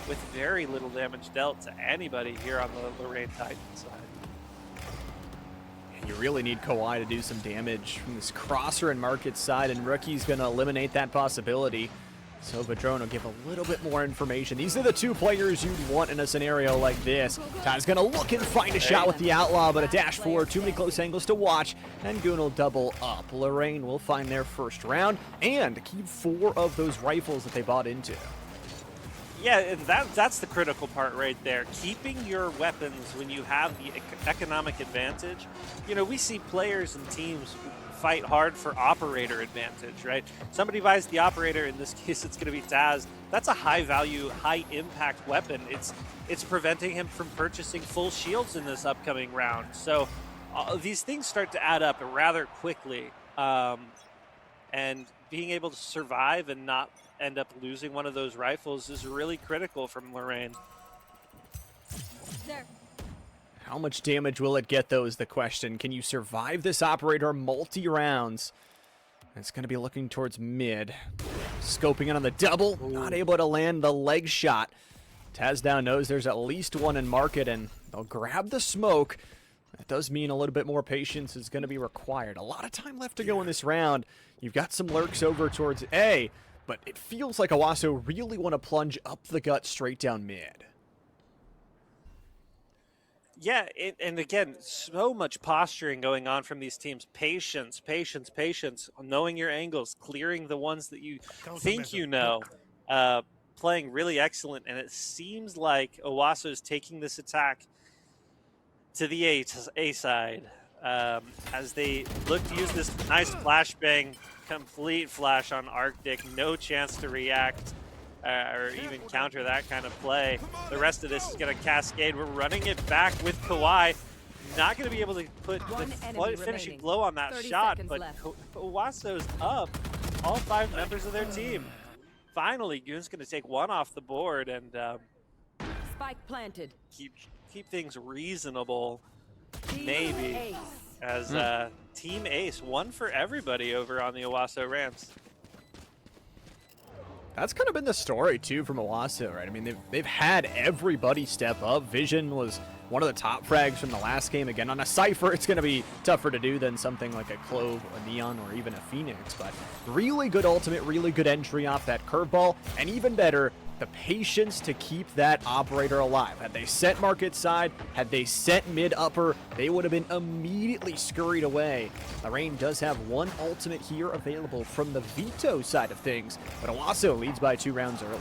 with very little damage dealt to anybody here on the Lorraine Titan side. You really need Kawhi to do some damage from this crosser and market side, and Rookie's going to eliminate that possibility. So Vadrone will give a little bit more information. These are the 2 players you'd want in a scenario like this. Ty's going to look and find a shot with the Outlaw, but a dash forward, too many close angles to watch, and Goon will double up. Lorraine will find their first round and keep 4 of those rifles that they bought into. Yeah, and that's the critical part right there. Keeping your weapons when you have the economic advantage. You know, we see players and teams fight hard for operator advantage, right? Somebody buys the operator, in this case it's going to be Taz. That's a high value, high impact weapon. It's preventing him from purchasing full shields in this upcoming round. So these things start to add up rather quickly. And being able to survive and not end up losing one of those rifles is really critical from Lorraine. There. How much damage will it get, though, is the question. Can you survive this operator multi-rounds? It's going to be looking towards mid. Scoping in on the double. Ooh. Not able to land the leg shot. Taz down knows there's at least one in market, and they'll grab the smoke. That does mean a little bit more patience is going to be required. A lot of time left to go in this round. You've got some lurks over towards A, but it feels like Owasso really want to plunge up the gut straight down mid. Yeah, and again, so much posturing going on from these teams. Patience, patience, patience, knowing your angles, clearing the ones that you think you know, playing really excellent. And it seems like Owasso is taking this attack to the A side as they look to use this nice flashbang, complete flash on Arctic, no chance to react or even counter that kind of play. The rest of this is going to cascade. We're running it back with Kawhi. Not going to be able to put the finishing blow on that shot, but Owasso's up all 5 members of their team. Finally, Goon's going to take one off the board and Spike planted. keep things reasonable, maybe, as Team Ace, one for everybody over on the Owasso Rams. That's kind of been the story, too, from Owasso, right? I mean, they've had everybody step up. Vision was one of the top frags from the last game. Again, on a Cypher, it's going to be tougher to do than something like a Clove, a Neon, or even a Phoenix. But really good ultimate, really good entry off that curveball, and even better, the patience to keep that operator alive. Had they set market side, had they set mid upper, they would have been immediately scurried away. Lorraine does have one ultimate here available from the Veto side of things, but Owasso leads by 2 rounds early.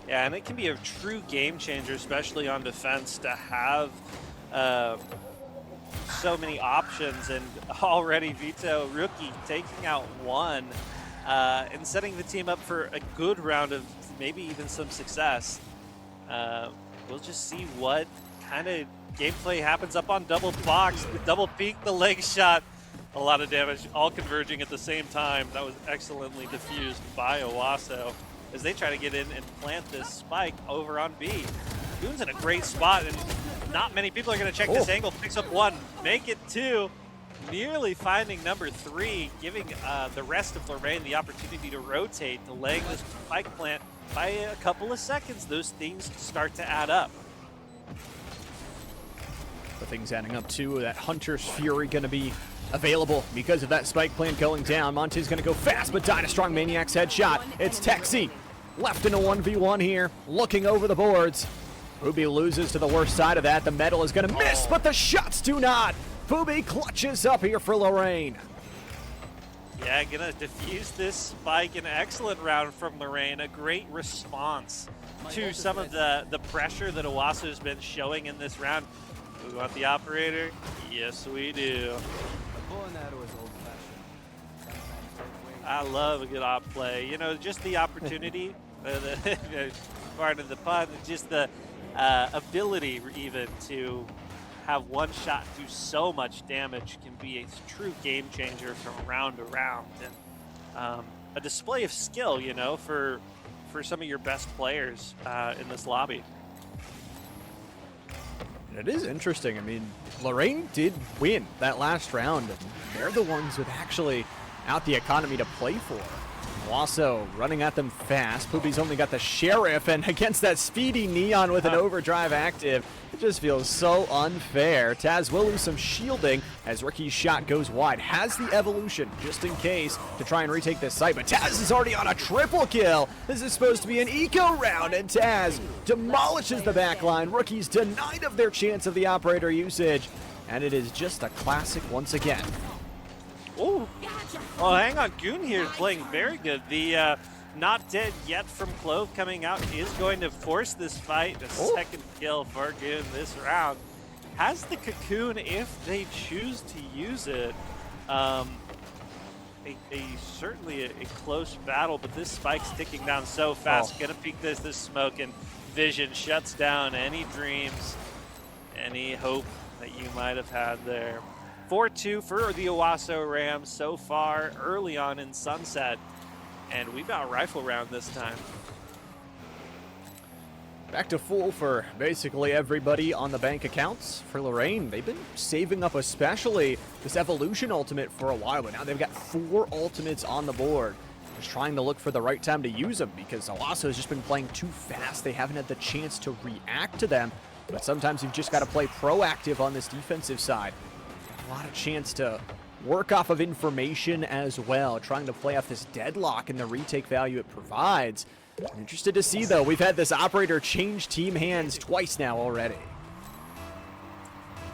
Yeah, and it can be a true game changer, especially on defense, to have so many options, and already Veto, rookie, taking out one. And setting the team up for a good round of maybe even some success. We'll just see what kind of gameplay happens up on double box. The double peek, the leg shot, a lot of damage, all converging at the same time. That was excellently diffused by Owasso as they try to get in and plant this spike over on B. Goon's in a great spot, and not many people are going to check this angle. Picks up 1, make it 2. Nearly finding number 3, giving the rest of Lorraine the opportunity to rotate, delaying this spike plant by a couple of seconds. Those things start to add up. The things adding up too, that Hunter's Fury going to be available because of that spike plant going down. Monte's going to go fast, but Dynastrong Maniac's headshot. It's Texi left in a 1v1 here, looking over the boards. Ruby loses to the worst side of that. The metal is going to miss, but the shots do not. Fubi clutches up here for Lorraine. Yeah, gonna defuse this spike. An excellent round from Lorraine. A great response to some of the pressure that Owasso's been showing in this round. We want the operator? Yes, we do. I love a good op play. You know, just the opportunity, pardon the pun, just the ability even to have one shot do so much damage can be a true game changer from round to round, and a display of skill, you know, for some of your best players in this lobby. It is interesting. I mean, Lorraine did win that last round, and they're the ones with actually out the economy to play for. Wasso running at them fast. Poopy's only got the Sheriff, and against that speedy Neon with an overdrive active, it just feels so unfair. Taz will lose some shielding as Ricky's shot goes wide. Has the evolution just in case to try and retake this site, but Taz is already on a triple kill. This is supposed to be an eco round, and Taz demolishes the backline. Rookies denied of their chance of the operator usage, and it is just a classic once again. Oh, well, hang on. Goon here is playing very good. The not dead yet from Clove coming out is going to force this fight. A second kill for Goon this round. Has the cocoon if they choose to use it. Certainly a close battle, but this spike's ticking down so fast. Gonna peek this smoke, and Vision shuts down any dreams, any hope that you might have had there. 4-2 for the Owasso Rams so far early on in Sunset, and we've got rifle round this time. Back to full for basically everybody on the bank accounts. For Lorraine, they've been saving up especially this Evolution ultimate for a while, but now they've got 4 ultimates on the board. Just trying to look for the right time to use them because Owasso has just been playing too fast. They haven't had the chance to react to them, but sometimes you've just got to play proactive on this defensive side. A lot of chance to work off of information as well, trying to play off this deadlock and the retake value it provides. I'm interested to see, though. We've had this operator change team hands twice now already.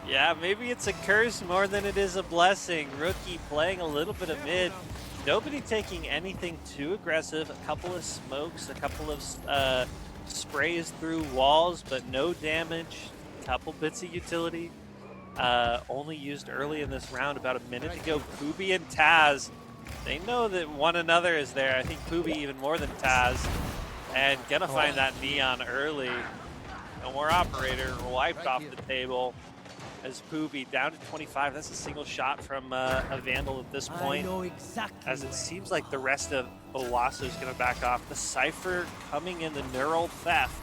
Yeah, maybe it's a curse more than it is a blessing. Rookie playing a little bit of mid. Nobody taking anything too aggressive. A couple of smokes, a couple of sprays through walls, but no damage. A couple bits of utility. Only used early in this round, about a minute to go. Poopy and Taz, they know that one another is there. I think Poopy even more than Taz. And gonna find that Neon early. No more operator, wiped off the table. As Poopy down to 25. That's a single shot from a Vandal at this point. As it seems like the rest of Owasso is gonna back off. The Cypher coming in, the Neural Theft.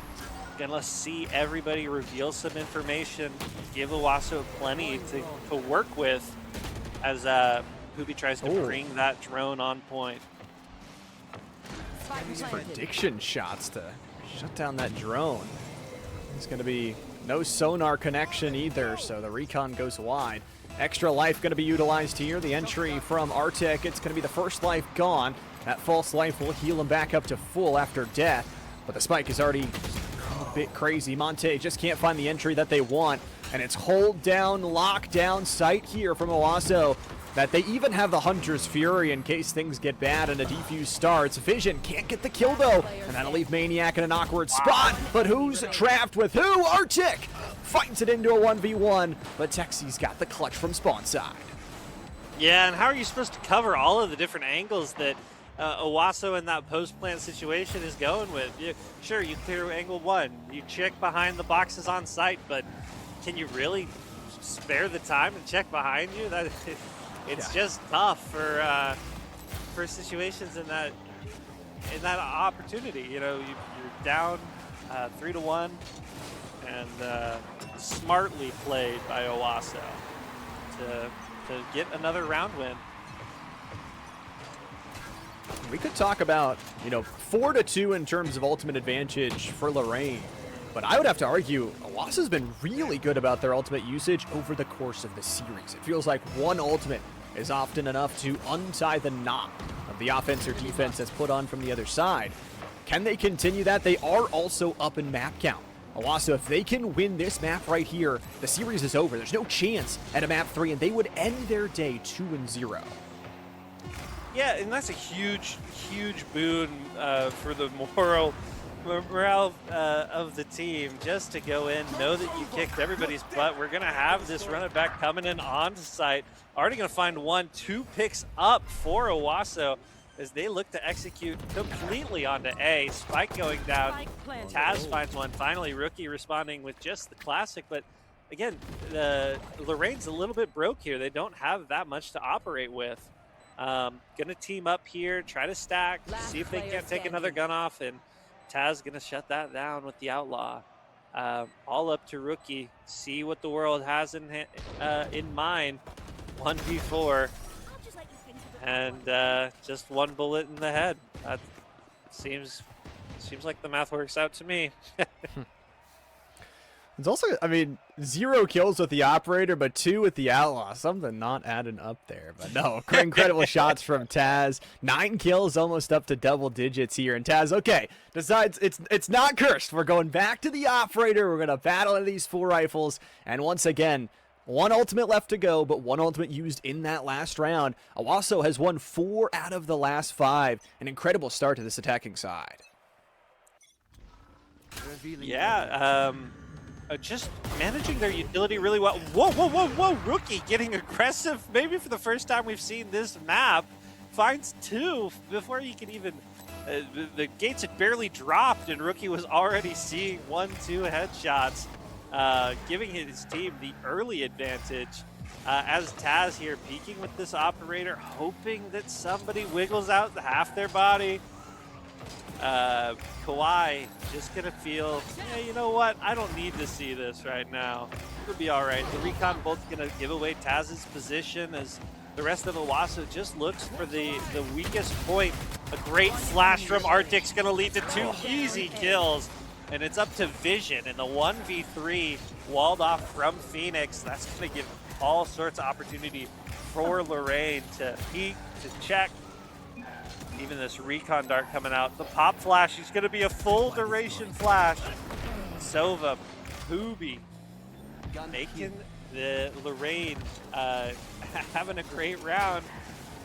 Gonna see everybody reveal some information, give Owasso plenty to work with as Poopy tries to bring that drone on point. These prediction shots to shut down that drone. There's gonna be no sonar connection either, so the recon goes wide. Extra life gonna be utilized here. The entry from Arctic, it's gonna be the first life gone. That false life will heal him back up to full after death, but the spike is already a bit crazy. Monte just can't find the entry that they want, and it's hold down, lock down sight here from Owasso, that they even have the Hunter's Fury in case things get bad and a defuse starts. Vision can't get the kill though, and that'll leave Maniac in an awkward spot, but who's trapped with who? Arctic fights it into a 1v1, but Texi's got the clutch from spawn side. Yeah, and how are you supposed to cover all of the different angles that Owasso in that post-plant situation is going with? Sure, you clear angle 1, you check behind the boxes on site, but can you really spare the time to check behind you? It's just tough for situations in that opportunity. You know, you're down 3-1, and smartly played by Owasso to get another round win. We could talk about, 4-2 in terms of ultimate advantage for Lorraine, but I would have to argue Owasso's been really good about their ultimate usage over the course of the series. It feels like one ultimate is often enough to untie the knot of the offense or defense that's put on from the other side. Can they continue that? They are also up in map count. Owasso, if they can win this map right here, the series is over. There's no chance at a map 3, and they would end their day 2-0. Yeah, and that's a huge, huge boon for the morale of the team, just to go in, know that you kicked everybody's butt. We're going to have this run it back coming in onto site. Already going to find 2 picks up for Owasso as they look to execute completely onto A. Spike going down. Taz finds one. Finally, Rookie responding with just the classic, but again, Lorraine's a little bit broke here. They don't have that much to operate with. Gonna team up here, try to stack, see if they can't take another gun off, and Taz gonna shut that down with the Outlaw. All up to Rookie. See what the world has in mind. 1v4, and just one bullet in the head. That seems like the math works out to me. It's also, I mean, 0 kills with the Operator, but 2 with the Outlaw. Something not adding up there. But no, incredible shots from Taz. 9 kills, almost up to double digits here. And Taz, okay, decides it's not cursed. We're going back to the Operator. We're going to battle these 4 rifles. And once again, 1 ultimate left to go, but 1 ultimate used in that last round. Owasso has won 4 out of the last 5. An incredible start to this attacking side. Yeah, just managing their utility really well. Whoa, Rookie getting aggressive. Maybe for the first time we've seen this map. Finds 2 before he can even, the gates had barely dropped and Rookie was already seeing 1-2 headshots, giving his team the early advantage. As Taz here peeking with this Operator, hoping that somebody wiggles out half their body. Kawhi just gonna feel, yeah, you know what? I don't need to see this right now. It'll be all right. The Recon Bolt's gonna give away Taz's position as the rest of Owasso just looks for the weakest point. A great flash from Arctic's gonna lead to 2 easy kills, and it's up to Vision in the 1v3 walled off from Phoenix. That's gonna give all sorts of opportunity for Lorraine to peek, to check. Even this recon dart coming out. The pop flash is going to be a full duration flash. Sova, Booby, making the Lorraine having a great round.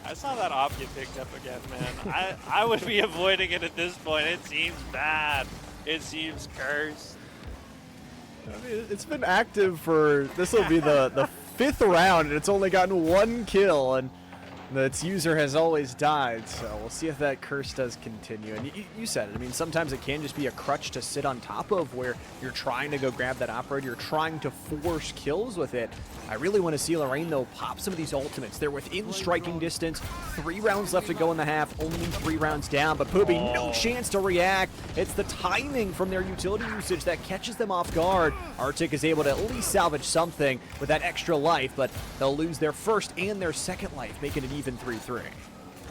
I saw that op get picked up again, man. I would be avoiding it at this point. It seems bad. It seems cursed. I mean, it's been active for, this will be the 5th round, and it's only gotten 1 kill, and its user has always died, so we'll see if that curse does continue. And you said it, I mean, sometimes it can just be a crutch to sit on top of where you're trying to go grab that Operator, you're trying to force kills with it. I really want to see Lorraine, though, pop some of these ultimates. They're within striking distance, 3 rounds left to go in the half, only 3 rounds down, but Poopy, no chance to react. It's the timing from their utility usage that catches them off guard. Arctic is able to at least salvage something with that extra life, but they'll lose their first and their second life, making it even 3-3.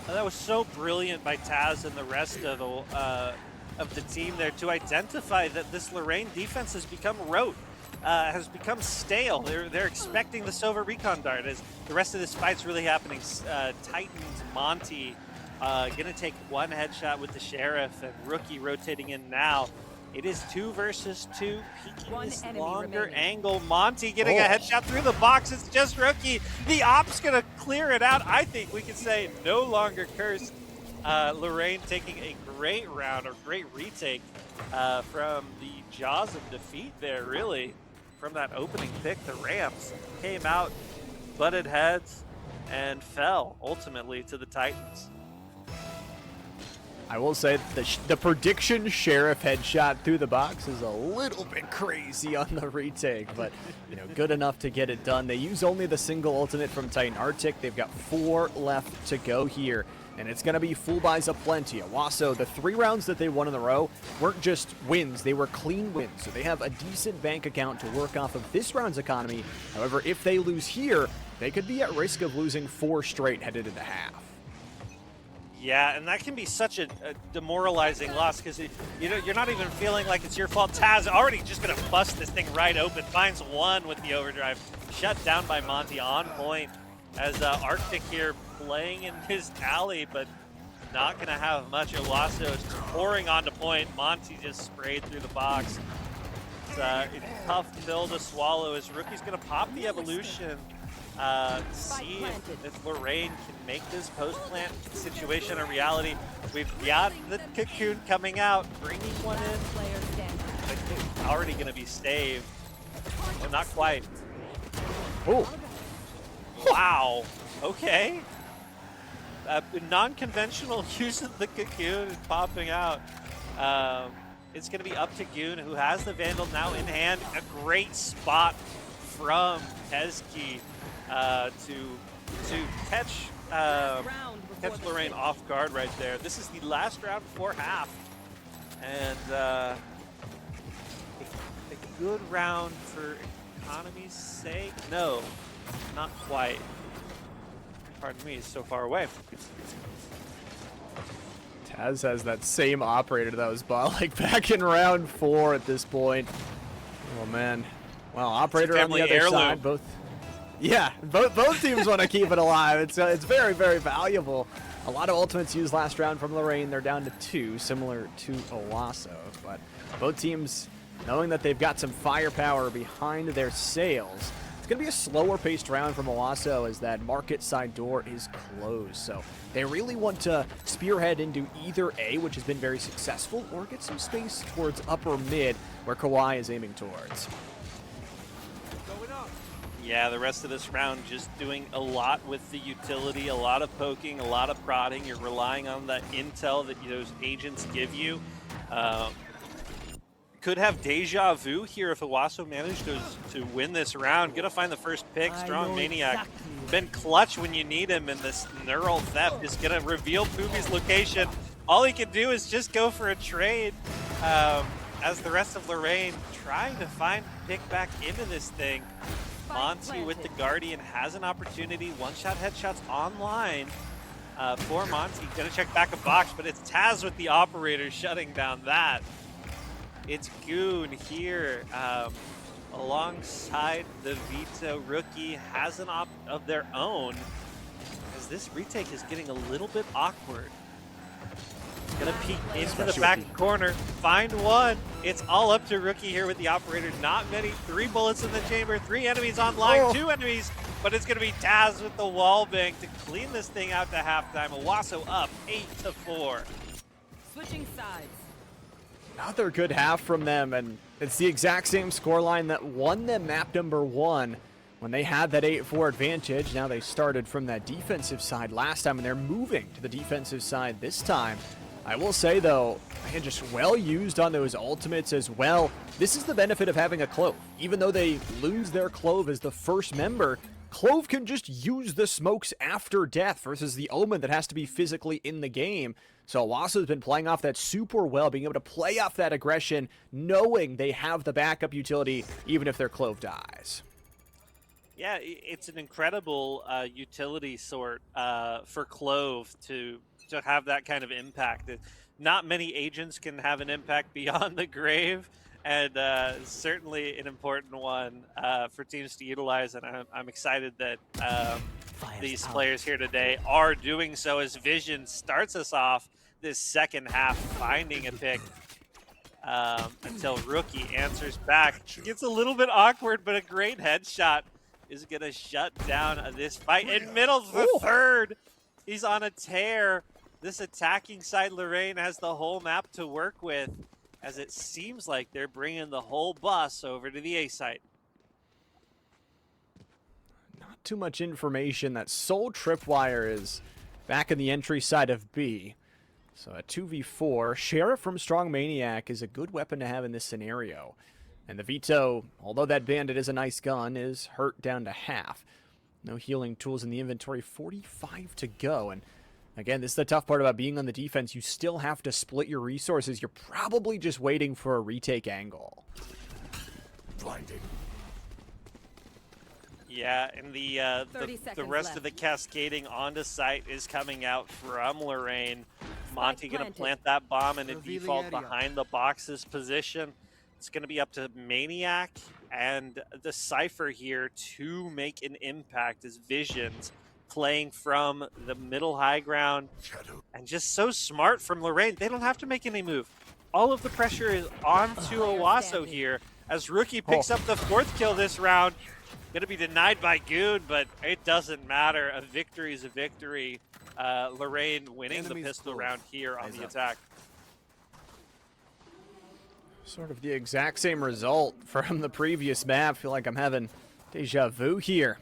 That was so brilliant by Taz and the rest of the team there to identify that this Lorraine defense has become rote, has become stale. They're expecting the Sova recon dart as the rest of this fight's really happening. Titans, Monty, gonna take 1 headshot with the Sheriff, and Rookie rotating in now. It is 2 versus 2, peeking this longer angle. Monty getting a headshot through the box. It's just Rookie. The op's gonna clear it out. I think we can say no longer cursed. Lorraine taking a great round, or great retake from the jaws of defeat there, really. From that opening pick, the Rams came out, butted heads, and fell ultimately to the Titans. I will say the prediction Sheriff headshot through the box is a little bit crazy on the retake, but you know, good enough to get it done. They use only the single ultimate from Titan Arctic. They've got 4 left to go here, and it's going to be full buys aplenty. Owasso, the 3 rounds that they won in a row weren't just wins, they were clean wins, so they have a decent bank account to work off of this round's economy. However, if they lose here, they could be at risk of losing 4 straight headed into half. Yeah, and that can be such a demoralizing loss because you're not even feeling like it's your fault. Taz already just gonna bust this thing right open, finds 1 with the overdrive, shut down by Monty on point as Arctic here playing in his alley, but not gonna have much. Owasso is pouring onto point. Monty just sprayed through the box. It's a tough pill to swallow as Rookie's gonna pop the evolution. See if Lorraine can make this post-plant situation a reality. We've got the cocoon coming out, bringing 1 in. It's already going to be staved. Well, not quite. Oh. Wow. Okay. Non-conventional use of the cocoon is popping out. It's going to be up to Goon, who has the Vandal now in hand. A great spot from Hezki to catch catch Lorraine off guard right there. This is the last round before half, and a good round for economy's sake. No, not quite. Pardon me, he's so far away. Taz has that same operator that was like back in round 4 at this point. Oh man. Well, operator on the other side, both. Yeah, both teams want to keep it alive. It's very, very valuable. A lot of ultimates used last round from Lorraine. They're down to 2, similar to Owasso. But both teams knowing that they've got some firepower behind their sails. It's going to be a slower paced round from Owasso as that market side door is closed. So they really want to spearhead into either A, which has been very successful, or get some space towards upper mid, where Kawhi is aiming towards. Yeah, the rest of this round just doing a lot with the utility, a lot of poking, a lot of prodding. You're relying on the intel that those agents give you. Could have deja vu here if Owasso managed to win this round. Gonna find the first pick, Strong Maniac. Been clutch when you need him, and this neural theft is gonna reveal Poopy's location. All he can do is just go for a trade as the rest of Lorraine trying to find pick back into this thing. Monty with the Guardian has an opportunity. One-shot headshots online for Monty. Gonna check back a box, but it's Taz with the operator shutting down that. It's Goon here alongside the Vito. Rookie has an op of their own, as this retake is getting a little bit awkward. Gonna peek into the back corner, find one. It's all up to Rookie here with the operator. Not many, 3 bullets in the chamber, 3 enemies online, 2 enemies, but it's gonna be Taz with the wall bang to clean this thing out to halftime. Owasso up 8-4. Switching sides. Another good half from them, and it's the exact same scoreline that won them map number 1 when they had that 8-4 advantage. Now they started from that defensive side last time, and they're moving to the defensive side this time. I will say, though, man, just well used on those ultimates as well. This is the benefit of having a Clove. Even though they lose their Clove as the first member, Clove can just use the smokes after death versus the Omen that has to be physically in the game. So Owasso's been playing off that super well, being able to play off that aggression, knowing they have the backup utility, even if their Clove dies. Yeah, it's an incredible utility sort for Clove to have that kind of impact. Not many agents can have an impact beyond the grave, and certainly an important one for teams to utilize, and I'm excited that these players here today are doing so, as Vision starts us off this second half, finding a pick until Rookie answers back. Gets a little bit awkward, but a great headshot is going to shut down this fight. And Middle's the third. He's on a tear. This attacking side, Lorraine has the whole map to work with, as it seems like they're bringing the whole bus over to the A site. Not too much information. That Soul Tripwire is back in the entry side of B. So a 2v4. Sheriff from Strong Maniac is a good weapon to have in this scenario. And the Vito, although that bandit is a nice gun, is hurt down to half. No healing tools in the inventory, 45 to go. And again, this is the tough part about being on the defense. You still have to split your resources. You're probably just waiting for a retake angle. Blinding. Yeah, and the rest of the cascading onto site is coming out from Lorraine. Monty going to plant that bomb in a default behind the box's position. It's going to be up to Maniac and the Cypher here to make an impact as Visions playing from the middle high ground. And just so smart from Lorraine. They don't have to make any move. All of the pressure is on to Owasso here as Rookie picks up the 4th kill this round. Going to be denied by Goon, but it doesn't matter. A victory is a victory. Lorraine winning the pistol round here on the attack. Sort of the exact same result from the previous map. I feel like I'm having deja vu here.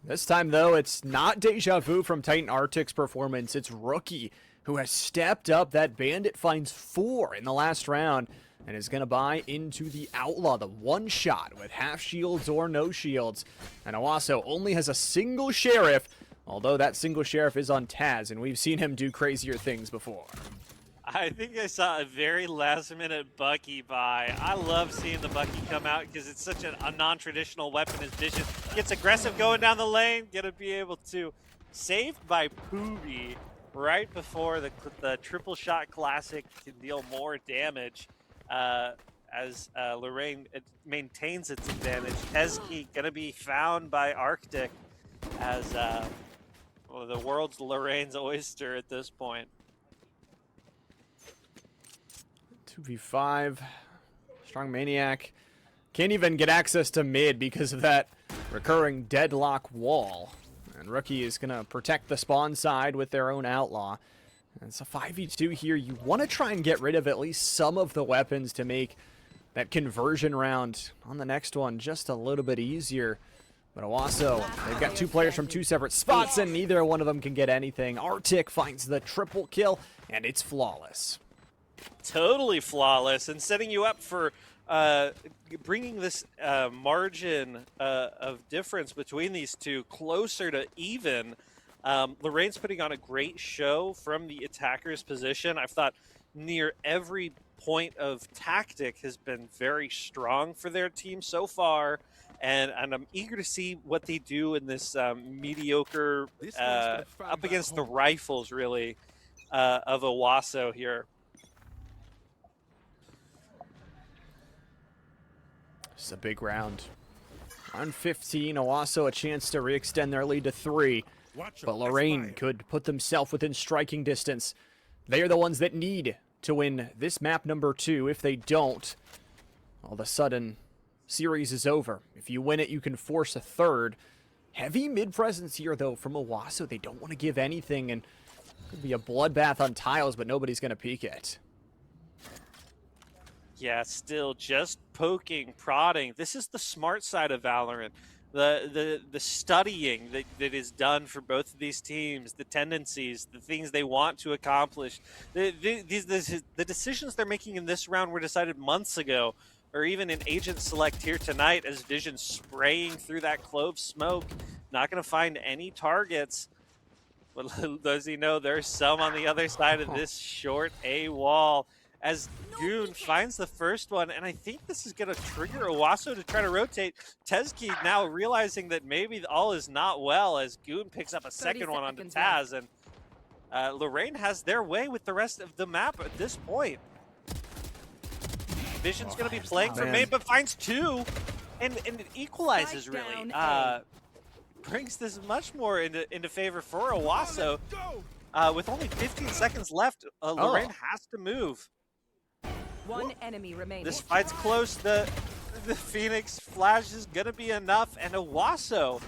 This time, though, it's not deja vu from Titan Arctic's performance. It's Rookie who has stepped up. That bandit finds 4 in the last round. and is going to buy into the Outlaw, the one shot with half shields or no shields. And Owasso only has a single Sheriff, although that single Sheriff is on Taz, and we've seen him do crazier things before. I think I saw a very last-minute Bucky buy. I love seeing the Bucky come out because it's such a non-traditional weapon as Vision gets aggressive going down the lane. Gonna be able to, saved by Poobie right before the triple shot classic can deal more damage as Lorraine maintains its advantage. Tezki gonna be found by Arctic as well, the world's Lorraine's oyster at this point. 2v5. Strong Maniac can't even get access to mid because of that recurring deadlock wall. And Rookie is going to protect the spawn side with their own Outlaw. And it's a 5v2 here. You want to try and get rid of at least some of the weapons to make that conversion round on the next one just a little bit easier. But Owasso, they've got two players from two separate spots, and neither one of them can get anything. Arctic finds the triple kill, and it's flawless. Totally flawless, and setting you up for bringing this margin of difference between these two closer to even. Lorraine's putting on a great show from the attacker's position. I've thought near every point of tactic has been very strong for their team so far, and I'm eager to see what they do in this mediocre up against the rifles, really, of Owasso here. This is a big round. Round 15, Owasso a chance to re-extend their lead to 3. But Lorraine could put themselves within striking distance. They are the ones that need to win this map number 2. If they don't, all of a sudden, series is over. If you win it, you can force a third. Heavy mid-presence here, though, from Owasso. They don't want to give anything, and could be a bloodbath on tiles, but nobody's going to peek it. Yeah, still just poking, prodding. This is the smart side of Valorant. The studying that is done for both of these teams, the tendencies, the things they want to accomplish. The decisions they're making in this round were decided months ago, or even in Agent Select here tonight as Vision spraying through that clove smoke. Not going to find any targets. But does he know there's some on the other side of this short A wall? As Goon finds the first one, and I think this is going to trigger Owasso to try to rotate. Tezki now realizing that maybe all is not well as Goon picks up a second one onto Taz, and Lorraine has their way with the rest of the map at this point. Vision's going to be playing for main, but finds 2, and it equalizes, really. Brings this much more into favor for Owasso. With only 15 seconds left, Lorraine has to move. One enemy remaining. This fight's close. The Phoenix flash is going to be enough, and Owasso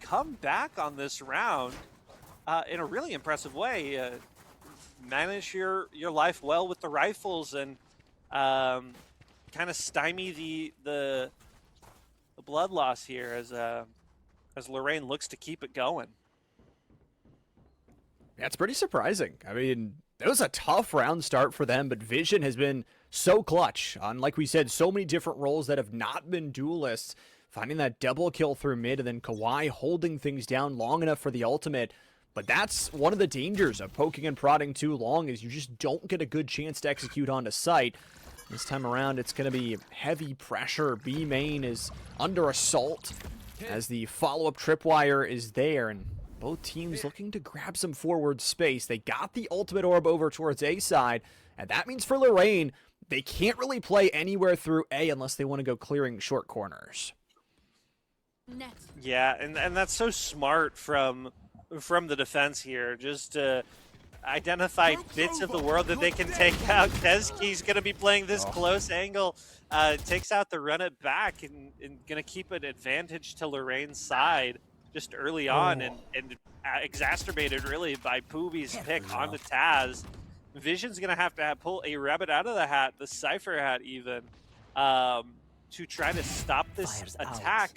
come back on this round in a really impressive way. Manage your life well with the rifles and kind of stymie the blood loss here as Lorraine looks to keep it going. Yeah, it's pretty surprising. I mean, it was a tough round start for them, but Vision has been so clutch on, like we said, so many different roles that have not been duelists. Finding that double kill through mid, and then Kawhi holding things down long enough for the ultimate. But that's one of the dangers of poking and prodding too long, is you just don't get a good chance to execute onto sight. This time around, it's going to be heavy pressure. B main is under assault as the follow-up tripwire is there, and both teams looking to grab some forward space. They got the ultimate orb over towards A side, and that means for Lorraine, they can't really play anywhere through A unless they want to go clearing short corners. Yeah, and that's so smart from the defense here, just to identify bits of the world that they can take out. Tezki's going to be playing this close angle, takes out the run it back, and going to keep an advantage to Lorraine's side just early on, and exacerbated really by Poobie's pick onto Taz. Vision's going to have pull a rabbit out of the hat, the Cypher hat even, to try to stop this attack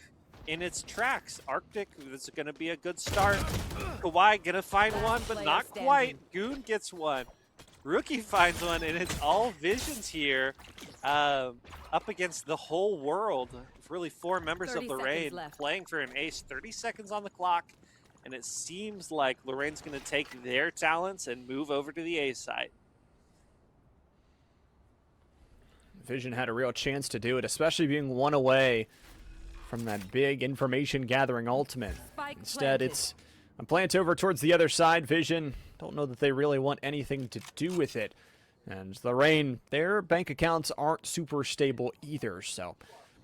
in its tracks. Arctic, this is going to be a good start. Kawhi going to find one, but not quite. Goon gets one. Rookie finds one, and it's all Visions here, up against the whole world. Really 4 members of 30 seconds Lorraine left. playing for an ace. 30 seconds on the clock, and it seems like Lorraine's going to take their talents and move over to the A side. Vision had a real chance to do it, especially being one away from that big information gathering ultimate. Spike Instead, planted. it's a plant over towards the other side. Vision, don't know that they really want anything to do with it. And Lorraine, their bank accounts aren't super stable either, so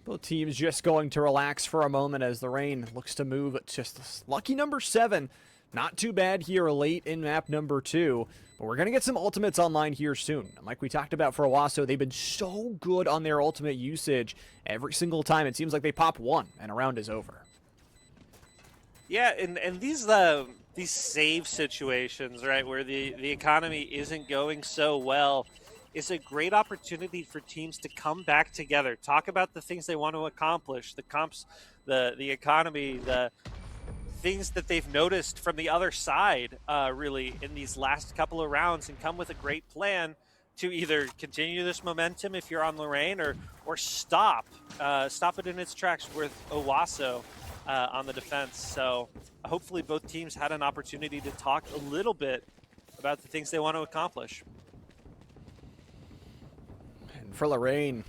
both teams just going to relax for a moment as Lorraine looks to move just lucky number 7. Not too bad here late in map number 2, but we're going to get some ultimates online here soon. And like we talked about for Owasso, they've been so good on their ultimate usage. Every single time it seems like they pop one and a round is over. Yeah, and these save situations, right, where the economy isn't going so well, is a great opportunity for teams to come back together, talk about the things they want to accomplish, the comps, the economy, the things that they've noticed from the other side, really, in these last couple of rounds, and come with a great plan to either continue this momentum if you're on Lorraine, or stop it in its tracks with Owasso on the defense. So hopefully both teams had an opportunity to talk a little bit about the things they want to accomplish. And for Lorraine,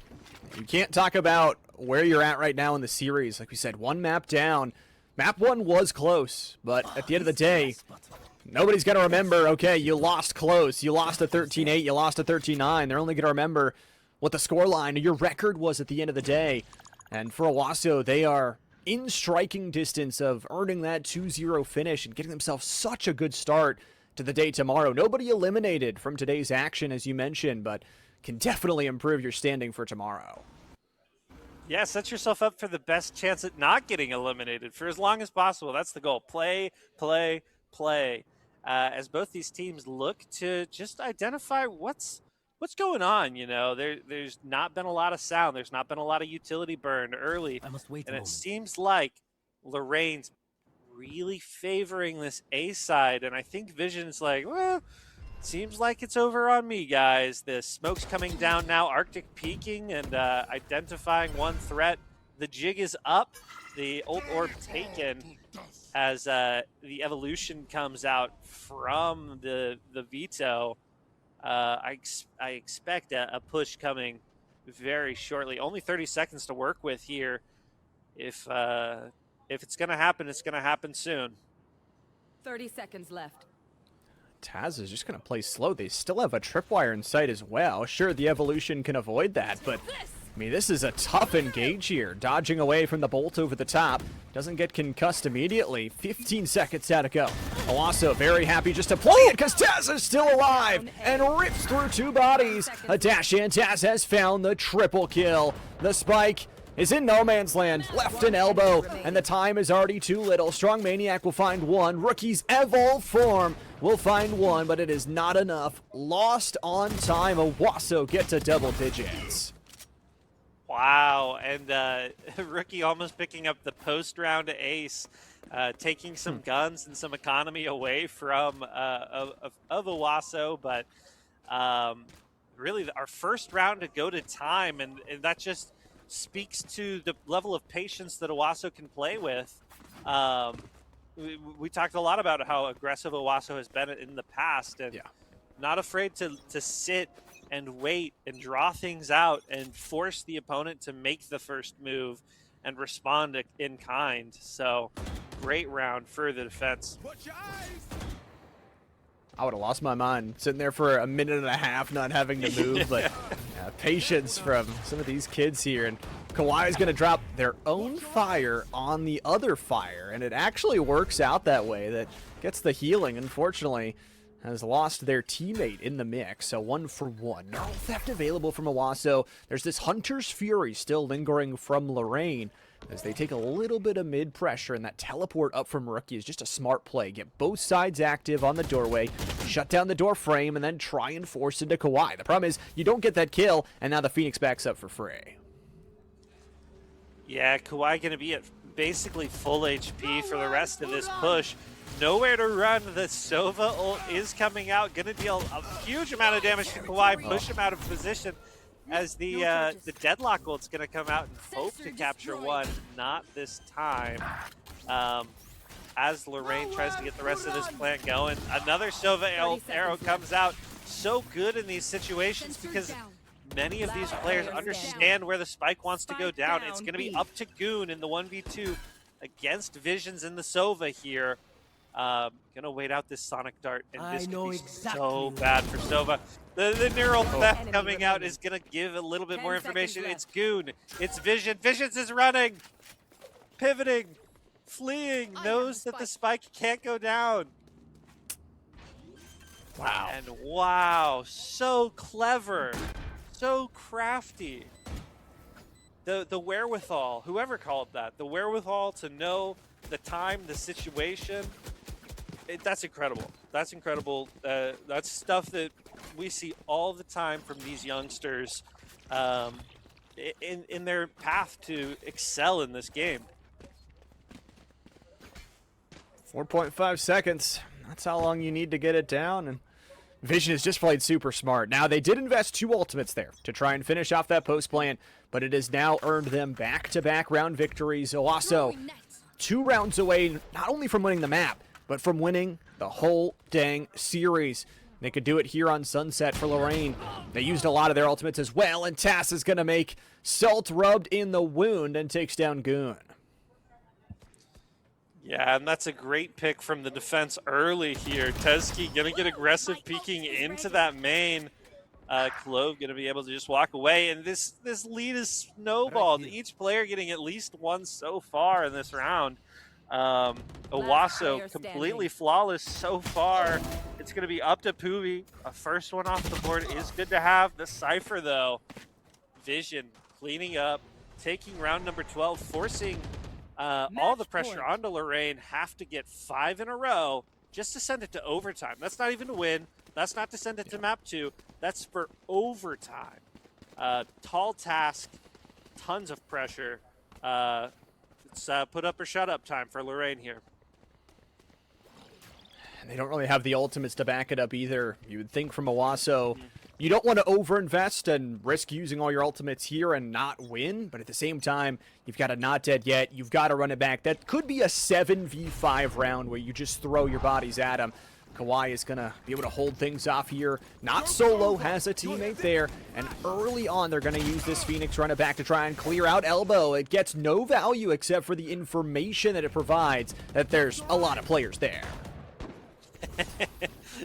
you can't talk about where you're at right now in the series. Like we said, 1 map down. Map 1 was close, but at the end of the day, nobody's going to remember, okay, you lost close. You lost a 13-8, you lost a 13-9. They're only going to remember what the scoreline or your record was at the end of the day. And for Owasso, they are in striking distance of earning that 2-0 finish and getting themselves such a good start to the day tomorrow. Nobody eliminated from today's action, as you mentioned, but can definitely improve your standing for tomorrow. Yeah, set yourself up for the best chance at not getting eliminated for as long as possible. That's the goal. Play, play, play. As both these teams look to just identify what's going on. You know, there's not been a lot of sound. There's not been a lot of utility burn early. I must wait And a it moment. seems like Lorraine's really favoring this A side. And I think Vision's like, well, seems like it's over on me, guys. The smoke's coming down now. Arctic peeking and identifying one threat. The jig is up. The ult orb taken as the evolution comes out from the veto. I expect a push coming very shortly. Only 30 seconds to work with here. If it's going to happen, it's going to happen soon. 30 seconds left. Taz is just going to play slow. They still have a tripwire in sight as well. Sure, the evolution can avoid that, but I mean, this is a tough engage here. Dodging away from the bolt over the top. Doesn't get concussed immediately. 15 seconds out to go. Owasso very happy just to play it because Taz is still alive and rips through 2 bodies. A dash in. Taz has found the triple kill. The spike is in no man's land, left an elbow, and the time is already too little. Strong Maniac will find one. Rookie's Evol form will find one, but it is not enough. Lost on time. Owasso get to double digits. Wow, and Rookie almost picking up the post-round ace, taking some guns and some economy away from of Owasso, but really our first round to go to time, and that just speaks to the level of patience that Owasso can play with. We talked a lot about how aggressive Owasso has been in the past, and not afraid to sit and wait and draw things out and force the opponent to make the first move and respond in kind. So great round for the defense. I would have lost my mind sitting there for a minute and a half not having to move, but patience from some of these kids here. And Kawhi is going to drop their own fire on the other fire, and it actually works out that way. That gets the healing. Unfortunately, has lost their teammate in the mix, so 1 for 1. No theft available from Owasso. There's this Hunter's Fury still lingering from Lorraine as they take a little bit of mid pressure, and that teleport up from Rookie is just a smart play. Get both sides active on the doorway, shut down the door frame, and then try and force into Kawhi. The problem is you don't get that kill, and now the Phoenix backs up for free. Yeah, Kawhi going to be basically full HP for the rest of this push. Nowhere to run. The Sova ult is coming out, going to deal a huge amount of damage to Kawhi, push him out of position as the Deadlock ult's going to come out and hope to capture one. Not this time. As Lorraine tries to get the rest of this plant going. Another Sova arrow comes out. So good in these situations because many of these players understand where the spike wants to go down. It's going to be up to Goon in the 1v2 against Visions in the Sova here. Gonna wait out this Sonic Dart, and this could be so bad for Sova. The neural theft coming out is gonna give a little bit more information. It's Goon, it's Vision. Visions is running, pivoting, fleeing, knows that the spike can't go down. Wow. And wow, so clever, so crafty. The wherewithal, whoever called that, the wherewithal to know the time, the situation. That's incredible. That's incredible. That's stuff that we see all the time from these youngsters in their path to excel in this game. 4.5 seconds. That's how long you need to get it down. And Vision has just played super smart. Now, they did invest 2 ultimates there to try and finish off that post plant, but it has now earned them back-to-back round victories. Owasso, 2 rounds away, not only from winning the map, but from winning the whole dang series. They could do it here on Sunset for Lorraine. They used a lot of their ultimates as well, and Tass is going to make salt rubbed in the wound and takes down Goon. Yeah, and that's a great pick from the defense early here. Tezki going to get aggressive, peeking into that main. Clove going to be able to just walk away, and this lead is snowballed. Each player getting at least one so far in this round. Owasso completely flawless so far. It's going to be up to Pubi. A first one off the board is good to have. The Cypher, though, Vision cleaning up, taking round number 12, forcing all the pressure onto Lorraine. Have to get 5 in a row just to send it to overtime. That's not even to win. That's not to send it to map 2. That's for overtime. Tall task, tons of pressure. It's put up or shut up time for Lorraine here. They don't really have the ultimates to back it up either. You would think from Owasso, you don't want to overinvest and risk using all your ultimates here and not win, but at the same time, you've got a not dead yet. You've got to run it back. That could be a 7v5 round where you just throw your bodies at them. Kawhi is going to be able to hold things off here. Not solo, has a teammate there. And early on, they're going to use this Phoenix run it back to try and clear out Elbow. It gets no value except for the information that it provides that there's a lot of players there.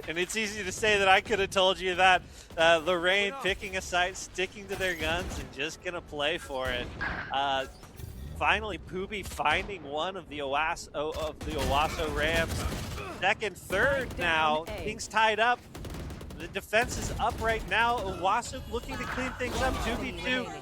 And it's easy to say that I could have told you that. Lorraine picking a side, sticking to their guns, and just going to play for it. Finally, Pubi finding one of the Owasso Rams. Second, third now. Things tied up. The defense is up right now. Owasso looking to clean things up. 2v2.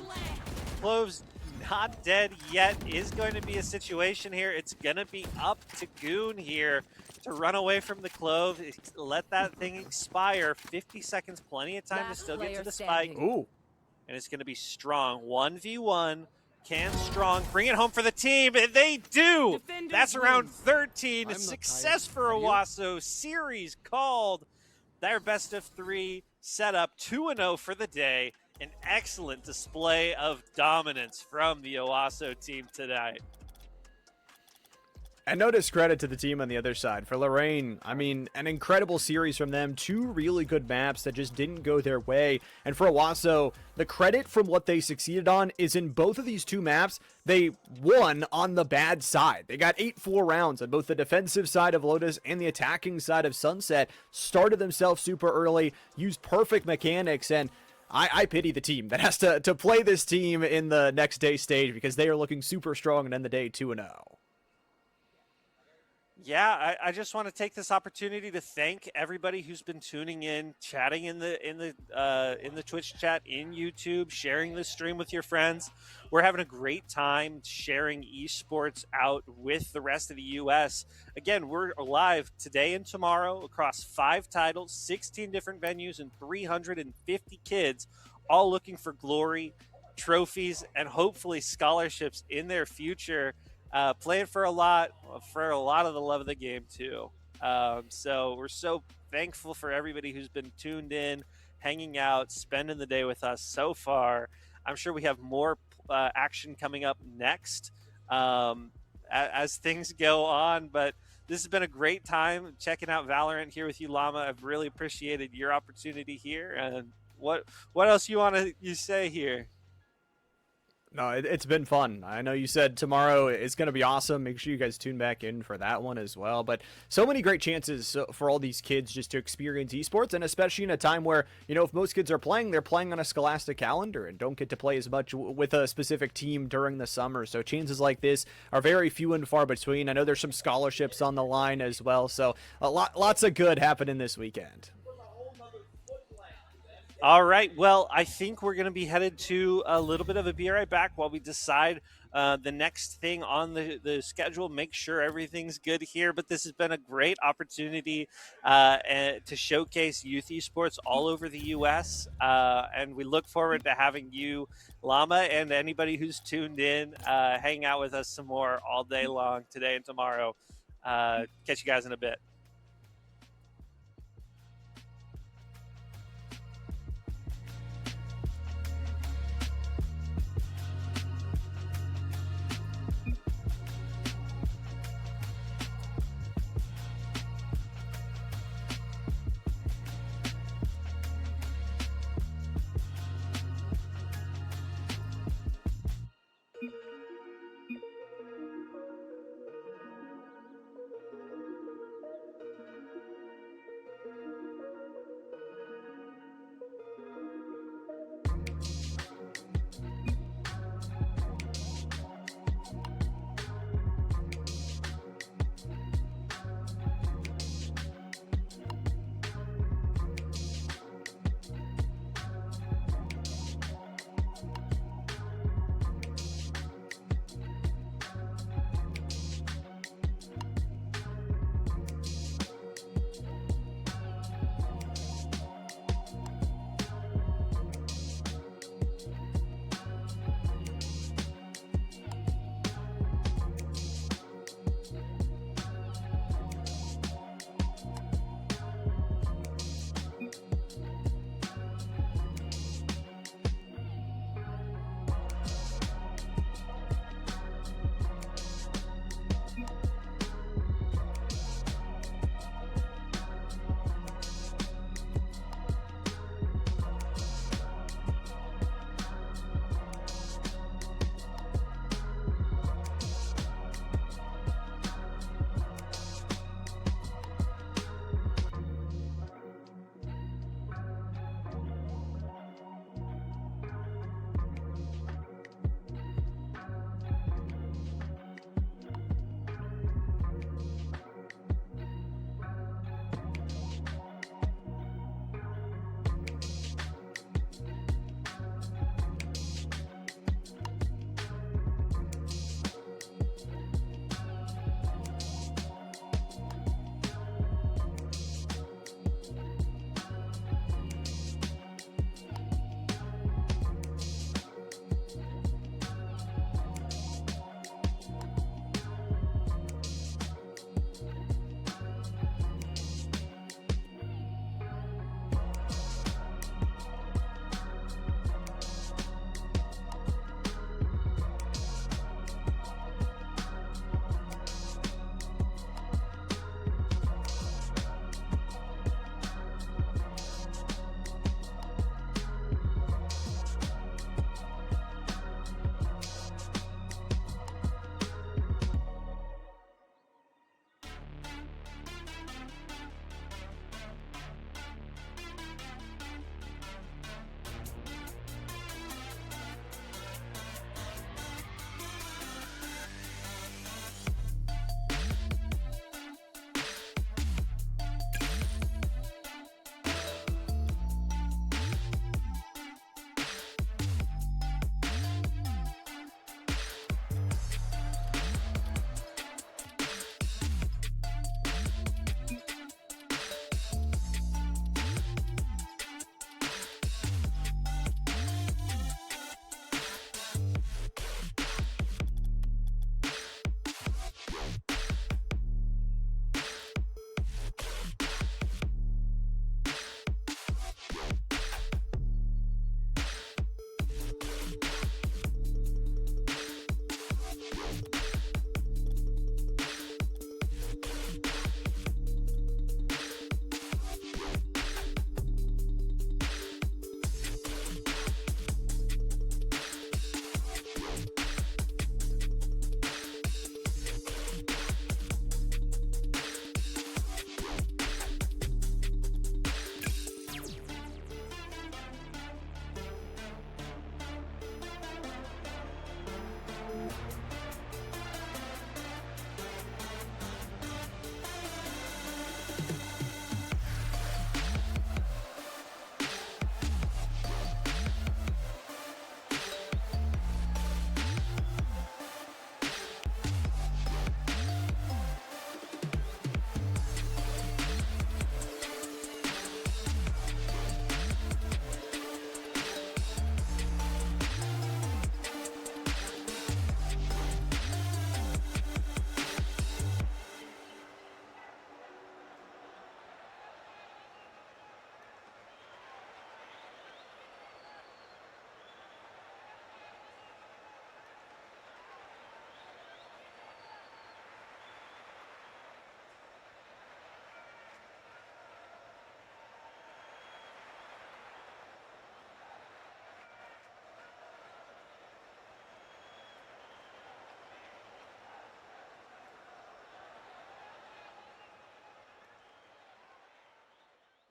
Cloves not dead yet. Is going to be a situation here. It's going to be up to Goon here to run away from the Clove. Let that thing expire. 50 seconds, plenty of time to still get to the spike. Ooh. And it's going to be Strong. 1v1. Can Strong bring it home for the team? And they do! That's around 13. A success for Owasso. Series called. Their best of 3 setup. 2-0 for the day. An excellent display of dominance from the Owasso team tonight. And no discredit to the team on the other side. For Lorraine, I mean, an incredible series from them. 2 really good maps that just didn't go their way. And for Owasso, the credit from what they succeeded on is in both of these 2 maps, they won on the bad side. They got 8-4 rounds on both the defensive side of Lotus and the attacking side of Sunset. Started themselves super early, used perfect mechanics, and I pity the team that has to play this team in the next day stage because they are looking super strong and end the day 2-0. Yeah, I just want to take this opportunity to thank everybody who's been tuning in, chatting in the Twitch chat, in YouTube, sharing this stream with your friends. We're having a great time sharing esports out with the rest of the U.S. Again, we're live today and tomorrow across 5 titles, 16 different venues, and 350 kids, all looking for glory, trophies, and hopefully scholarships in their future. playing for a lot of the love of the game too. So we're so thankful for everybody who's been tuned in, hanging out, spending the day with us so far. I'm sure we have more action coming up next as things go on, but this has been a great time checking out Valorant here with you, Llama. I've really appreciated your opportunity here. And what else you want to say here? No, it's been fun. I know you said tomorrow is going to be awesome. Make sure you guys tune back in for that one as well. But so many great chances for all these kids just to experience esports, and especially in a time where, you know, if most kids are playing, they're playing on a scholastic calendar and don't get to play as much with a specific team during the summer. So chances like this are very few and far between. I know there's some scholarships on the line as well. So lots of good happening this weekend. All right. Well, I think we're going to be headed to a little bit of a be right back while we decide the next thing on the schedule. Make sure everything's good here. But this has been a great opportunity to showcase youth esports all over the U.S. And we look forward to having you, Llama, and anybody who's tuned in hang out with us some more all day long today and tomorrow. Catch you guys in a bit.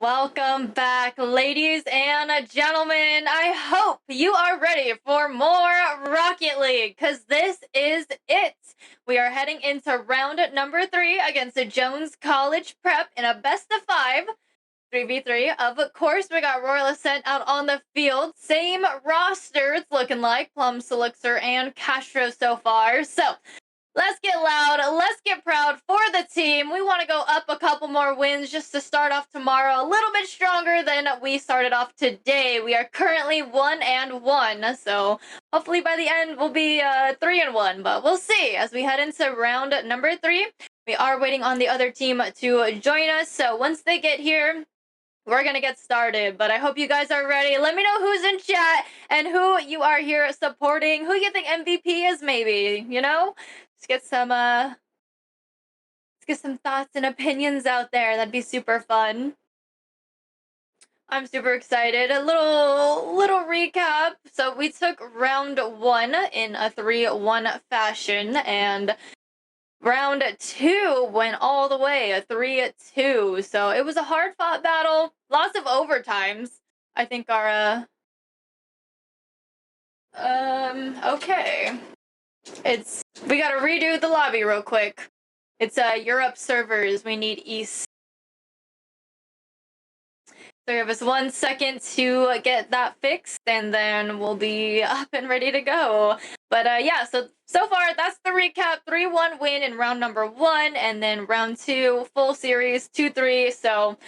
Welcome back, ladies and gentlemen. I hope you are ready for more Rocket League, because this is it. We are heading into round number 3 against the Jones College Prep in a best of 5, 3v3. Of course, we got Royal Ascent out on the field. Same roster, it's looking like. Plum, Selixer, and Castro so far. So, let's get loud. Let's get proud for the team. We want to go up a couple more wins just to start off tomorrow a little bit stronger than we started off today. We are currently 1-1, so hopefully by the end we'll be 3-1, but we'll see as we head into round number 3. We are waiting on the other team to join us, so once they get here, we're going to get started, but I hope you guys are ready. Let me know who's in chat and who you are here supporting, who you think MVP is maybe, you know? Let's get some thoughts and opinions out there. That'd be super fun. I'm super excited. A little recap. So we took round 1 in a 3-1 fashion, and round 2 went all the way, a 3-2. So it was a hard-fought battle. Lots of overtimes. I think our okay. We gotta redo the lobby real quick. It's Europe servers. We need East. So give us 1 second to get that fixed, and then we'll be up and ready to go. But yeah, so far that's the recap. 3-1 win in round number 1, and then round 2 full series 2-3. So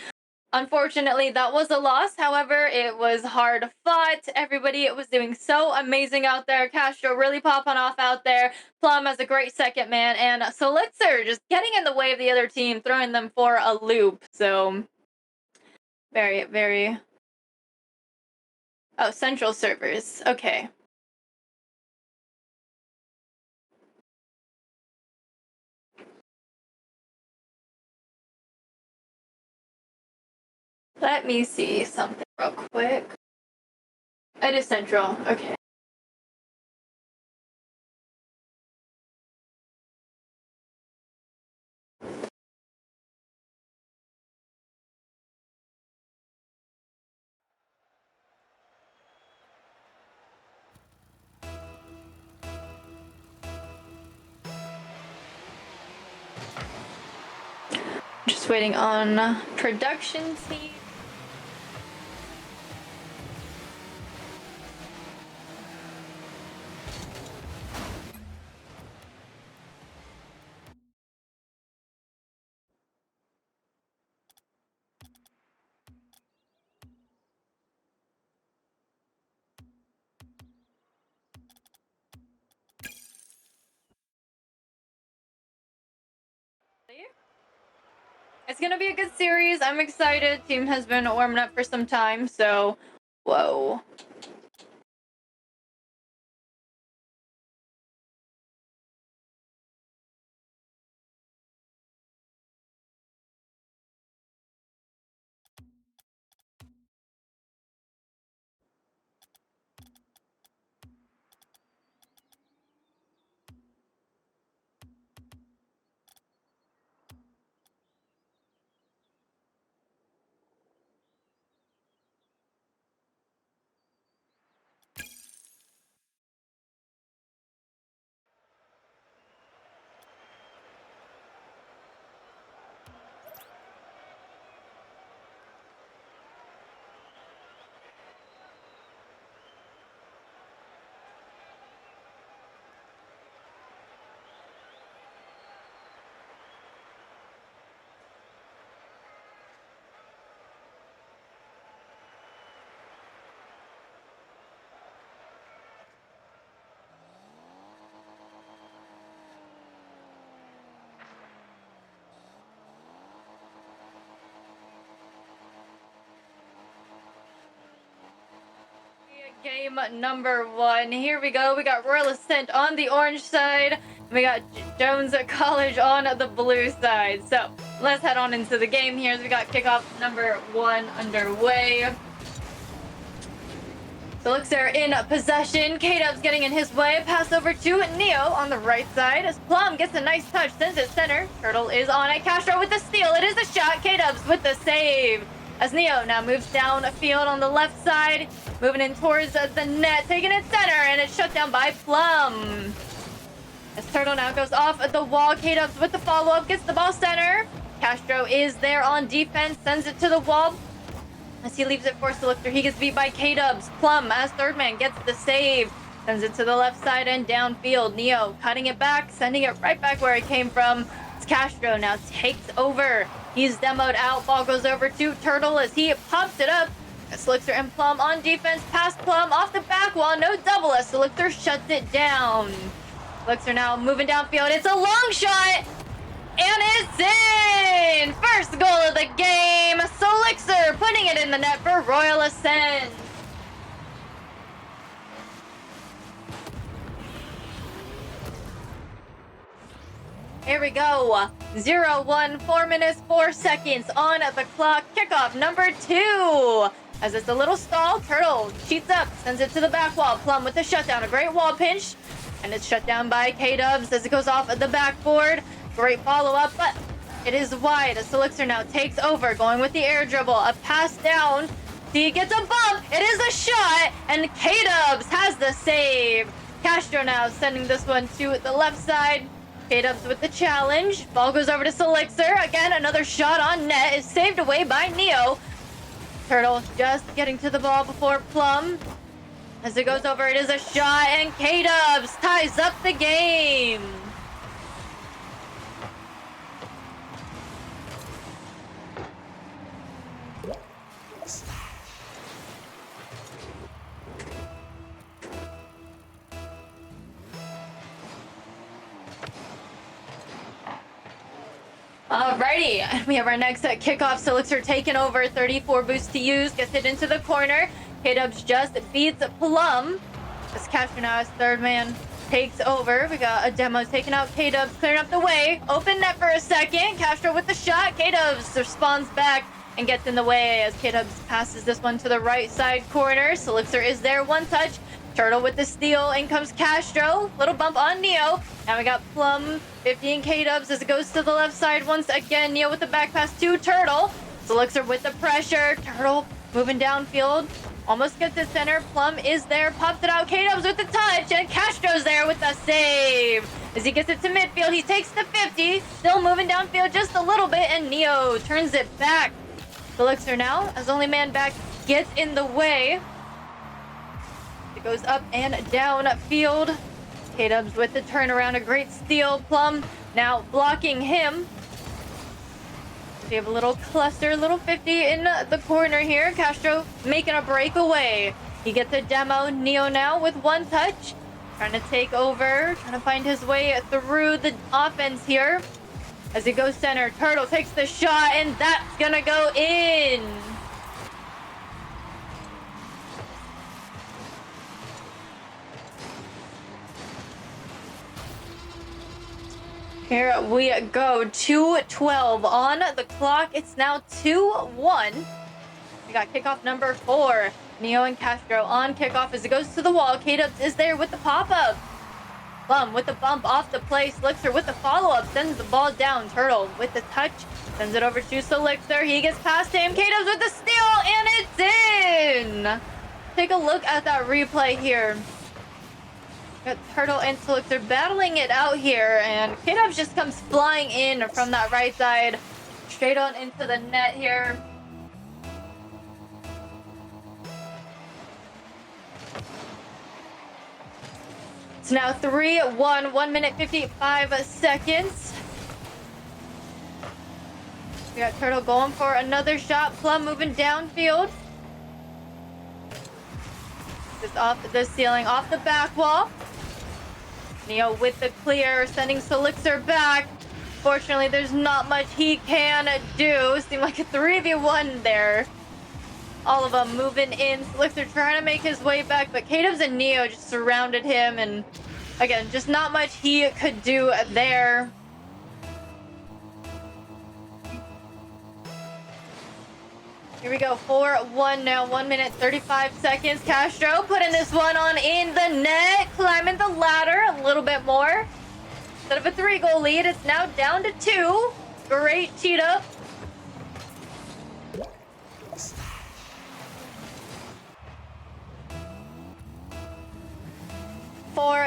unfortunately, that was a loss. However, it was hard fought. Everybody was doing so amazing out there. Castro really popping off out there. Plum has a great second man. And Selixer just getting in the way of the other team, throwing them for a loop. So, very, very... Oh, central servers. Okay. Let me see something real quick. It is central. Okay. Just waiting on production team. It's gonna be a good series. I'm excited. Team has been warming up for some time, so whoa. Game number 1. Here we go. We got Royal Ascent on the orange side. We got Jones College on the blue side. So let's head on into the game here. We got kickoff number 1 underway. Selixer in possession. K-Dub's getting in his way. Pass over to Neo on the right side as Plum gets a nice touch, sends it center. Turtle is on it. Castro with the steal. It is a shot. K-Dub's with the save. as Neo now moves down a field on the left side, moving in towards the net, taking it center, and it's shut down by Plum. As Turtle now goes off at the wall, K-Dubs with the follow-up, gets the ball center. Castro is there on defense, sends it to the wall. As he leaves it for Selector, he gets beat by K-Dubs. Plum, as third man, gets the save. Sends it to the left side and downfield. Neo cutting it back, sending it right back where it came from. It's Castro now takes over. He's demoed out. Ball goes over to Turtle as he pops it up. Selector and Plum on defense. Past Plum off the back wall. No double as Selector shuts it down. Selector now moving downfield. It's a long shot. And it's in! First goal of the game. Solixer putting it in the net for Royal Ascent. Here we go. 0-1, 4 minutes, 4 seconds on the clock. Kickoff number 2. As it's a little stall, Turtle cheats up, sends it to the back wall. Plum with the shutdown, a great wall pinch. And it's shut down by K-Dubs as it goes off at the backboard. Great follow-up, but it is wide. Solixer now takes over, going with the air dribble. A pass down. He gets a bump. It is a shot, and K-Dubs has the save. Castro now sending this one to the left side. K-Dubs with the challenge. Ball goes over to Solixer. Again, another shot on net is saved away by Neo. Turtle just getting to the ball before Plum. As it goes over, it is a shot, and K-Dubs ties up the game. Alrighty, we have our next kickoff. Solixer taking over, 34 boosts to use, gets it into the corner. K-Dubs just beats Plum. As Castro now as third man takes over. We got a demo taking out K-Dubs, clearing up the way. Open net for a second. Castro with the shot. K-Dubs responds back and gets in the way as K-Dubs passes this one to the right side corner. Solixer is there, one touch. Turtle with the steal. In comes Castro. Little bump on Neo. Now we got Plum, 15 K-Dubs as it goes to the left side once again. Neo with the back pass to Turtle. Solixer with the pressure. Turtle moving downfield. Almost gets it center. Plum is there. Pops it out. K-Dubs with the touch. And Castro's there with the save. As he gets it to midfield, he takes the 50. Still moving downfield just a little bit. And Neo turns it back. Solixer now, as only man back, gets in the way. Goes up and down field. K-Dubs with the turnaround, a great steal. Plum now blocking him. We have a little cluster, little 50 in the corner here. Castro making a breakaway. He gets a demo. Neo now with one touch. Trying to take over, trying to find his way through the offense here. As he goes center, Turtle takes the shot, and that's gonna go in. Here we go, 2:12 on the clock. It's now 2-1. We got kickoff number 4. Neo and Castro on kickoff as it goes to the wall. K-Dubs is there with the pop-up. Plum with the bump off the play. Solixer with the follow-up, sends the ball down. Turtle with the touch, sends it over to Solixer. He gets past him. K-Dubs with the steal, and it's in! Take a look at that replay here. Got Turtle and Solixer battling it out here, and K-Dubs just comes flying in from that right side, straight on into the net here. It's now 3-1, 1 minute 55 seconds. We got Turtle going for another shot. Plum moving downfield. Just off the ceiling, off the back wall. Neo with the clear, sending Solixer back. Fortunately, there's not much he can do. Seemed like a 3v1 there. All of them moving in. Solixer trying to make his way back, but K-Dubs and Neo just surrounded him, and again, just not much he could do there. Here we go, 4-1 now, 1 minute 35 seconds. Castro putting this one on in the net, climbing the ladder a little bit more. Instead of a 3-goal lead, it's now down to 2. Great cheat up.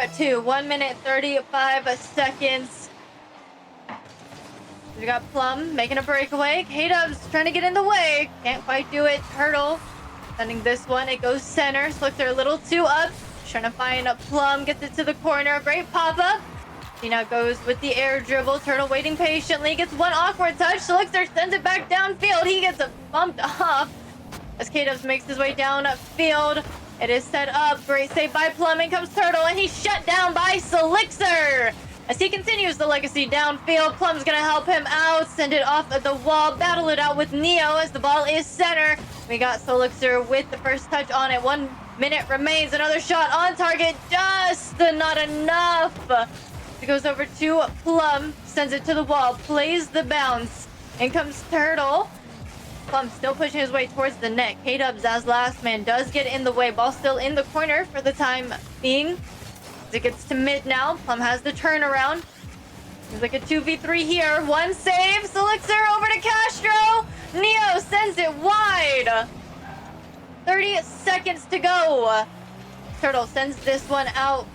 got 2. 1 minute 35 seconds. We got Plum making a breakaway. K-Dubs trying to get in the way. Can't quite do it. Turtle sending this one. It goes center. Slickster a little too up. Trying to find a Plum. Gets it to the corner. Great pop-up. Tina goes with the air dribble. Turtle waiting patiently. Gets one awkward touch. Slickster sends it back downfield. He gets bumped off as K-Dubs makes his way downfield. It is set up. Great save by Plum. In comes Turtle, and he's shut down by Selixer. As he continues the legacy downfield, Plum's going to help him out. Send it off at the wall. Battle it out with Neo as the ball is center. We got Selixer with the first touch on it. 1 minute remains. Another shot on target. Just not enough. It goes over to Plum. Sends it to the wall. Plays the bounce. In comes Turtle. Plum still pushing his way towards the net. K-Dubs as last man does get in the way. Ball still in the corner for the time being. As it gets to mid now. Plum has the turnaround. There's like a 2v3 here. One save. Selixer over to Castro. Neo sends it wide. 30 seconds to go. Turtle sends this one out.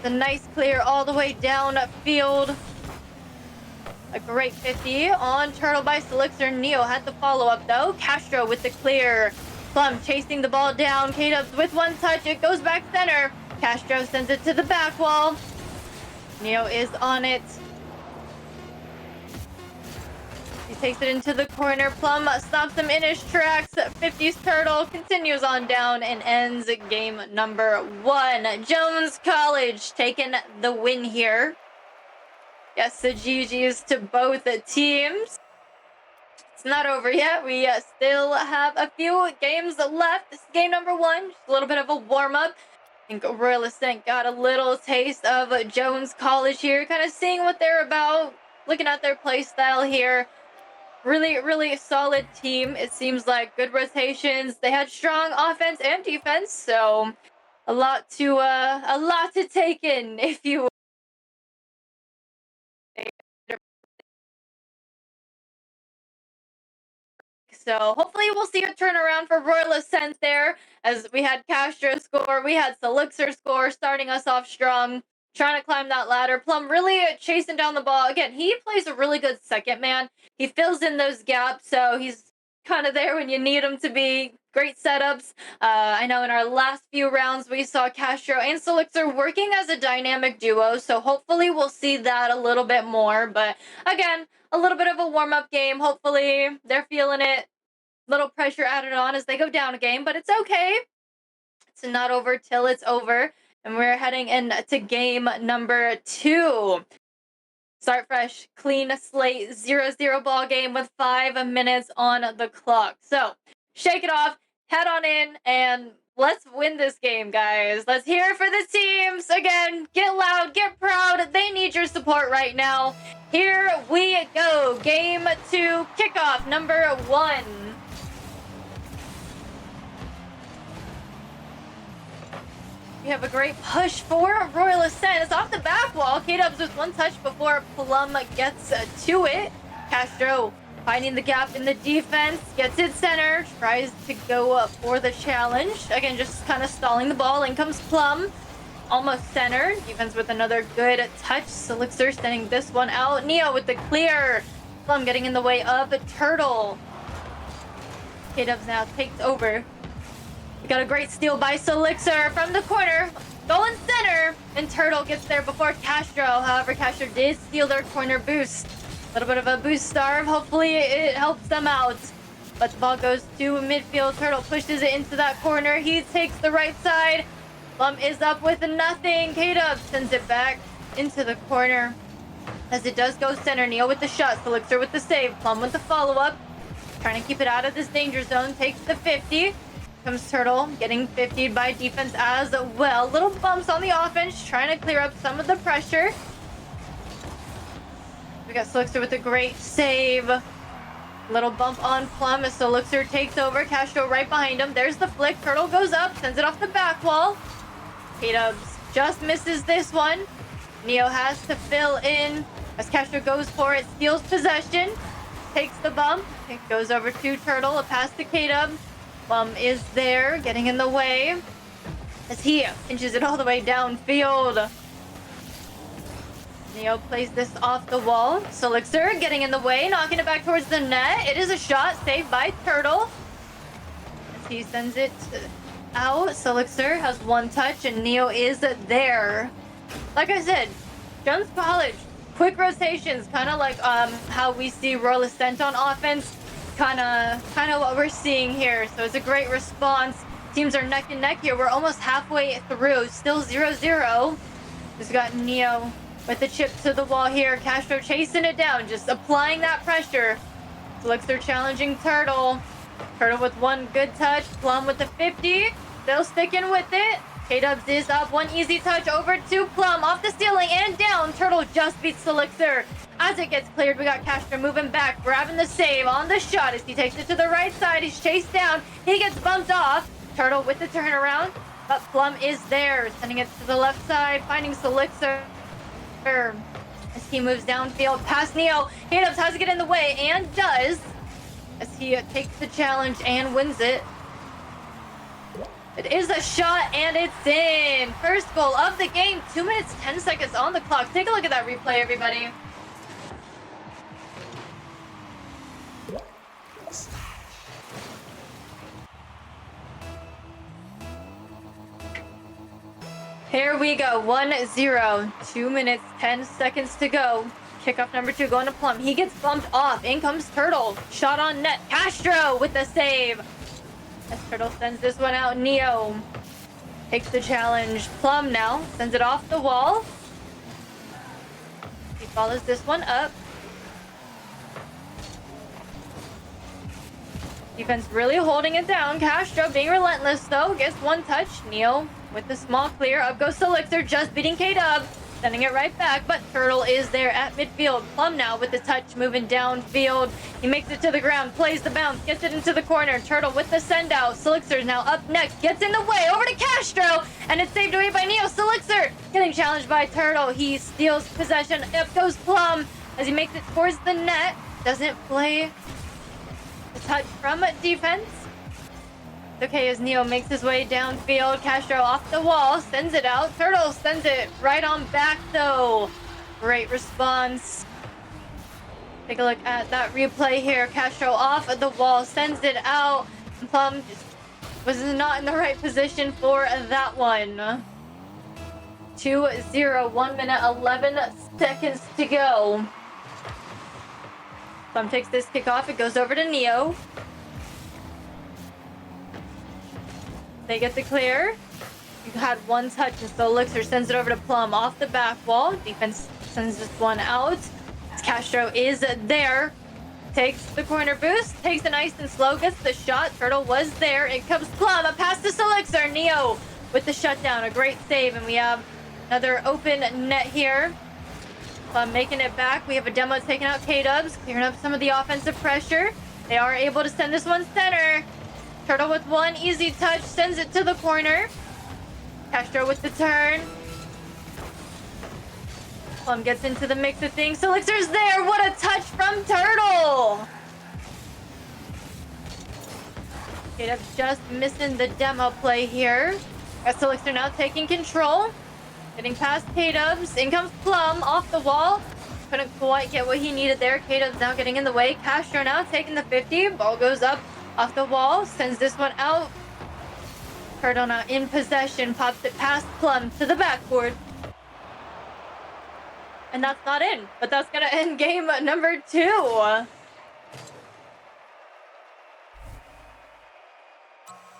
The nice clear all the way down field. A great 50 on Turtle by Selixer. Neo had the follow-up though. Castro with the clear. Plum chasing the ball down. K-Dubs with one touch. It goes back center. Castro sends it to the back wall. Neo is on it. He takes it into the corner. Plum stops him in his tracks. 50's Turtle continues on down and ends game number 1. Jones College taking the win here. Yes, the GG's to both teams. It's not over yet. We still have a few games left. This is game number 1. Just a little bit of a warm-up. I think Royal Ascent got a little taste of Jones College here. Kind of seeing what they're about. Looking at their play style here. Really solid team. It seems like good rotations. They had strong offense and defense. So a lot to take in, if you will. So hopefully we'll see a turnaround for Royal Ascent there, as we had Castro score, we had Selixer score, starting us off strong, trying to climb that ladder. Plum really chasing down the ball. Again, he plays a really good second man. He fills in those gaps, so he's kind of there when you need him to be. Great setups. I know in our last few rounds we saw Castro and Selixer working as a dynamic duo, so hopefully we'll see that a little bit more. But again, a little bit of a warm-up game. Hopefully they're feeling it. Little pressure added on as they go down a game, but it's okay. It's not over till it's over. And we're heading into game number 2. Start fresh, clean slate, 0-0 ball game with 5 minutes on the clock. So shake it off, head on in, and let's win this game, guys. Let's hear it for the teams. Again, get loud, get proud. They need your support right now. Here we go. Game 2, kickoff number 1. We have a great push for Royal Ascent. It's off the back wall. K-Dubs with one touch before Plum gets to it. Castro finding the gap in the defense. Gets it center. Tries to go up for the challenge. Again, just kind of stalling the ball. In comes Plum. Almost center. Defense with another good touch. Selixer sending this one out. Neo with the clear. Plum getting in the way of Turtle. K-Dubs now takes over. We got a great steal by Selixer from the corner. Going center. And Turtle gets there before Castro. However, Castro did steal their corner boost. A little bit of a boost starve. Hopefully it helps them out. But the ball goes to midfield. Turtle pushes it into that corner. He takes the right side. Plum is up with nothing. K-Dub sends it back into the corner. As it does go center. Neo with the shot. Selixer with the save. Plum with the follow-up. Trying to keep it out of this danger zone. Takes the 50. Comes Turtle, getting 50'd by defense as well. Little bumps on the offense, trying to clear up some of the pressure. We got Selixer with a great save. Little bump on Plum as Selixer takes over. Castro right behind him. There's the flick. Turtle goes up, sends it off the back wall. K-Dubs just misses this one. Neo has to fill in as Castro goes for it. Steals possession. Takes the bump. It goes over to Turtle. A pass to K-Dub. Plum is there, getting in the way as he inches it all the way downfield. Neo plays this off the wall. Solixer getting in the way, knocking it back towards the net. It is a shot saved by Turtle. As he sends it out. Solixer has one touch and Neo is there. Like I said, Jones College, quick rotations, kind of like how we see Royal Ascent on offense. Kind of what we're seeing here. So it's a great response. Teams are neck and neck here. We're almost halfway through. Still 0-0. Just got Neo with the chip to the wall here. Castro chasing it down, just applying that pressure. Elixir challenging Turtle. Turtle with one good touch. Plum with the 50. Still sticking with it. K-Dubs is up. One easy touch over to Plum. Off the ceiling and down. Turtle just beats Elixir. As it gets cleared, we got Castro moving back, grabbing the save on the shot as he takes it to the right side. He's chased down. He gets bumped off. Turtle with the turnaround, but Plum is there, sending it to the left side, finding Elixir as he moves downfield past Neo. K-Dubs has to get in the way and does as he takes the challenge and wins it. It is a shot and it's in. First goal of the game. 2 minutes, 10 seconds on the clock. Take a look at that replay, everybody. Here we go, 1-0. 2 minutes, 10 seconds to go. Kickoff number 2 going to Plum. He gets bumped off. In comes Turtle. Shot on net. Castro with the save. As Turtle sends this one out, Neo takes the challenge. Plum now sends it off the wall. He follows this one up. Defense really holding it down. Castro being relentless though. Gets one touch. Neo with the small clear. Up goes Elixir, just beating K-Dub. Sending it right back, but Turtle is there at midfield. Plum now with the touch, moving downfield. He makes it to the ground, plays the bounce, gets it into the corner. Turtle with the send out. Elixir now up next, gets in the way, over to Castro, and it's saved away by Neo. Elixir getting challenged by Turtle. He steals possession. Up goes Plum as he makes it towards the net. Doesn't play the touch from defense. Okay, as Neo makes his way downfield, Castro off the wall, sends it out. Turtle sends it right on back though. Great response. Take a look at that replay here. Castro off of the wall, sends it out. Plum just was not in the right position for that one. 2-0, 1 minute, 11 seconds to go. Plum takes this kickoff, it goes over to Neo. They get the clear. You had one touch, and so Elixir sends it over to Plum off the back wall. Defense sends this one out. Castro is there. Takes the corner boost. Takes it nice and slow. Gets the shot. Turtle was there. It comes Plum. A pass to Elixir. Neo with the shutdown. A great save. And we have another open net here. Plum making it back. We have a demo taking out K-Dubs. Clearing up some of the offensive pressure. They are able to send this one center. Turtle with one easy touch, sends it to the corner. Castro with the turn. Plum gets into the mix of things. Elixir's there. What a touch from Turtle. K-Dub's just missing the demo play here. That's Elixir now taking control. Getting past K-Dubs. In comes Plum off the wall. Couldn't quite get what he needed there. K-Dub's now getting in the way. Castro now taking the 50. Ball goes up. Off the wall, sends this one out. Turtle now in possession, pops it past Plum to the backboard. And that's not in, but that's gonna end game number 2.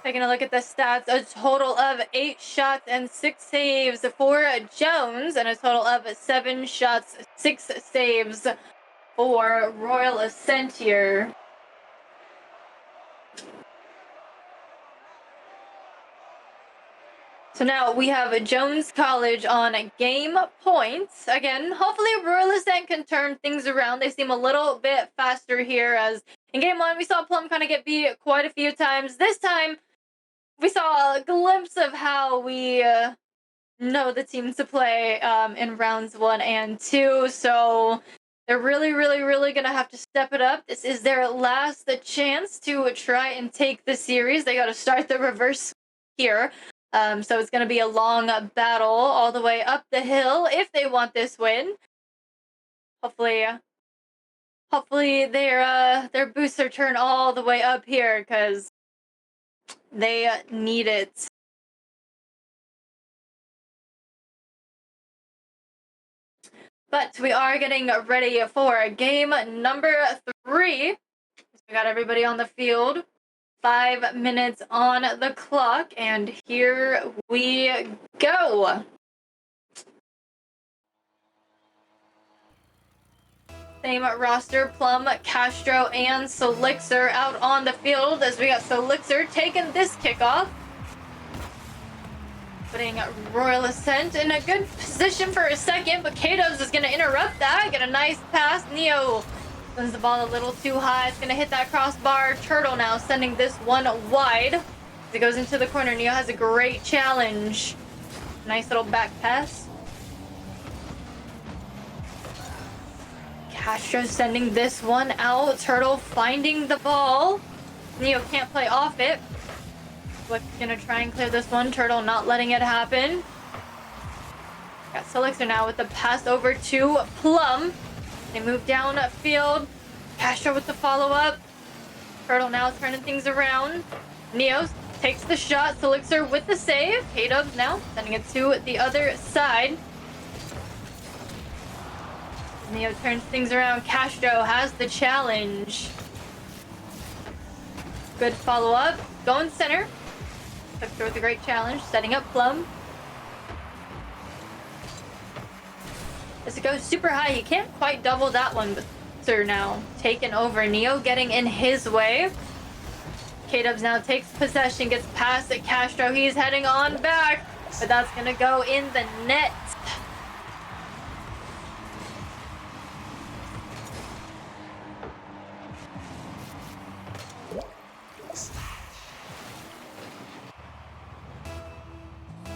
Taking a look at the stats, a total of 8 shots and 6 saves for Jones, and a total of 7 shots, 6 saves for Royal Ascent here. So now we have Jones College on game points. Again, hopefully Royal Ascent can turn things around. They seem a little bit faster here, as in game 1 we saw Plum kind of get beat quite a few times. This time we saw a glimpse of how we know the team to play in rounds 1 and 2. So they're really going to have to step it up. This is their last chance to try and take the series. They got to start the reverse here. So it's going to be a long battle all the way up the hill if they want this win. Hopefully their boosts are turned all the way up here because they need it. But we are getting ready for game number 3. We got everybody on the field. 5 minutes on the clock, and here we go. Same roster, Plum, Castro, and Solixer out on the field as we got Solixer taking this kickoff. Putting Royal Ascent in a good position for a second, but K-Dubs is going to interrupt that. Get a nice pass. Neo sends the ball a little too high. It's going to hit that crossbar. Turtle now sending this one wide. As it goes into the corner, Neo has a great challenge. Nice little back pass. Castro sending this one out. Turtle finding the ball. Neo can't play off it. Flick's gonna try and clear this one. Turtle not letting it happen. Got Solixer now with the pass over to Plum. They move down field. Castro with the follow-up. Turtle now turning things around. Neo takes the shot. Solixer with the save. K-Dubs now sending it to the other side. Neo turns things around. Castro has the challenge. Good follow-up. Going center. Solixer with a great challenge. Setting up Plum. As it goes super high, he can't quite double that one, but Solixer now taking over. Neo getting in his way. K-Dubs now takes possession, gets past at Castro. He's heading on back, but that's gonna go in the net.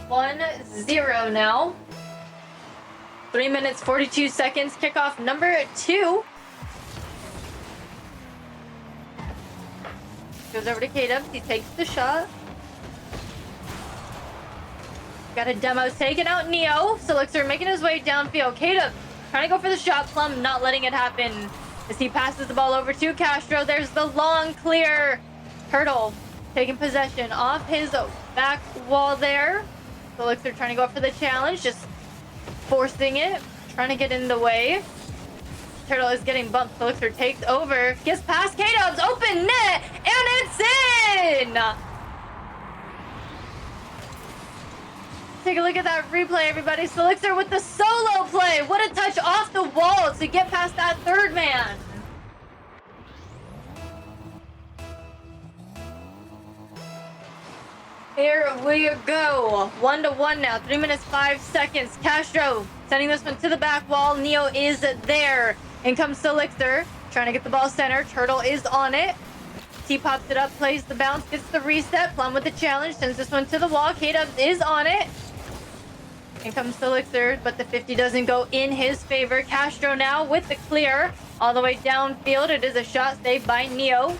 One zero now. 3 minutes, 42 seconds. Kickoff number 2. Goes over to K-Dubs. He takes the shot. Got a demo taking out Neo. Solixer making his way downfield. K-Dubs trying to go for the shot. Plum not letting it happen. As he passes the ball over to Castro. There's the long clear. Turtle taking possession off his back wall there. Solixer trying to go up for the challenge. Just forcing it. Trying to get in the way. Turtle is getting bumped. Solixer takes over. Gets past K-Dubs. Open net. And it's in! Take a look at that replay, everybody. Solixer with the solo play. What a touch off the wall to get past that third man. Here we go. 1-1 now. 3 minutes, 5 seconds. Castro sending this one to the back wall. Neo is there. In comes Solixer. Trying to get the ball center. Turtle is on it. T pops it up, plays the bounce, gets the reset. Plum with the challenge, sends this one to the wall. K-Dubs is on it. In comes Solixer, but the 50 doesn't go in his favor. Castro now with the clear. All the way downfield. It is a shot saved by Neo.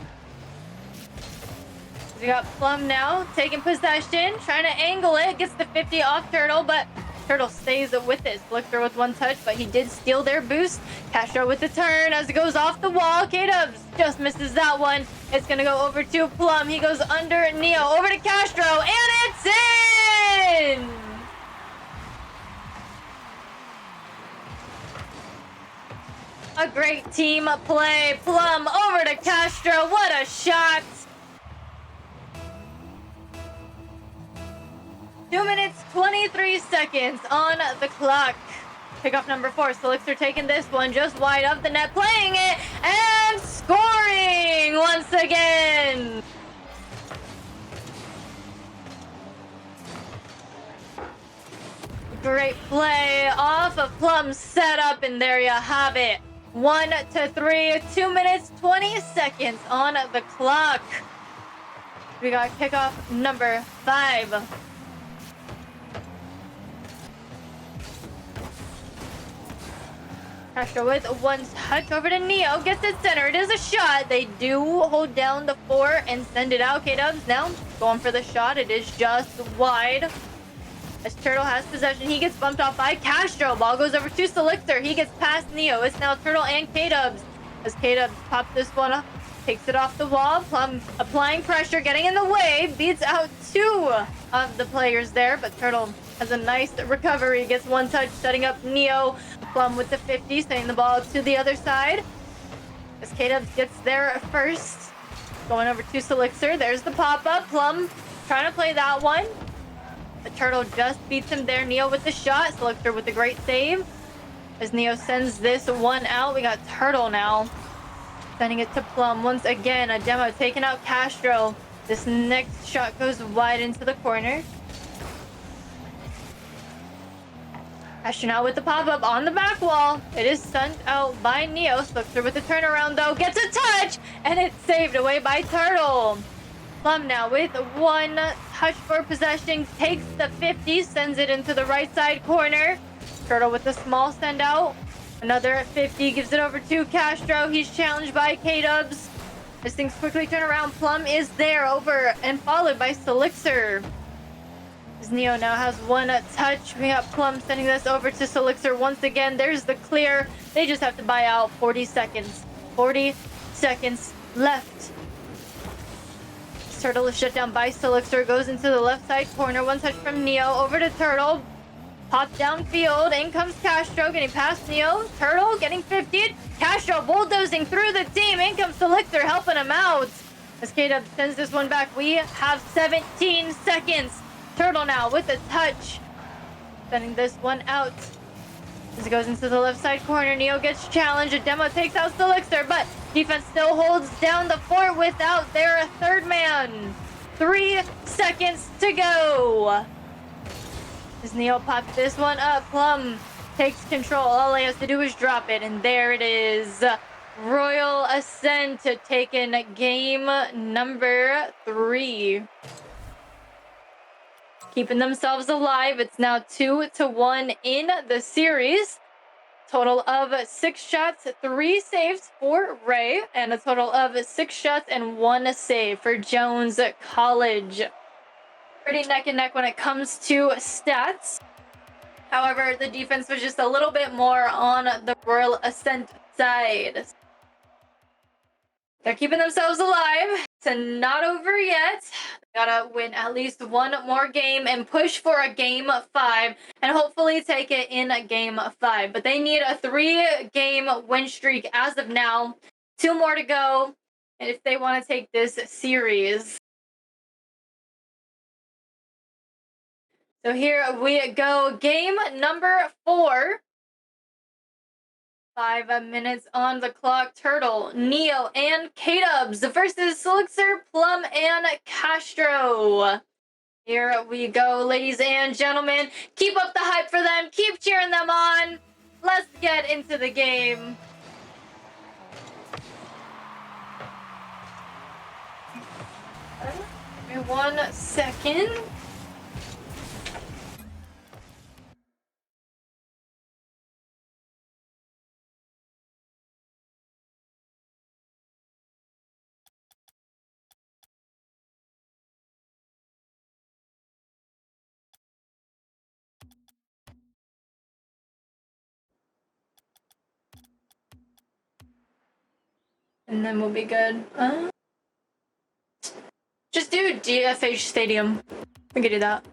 We got Plum now taking possession, trying to angle it, gets the 50 off Turtle, but Turtle stays with it. Solixer with one touch, but he did steal their boost. Castro with the turn as it goes off the wall. K-Dubs just misses that one. It's going to go over to Plum. He goes under Neo, over to Castro, and it's in! A great team play. Plum over to Castro. What a shot! 2 minutes, 23 seconds on the clock. Kickoff number 4. Solixer taking this one just wide of the net, playing it, and scoring once again. Great play off of Plum's setup, and there you have it. 1-3, 2 minutes, 20 seconds on the clock. We got kickoff number 5. Castro with one touch over to Neo. Gets it center. It is a shot. They do hold down the 4 and send it out. K-Dubs now going for the shot. It is just wide. As Turtle has possession, he gets bumped off by Castro. Ball goes over to Selixer. He gets past Neo. It's now Turtle and K-Dubs. As K-Dubs pops this one up, takes it off the wall. Plum applying pressure, getting in the way. Beats out 2 of the players there, but Turtle has a nice recovery. Gets 1 touch, setting up Neo. Plum with the 50, sending the ball to the other side. As K-Dubs gets there first. Going over to Selixer. There's the pop-up. Plum trying to play that one. The Turtle just beats him there. Neo with the shot. Selixer with a great save. As Neo sends this one out, we got Turtle now. Sending it to Plum once again. A demo taking out Castro. This next shot goes wide into the corner. Castro now with the pop-up on the back wall. It is sent out by Neo. Selixer with the turnaround though. Gets a touch! And it's saved away by Turtle. Plum now with 1 touch for possession, takes the 50, sends it into the right side corner. Turtle with a small send out. Another 50, gives it over to Castro. He's challenged by K-Dubs. As things quickly turn around, Plum is there, over and followed by Selixer. As Neo now has 1 touch. We got Plum sending this over to Selixer once again. There's the clear. They just have to buy out 40 seconds. 40 seconds left. Turtle is shut down by Selixer. Goes into the left side corner. 1 touch from Neo. Over to Turtle. Pop downfield. In comes Castro. Getting past Neo. Turtle getting 50'd. Castro bulldozing through the team. In comes Selixer helping him out. As K-Dub sends this one back. We have 17 seconds. Turtle now with a touch. Sending this one out. As it goes into the left side corner. Neo gets challenged. A demo takes out Selixer, but defense still holds down the fort without their 3rd man. 3 seconds to go. As Neo pops this one up, Plum takes control. All he has to do is drop it, and there it is. Royal Ascent taking game number 3. Keeping themselves alive. It's now 2-1 in the series. Total of 6 shots, 3 saves for Ray, and a total of 6 shots and 1 save for Jones College. Pretty neck and neck when it comes to stats. However, the defense was just a little bit more on the Royal Ascent side. They're keeping themselves alive. It's not over yet. Gotta win at least 1 more game and push for a game 5 and hopefully take it in a game 5. But they need a 3-game win streak as of now. 2 more to go if they want to take this series. So here we go. Game number 4. 5 minutes on the clock. Turtle, Neo, and K-Dubs versus Selixer, Plum, and Castro. Here we go, ladies and gentlemen. Keep up the hype for them. Keep cheering them on. Let's get into the game. Give me 1 second. And then we'll be good. Just do DFH Stadium. We can do that.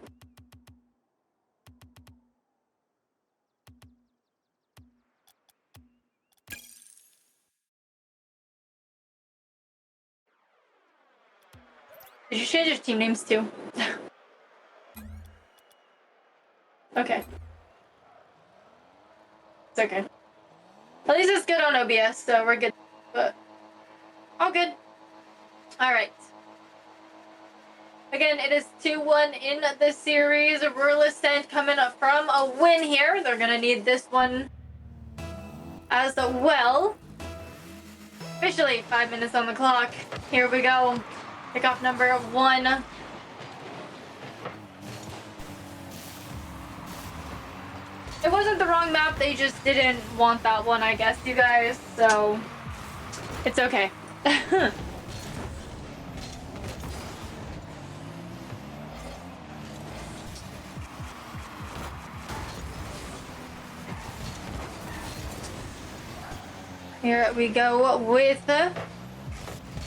Did you change your team names too? Okay. It's okay. At least it's good on OBS, so we're good. But all good. Alright. Again, it is 2-1 in the series. Royal Ascent coming up from a win here. They're gonna need this one as well. Officially 5 minutes on the clock. Here we go. Kickoff number 1. It wasn't the wrong map, they just didn't want that one, I guess, you guys, so it's okay. Here we go with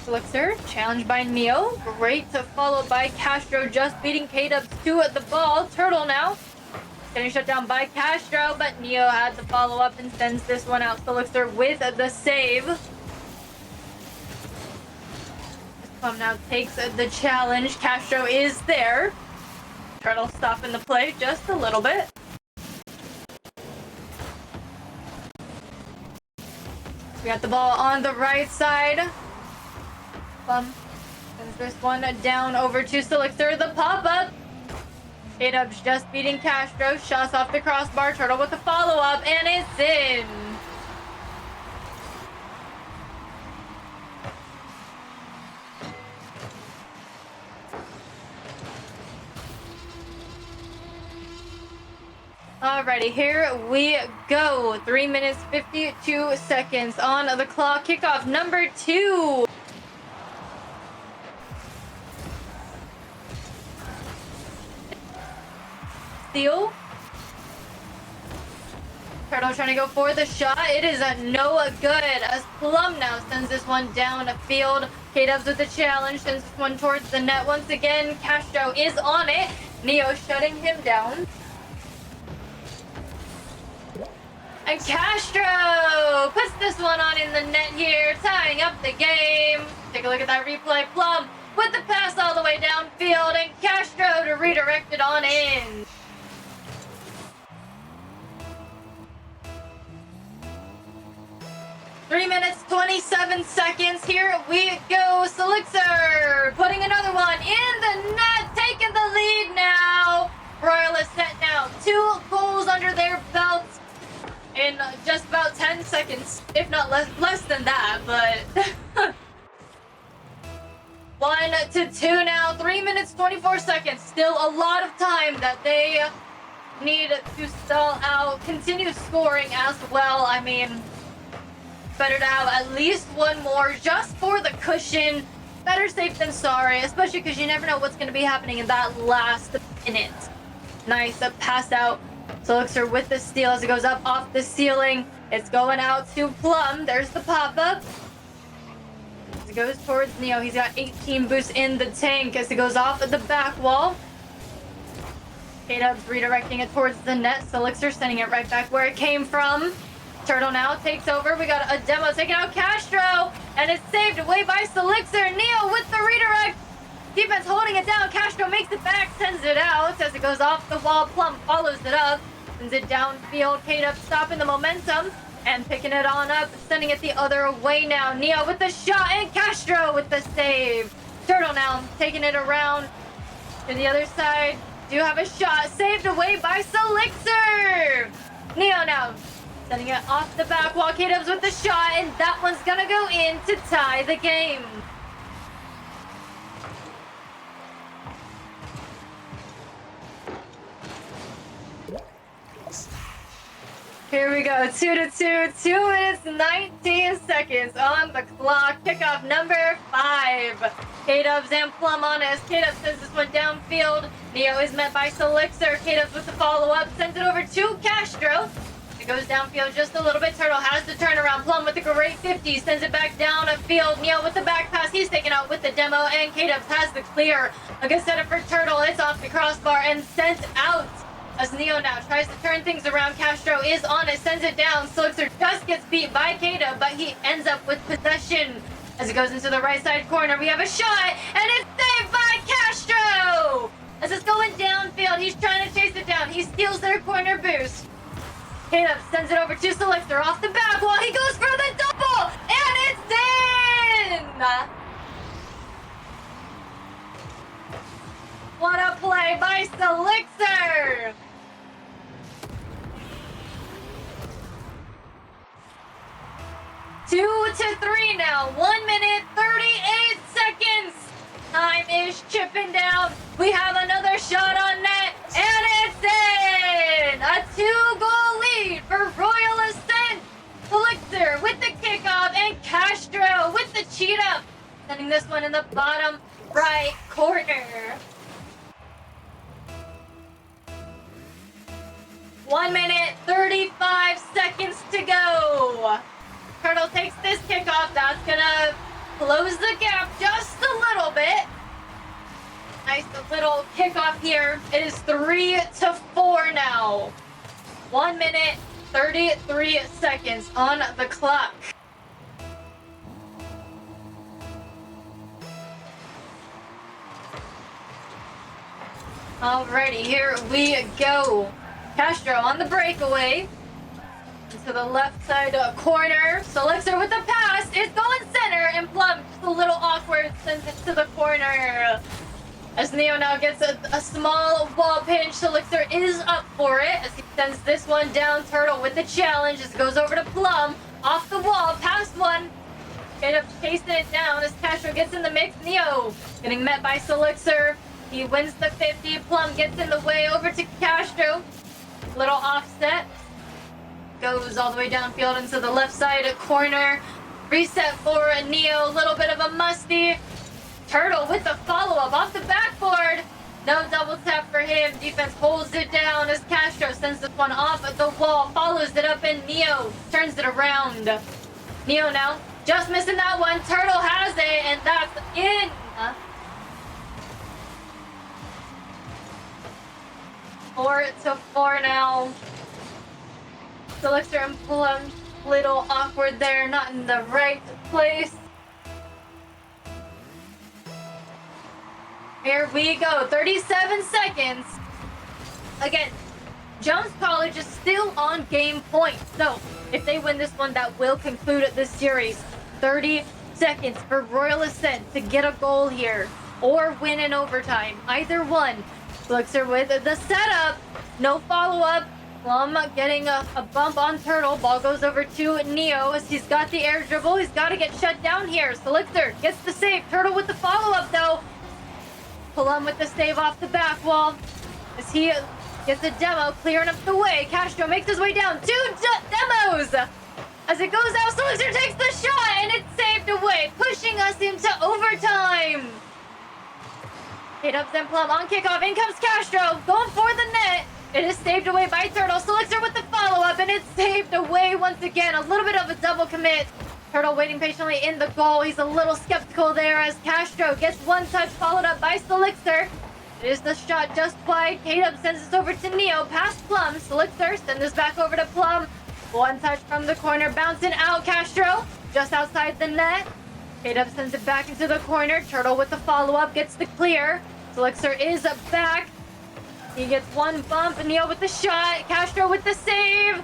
Elixir, challenged by Neo. Great to follow by Castro, just beating K-Dubs to the ball. Turtle now getting shut down by Castro, but Neo had to follow up and sends this one out. Elixir with the save. Plum now takes the challenge. Castro is there. Turtle stopping the play just a little bit. We got the ball on the right side. Plum sends this one down over to Elixir. The pop-up. K-Dubs just beating Castro. Shots off the crossbar. Turtle with the follow-up, and it's in. Alrighty, here we go. 3 minutes, 52 seconds on the clock. Kickoff number 2. Steal. Turtle trying to go for the shot. It is no good as Plum now sends this one down field. K-Dubs with the challenge, sends this one towards the net once again. Castro is on it. Neo shutting him down. And Castro puts this one on in the net here, tying up the game. Take a look at that replay. Plum with the pass all the way downfield, and Castro to redirect it on in. Three minutes, 27 seconds. Here we go. Elixir putting another one in the net, taking the lead now. Royal Ascent now 2 goals under their belts in just about 10 seconds, if not less than that, but 1-2 now. 3 minutes, 24 seconds. Still a lot of time that they need to stall out, continue scoring as well. I mean, better to have at least one more just for the cushion. Better safe than sorry, especially because you never know what's going to be happening in that last minute. Nice pass out. Elixir with the steal as it goes up off the ceiling. It's going out to Plum. There's the pop-up. As it goes towards Neo, he's got 18 boosts in the tank as it goes off of the back wall. K-Dubs redirecting it towards the net. Elixir sending it right back where it came from. Turtle now takes over. We got a demo taking out Castro, and it's saved away by Elixir. Neo with the redirect. Defense holding it down. Castro makes it back, sends it out as it goes off the wall. Plum follows it up, sends it downfield. K-Dubs stopping the momentum and picking it on up, sending it the other way now. Neo with the shot, and Castro with the save. Turtle now taking it around to the other side. Do have a shot, saved away by Elixir. Neo now sending it off the back wall. K-Dubs with the shot, and that one's gonna go in to tie the game. Here we go, 2-2, 2 minutes, 19 seconds on the clock. Kickoff number 5. K-Dubs and Plum on us. K-Dubs sends this one downfield. Neo is met by Elixir. K-Dubs with the follow-up, sends it over to Castro. It goes downfield just a little bit. Turtle has the turnaround. Plum with the great 50, sends it back down a field. Neo with the back pass. He's taken out with the demo, and K-Dubs has the clear. A good setup for Turtle. It's off the crossbar and sent out. As Neo now tries to turn things around, Castro is on it, sends it down. Elixir just gets beat by Kata, but he ends up with possession. As it goes into the right side corner, we have a shot, and it's saved by Castro! As it's going downfield, he's trying to chase it down. He steals their corner boost. Kata sends it over to Elixir off the back wall. He goes for the double, and it's in! What a play by Elixir! 2-3 now. 1 minute, 38 seconds. Time is chipping down. We have another shot on net, and it's in! A 2-goal lead for Royal Ascent. Elixir with the kickoff, and Castro with the cheetah. Sending this one in the bottom right corner. 1 minute, 35 seconds to go. Turtle takes this kickoff. That's gonna close the gap just a little bit. Nice little kickoff here. It is 3-4 now. 1 minute, 33 seconds on the clock. Alrighty, here we go. Castro on the breakaway. To the left side corner. Selixer with the pass. It's going center and Plum just a little awkward, sends it to the corner. As Neo now gets a small wall pinch, Selixer is up for it as he sends this one down. Turtle with the challenge as it goes over to Plum. Off the wall, past one. End up chasing it down as Castro gets in the mix. Neo getting met by Selixer. He wins the 50. Plum gets in the way over to Castro. Little offset. Goes all the way downfield into the left side corner. Reset for Neo. A little bit of a musty. Turtle with the follow-up off the backboard. No double tap for him. Defense holds it down as Castro sends this one off the wall. Follows it up and Neo turns it around. Neo now just missing that one. Turtle has it and that's in. 4-4 now. Selixer and Plum, little awkward there, not in the right place. Here we go, 37 seconds. Again, Jones College is still on game point. So if they win this one, that will conclude this series. 30 seconds for Royal Ascent to get a goal here or win in overtime. Either one. Selixer with the setup. No follow-up. Plum getting a bump on Turtle. Ball goes over to Neo as he's got the air dribble. He's got to get shut down here. Selixer gets the save. Turtle with the follow-up though. Plum with the save off the back wall as he gets a demo clearing up the way. Castro makes his way down. Two demos. As it goes out, Selixer takes the shot and it's saved away, pushing us into overtime. K-Dubs and Plum on kickoff. In comes Castro going for the net. It is saved away by Turtle. Selixer with the follow-up, and it's saved away once again. A little bit of a double commit. Turtle waiting patiently in the goal. He's a little skeptical there as Castro gets one touch followed up by Selixer. It is the shot just wide. K-Dub sends this over to Neo. Past Plum. Selixer sends this back over to Plum. One touch from the corner. Bouncing out. Castro just outside the net. K-Dub sends it back into the corner. Turtle with the follow-up. Gets the clear. Selixer is back. He gets one bump. Neo with the shot. Castro with the save.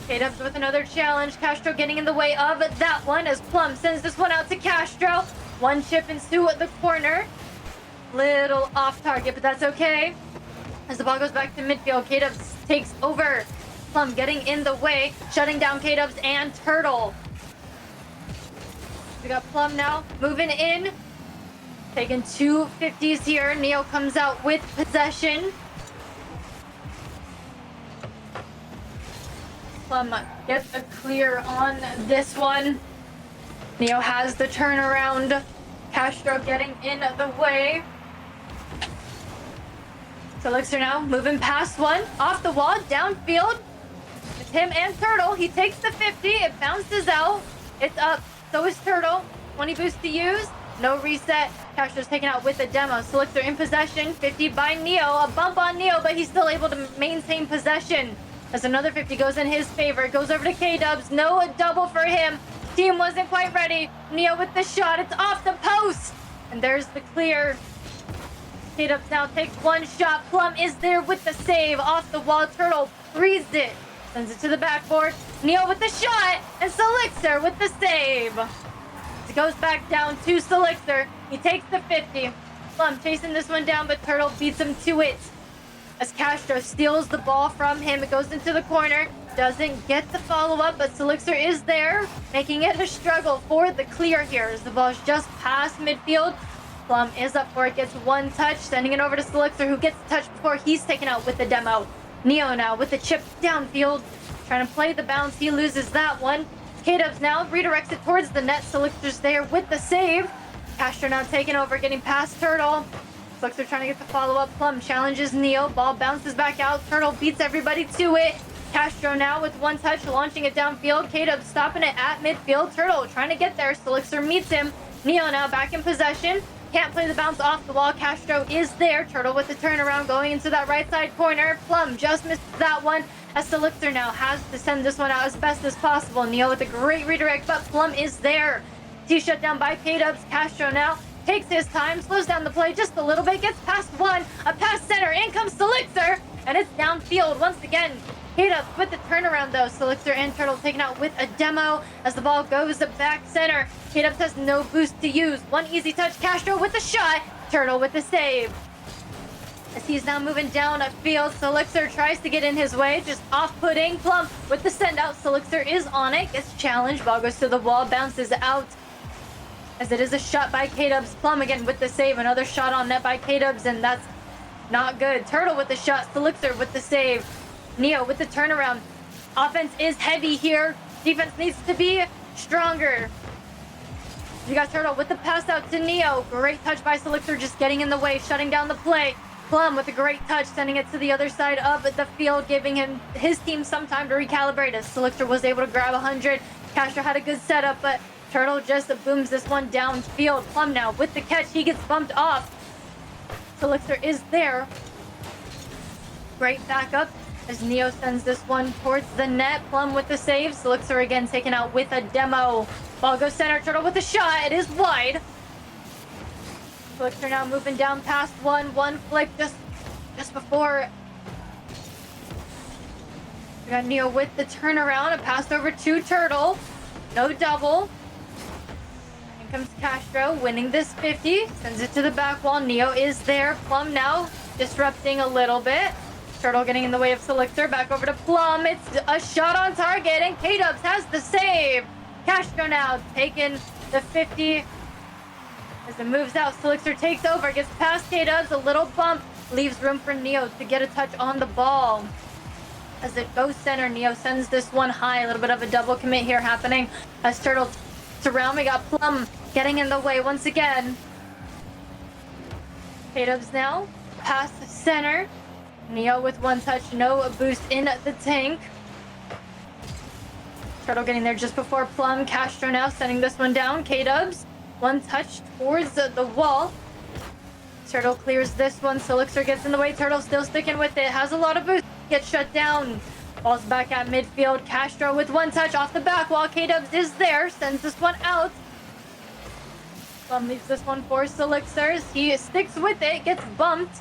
K-Dubs with another challenge. Castro getting in the way of that one as Plum sends this one out to Castro. One chip into the corner. Little off target, but that's okay. As the ball goes back to midfield, K-Dubs takes over. Plum getting in the way, shutting down K-Dubs and Turtle. We got Plum now moving in. Taking 2 50s here. Neo comes out with possession. Plum gets a clear on this one. Neo has the turnaround. Castro getting in the way. Selixer now moving past one. Off the wall, downfield. It's him and Turtle. He takes the 50. It bounces out. It's up. So is Turtle. 20 boost to use. No reset. Castro's taken out with a demo. Selixer in possession. 50 by Neo. A bump on Neo, but he's still able to maintain possession. As another 50 goes in his favor. It goes over to K-Dubs. No double for him. Team wasn't quite ready. Neo with the shot. It's off the post. And there's the clear. K-Dubs now takes one shot. Plum is there with the save. Off the wall. Turtle breathes it. Sends it to the backboard. Neo with the shot. And Selixer with the save. It goes back down to Selixer. He takes the 50. Plum chasing this one down, but Turtle beats him to it. As Castro steals the ball from him, it goes into the corner. Doesn't get the follow-up, but Selixer is there, making it a struggle for the clear here as the ball's just past midfield. Plum is up for it, gets one touch, sending it over to Selixer, who gets the touch before he's taken out with the demo. Neo now with the chip downfield, trying to play the bounce. He loses that one. K-Dubs now redirects it towards the net. Selixer's there with the save. Castro now taking over, getting past Turtle. Selixer trying to get the follow-up. Plum challenges Neo. Ball bounces back out. Turtle beats everybody to it. Castro now with one touch, launching it downfield. K-Dub stopping it at midfield. Turtle trying to get there. Selixer meets him. Neo now back in possession. Can't play the bounce off the wall. Castro is there. Turtle with the turnaround going into that right side corner. Plum just missed that one. As Selixer now has to send this one out as best as possible. Neo with a great redirect, but Plum is there. T shut down by K-Dubs. Castro now takes his time, slows down the play just a little bit, gets past one, a pass center, in comes Selixer, and it's downfield once again. K-Dubs with the turnaround though. Selixer and Turtle taken out with a demo as the ball goes back center. K-Dubs has no boost to use. One easy touch, Castro with the shot, Turtle with the save. As he's now moving down a field, Selixer tries to get in his way, just off-putting. Plum with the send out. Selixer is on it, gets challenged. Ball goes to the wall, bounces out. As it is a shot by K-Dubs. Plum again with the save. Another shot on net by K-Dubs, and that's not good. Turtle with the shot. Selixer with the save. Neo with the turnaround. Offense is heavy here. Defense needs to be stronger. You got Turtle with the pass out to Neo. Great touch by Selixer, just getting in the way, shutting down the play. Plum with a great touch, sending it to the other side of the field, giving his team some time to recalibrate as Selixer was able to grab 100. Castro had a good setup, but Turtle just booms this one downfield. Plum now with the catch, he gets bumped off. Selixer is there. Great backup as Neo sends this one towards the net. Plum with the save. Selixer again taken out with a demo. Ball goes center. Turtle with the shot. It is wide. Selixer now moving down past one flick just before. We got Neo with the turnaround. A pass over to Turtle. No double. In comes Castro winning this 50. Sends it to the back wall. Neo is there. Plum now disrupting a little bit. Turtle getting in the way of Selixer. Back over to Plum. It's a shot on target, and K-Dubs has the save. Castro now taking the 50. As it moves out, Selixer takes over, gets past K-Dubs, a little bump, leaves room for Neo to get a touch on the ball. As it goes center, Neo sends this one high, a little bit of a double commit here happening. As Turtle surround, we got Plum getting in the way once again. K-Dubs now, past center. Neo with one touch, no boost in the tank. Turtle getting there just before Plum. Castro now sending this one down. K-Dubs. One touch towards the wall. Turtle clears this one. Selixer gets in the way. Turtle still sticking with it. Has a lot of boost. Gets shut down. Ball's back at midfield. Castro with one touch off the back wall. K-Dubs is there. Sends this one out. Plum leaves this one for Selixer. He sticks with it. Gets bumped.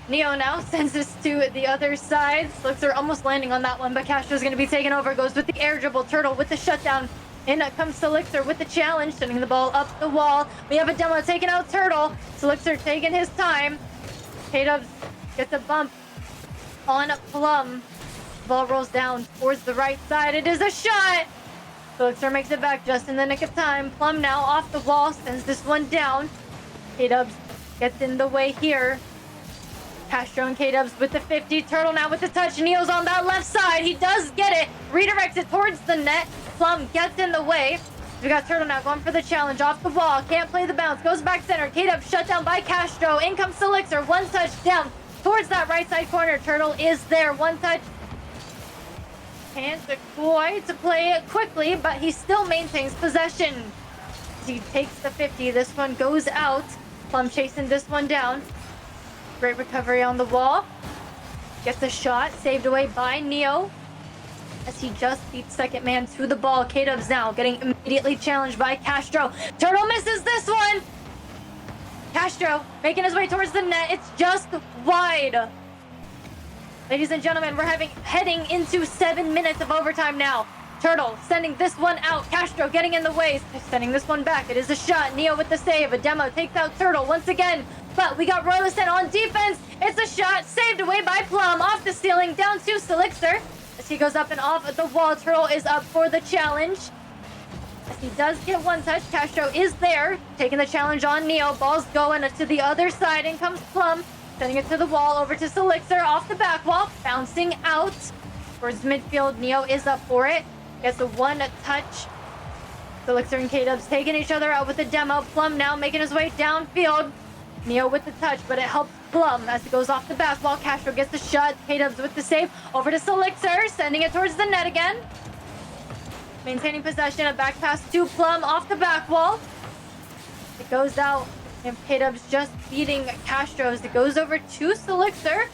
Neo now sends this to the other side. Selixer almost landing on that one, but Castro's going to be taken over. Goes with the air dribble. Turtle with the shutdown. In comes Selixer with the challenge, sending the ball up the wall. We have a demo taking out Turtle. Selixer taking his time. K-Dubs gets a bump on Plum. Ball rolls down towards the right side. It is a shot. Selixer makes it back just in the nick of time. Plum now off the wall, sends this one down. K-Dubs gets in the way here. Castro and K-Dubs with the 50. Turtle now with the touch. Neo's on that left side. He does get it. Redirects it towards the net. Plum gets in the way. We got Turtle now going for the challenge off the wall. Can't play the bounce. Goes back center. K-Dubs shut down by Castro. In comes Selixer. One touch down towards that right side corner. Turtle is there. One touch. Can't quite to play it quickly, but he still maintains possession. He takes the 50. This one goes out. Plum chasing this one down. Great recovery on the wall. Gets a shot. Saved away by Neo. As he just beats second man to the ball. K-Dubs now getting immediately challenged by Castro. Turtle misses this one. Castro making his way towards the net. It's just wide. Ladies and gentlemen, we're heading into 7 minutes of overtime now. Turtle sending this one out. Castro getting in the way. Sending this one back. It is a shot. Neo with the save. A demo takes out Turtle once again. But we got Royal Ascent on defense. It's a shot saved away by Plum. Off the ceiling down to Selixer. As he goes up and off the wall, Turtle is up for the challenge. As he does get one touch, Castro is there. Taking the challenge on Neo. Ball's going to the other side. In comes Plum. Sending it to the wall over to Selixer. Off the back wall. Bouncing out towards midfield. Neo is up for it. Gets a one touch. Selixer and K-Dubs taking each other out with a demo. Plum now making his way downfield. Neo with the touch, but it helps Plum as it goes off the back wall. Castro gets the shot. K-Dubs with the save. Over to Selixer, sending it towards the net again. Maintaining possession, a back pass to Plum off the back wall. It goes out, and K-Dubs just beating Castro as it goes over to Selixer.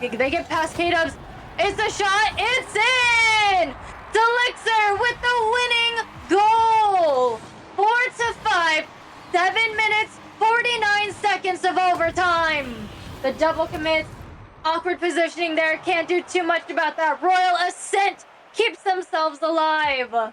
They get past K-Dubs. It's a shot. It's in! Selixer with the winning goal. 4-5. 7 minutes, 49 seconds of overtime. The double commit. Awkward positioning there. Can't do too much about that. Royal Ascent keeps themselves alive.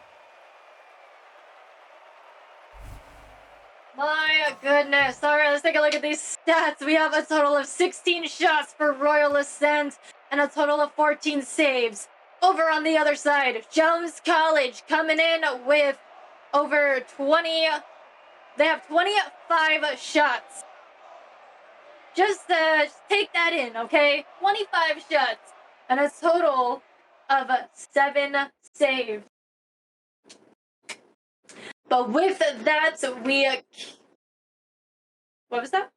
My goodness. All right, let's take a look at these stats. We have a total of 16 shots for Royal Ascent and a total of 14 saves. Over on the other side, Jones College coming in with over 20. They have 25 shots. Just take that in, okay? 25 shots and a total of 7 saves. But with that, what was that?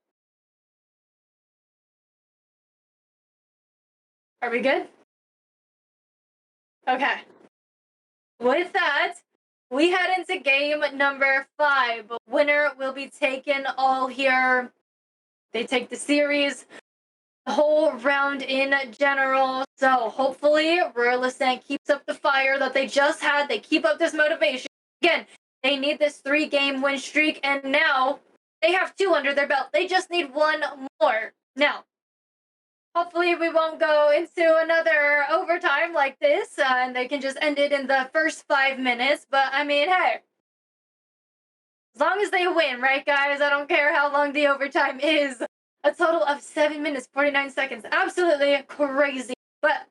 Are we good? Okay. With that, we head into game number 5. Winner will be taken all here. They take the series, the whole round in general. So hopefully, Royal Ascent keeps up the fire that they just had. They keep up this motivation. Again, they need this 3-game win streak, and now they have 2 under their belt. They just need 1 more. Now, hopefully we won't go into another overtime like this, and they can just end it in the first 5 minutes. But, I mean, hey, as long as they win, right, guys? I don't care how long the overtime is. A total of 7 minutes, 49 seconds. Absolutely crazy. But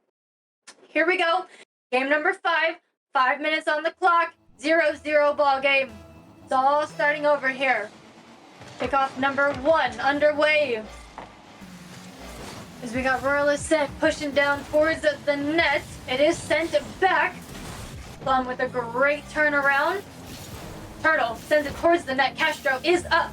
here we go. Game number 5. 5 minutes on the clock. 0-0 ball game. It's all starting over here. Kickoff number 1 underway. As we got Royal Ascent pushing down towards the net. It is sent back. Plum with a great turnaround. Turtle sends it towards the net. Castro is up.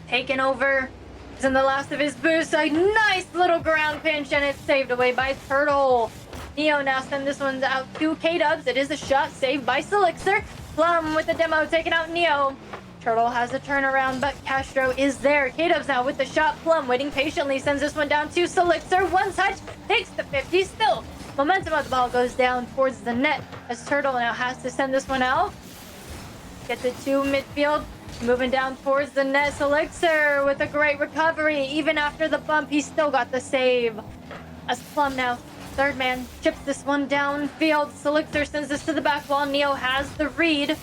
Taken over. He's in the last of his boost. A nice little ground pinch, and it's saved away by Turtle. Neo now send this one out to K-Dubs. It is a shot saved by Selixer. Plum with the demo taking out Neo. Turtle has a turnaround, but Castro is there. K-Dubs now with the shot. Plum waiting patiently, sends this one down to Selixer. One touch, takes the 50 still. Momentum of the ball goes down towards the net as Turtle now has to send this one out. Gets it to midfield, moving down towards the net. Selixer with a great recovery. Even after the bump, he still got the save. As Plum now, third man, chips this one downfield. Selixer sends this to the back wall. Neo has the read.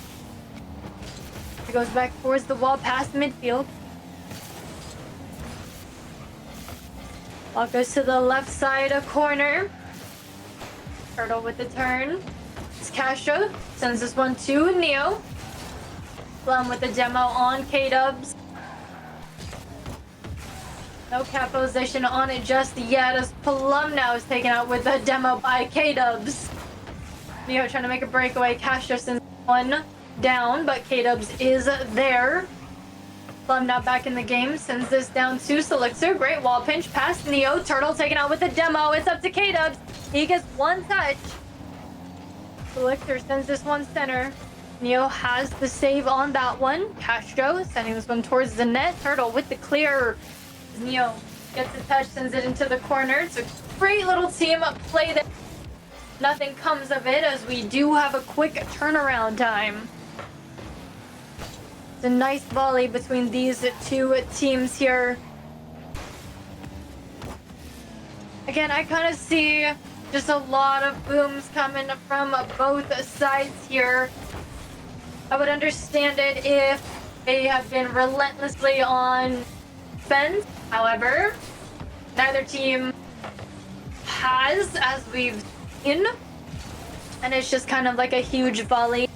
He goes back towards the wall past midfield. Ball goes to the left side of corner. Turtle with the turn. It's Castro. Sends this one to Neo. Plum with the demo on K-Dubs. No cap position on it just yet as Plum now is taken out with the demo by K-Dubs. Neo trying to make a breakaway. Castro sends one down, but K-Dubs is there. Plum now back in the game. Sends this down to Selixer. Great wall pinch past Neo. Turtle taken out with the demo. It's up to K-Dubs. He gets one touch. Selixer sends this one center. Neo has the save on that one. Castro sending this one towards the net. Turtle with the clear. Neo gets a touch, sends it into the corner. It's a great little team play there. Nothing comes of it as we do have a quick turnaround time. It's a nice volley between these 2 teams here. Again, I kind of see just a lot of booms coming from both sides here. I would understand it if they have been relentlessly on defense. However, neither team has, as we've seen. And it's just kind of like a huge volley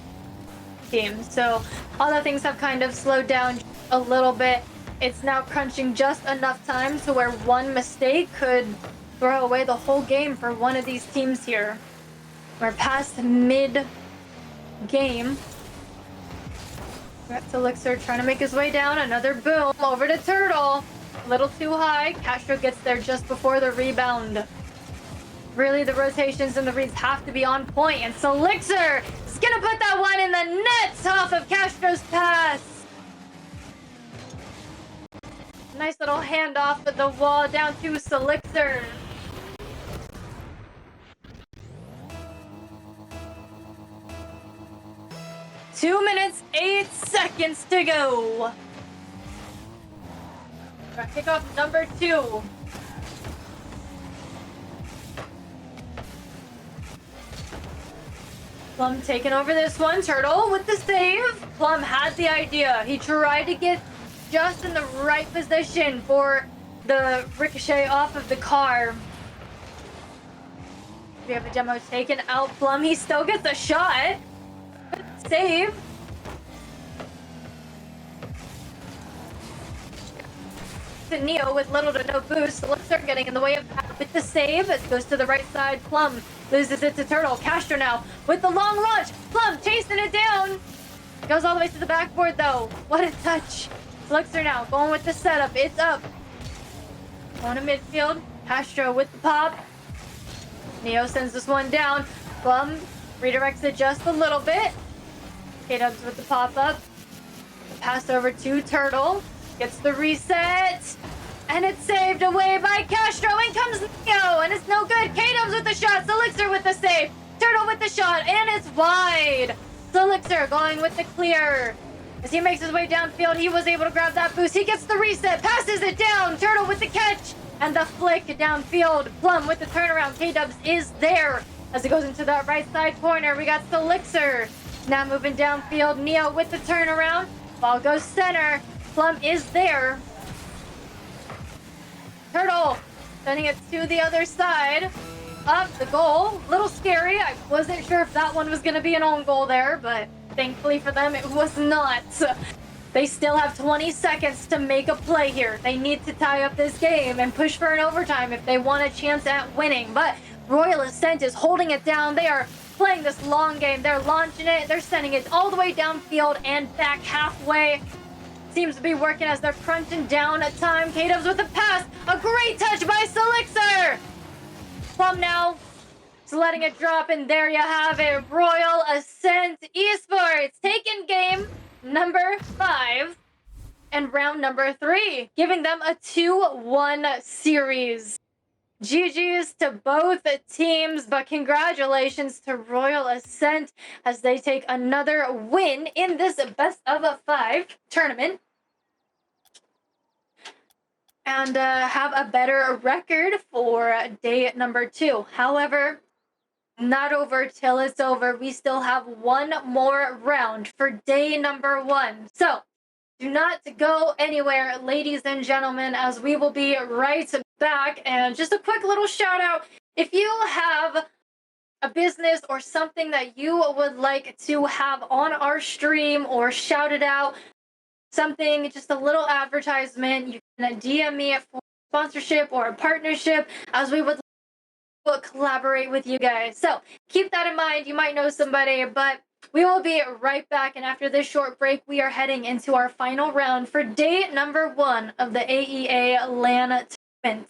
team. So all the things have kind of slowed down a little bit. It's now crunching just enough time to where one mistake could throw away the whole game for one of these teams here. We're past mid-game. Got Selixer trying to make his way down. Another boom over to Turtle. A little too high. Castro gets there just before the rebound. Really, the rotations and the reads have to be on point, and Selixer is gonna put that one in the net off of Castro's pass. Nice little handoff at the wall down to Selixer. Two minutes, 8 seconds to go. Kickoff number 2. Plum taking over this one. Turtle with the save. Plum had the idea. He tried to get just in the right position for the ricochet off of the car. We have a demo taken out. Plum, he still gets a shot. Save. To Neo with little to no boost. Elixir getting in the way of that with the save. It goes to the right side. Plum loses it to Turtle. Castro now with the long launch. Plum chasing it down. Goes all the way to the backboard though. What a touch. Elixir now going with the setup. It's up. Going to midfield. Castro with the pop. Neo sends this one down. Plum redirects it just a little bit. K-Dubs with the pop-up. Pass over to Turtle. Gets the reset. And it's saved away by Castro. In comes Neo. And it's no good. K-Dubs with the shot. Selixer with the save. Turtle with the shot. And it's wide. Selixer going with the clear. As he makes his way downfield, he was able to grab that boost. He gets the reset. Passes it down. Turtle with the catch. And the flick downfield. Plum with the turnaround. K-Dubs is there. As it goes into that right side corner, we got Selixer. Now moving downfield, Neo with the turnaround. Ball goes center. Plum is there. Turtle sending it to the other side of the goal. Little scary. I wasn't sure if that one was going to be an own goal there, but thankfully for them, it was not. They still have 20 seconds to make a play here. They need to tie up this game and push for an overtime if they want a chance at winning. But Royal Ascent is holding it down. They are playing this long game. They're launching it. They're sending it all the way downfield and back halfway. Seems to be working as they're crunching down at time. K-Dubs with a pass. A great touch by Selixer. Plum now is letting it drop, and there you have it. Royal Ascent Esports taking game number 5 and round number 3, giving them a 2-1 series. GG's to both teams, but congratulations to Royal Ascent as they take another win in this best of 5 tournament and have a better record for day number 2. However, not over till it's over. We still have one more round for day number 1. So do not go anywhere, ladies and gentlemen, as we will be right back. And just a quick little shout out. If you have a business or something that you would like to have on our stream or shout it out, something, just a little advertisement, you can DM me for sponsorship or a partnership, as we would collaborate with you guys. So keep that in mind. You might know somebody, but we will be right back, and after this short break, we are heading into our final round for day number 1 of the AEA LAN tournament.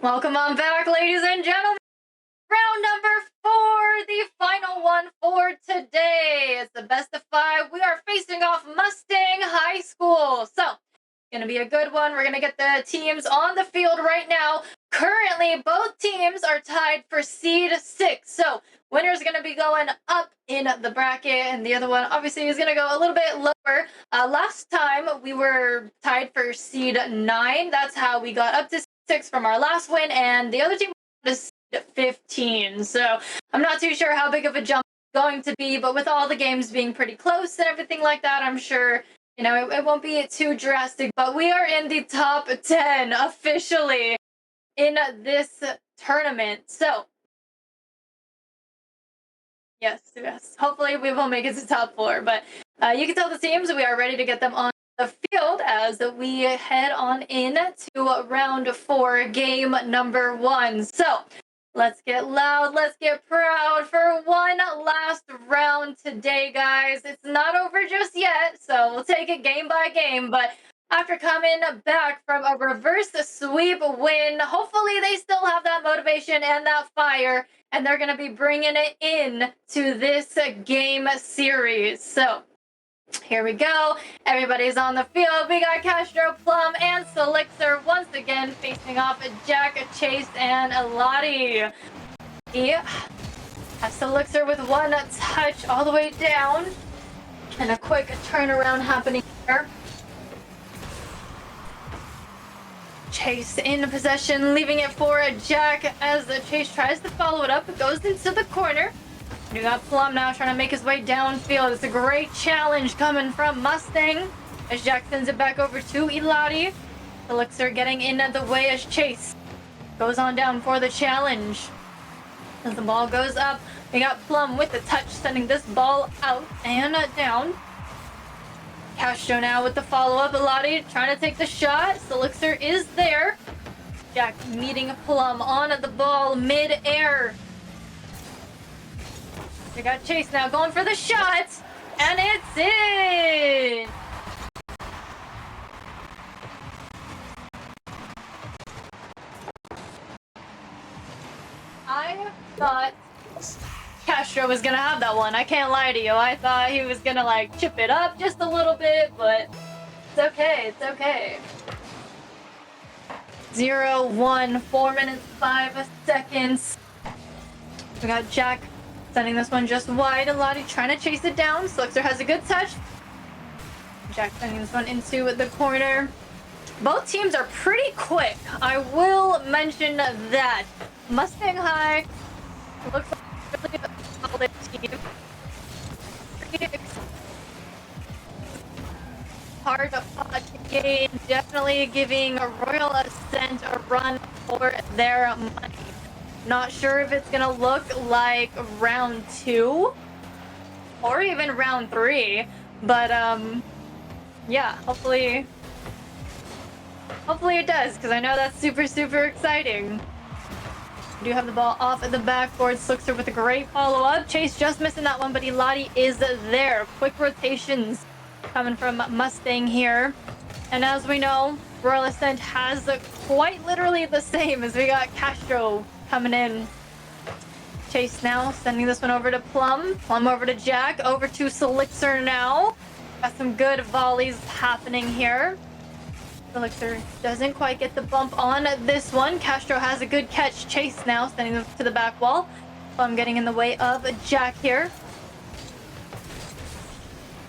Welcome on back, ladies and gentlemen. Round number 4, the final one for today. It's the best of 5. We are facing off Mustang High School. So, gonna be a good one. We're gonna get the teams on the field right now. Currently, both teams are tied for seed 6. So, winner's gonna be going up in the bracket, and the other one obviously is gonna go a little bit lower. Last time we were tied for seed 9. That's how we got up to 6 from our last win, and the other team was 15. So I'm not too sure how big of a jump it's going to be, but with all the games being pretty close and everything like that, I'm sure, you know, it won't be too drastic. But we are in the top 10 officially in this tournament. So yes, hopefully we will make it to top 4. But you can tell the teams we are ready to get them on the field as we head on in to round 4, game number 1. So let's get loud, let's get proud for one last round today, guys. It's not over just yet, so we'll take it game by game. But after coming back from a reverse sweep win, hopefully they still have that motivation and that fire, and they're going to be bringing it in to this game series. So here we go. Everybody's on the field. We got Castro, Plum, and Selixer once again facing off Jack, Chase, and Elati. Yeah. Have Selixer with one touch all the way down. And a quick turnaround happening here. Chase in possession, leaving it for Jack as the Chase tries to follow it up. It goes into the corner. You got Plum now trying to make his way downfield. It's a great challenge coming from Mustang as Jack sends it back over to Elati. Elixir getting in the way as Chase goes on down for the challenge. As the ball goes up, we got Plum with the touch, sending this ball out and down. Castro now with the follow-up. Elati trying to take the shot. Elixir is there. Jack meeting Plum on the ball mid-air. We got Chase now going for the shot, and it's in! I thought Castro was gonna have that one. I can't lie to you. I thought he was gonna like chip it up just a little bit, but it's okay, it's okay. 0-1, 4 minutes, 5 seconds. We got Jack sending this one just wide. Elati trying to chase it down. Selixer has a good touch. Jack sending this one into the corner. Both teams are pretty quick. I will mention that. Mustang High looks like a really solid team. Hard fought game. Definitely giving Royal Ascent a run for their money. Not sure if it's gonna look like round 2 or even round 3, but yeah, hopefully it does, because I know that's super exciting. We do have the ball off at the backboard. Slixer with a great follow-up. Chase just missing that one, but Elati is there. Quick rotations coming from Mustang here. And as we know, Royal Ascent has quite literally the same as we got Castro coming in. Chase now sending this one over to Plum. Plum over to Jack. Over to Selixer now. Got some good volleys happening here. Selixer doesn't quite get the bump on this one. Castro has a good catch. Chase now sending them to the back wall. Plum getting in the way of Jack here.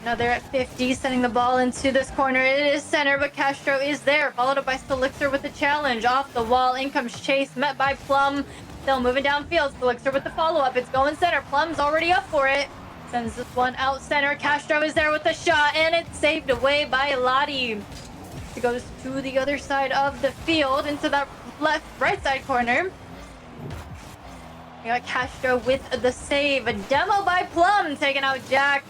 Now they're at 50, sending the ball into this corner. It is center, but Castro is there, followed up by Selixer with the challenge. Off the wall, in comes Chase, met by Plum. Still moving downfield. Selixer with the follow-up. It's going center. Plum's already up for it. Sends this one out center. Castro is there with the shot, and it's saved away by Elati. It goes to the other side of the field, into that right side corner. We got Castro with the save. A demo by Plum, taking out Jack.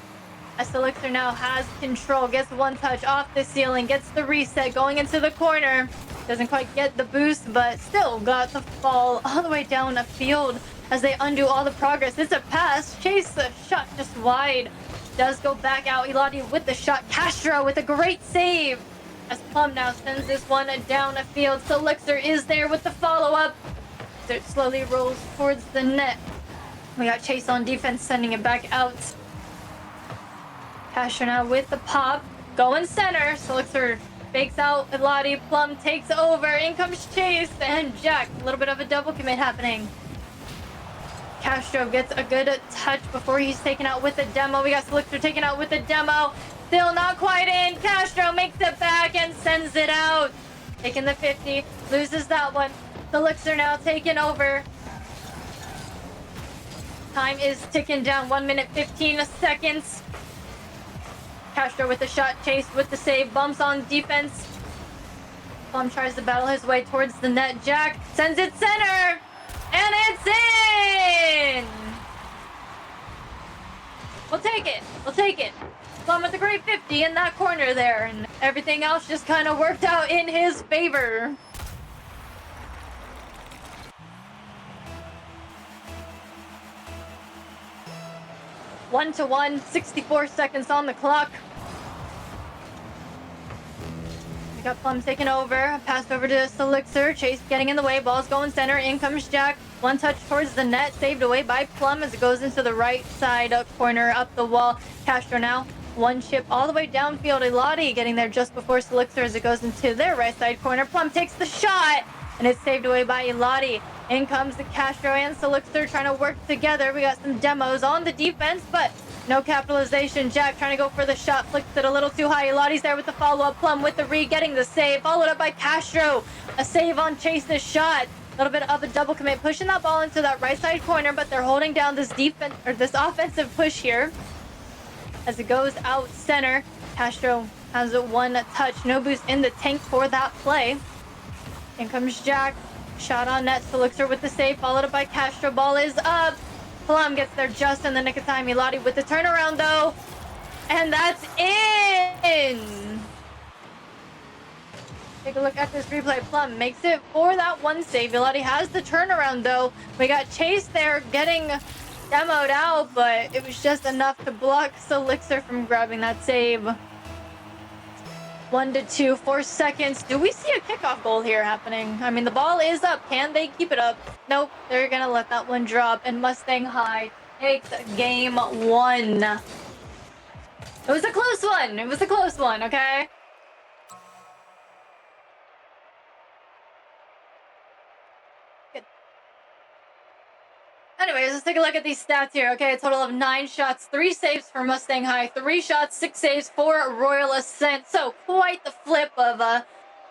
As Selixer now has control, gets one touch off the ceiling, gets the reset, going into the corner. Doesn't quite get the boost, but still got the fall all the way down the field as they undo all the progress. It's a pass. Chase a shot just wide. Does go back out. Elati with the shot. Castro with a great save. As Plum now sends this one down the field. So Elixir is there with the follow-up. So it slowly rolls towards the net. We got Chase on defense, sending it back out. Castro now with the pop. Going center. So Elixir fakes out Eladi. Plum takes over. In comes Chase and Jack. A little bit of a double commit happening. Castro gets a good touch before he's taken out with a demo. We got Elixir taken out with a demo. Still not quite in. Castro makes it back and sends it out. Taking the 50. Loses that one. Elixir now taking over. Time is ticking down. 1 minute 15 seconds. Castro with the shot. Chase with the save. Bumps on defense. Plum tries to battle his way towards the net. Jack sends it center. And it's in! We'll take it. We'll take it. Plum with a great 50 in that corner there. And everything else just kind of worked out in his favor. One to one, 64 seconds on the clock. We got Plum taking over. Passed over to Elixir. Chase getting in the way. Ball's going center. In comes Jack. One touch towards the net. Saved away by Plum as it goes into the right side corner up the wall. Castro now. One chip all the way downfield. Eladi getting there just before Elixir as it goes into their right side corner. Plum takes the shot. And it's saved away by Eladi. In comes the Castro and Elixir trying to work together. We got some demos on the defense, but no capitalization. Jack trying to go for the shot. Flicks it a little too high. Eladi's there with the follow-up. Plum with the read, getting the save. Followed up by Castro. A save on Chase's shot. A little bit of a double commit. Pushing that ball into that right side corner, but they're holding down this defense or this offensive push here. As it goes out center. Castro has one touch. No boost in the tank for that play. In comes Jack. Shot on net. Elixir with the save, followed up by Castro. Ball is up. Plum gets there just in the nick of time. Eladi with the turnaround though. And that's in. Take a look at this replay. Plum makes it for that one save. Eladi has the turnaround though. We got Chase there getting demoed out, but it was just enough to block Elixir from grabbing that save. 1 to 2, 4 seconds. Do we see a kickoff goal here happening? I mean, the ball is up. Can they keep it up? Nope. They're going to let that one drop. And Mustang High takes game 1. It was a close one. It was a close one, okay? Good. Anyways, let's take a look at these stats here. Okay, a total of 9 shots, 3 saves for Mustang High, 3 shots, 6 saves for Royal Ascent. So quite the flip of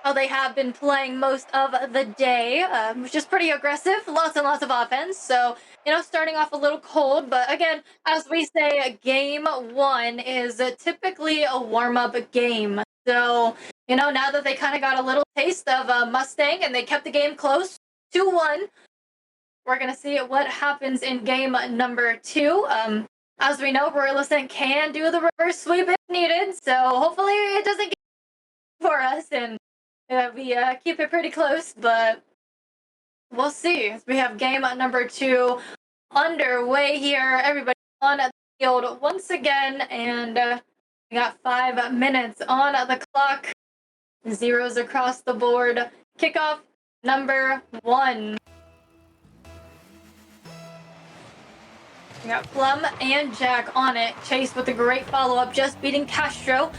how they have been playing most of the day, which is pretty aggressive. Lots and lots of offense. So, you know, starting off a little cold. But again, as we say, game 1 is typically a warm-up game. So, you know, now that they kind of got a little taste of Mustang and they kept the game close, 2-1. We're going to see what happens in game number 2. As we know, Royal Ascent can do the reverse sweep if needed. So hopefully it doesn't get for us and we keep it pretty close. But we'll see. We have game number 2 underway here. Everybody on the field once again. And we got 5 minutes on the clock. Zeros across the board. Kickoff number 1. We got Plum and Jack on it. Chase with a great follow-up, just beating Castro.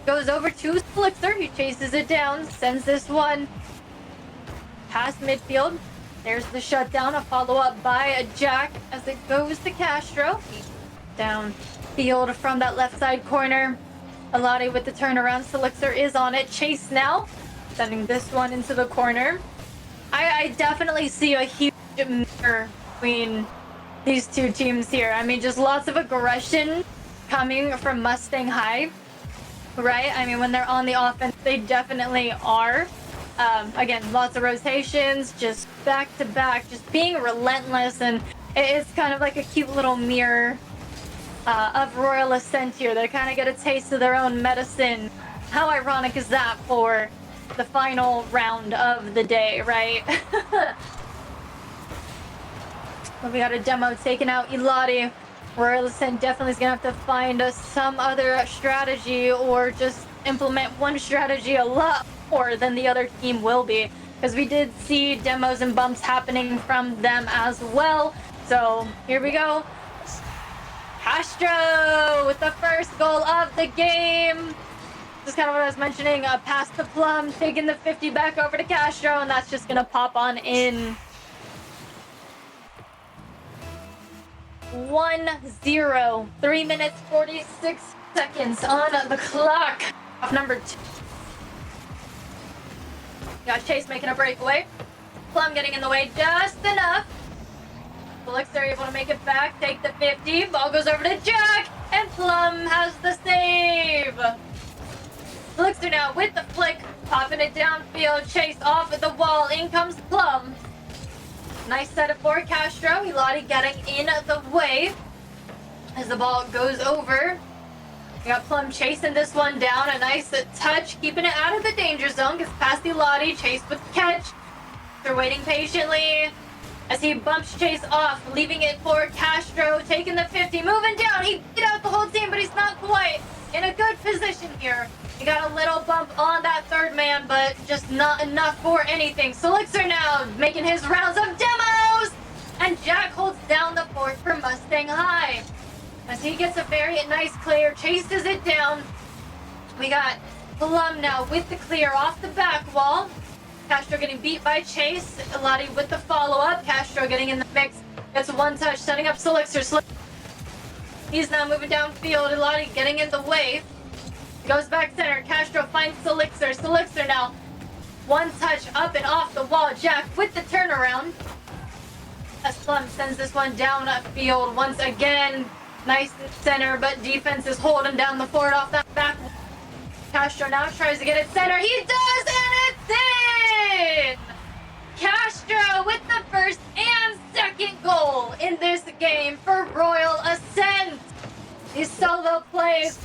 Goes over to Elixir. He chases it down, sends this one past midfield. There's the shutdown, a follow-up by Jack as it goes to Castro. Down field from that left side corner. Eladi with the turnaround. Elixir is on it. Chase now, sending this one into the corner. I definitely see a huge mirror between these two teams here. I mean, just lots of aggression coming from Mustang High, right? I mean, when they're on the offense, they definitely are. Again, lots of rotations, just back to back, just being relentless, and it's kind of like a cute little mirror of Royal Ascent here. They kind of get a taste of their own medicine. How ironic is that for the final round of the day, right? Well, we got a demo taking out Eladi. Royal Ascent definitely is going to have to find some other strategy or just implement one strategy a lot more than the other team will be, because we did see demos and bumps happening from them as well. So here we go. Castro with the first goal of the game. This is kind of what I was mentioning. Past the Plum, taking the 50 back over to Castro, and that's just gonna pop on in. 1-0. 3 minutes 46 seconds on the clock. Off number 2. Got Chase making a breakaway. Plum getting in the way just enough. Elixir able to make it back, take the 50. Ball goes over to Jack, and Plum has the save. Elixir now with the flick, popping it downfield. Chase off at the wall. In comes Plum. Nice setup for Castro. Elati getting in the way as the ball goes over. We got Plum chasing this one down. A nice touch, keeping it out of the danger zone. Gets past Elati. Chase with the catch. They're waiting patiently as he bumps Chase off, leaving it for Castro. Taking the 50, moving down. He beat out the whole team, but he's not quite in a good position here. He got a little bump on that third man, but just not enough for anything. Elixir now making his rounds of demos, and Jack holds down the fort for Mustang High. As he gets a very nice clear, chases it down. We got Plum now with the clear off the back wall. Castro getting beat by Chase. Elati with the follow-up. Castro getting in the mix. Gets one touch, setting up Elixir. He's now moving downfield. Elati getting in the way. Goes back center. Castro finds Elixir. Elixir now one touch up and off the wall. Jack with the turnaround. As Plum sends this one down upfield once again. Nice center, but defense is holding down the fort off that back. Castro now tries to get it center. He does, and it's in! Castro with the first and second goal in this game for Royal Ascent. These solo plays.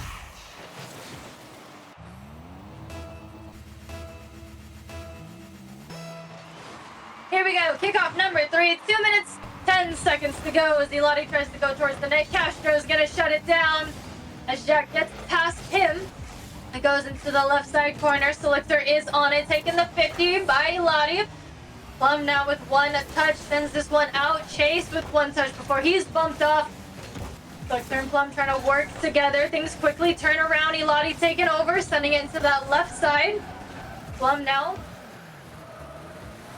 Here we go, kickoff number 3, 2 minutes, 10 seconds to go as Elati tries to go towards the net. Castro's gonna shut it down as Jack gets past him. It goes into the left side corner. Elixir is on it, taking the 50 by Elati. Plum now with one touch, sends this one out. Chase with one touch before he's bumped off. Elixir and Plum trying to work together. Things quickly turn around. Elati taking over, sending it into that left side. Plum now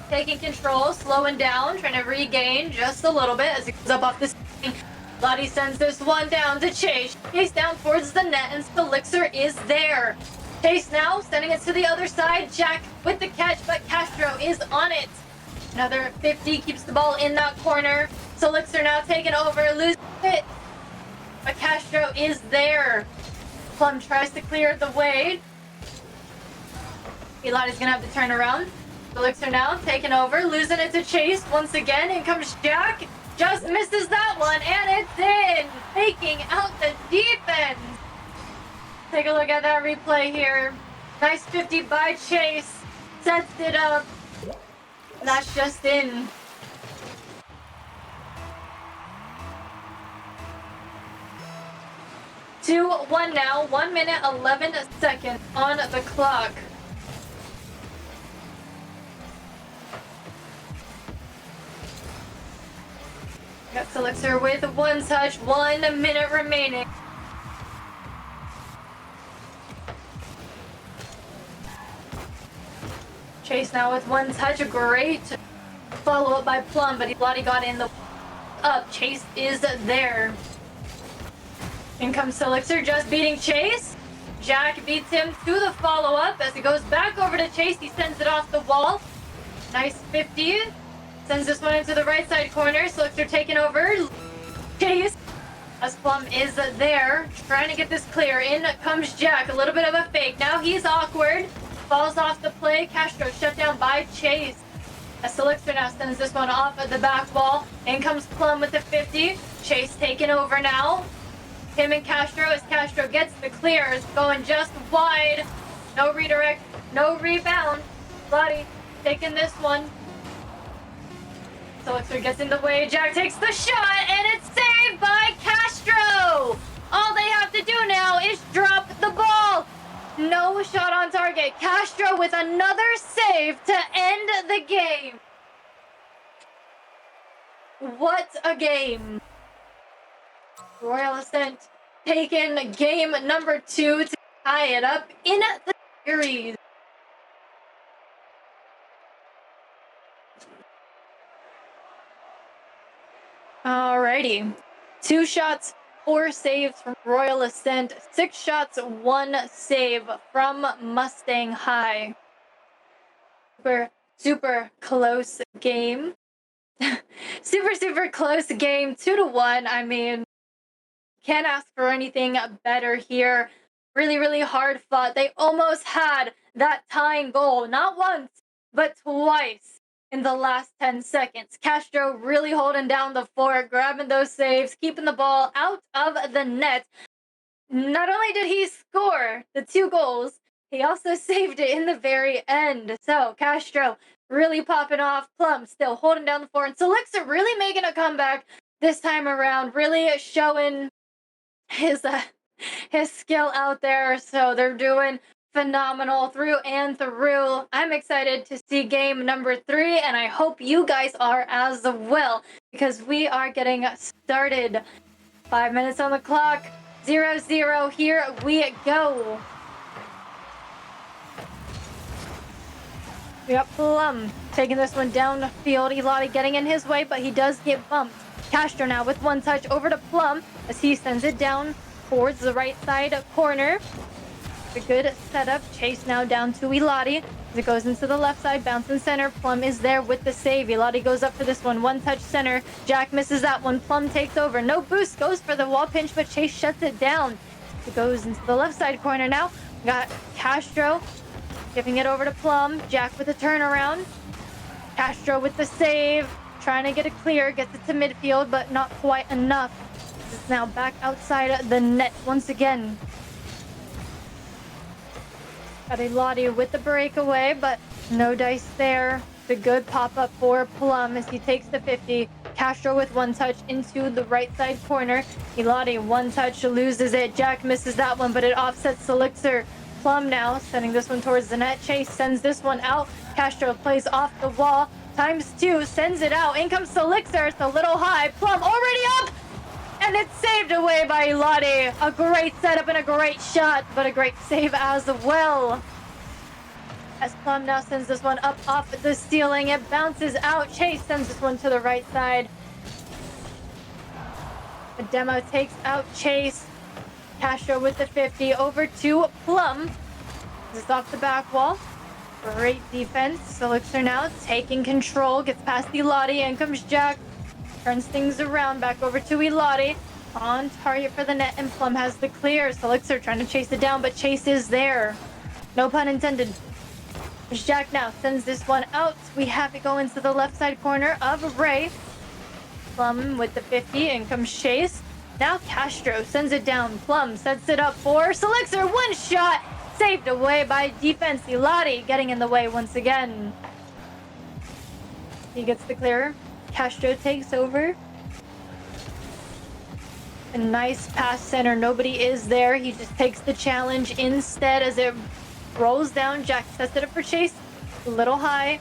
taking control, slowing down, trying to regain just a little bit as he comes up off the screen. Lottie sends this one down to Chase. Chase down towards the net, and Elixir is there. Chase now sending it to the other side. Jack with the catch, but Castro is on it. Another 50 keeps the ball in that corner. Elixir now taking over, loses it, but Castro is there. Plum tries to clear the way. Elati's gonna have to turn around. Elixir now taking over, losing it to Chase once again. In comes Jack, just misses that one, and it's in, taking out the defense. Take a look at that replay here. Nice 50 by Chase, sets it up. That's just in. Two, 1 now, 1 minute, 11 seconds on the clock. Got Elixir with one touch, 1 minute remaining. Chase now with one touch, a great follow up by Plum, but Elati got in the up. Chase is there. In comes Elixir, just beating Chase. Jack beats him to the follow up as he goes back over to Chase. He sends it off the wall. Nice 50. Sends this one into the right side corner. Elixir taking over. Chase, as Plum is there, trying to get this clear. In comes Jack, a little bit of a fake. Now he's awkward. Falls off the play. Castro shut down by Chase. As Elixir now sends this one off at the back wall. In comes Plum with the 50. Chase taking over now. Him and Castro as Castro gets the clear. Is going just wide. No redirect, no rebound. Lottie taking this one. Elixir gets in the way. Jack takes the shot, and it's saved by Castro. All they have to do now is drop the ball. No No shot on target. Castro with another save to end the game. What a game. Royal Ascent taking game number 2 to tie it up in the series. Alrighty. 2 shots, 4 saves from Royal Ascent. 6 shots, 1 save from Mustang High. Super close game. super close game. 2-1. I mean, can't ask for anything better here. Really hard fought. They almost had that tying goal, not once, but twice in the last 10 seconds. Castro really holding down the fort, grabbing those saves, keeping the ball out of the net. Not only did he score the 2 goals, he also saved it in the very end. So Castro really popping off. Plum still holding down the fort. And Selixer really making a comeback this time around, really showing his skill out there. So they're doing phenomenal through and through. I'm excited to see game number 3, and I hope you guys are as well, because we are getting started. 5 minutes on the clock. 0-0. Here we go. We got Plum taking this one down the field. Elati getting in his way, but he does get bumped. Castro now with 1 touch over to Plum as he sends it down towards the right side corner. A good setup. Chase now down to Elati as it goes into the left side. Bouncing center. Plum is there with the save. Elati goes up for this one. 1 touch center. Jack misses that one. Plum takes over. No boost. Goes for the wall pinch, but Chase shuts it down. It goes into the left side corner now. We got Castro giving it over to Plum. Jack with a turnaround. Castro with the save. Trying to get it clear. Gets it to midfield, but not quite enough. It's now back outside the net once again. Got Elati with the breakaway, but no dice there. The good pop-up for Plum as he takes the 50. Castro with 1 touch into the right side corner. Elati 1 touch, loses it. Jack misses that one, but it offsets Selixer. Plum now sending this one towards the net. Chase sends this one out. Castro plays off the wall. ×2, sends it out. In comes Selixer. It's a little high. Plum already up! And it's saved away by Elati. A great setup and a great shot, but a great save as well. As Plum now sends this one up off the ceiling. It bounces out. Chase sends this one to the right side. The demo takes out Chase. Castro with the 50 over to Plum. This is off the back wall. Great defense. Selixer now taking control. Gets past Elati. In comes Jack. Turns things around. Back over to Elati. On target for the net. And Plum has the clear. Selixer trying to chase it down, but Chase is there. No pun intended. Jack now sends this one out. We have it go into the left side corner of Ray. Plum with the 50. In comes Chase. Now Castro sends it down. Plum sets it up for Selixer. 1 shot. Saved away by defense. Elati getting in the way once again. He gets the clear. Castro takes over. A nice pass center. Nobody is there. He just takes the challenge instead as it rolls down. Jack sets it up for Chase. A little high.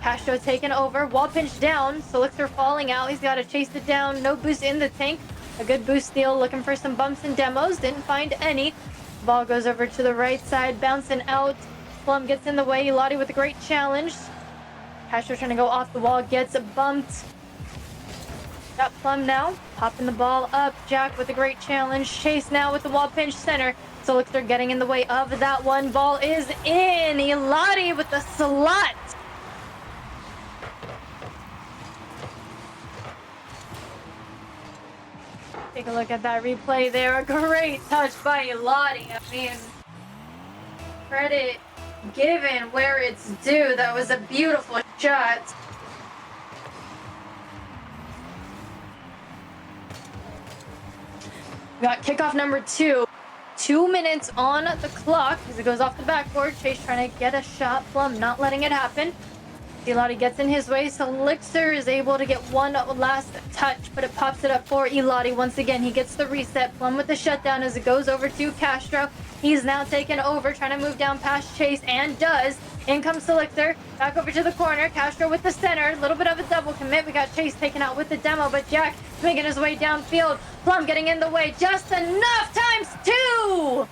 Castro taking over. Wall pinch down. Selixer falling out. He's got to chase it down. No boost in the tank. A good boost steal. Looking for some bumps and demos. Didn't find any. Ball goes over to the right side. Bouncing out. Plum gets in the way. Elati with a great challenge. Castro trying to go off the wall. Gets bumped. Got Plum now. Popping the ball up. Jack with a great challenge. Chase now with the wall pinch center. Selixer getting in the way of that one. Ball is in. Elati with the slot. Take a look at that replay there. A great touch by Elati. I mean, credit given where it's due. That was a beautiful shot. We got kickoff number 2. 2 minutes on the clock as it goes off the backboard. Chase trying to get a shot. Plum not letting it happen. Elati gets in his way, so Elixir is able to get one last touch, but it pops it up for Elati once again. He gets the reset. Plum with the shutdown as it goes over to Castro. He's now taken over, trying to move down past Chase, and does. In comes Elixir, back over to the corner. Castro with the center, a little bit of a double commit. We got Chase taken out with the demo, but Jack making his way downfield. Plum getting in the way, just enough, ×2!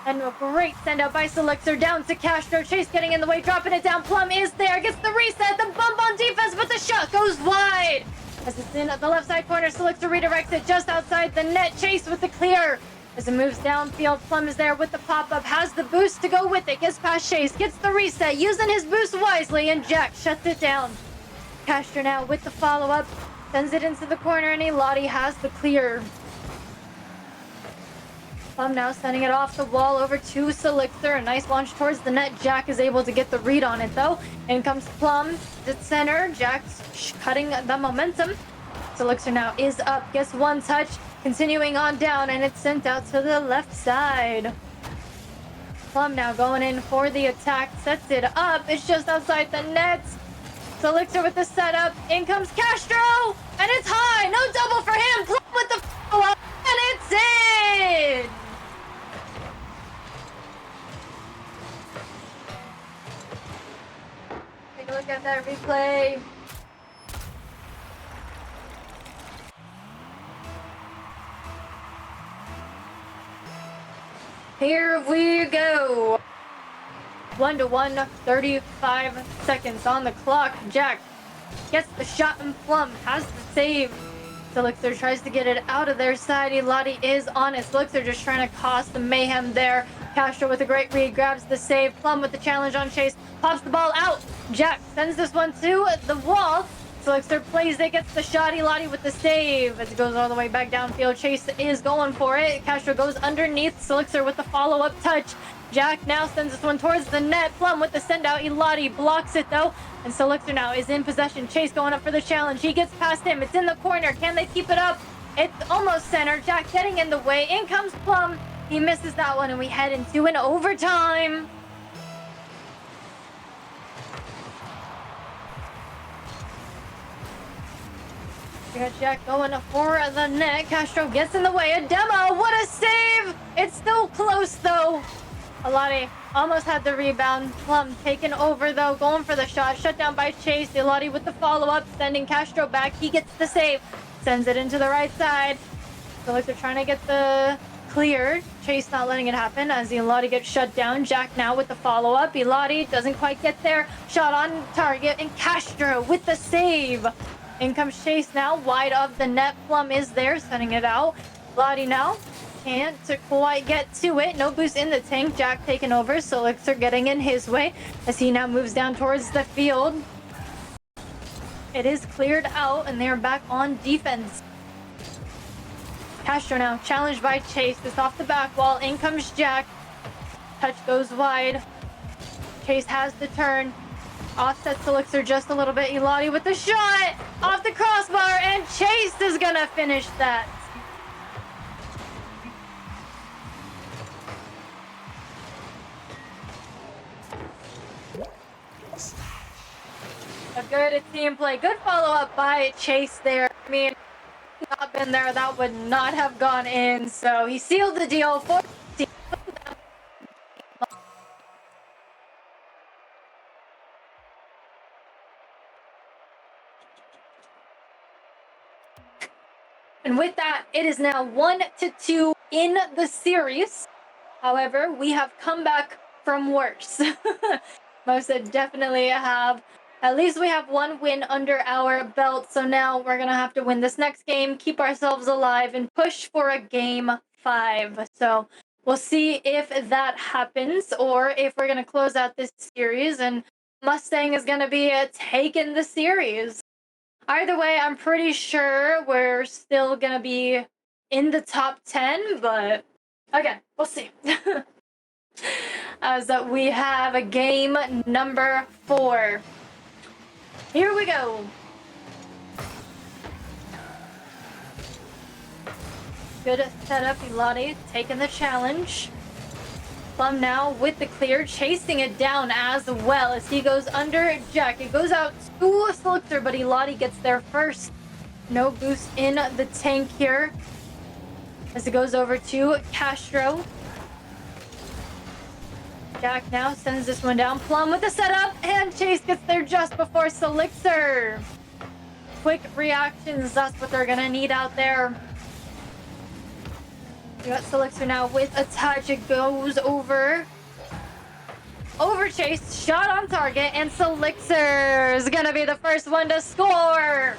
And a great send out by Elixir down to Castro. Chase getting in the way, dropping it down. Plum is there, gets the reset, the bump on defense, but the shot goes wide. As it's in the left side corner, Elixir redirects it just outside the net. Chase with the clear. As it moves downfield, Plum is there with the pop-up, has the boost to go with it, gets past Chase, gets the reset, using his boost wisely, and Jack shuts it down. Castro now with the follow-up, sends it into the corner, and Elati has the clear. Plum now sending it off the wall over to Elixir. A nice launch towards the net. Jack is able to get the read on it though. In comes Plum to center. Jack's cutting the momentum. Elixir now is up, gets one touch, continuing on down, and it's sent out to the left side. Plum now going in for the attack, sets it up. It's just outside the net. Elixir with the setup. In comes Castro, and it's high. No double for him. Plum with the follow-up, and it's in. Take a look at that replay. Here we go. 1-1, 35 seconds on the clock. Jack gets the shot, and Plum has the save. Elixir tries to get it out of their side. Elati is on it. Elixir just trying to cause the mayhem there. Castro with a great read, grabs the save. Plum with the challenge on Chase, pops the ball out. Jack sends this one to the wall. Elixir plays it, gets the shot. Elati with the save. As it goes all the way back downfield, Chase is going for it. Castro goes underneath. Elixir with the follow-up touch. Jack now sends this one towards the net. Plum with the send-out. Elati blocks it though. And Elixir now is in possession. Chase going up for the challenge. He gets past him. It's in the corner. Can they keep it up? It's almost center. Jack getting in the way. In comes Plum. He misses that one, and we head into an overtime. We got Jack going for the net. Castro gets in the way. A demo. What a save! It's still close though. Elati almost had the rebound. Plum taken over though, going for the shot. Shut down by Chase. Elati with the follow-up, sending Castro back. He gets the save. Sends it into the right side. So like they're trying to get the clear. Chase not letting it happen as Elati gets shut down. Jack now with the follow-up. Elati doesn't quite get there. Shot on target, and Castro with the save. In comes Chase now, wide of the net. Plum is there, sending it out. Elati now can't quite get to it. No boost in the tank. Jack taking over. So Elixir getting in his way as he now moves down towards the field. It is cleared out, and they're back on defense. Castro now challenged by Chase. It's off the back wall. In comes Jack. Touch goes wide. Chase has the turn. Offsets Elixir just a little bit. Elati with the shot off the crossbar, and Chase is gonna finish that. A good team play. Good follow-up by Chase there. I mean, if he had not been there, that would not have gone in. So he sealed the deal for the team. And with that, it is now 1-2 in the series. However, we have come back from worse. Most definitely have. At least we have one win under our belt. So now we're going to have to win this next game, keep ourselves alive, and push for a game 5. So we'll see if that happens, or if we're going to close out this series and Mustang is going to be taking the series. Either way, I'm pretty sure we're still going to be in the top 10, but again, we'll see. As we have a game number 4. Here we go. Good setup, Elati taking the challenge. Plum now with the clear, chasing it down as well as he goes under Jack. It goes out to Slixer, but Elati gets there first. No boost in the tank here as it goes over to Castro. Jack now sends this one down. Plum with the setup, and Chase gets there just before Slixer. Quick reactions, that's what they're gonna need out there. We got Slixer now with a touch. It goes over Chase, shot on target, and Slixer is gonna be the first one to score.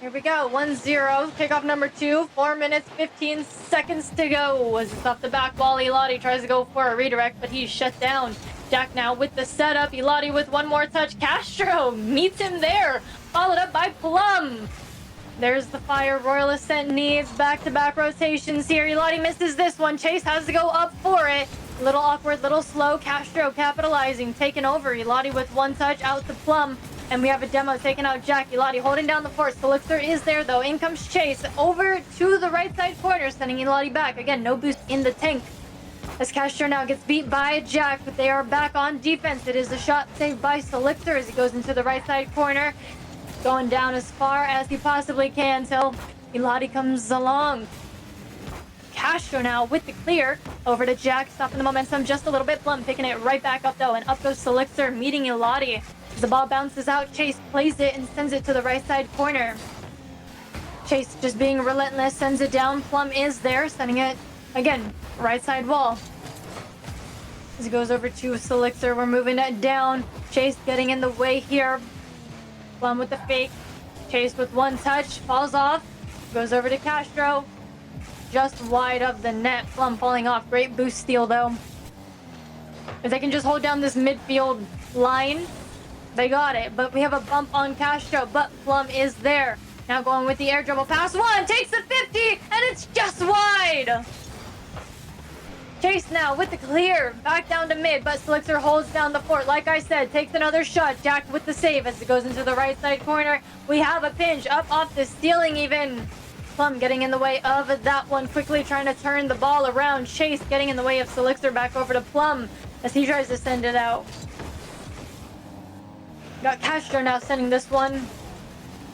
Here we go, 1-0, kickoff number 2, 4 minutes, 15 seconds to go. As it's off the back wall, Elati tries to go for a redirect, but he's shut down. Jack now with the setup, Elati with one more touch. Castro meets him there, followed up by Plum. There's the fire Royal Ascent needs. Back-to-back rotations here. Elati misses this one. Chase has to go up for it. Little awkward, little slow. Castro capitalizing, taking over. Elati with one touch out to Plum. And we have a demo taking out Jack. Elati holding down the fort. Slixer is there though. In comes Chase over to the right side corner, sending Elati back. Again, no boost in the tank. As Castro now gets beat by Jack, but they are back on defense. It is a shot saved by Slixer as he goes into the right side corner. Going down as far as he possibly can till Elati comes along. Castro now with the clear over to Jack, stopping the momentum just a little bit. Plum picking it right back up though, and up goes Slixer meeting Elati. The ball bounces out, Chase plays it and sends it to the right side corner. Chase just being relentless, sends it down. Plum is there, sending it again, right side wall. As it goes over to Slixer, we're moving it down. Chase getting in the way here. Plum with the fake. Chase with one touch, falls off, goes over to Castro. Just wide of the net. Plum falling off. Great boost steal though. If they can just hold down this midfield line, they got it, but we have a bump on Castro, but Plum is there. Now going with the air dribble pass. One, takes the 50, and it's just wide. Chase now with the clear, back down to mid, but Slixer holds down the fort. Like I said, takes another shot. Jack with the save as it goes into the right side corner. We have a pinch up off the stealing even. Plum getting in the way of that one, quickly trying to turn the ball around. Chase getting in the way of Slixer, back over to Plum as he tries to send it out. Got Castro now sending this one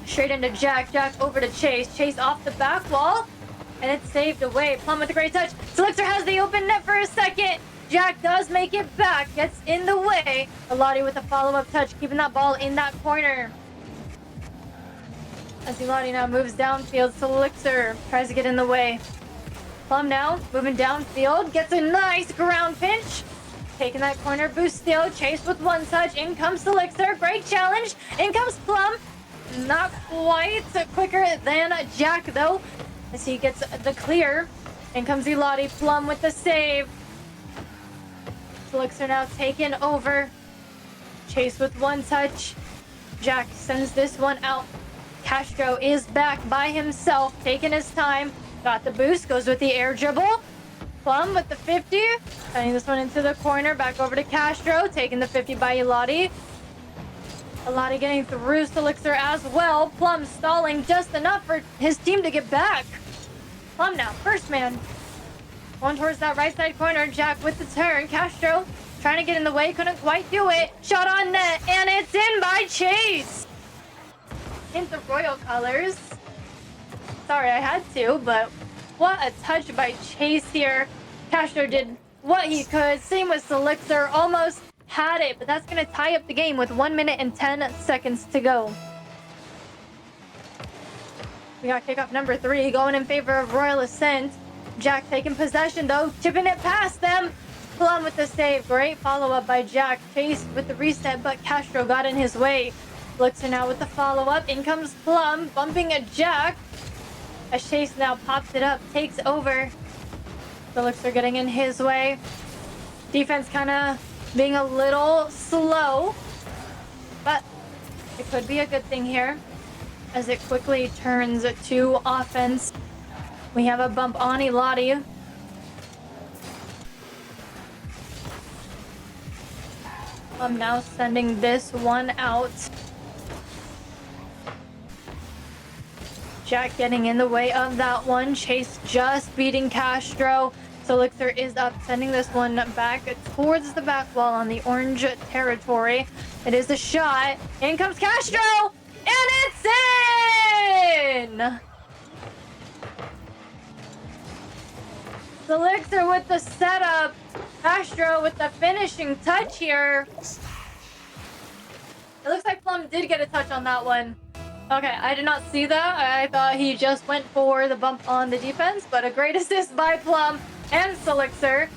straight into Jack. Jack over to Chase. Chase off the back wall, and it's saved away. Plum with a great touch. Slixer has the open net for a second. Jack does make it back, gets in the way. Elati with a follow-up touch, keeping that ball in that corner. As Elati now moves downfield, Slixer tries to get in the way. Plum now moving downfield, gets a nice ground pinch. Taking that corner boost steal. Chase with one touch. In comes Slixer. Great challenge. In comes Plum. Not quite quicker than Jack though, as he gets the clear. In comes Elati. Plum with the save. Slixer now taken over. Chase with one touch. Jack sends this one out. Castro is back by himself, taking his time. Got the boost. Goes with the air dribble. Plum with the 50, sending this one into the corner, back over to Castro, taking the 50 by Elati. Elati getting through Slixer as well. Plum stalling just enough for his team to get back. Plum now, first man. Going towards that right side corner, Jack with the turn. Castro trying to get in the way, couldn't quite do it. Shot on net, and it's in by Chase. In the Royal colors. Sorry, I had to, but what a touch by Chase here. Castro did what he could. Same with Slixer. Almost had it, but that's going to tie up the game with 1 minute and 10 seconds to go. We got kickoff number 3 going in favor of Royal Ascent. Jack taking possession though, chipping it past them. Plum with the save. Great follow-up by Jack. Chase with the reset, but Castro got in his way. Slixer now with the follow-up. In comes Plum, bumping at Jack. As Chase now pops it up, takes over. Slixer getting in his way. Defense kind of being a little slow, but it could be a good thing here as it quickly turns to offense. We have a bump on Elati. I'm now sending this one out. Jack getting in the way of that one. Chase just beating Castro. Elixir is up, sending this one back towards the back wall on the orange territory. It is a shot. In comes Castro! And it's in! Elixir with the setup. Castro with the finishing touch here. It looks like Plum did get a touch on that one. Okay, I did not see that. I thought he just went for the bump on the defense, but a great assist by Plum and Elixir.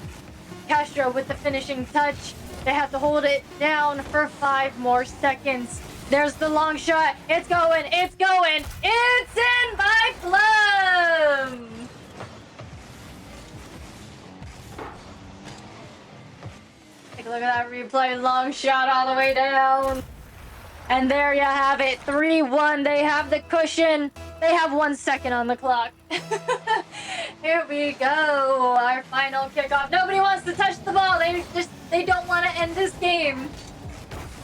Castro with the finishing touch. They have to hold it down for 5 more seconds. There's the long shot. It's going. It's going. It's in by Plum. Take a look at that replay. Long shot all the way down. And there you have it, 3-1. They have the cushion. They have 1 second on the clock. Here we go, our final kickoff. Nobody wants to touch the ball. They don't want to end this game.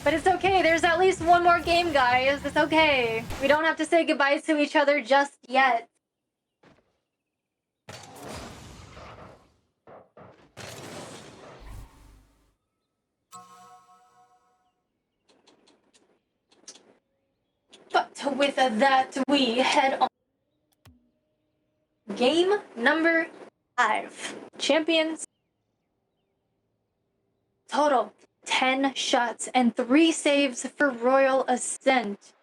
But it's okay. There's at least one more game, guys. It's okay. We don't have to say goodbye to each other just yet. But with that, we head on. Game number 5. Champions. Total 10 shots and 3 saves for Royal Ascent.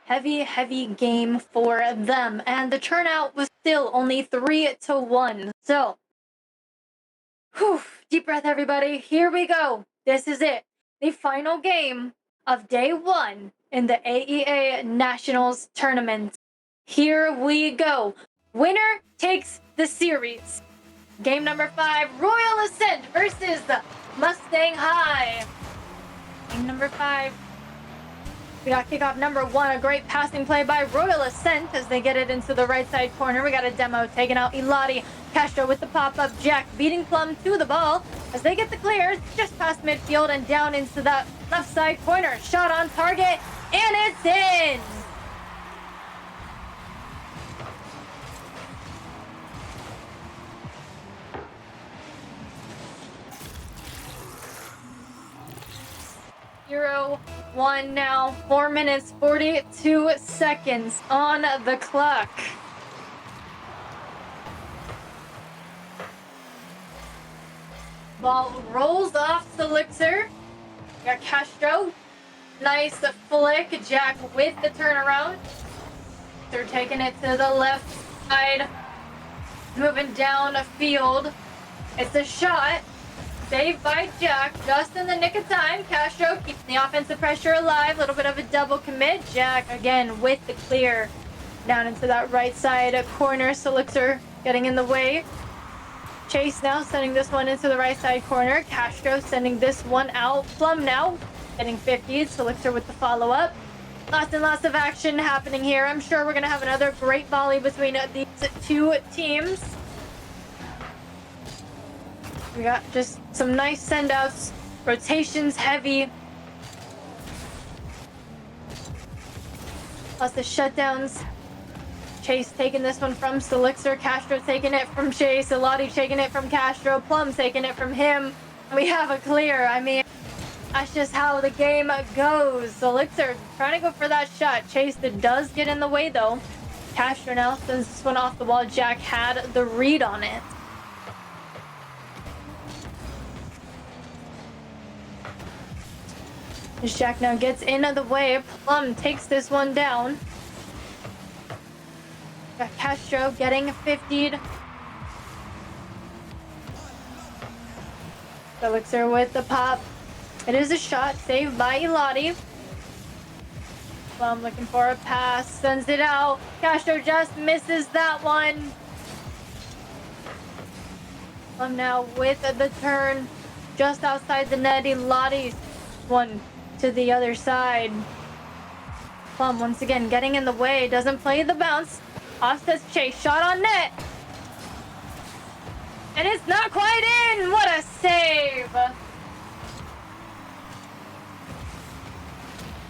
Heavy game for them. And the turnout was still only 3-1. So, deep breath, everybody. Here we go. This is it. The final game of day 1 in the AEA Nationals Tournament. Here we go. Winner takes the series. Game number 5, Royal Ascent versus Mustang High. Game number 5. We got kickoff number 1, a great passing play by Royal Ascent as they get it into the right side corner. We got a demo taking out Elati. Castro with the pop-up. Jack beating Plum to the ball as they get the clear just past midfield and down into that left side corner. Shot on target, and it's in! Zero, 1 now. 4 minutes, 42 seconds on the clock. Ball rolls off Elixir. Got Castro. Nice flick. Jack with the turnaround. They're taking it to the left side. Moving down a field. It's a shot. Saved by Jack just in the nick of time. Castro keeping the offensive pressure alive. A little bit of a double commit. Jack again with the clear. Down into that right side corner. Elixir getting in the way. Chase now sending this one into the right side corner. Castro sending this one out. Plum now getting 50s. Elixir with the follow-up. Lots and lots of action happening here. I'm sure we're going to have another great volley between these two teams. We got just some nice send-outs. Rotations heavy. Plus the shutdowns. Chase taking this one from Elixir. Castro taking it from Chase. Elati taking it from Castro. Plum taking it from him. We have a clear. I mean, that's just how the game goes. Elixir trying to go for that shot. Chase does get in the way though. Castro now sends this one off the wall. Jack had the read on it. As Jack now gets into the way. Plum takes this one down. Got Castro getting 50'd. Elixir with the pop. It is a shot saved by Elati. Plum looking for a pass. Sends it out. Castro just misses that one. Plum now with the turn. Just outside the net. Elati's one to the other side. Plum once again getting in the way. Doesn't play the bounce. Offsets Chase, shot on net. And it's not quite in. What a save.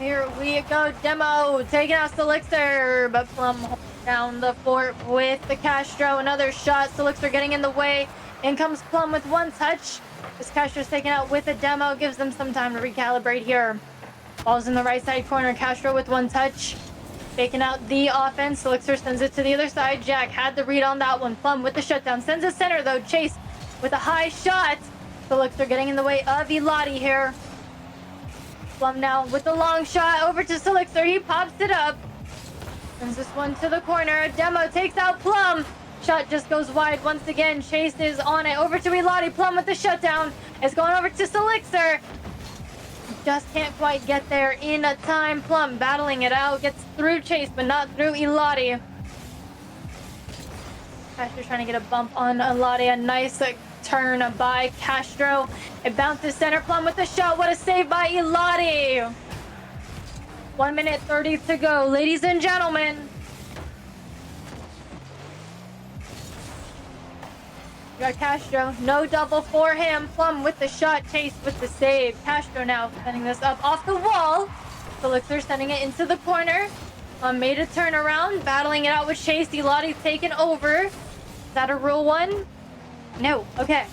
Here we go, Demo taking out Elixir, but Plum holds down the fort with the Castro. Another shot, Elixir getting in the way. In comes Plum with one touch. This Castro's taken out with a Demo, gives them some time to recalibrate here. Ball's in the right side corner, Castro with one touch. Faking out the offense, Elixir sends it to the other side. Jack had the read on that one. Plum with the shutdown, sends it center though. Chase with a high shot. Elixir getting in the way of Elati here. Plum now with the long shot over to Elixir. He pops it up. Sends this one to the corner. Demo takes out Plum. Shot just goes wide once again. Chase is on it. Over to Elati. Plum with the shutdown. It's going over to Elixir. Just can't quite get there in time. Plum battling it out. Gets through Chase, but not through Elati. Castro trying to get a bump on Elati. A nice turn by Castro. It bounces center. Plum with the shot. What a save by Elati. 1 minute 30 to go, ladies and gentlemen. You got Castro. No double for him. Plum with the shot. Chase with the save. Castro now sending this up off the wall. Elixir sending it into the corner. Plum made a turnaround. Battling it out with Chase. Elati taken over. Is that a rule one? No. Okay.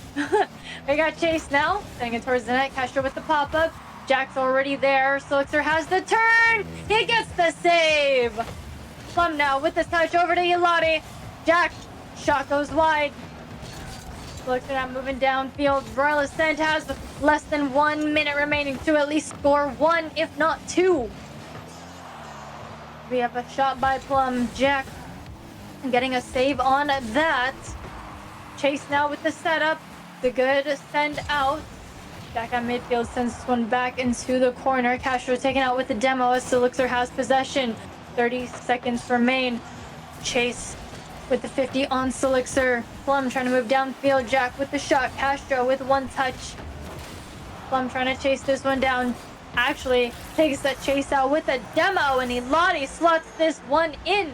We got Chase now. Sending it towards the net. Castro with the pop-up. Jack's already there. Elixir has the turn. He gets the save. Plum now with the touch over to Elati. Jack. Shot goes wide. Elixir now moving downfield. Royal Ascent has less than 1 minute remaining to at least score one, if not two. We have a shot by Plum. Jack getting a save on that. Chase now with the setup. The good send out. Jack on midfield sends this one back into the corner. Castro taken out with the Demo as Elixir has possession. 30 seconds remain. Chase with the 50 on Elixir. Plum trying to move downfield. Jack with the shot. Castro with one touch. Plum trying to chase this one down. Actually takes the chase out with a Demo, and Elati slots this one in.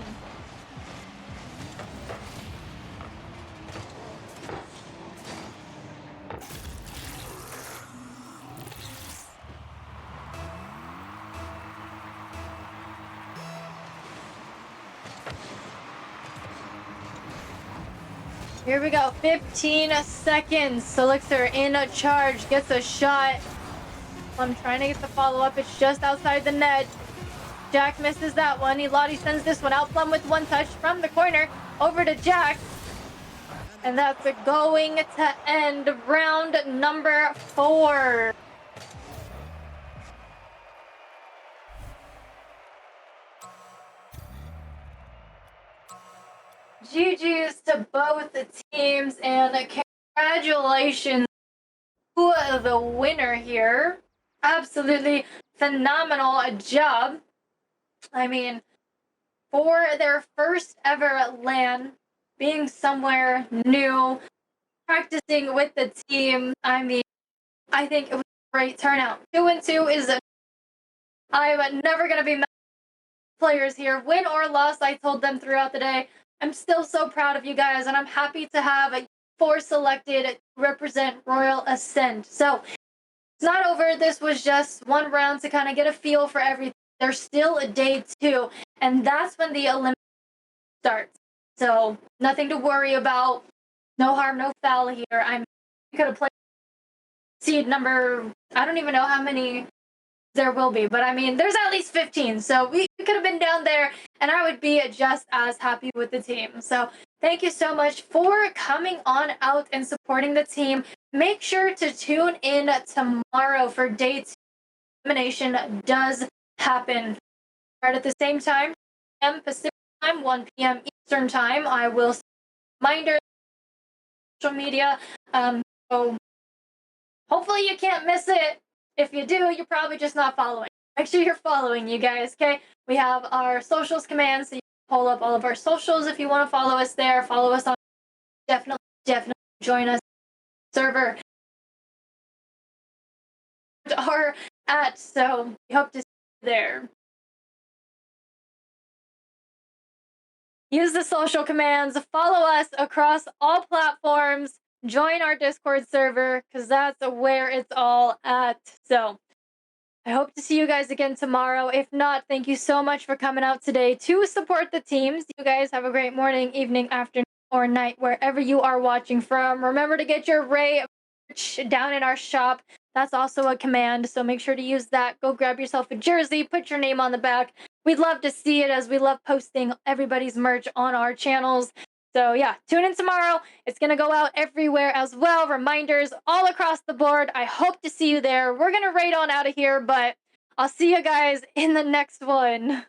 Here we go, 15 seconds. Elixir in a charge, gets a shot. I'm trying to get the follow-up. It's just outside the net. Jack misses that one. Elati sends this one out. Plum with one touch from the corner over to Jack. And that's going to end round number 4. GG's to both the teams, and congratulations to the winner here. Absolutely phenomenal job. I mean, for their first ever LAN, being somewhere new, practicing with the team, I mean, I think it was a great turnout. 2-2 is I'm never going to be mad at players here. Win or loss, I told them throughout the day. I'm still so proud of you guys, and I'm happy to have 4 selected to represent Royal Ascent. So it's not over. This was just one round to kind of get a feel for everything. There's still a day 2, and that's when the elimination starts. So nothing to worry about. No harm, no foul here. We could have played seed number, I don't even know how many there will be, but I mean, there's at least 15. So we could have been down there, and I would be just as happy with the team. So thank you so much for coming on out and supporting the team. Make sure to tune in tomorrow for day 2. Elimination does happen. Right at the same time, 1 p.m. Pacific time, 1 p.m. Eastern time. I will reminder social media. So hopefully you can't miss it. If you do, you're probably just not following. Make sure you're following, you guys, okay? We have our socials command, so you can pull up all of our socials if you want to follow us there. Follow us on definitely join us server are at, so we hope to see you there. Use the social commands, follow us across all platforms, join our Discord server, because that's where it's all at. So I hope to see you guys again tomorrow. If not, thank you so much for coming out today to support the teams. You guys have a great morning, evening, afternoon, or night, wherever you are watching from. Remember to get your Ray merch down in our shop. That's also a command, so make sure to use that. Go grab yourself a jersey, put your name on the back. We'd love to see it, as we love posting everybody's merch on our channels. So yeah, tune in tomorrow. It's going to go out everywhere as well. Reminders all across the board. I hope to see you there. We're going to raid on out of here, but I'll see you guys in the next one.